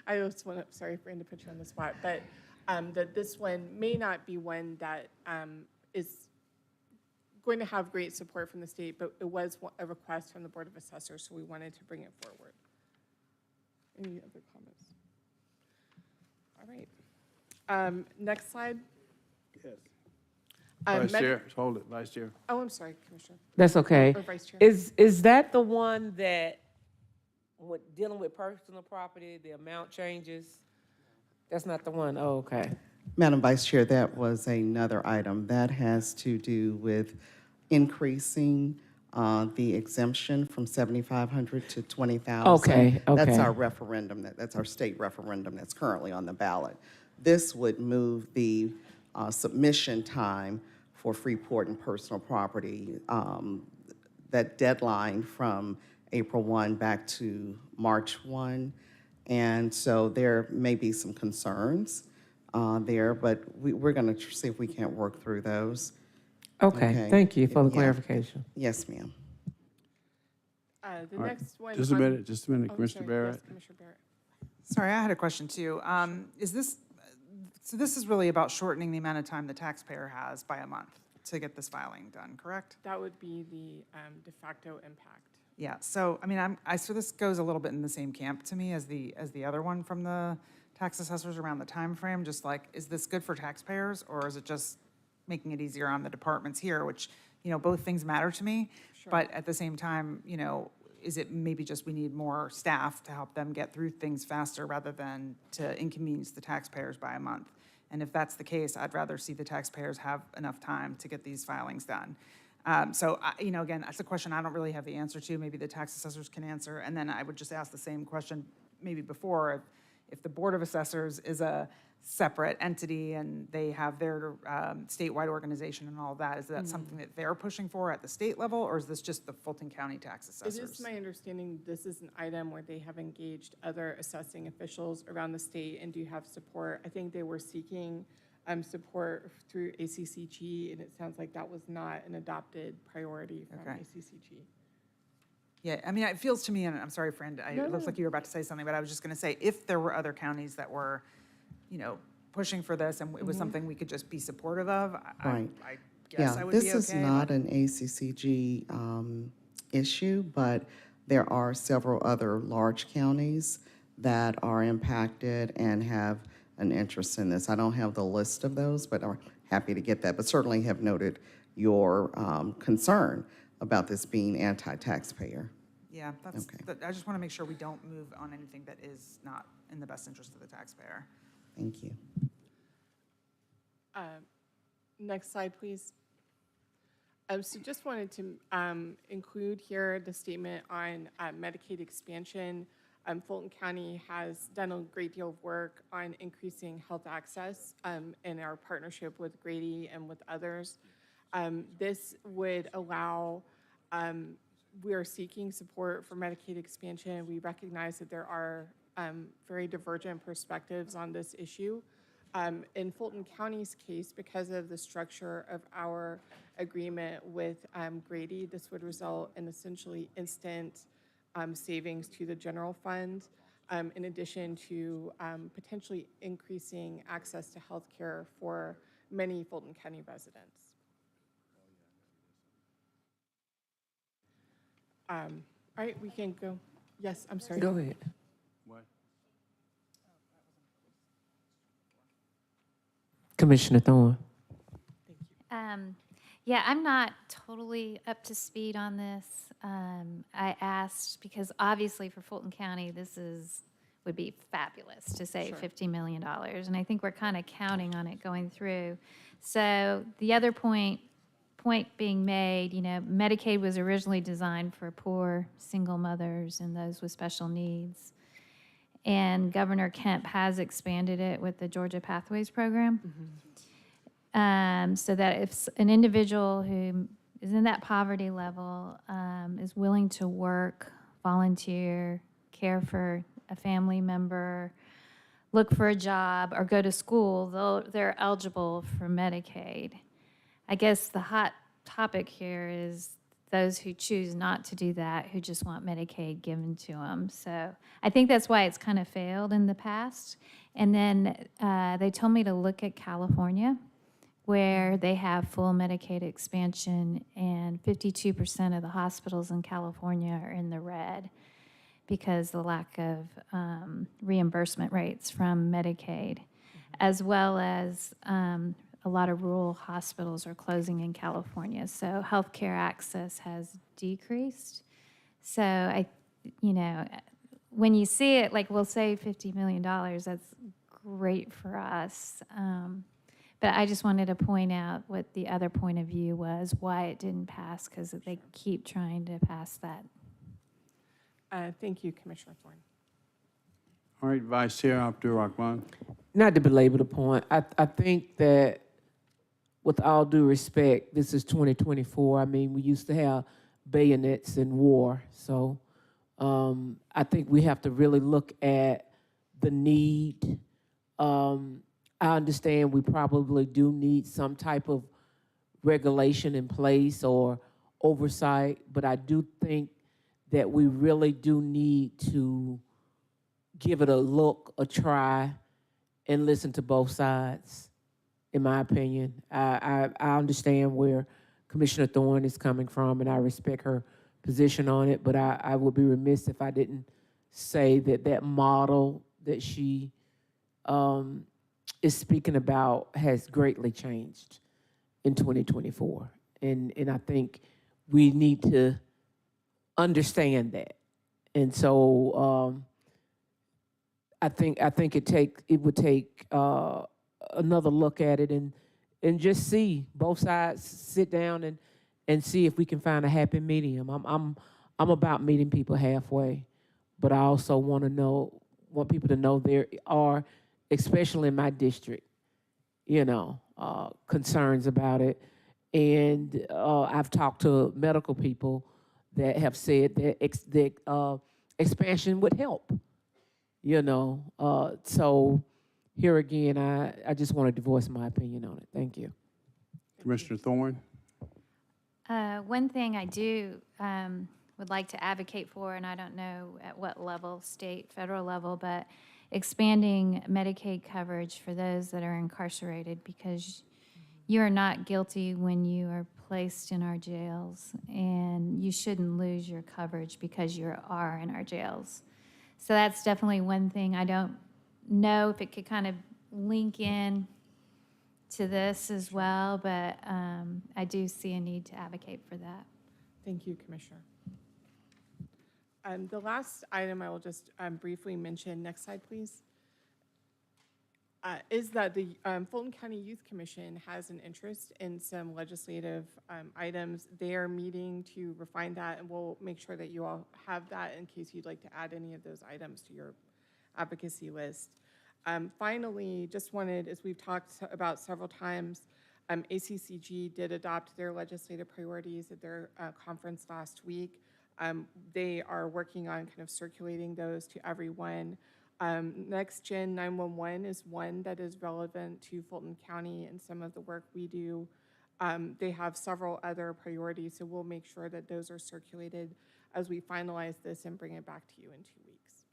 I just want to, sorry for to put you on the spot, but that this one may not be one that is going to have great support from the state, but it was a request from the Board of Assessors, so we wanted to bring it forward. Any other comments? All right. Next slide. Yes. Vice Chair, hold it, Vice Chair. Oh, I'm sorry, Commissioner. That's okay. Or Vice Chair. Is that the one that, dealing with personal property, the amount changes? That's not the one? Oh, okay. Madam Vice Chair, that was another item. That has to do with increasing the exemption from $7,500 to $20,000. Okay. That's our referendum, that's our state referendum that's currently on the ballot. This would move the submission time for Freeport and personal property, that deadline from April 1 back to March 1. And so there may be some concerns there, but we're going to see if we can't work through those. Okay, thank you for the Yeah. clarification. Yes, ma'am. The next one. Just a minute, Oh, Commissioner sorry. Barrett. Yes, Commissioner Barrett. Sorry, I had a question too. So this is really about shortening the amount of time the taxpayer has by a month to get this filing done, correct? That would be the de facto impact. Yeah, so, I mean, so this goes a little bit in the same camp to me as the other one from the tax assessors around the time frame? Just like, is this good for taxpayers, or is it just making it easier on the departments here, which, both things matter to me. But at the same time, is it maybe just we need more staff to help them get through things faster rather than to inconvenience the taxpayers by a month? And if that's the case, I'd rather see the taxpayers have enough time to get these filings done. Again, that's a question I don't really have the answer to. Maybe the tax assessors can answer. And then I would just ask the same question maybe before, if the Board of Assessors is a separate entity and they have their statewide organization and all of that, is that something that they're pushing for at the state level, or is this just the Fulton County tax assessors? It is my understanding this is an item where they have engaged other assessing officials around the state and do have support. I think they were seeking support through ACCG, and it sounds like that was not an adopted priority from ACCG. Yeah, I mean, it feels to me, and I'm sorry, friend, it looks like you were about to say something, but I was just going to say, if there were other counties that were, pushing for this and it was something we could just be supportive of, I guess I would be okay. This is not an ACCG issue, but there are several other large counties that are impacted and have an interest in this. I don't have the list of those, but I'm happy to get that, but certainly have noted your concern about this being anti-taxpayer. Yeah, I just want to make sure we don't move on anything that is not in the best interest of the taxpayer. Thank you. Next slide, please. So just wanted to include here the statement on Medicaid expansion. Fulton County has done a great deal of work on increasing health access in our partnership with Grady and with others. This would allow, we are seeking support for Medicaid expansion. We recognize that there are very divergent perspectives on this issue. In Fulton County's case, because of the structure of our agreement with Grady, this would result in essentially instant savings to the general fund, in addition to potentially increasing access to health care for many Fulton County residents. All right, we can go. Yes, I'm sorry. Go ahead. What? Commissioner Thorne. Yeah, I'm not totally up to speed on this. I asked because obviously for Fulton County, this would be fabulous to save $50 million. And I think we're kind of counting on it going through. So the other point being made, Medicaid was originally designed for poor single mothers and those with special needs. And Governor Kemp has expanded it with the Georgia Pathways Program. So that if an individual who is in that poverty level is willing to work, volunteer, care for a family member, look for a job, or go to school, they're eligible for Medicaid. I guess the hot topic here is those who choose not to do that, who just want Medicaid given to them. So I think that's why it's kind of failed in the past. And then they told me to look at California, where they have full Medicaid expansion, and 52% of the hospitals in California are in the red because the lack of reimbursement rates from Medicaid, as well as a lot of rural hospitals are closing in California. So healthcare access has decreased. So when you see it, like we'll save $50 million, that's great for us. But I just wanted to point out what the other point of view was, why it didn't pass, because they keep trying to pass that. Thank you, Commissioner Thorne. All right, Vice Chair Abdul Rahman. Not to belabor the point, I think that with all due respect, this is 2024. I mean, we used to have bayonets in war. So I think we have to really look at the need. I understand we probably do need some type of regulation in place or oversight, but I do think that we really do need to give it a look, a try, and listen to both sides, in my opinion. I understand where Commissioner Thorne is coming from, and I respect her position on it, but I would be remiss if I didn't say that model that she is speaking about has greatly changed in 2024. And I think we need to understand that. And so I think it would take another look at it and just see both sides, sit down and see if we can find a happy medium. I'm about meeting people halfway, but I also want people to know there are, especially in my district, concerns about it. And I've talked to medical people that have said that expansion would help. So here again, I just wanted to voice my opinion on it. Thank you. Commissioner Thorne? One thing I do would like to advocate for, and I don't know at what level, state, federal level, but expanding Medicaid coverage for those that are incarcerated, because you are not guilty when you are placed in our jails, and you shouldn't lose your coverage because you are in our jails. So that's definitely one thing. I don't know if it could kind of link in to this as well, but I do see a need to advocate for that. Thank you, Commissioner. The last item I will just briefly mention, next slide, please, is that the Fulton County Youth Commission has an interest in some legislative items. They are meeting to refine that, and we'll make sure that you all have that in case you'd like to add any of those items to your advocacy list. Finally, just wanted, as we've talked about several times, ACCG did adopt their legislative priorities at their conference last week. They are working on kind of circulating those to everyone. Next Gen 911 is one that is relevant to Fulton County and some of the work we do. They have several other priorities, so we'll make sure that those are circulated as we finalize this and bring it back to you in 2 weeks.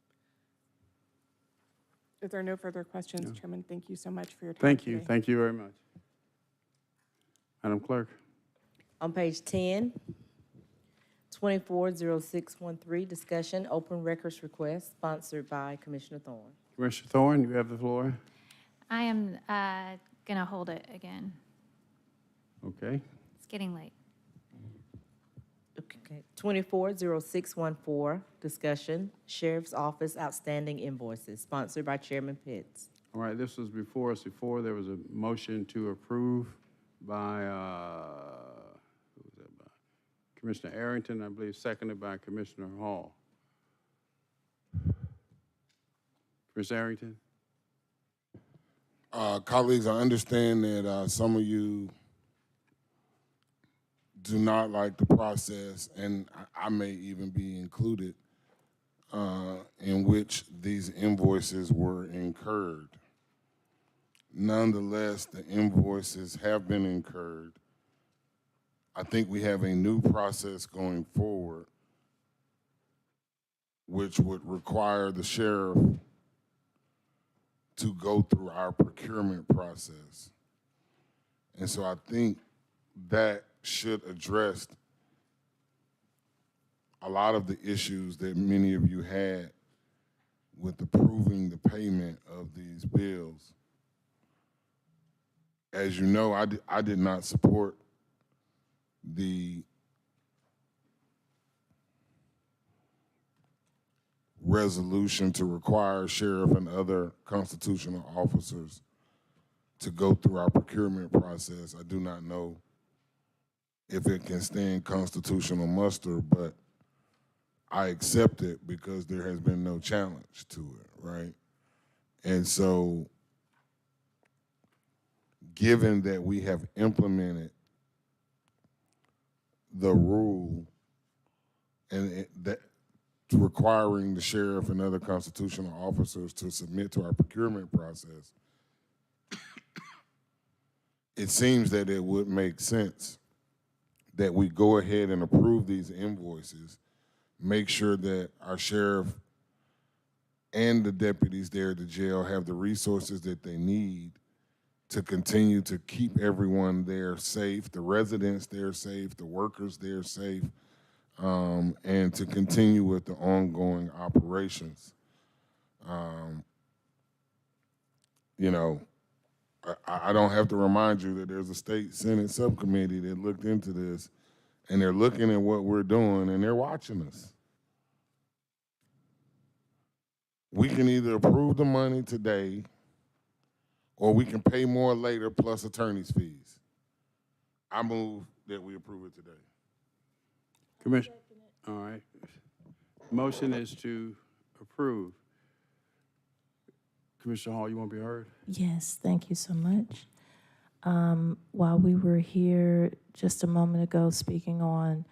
If there are no further questions, Chairman, thank you so much for your time Thank today. you. Thank you very much. Madam Clerk? On page 10, 240613, discussion, open records request, sponsored by Commissioner Thorne. Commissioner Thorne, you have the floor. I am going to hold it again. Okay. It's getting late. Okay, 240614, discussion, Sheriff's Office outstanding invoices, sponsored by Chairman Pitts. All right, this was before us before. There was a motion to approve by, who was that by? Commissioner Arrington, I believe, seconded by Commissioner Hall. Commissioner Arrington? Colleagues, I understand that some of you do not like the process, and I may even be included, in which these invoices were incurred. Nonetheless, the invoices have been incurred. I think we have a new process going forward, which would require the sheriff to go through our procurement process. And so I think that should address a lot of the issues that many of you had with approving the payment of these bills. As you know, I did not support the resolution to require sheriff and other constitutional officers to go through our procurement process. I do not know if it can stand constitutional muster, but I accept it because there has been no challenge to it, right? And so, given that we have implemented the rule and that requiring the sheriff and other constitutional officers to submit to our procurement process, it seems that it would make sense that we go ahead and approve these invoices, make sure that our sheriff and the deputies there at the jail have the resources that they need to continue to keep everyone there safe, the residents there safe, the workers there safe, and to continue with the ongoing operations. you know, I don't have to remind you that there's a state Senate subcommittee that looked into this, and they're looking at what we're doing, and they're watching us. We can either approve the money today, or we can pay more later plus attorney's fees. I move that we approve it today. Commissioner, all right. Motion is to approve. Commissioner Hall, you want to be heard? Yes, thank you so much. While we were here just a moment ago speaking on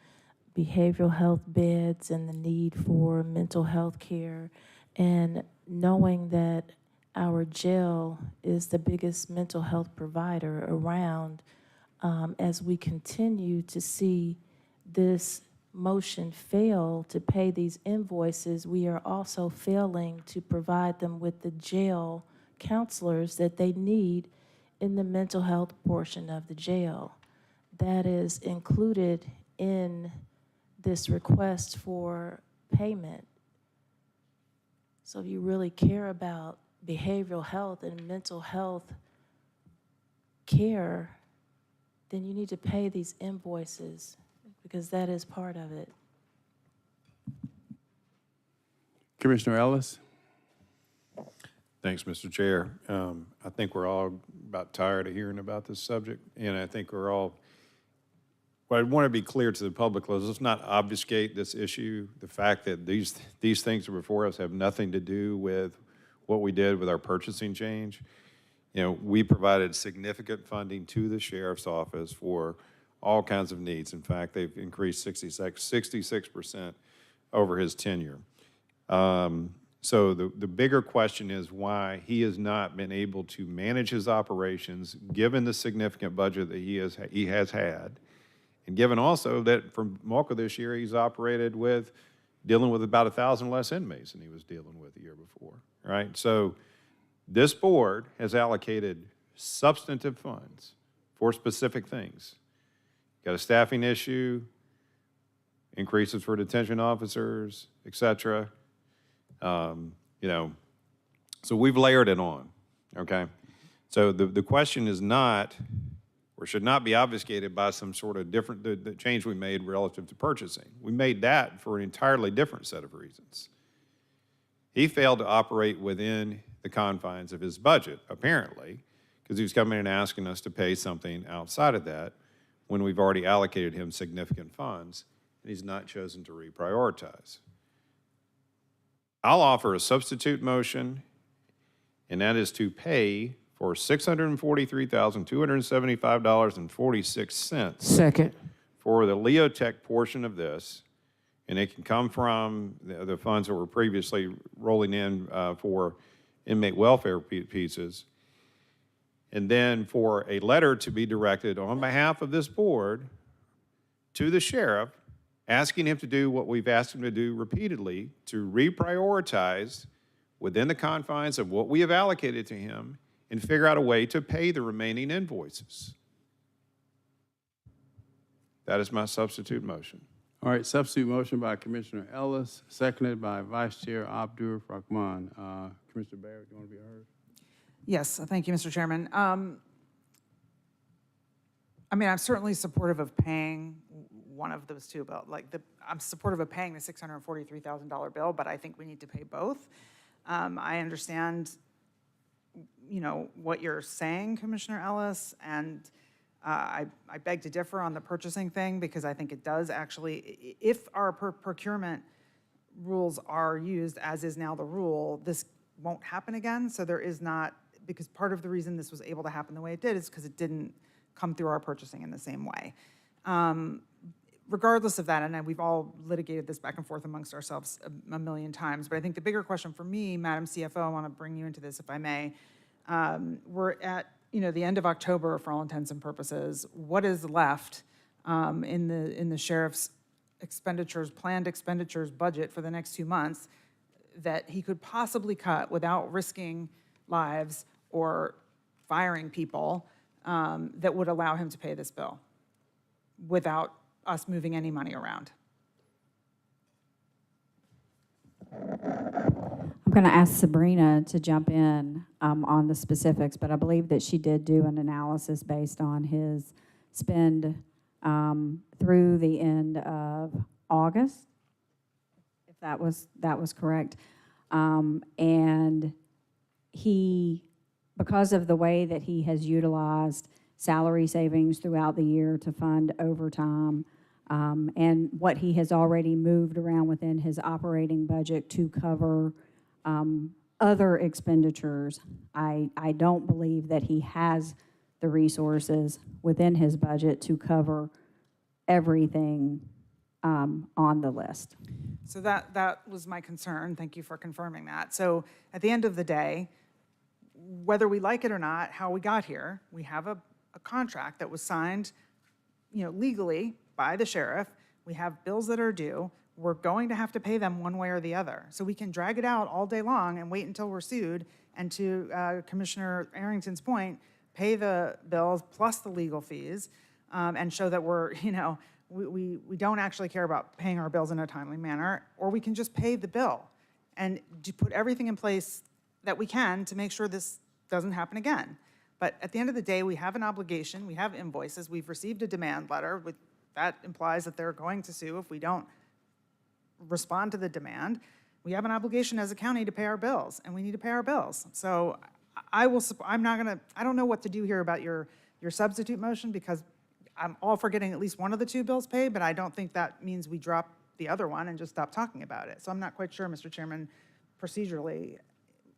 behavioral health beds and the need for mental health care, and knowing that our jail is the biggest mental health provider around, as we continue to see this motion fail to pay these invoices, we are also failing to provide them with the jail counselors that they need in the mental health portion of the jail. That is included in this request for payment. So if you really care about behavioral health and mental health care, then you need to pay these invoices, because that is part of it. Commissioner Ellis? Thanks, Mr. Chair. I think we're all about tired of hearing about this subject, and I think we're all, what I want to be clear to the public is let's not obfuscate this issue. The fact that these things are before us have nothing to do with what we did with our purchasing change. You know, we provided significant funding to the sheriff's office for all kinds of needs. In fact, they've increased 66% over his tenure. So the bigger question is why he has not been able to manage his operations, given the significant budget that he has had, and given also that for bulk of this year he's operated with dealing with about 1,000 less inmates than he was dealing with the year before, right? So this board has allocated substantive funds for specific things. Got a staffing issue, increases for detention officers, et cetera. You know, so we've layered it on, okay? So the question is not, or should not be obfuscated by some sort of different, the change we made relative to purchasing. We made that for an entirely different set of reasons. He failed to operate within the confines of his budget, apparently, because he was coming and asking us to pay something outside of that when we've already allocated him significant funds, and he's not chosen to reprioritize. I'll offer a substitute motion, and that is to pay for $643,275.46. Second. For the Leotech portion of this, and it can come from the funds that were previously rolling in for inmate welfare pieces, and then for a letter to be directed on behalf of this board to the sheriff, asking him to do what we've asked him to do repeatedly, to reprioritize within the confines of what we have allocated to him and figure out a way to pay the remaining invoices. That is my substitute motion. All right, substitute motion by Commissioner Ellis, seconded by Vice Chair Abdur Rahman. Commissioner Barrett, you want to be heard? Yes, thank you, Mr. Chairman. I mean, I'm certainly supportive of paying one of those two bills. I'm supportive of paying the $643,000 bill, but I think we need to pay both. I understand, you know, what you're saying, Commissioner Ellis, and I beg to differ on the purchasing thing, because I think it does actually, if our procurement rules are used, as is now the rule, this won't happen again. So there is not, because part of the reason this was able to happen the way it did is because it didn't come through our purchasing in the same way. Regardless of that, and we've all litigated this back and forth amongst ourselves a million times, but I think the bigger question for me, Madam CFO, I want to bring you into this if I may. We're at the end of October for all intents and purposes. What is left in the sheriff's planned expenditures budget for the next 2 months that he could possibly cut without risking lives or firing people that would allow him to pay this bill without us moving any money around? I'm going to ask Sabrina to jump in on the specifics, but I believe that she did do an analysis based on his spend through the end of August, if that was correct. And he, because of the way that he has utilized salary savings throughout the year to fund overtime, and what he has already moved around within his operating budget to cover other expenditures, I don't believe that he has the resources within his budget to cover everything on the list. So that was my concern. Thank you for confirming that. So at the end of the day, whether we like it or not, how we got here, we have a contract that was signed, legally by the sheriff. We have bills that are due. We're going to have to pay them one way or the other. So we can drag it out all day long and wait until we're sued, and to Commissioner Arrington's point, pay the bills plus the legal fees, and show that we're, we don't actually care about paying our bills in a timely manner, or we can just pay the bill and put everything in place that we can to make sure this doesn't happen again. But at the end of the day, we have an obligation, we have invoices, we've received a demand letter. That implies that they're going to sue if we don't respond to the demand. We have an obligation as a county to pay our bills, and we need to pay our bills. So I don't know what to do here about your substitute motion, because I'm all for getting at least one of the two bills paid, but I don't think that means we drop the other one and just stop talking about it. So I'm not quite sure, Mr. Chairman, procedurally,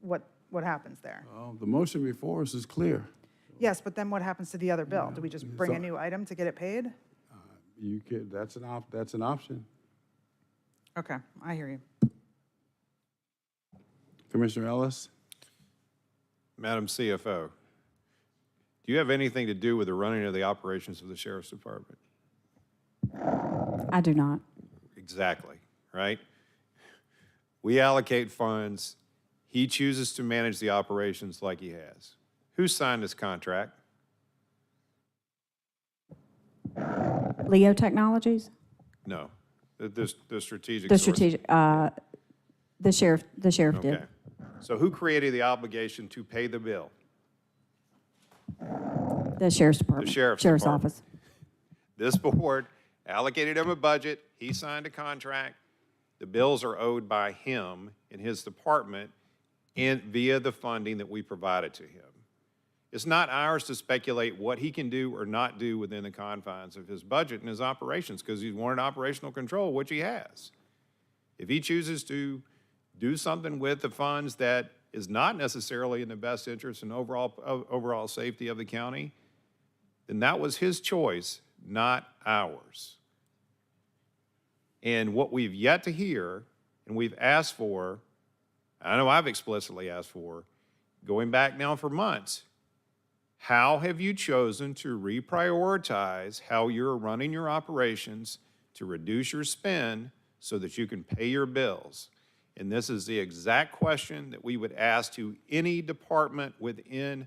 what happens there. Well, the motion before us is clear. Yes, but then what happens to the other bill? Do we just bring a new item to get it paid? You could, that's an option. Okay, I hear you. Commissioner Ellis? Madam CFO, do you have anything to do with the running of the operations of the Sheriff's Department? I do not. Exactly, right? We allocate funds. He chooses to manage the operations like he has. Who signed this contract? Leo Technologies? No, the strategic. The source. strategic, the sheriff Okay. did. So who created the obligation to pay the bill? The sheriff's department. The sheriff's Sheriff's department. office. This board allocated him a budget. He signed a contract. The bills are owed by him in his department and via the funding that we provided to him. It's not ours to speculate what he can do or not do within the confines of his budget and his operations, because he's wanted operational control, which he has. If he chooses to do something with the funds that is not necessarily in the best interest and overall safety of the county, then that was his choice, not ours. And what we've yet to hear, and we've asked for, I know I've explicitly asked for, going back now for months, how have you chosen to reprioritize how you're running your operations to reduce your spend so that you can pay your bills? And this is the exact question that we would ask to any department within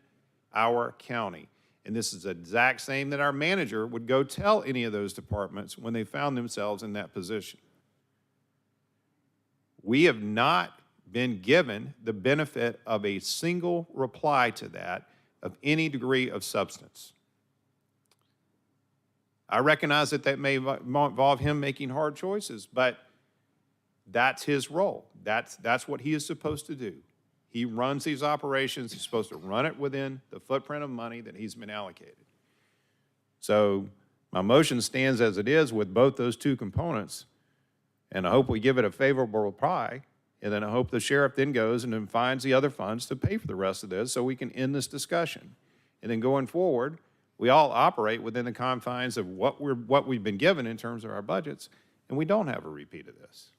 our county. And this is the exact same that our manager would go tell any of those departments when they found themselves in that position. We have not been given the benefit of a single reply to that of any degree of substance. I recognize that may involve him making hard choices, but that's his role. That's what he is supposed to do. He runs these operations. He's supposed to run it within the footprint of money that he's been allocated. So my motion stands as it is with both those two components, and I hope we give it a favorable reply. And then I hope the sheriff then goes and then finds the other funds to pay for the rest of this so we can end this discussion. And then going forward, we all operate within the confines of what we've been given in terms of our budgets, and we don't have a repeat of this.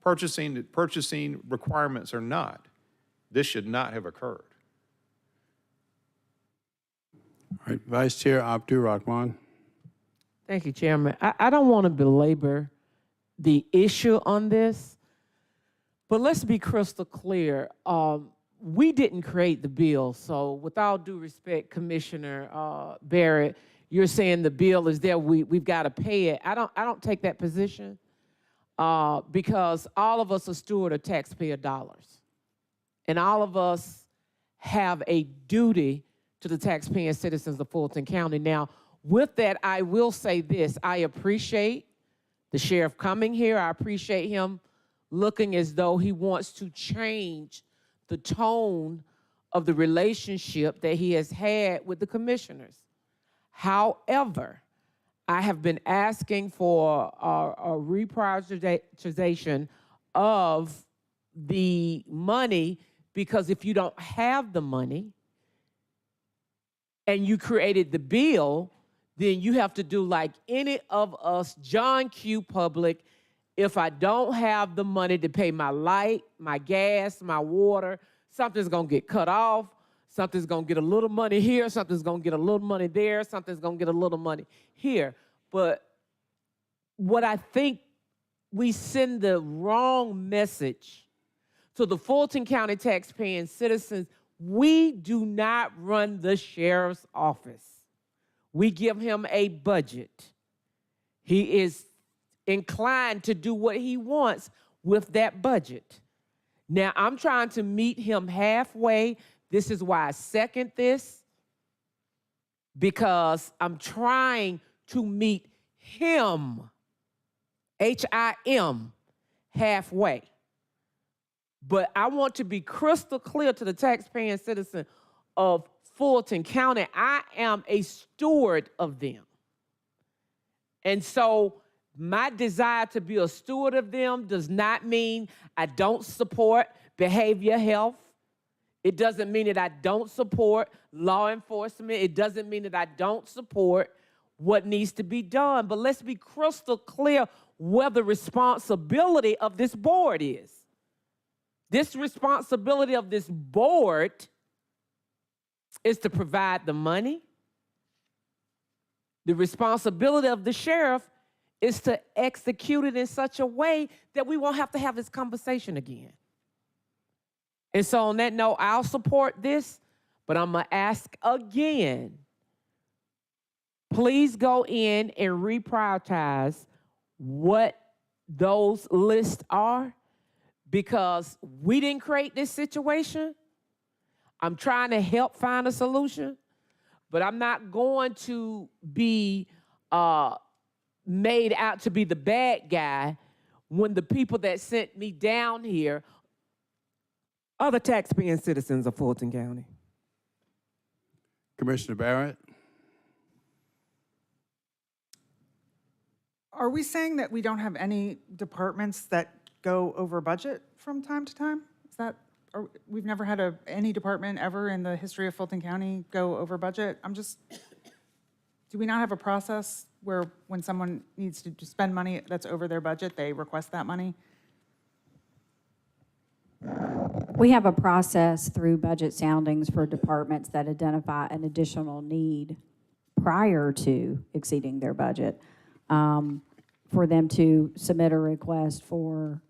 Purchasing requirements or not, this should not have occurred. All right, Vice Chair Abdur Rahman. Thank you, Chairman. I don't want to belabor the issue on this, but let's be crystal clear. We didn't create the bill, so with all due respect, Commissioner Barrett, you're saying the bill is there, we've got to pay it. I don't take that position. because all of us are steward of taxpayer dollars. And all of us have a duty to the taxpaying citizens of Fulton County. Now, with that, I will say this. I appreciate the sheriff coming here. I appreciate him looking as though he wants to change the tone of the relationship that he has had with the commissioners. However, I have been asking for a reprioritization of the money, because if you don't have the money and you created the bill, then you have to do like any of us, John Q. Public. If I don't have the money to pay my light, my gas, my water, something's gonna get cut off, something's gonna get a little money here, something's gonna get a little money there, something's gonna get a little money here. But what I think we send the wrong message to the Fulton County taxpaying citizens. We do not run the sheriff's office. We give him a budget. He is inclined to do what he wants with that budget. Now, I'm trying to meet him halfway. This is why I second this, because I'm trying to meet him, H-I-M, halfway. But I want to be crystal clear to the taxpaying citizen of Fulton County. I am a steward of them. And so my desire to be a steward of them does not mean I don't support behavior health. It doesn't mean that I don't support law enforcement. It doesn't mean that I don't support what needs to be done. But let's be crystal clear where the responsibility of this board is. This responsibility of this board is to provide the money. The responsibility of the sheriff is to execute it in such a way that we won't have to have this conversation again. And so on that note, I'll support this, but I'm gonna ask again, please go in and reprioritize what those lists are, because we didn't create this situation. I'm trying to help find a solution, but I'm not going to be made out to be the bad guy when the people that sent me down here are the taxpaying citizens of Fulton County. Commissioner Barrett? Are we saying that we don't have any departments that go over budget from time to time? Is that, or we've never had any department ever in the history of Fulton County go over budget? Do we not have a process where when someone needs to spend money that's over their budget, they request that money? We have a process through budget soundings for departments that identify an additional need prior to exceeding their budget, for them to submit a request for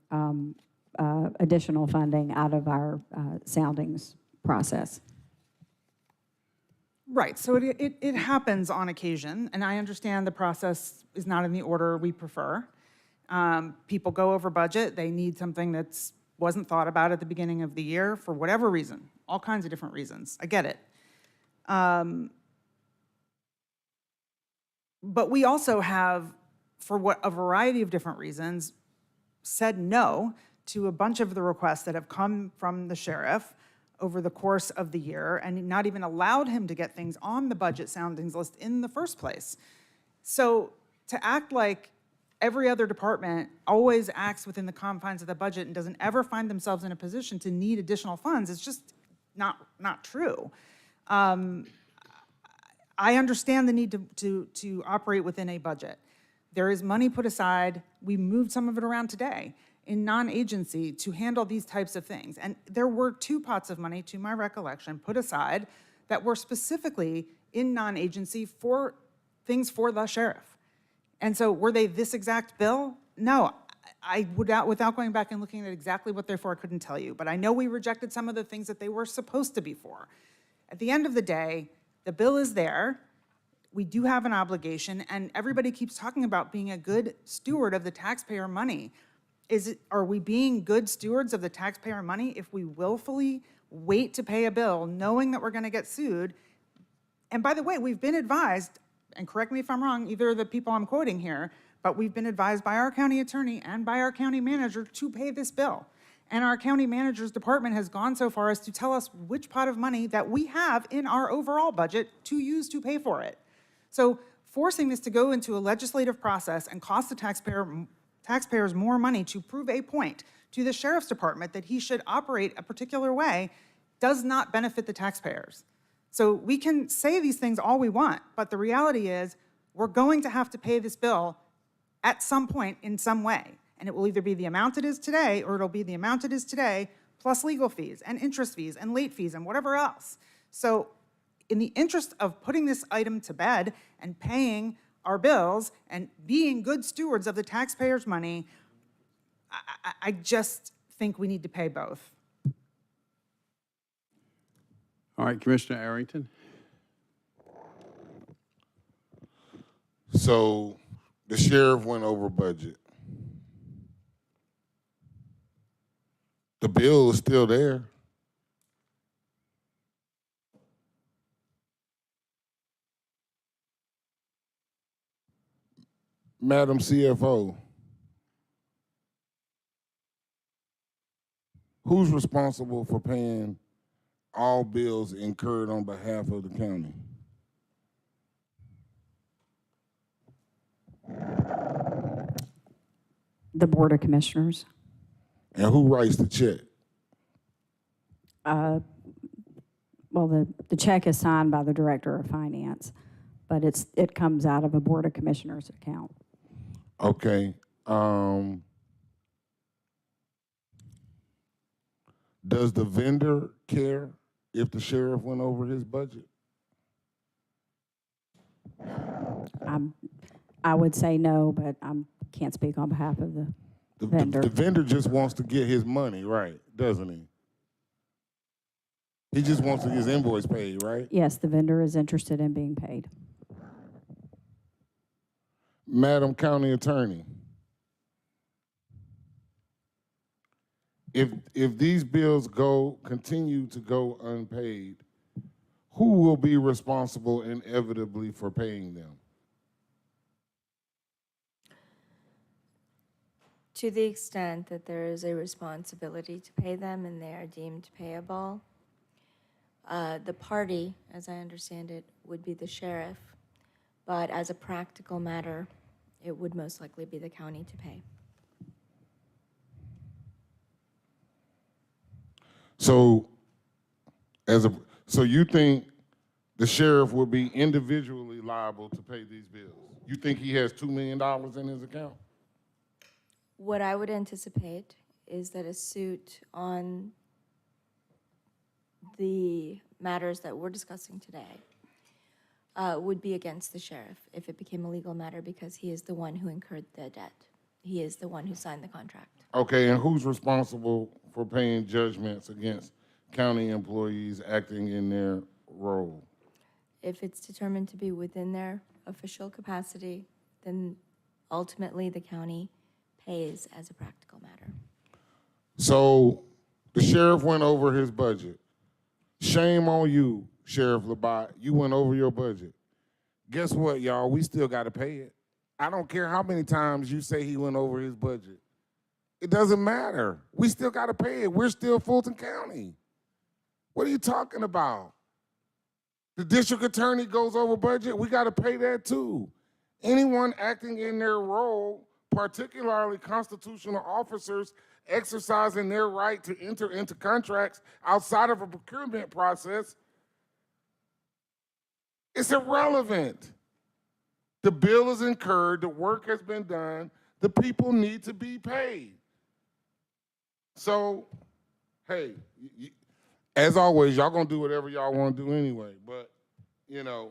additional funding out of our soundings process. Right, so it happens on occasion, and I understand the process is not in the order we prefer. People go over budget, they need something that's wasn't thought about at the beginning of the year for whatever reason, all kinds of different reasons. I get it. But we also have, for a variety of different reasons, said no to a bunch of the requests that have come from the sheriff over the course of the year, and not even allowed him to get things on the budget soundings list in the first place. So to act like every other department always acts within the confines of the budget and doesn't ever find themselves in a position to need additional funds is just not true. I understand the need to operate within a budget. There is money put aside. We moved some of it around today in non-agency to handle these types of things. And there were 2 pots of money, to my recollection, put aside that were specifically in non-agency for things for the sheriff. And so were they this exact bill? No, I would, without going back and looking at exactly what they're for, I couldn't tell you. But I know we rejected some of the things that they were supposed to be for. At the end of the day, the bill is there. We do have an obligation, and everybody keeps talking about being a good steward of the taxpayer money. Are we being good stewards of the taxpayer money if we willfully wait to pay a bill knowing that we're going to get sued? And by the way, we've been advised, and correct me if I'm wrong, either of the people I'm quoting here, but we've been advised by our county attorney and by our county manager to pay this bill. And our county manager's department has gone so far as to tell us which pot of money that we have in our overall budget to use to pay for it. So forcing this to go into a legislative process and cost the taxpayers more money to prove a point to the sheriff's department that he should operate a particular way does not benefit the taxpayers. So we can say these things all we want, but the reality is we're going to have to pay this bill at some point in some way. And it will either be the amount it is today, or it'll be the amount it is today, plus legal fees and interest fees and late fees and whatever else. So in the interest of putting this item to bed and paying our bills and being good stewards of the taxpayers' money, I just think we need to pay both. All right, Commissioner Arrington. So the sheriff went over budget. The bill is still there. Madam CFO, who's responsible for paying all bills incurred on behalf of the county? The Board of Commissioners. And who writes the check? Well, the check is signed by the Director of Finance, but it comes out of a Board of Commissioners account. Okay. Does the vendor care if the sheriff went over his budget? I would say no, but I can't speak on behalf of the vendor. The vendor just wants to get his money, right, doesn't he? He just wants to get his invoice paid, right? Yes, the vendor is interested in being paid. Madam County Attorney, if these bills continue to go unpaid, who will be responsible inevitably for paying them? To the extent that there is a responsibility to pay them and they are deemed payable, the party, as I understand it, would be the sheriff, but as a practical matter, it would most likely be the county to pay. So, so you think the sheriff will be individually liable to pay these bills? You think he has $2 million in his account? What I would anticipate is that a suit on the matters that we're discussing today would be against the sheriff if it became a legal matter, because he is the one who incurred the debt. He is the one who signed the contract. Okay, and who's responsible for paying judgments against county employees acting in their role? If it's determined to be within their official capacity, then ultimately the county pays as a practical matter. So the sheriff went over his budget. Shame on you, Sheriff Labat. You went over your budget. Guess what, y'all? We still got to pay it. I don't care how many times you say he went over his budget. It doesn't matter. We still got to pay it. We're still Fulton County. What are you talking about? The district attorney goes over budget. We got to pay that too. Anyone acting in their role, particularly constitutional officers exercising their right to enter into contracts outside of a procurement process, it's irrelevant. The bill is incurred, the work has been done, the people need to be paid. So, hey, as always, y'all gonna do whatever y'all wanna do anyway, but, you know,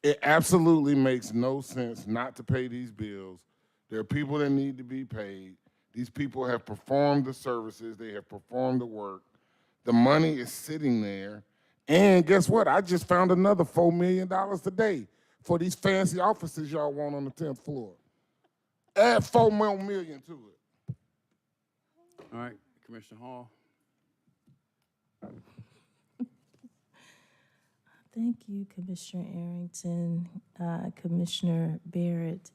it absolutely makes no sense not to pay these bills. There are people that need to be paid. These people have performed the services, they have performed the work. The money is sitting there. And guess what? I just found another $4 million today for these fancy offices y'all want on the 10th floor. Add 4 more million to it. All right, Commissioner Hall. Thank you, Commissioner Arrington, Commissioner Barrett.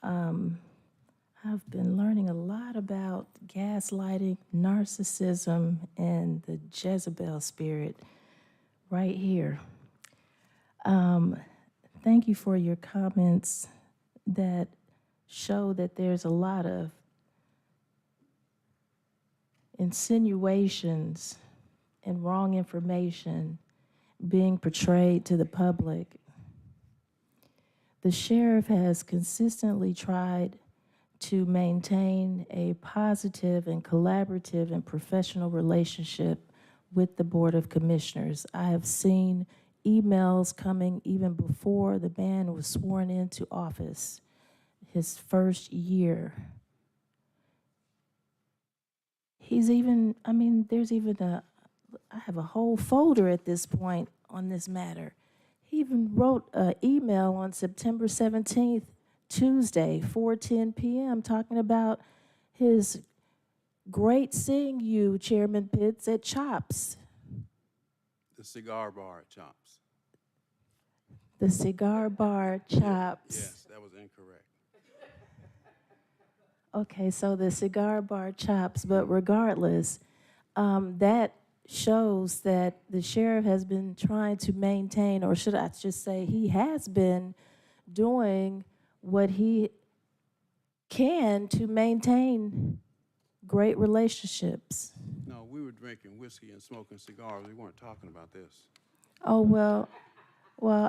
I've been learning a lot about gaslighting, narcissism, and the Jezebel spirit right here. Thank you for your comments that show that there's a lot of insinuations and wrong information being portrayed to the public. The sheriff has consistently tried to maintain a positive and collaborative and professional relationship with the Board of Commissioners. I have seen emails coming even before the man was sworn into office, his first year. He's even, I mean, there's even I have a whole folder at this point on this matter. He even wrote an email on September 17th, Tuesday, 4:10 p.m., talking about his great seeing you, Chairman Pitts, at Chops. The cigar bar at Chops. The cigar bar Chops. Yes, that was incorrect. Okay, so the cigar bar Chops, but regardless, that shows that the sheriff has been trying to maintain, or should I just say he has been doing what he can to maintain great relationships. No, we were drinking whiskey and smoking cigars. We weren't talking about this. Oh, well,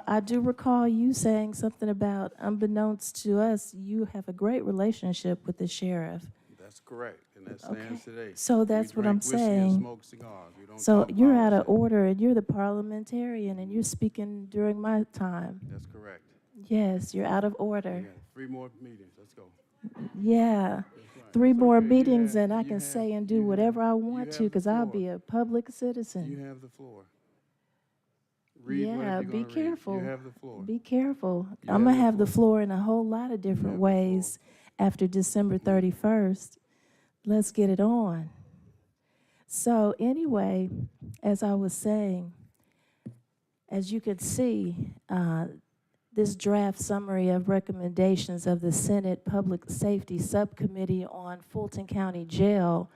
I do recall you saying something about, unbeknownst to us, you have a great relationship with the sheriff. That's correct, and that stands today. So that's We what I'm drink whiskey and saying. smoke cigars. We don't So talk you're out of policy. order, and you're the parliamentarian, and you're speaking during my time. That's correct. Yes, you're out of We order. got 3 more meetings. Let's go. Yeah. 3 more meetings, and I can say and do whatever I want to, because I'll be a public You citizen. have the floor. Read Yeah, whatever be you're gonna careful. read. You have the floor. Be careful. You I'm have gonna the have the floor. floor in a whole lot of different ways after December 31st. Let's get it on. So anyway, as I was saying, as you can see, this draft summary of recommendations of the Senate Public Safety Subcommittee on Fulton County Jail,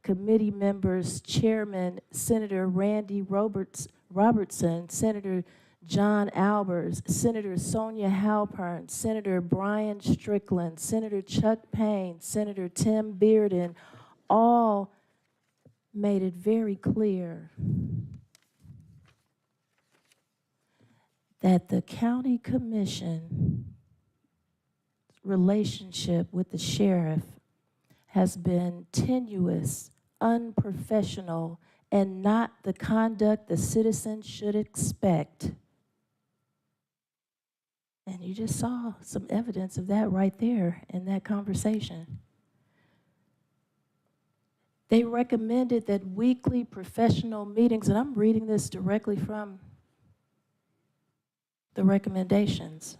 committee members, Chairman Senator Randy Robertson, Senator John Albers, Senator Sonia Halpern, Senator Brian Strickland, Senator Chuck Payne, Senator Tim Bearden, all made it very clear that the county commission relationship with the sheriff has been tenuous, unprofessional, and not the conduct the citizens should expect. And you just saw some evidence of that right there in that conversation. They recommended that weekly professional meetings, and I'm reading this directly from the recommendations.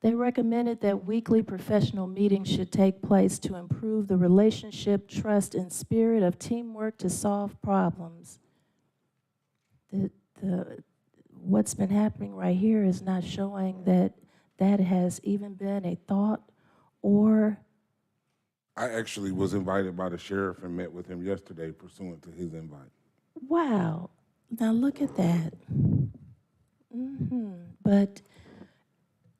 They recommended that weekly professional meetings should take place to improve the relationship, trust, and spirit of teamwork to solve problems. What's been happening right here is not showing that that has even been a thought or. I actually was invited by the sheriff and met with him yesterday pursuant to his invite. Wow, now look at that. But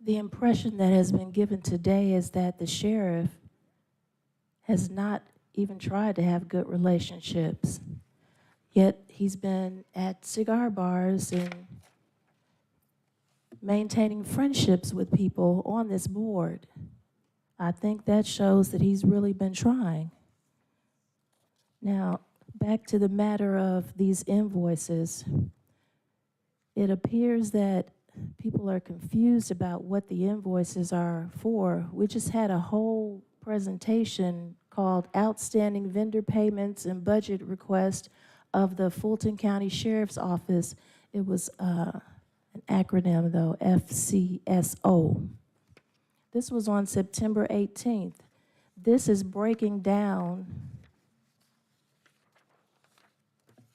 the impression that has been given today is that the sheriff has not even tried to have good relationships. Yet he's been at cigar bars and maintaining friendships with people on this board. I think that shows that he's really been trying. Now, back to the matter of these invoices. It appears that people are confused about what the invoices are for. We just had a whole presentation called Outstanding Vendor Payments and Budget Request of the Fulton County Sheriff's Office. It was an acronym though, FCSO. This was on September 18th. This is breaking down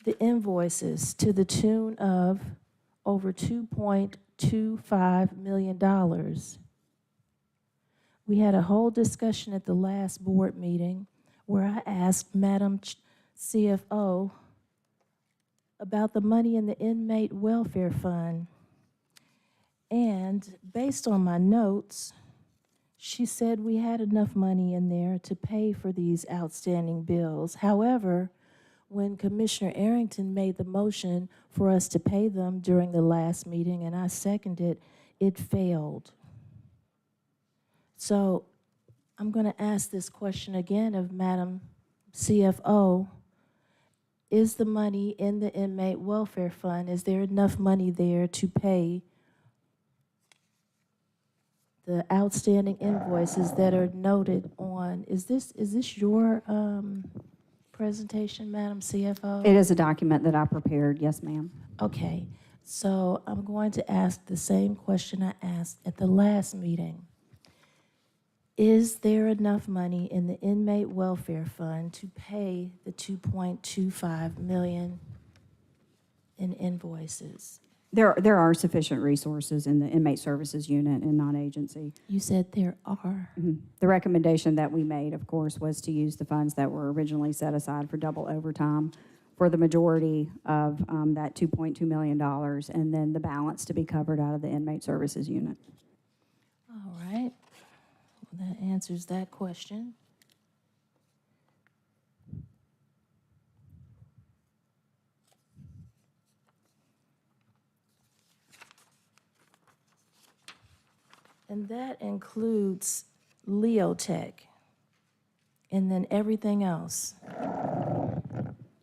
the invoices to the tune of over $2.25 million. We had a whole discussion at the last board meeting where I asked Madam CFO about the money in the inmate welfare fund. And based on my notes, she said we had enough money in there to pay for these outstanding bills. However, when Commissioner Arrington made the motion for us to pay them during the last meeting, and I seconded, it failed. So I'm going to ask this question again of Madam CFO. Is the money in the inmate welfare fund, is there enough money there to pay the outstanding invoices that are noted on, is this your presentation, Madam CFO? It is a document that I prepared, yes, ma'am. Okay, so I'm going to ask the same question I asked at the last meeting. Is there enough money in the inmate welfare fund to pay the $2.25 million in invoices? There are sufficient resources in the inmate services unit and non-agency. You said there are. The recommendation that we made, of course, was to use the funds that were originally set aside for double overtime for the majority of that $2.2 million, and then the balance to be covered out of the inmate services unit. All right, well, that answers that question. And that includes Leotech, and then everything else.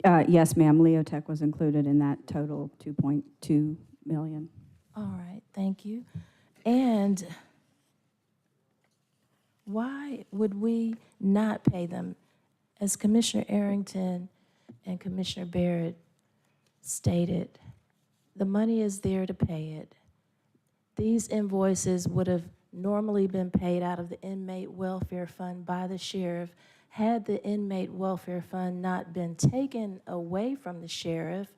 Yes, ma'am, Leotech was included in that total $2.2 million. All right, thank you. And why would we not pay them? As Commissioner Arrington and Commissioner Barrett stated, the money is there to pay it. These invoices would have normally been paid out of the inmate welfare fund by the sheriff had the inmate welfare fund not been taken away from the sheriff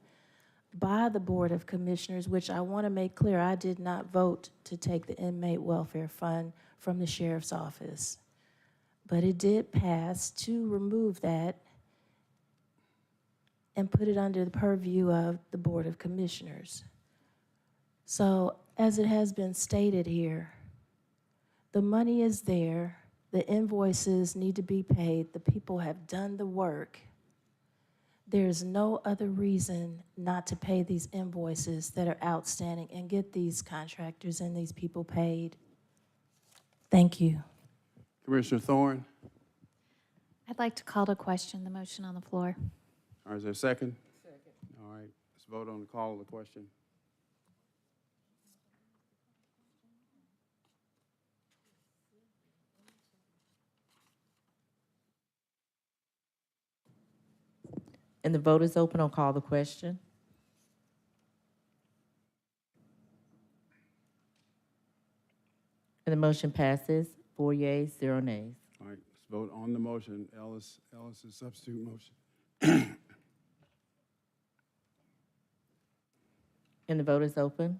by the Board of Commissioners, which I want to make clear, I did not vote to take the inmate welfare fund from the sheriff's office. But it did pass to remove that and put it under the purview of the Board of Commissioners. So, as it has been stated here, the money is there, the invoices need to be paid, the people have done the work. There's no other reason not to pay these invoices that are outstanding and get these contractors and these people paid. Thank you. Commissioner Thorne? I'd like to call to question the motion on the floor. All right, is there a second? Second. All right, let's vote on the call of the question. And the vote is open on call the question. And the motion passes, 4 yeas, 0 nays. All right, let's vote on the motion. Ellis's substitute motion. And the vote is open.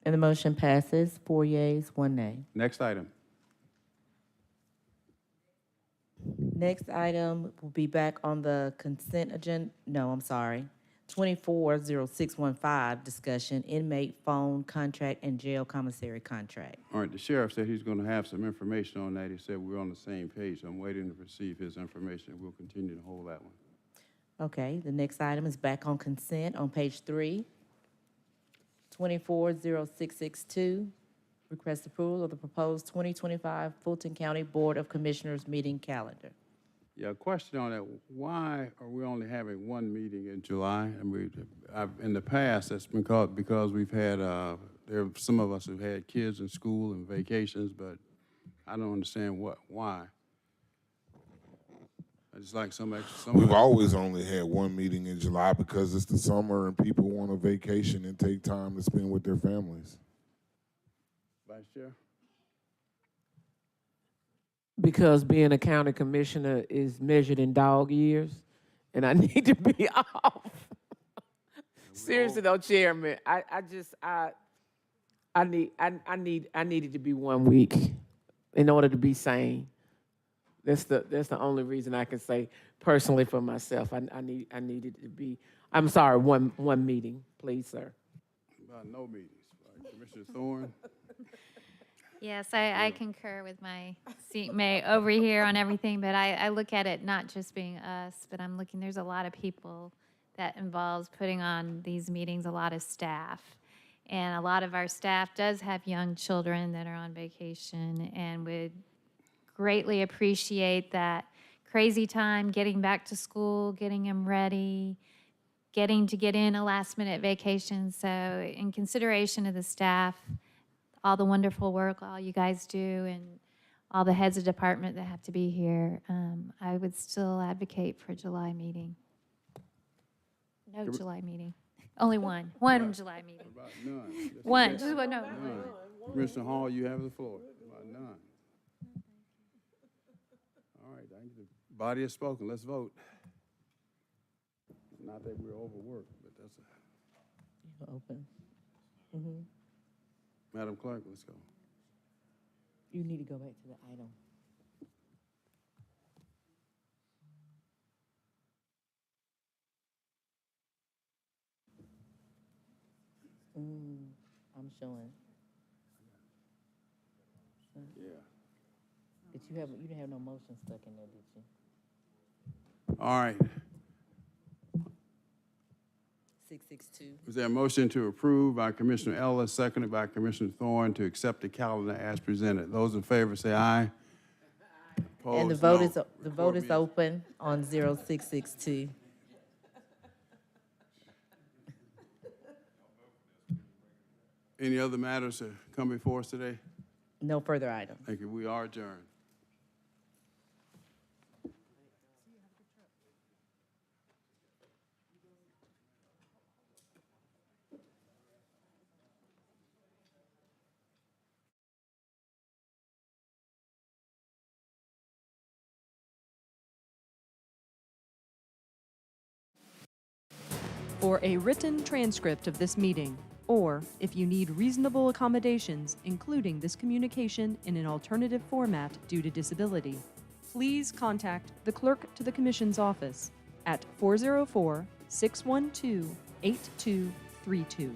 And the motion passes, 4 yeas, 1 nay. Next item. Next item will be back on the consent agenda. No, I'm sorry. 240615, discussion, inmate phone contract and jail commissary contract. All right, the sheriff said he's going to have some information on that. He said we're on the same page, so I'm waiting to receive his information. We'll continue to hold that one. Okay, the next item is back on consent on page 3. 240662, request approval of the proposed 2025 Fulton County Board of Commissioners meeting calendar. Yeah, a question on that. Why are we only having one meeting in July? I mean, in the past, that's been because we've had, some of us have had kids in school and vacations, but I don't understand why. I just like some extra. We've always only had one meeting in July because it's the summer and people want a vacation and take time to spend with their families. Vice Chair? Because being a county commissioner is measured in dog years, and I need to be off. Seriously though, Chairman, I needed to be 1 week in order to be sane. That's the only reason I can say personally for myself. I needed to be. I'm sorry, one meeting, please, sir. About no meetings. Right. Commissioner Thorne? Yes, I concur with my seatmate over here on everything, but I look at it not just being us, but I'm looking, there's a lot of people that involves putting on these meetings, a lot of staff. And a lot of our staff does have young children that are on vacation and would greatly appreciate that crazy time, getting back to school, getting them ready, getting to get in a last-minute vacation. So in consideration of the staff, all the wonderful work all you guys do, and all the heads of department that have to be here, I would still advocate for a July meeting. No July meeting. Only one. One July meeting. About none. One. Just one, no. None. Commissioner Hall, you have the floor. About none. All right, I think the body has spoken. Let's vote. Not that we're overworked, but that's Open. Madam Clerk, let's go. You need to go back to the item. I'm showing. Yeah. But you didn't have no motion stuck in there, did you? All right. 662. Was there a motion to approve by Commissioner Ellis, seconded by Commissioner Thorne, to accept the calendar as presented? Those in favor say aye. And the Opposed, vote no. is open on 0662. Any other matters to come before us today? No further items. Thank you. We are adjourned. For a written transcript of this meeting, or if you need reasonable accommodations, including this communication in an alternative format due to disability, please contact the Clerk to the Commission's office at 404-612-8232.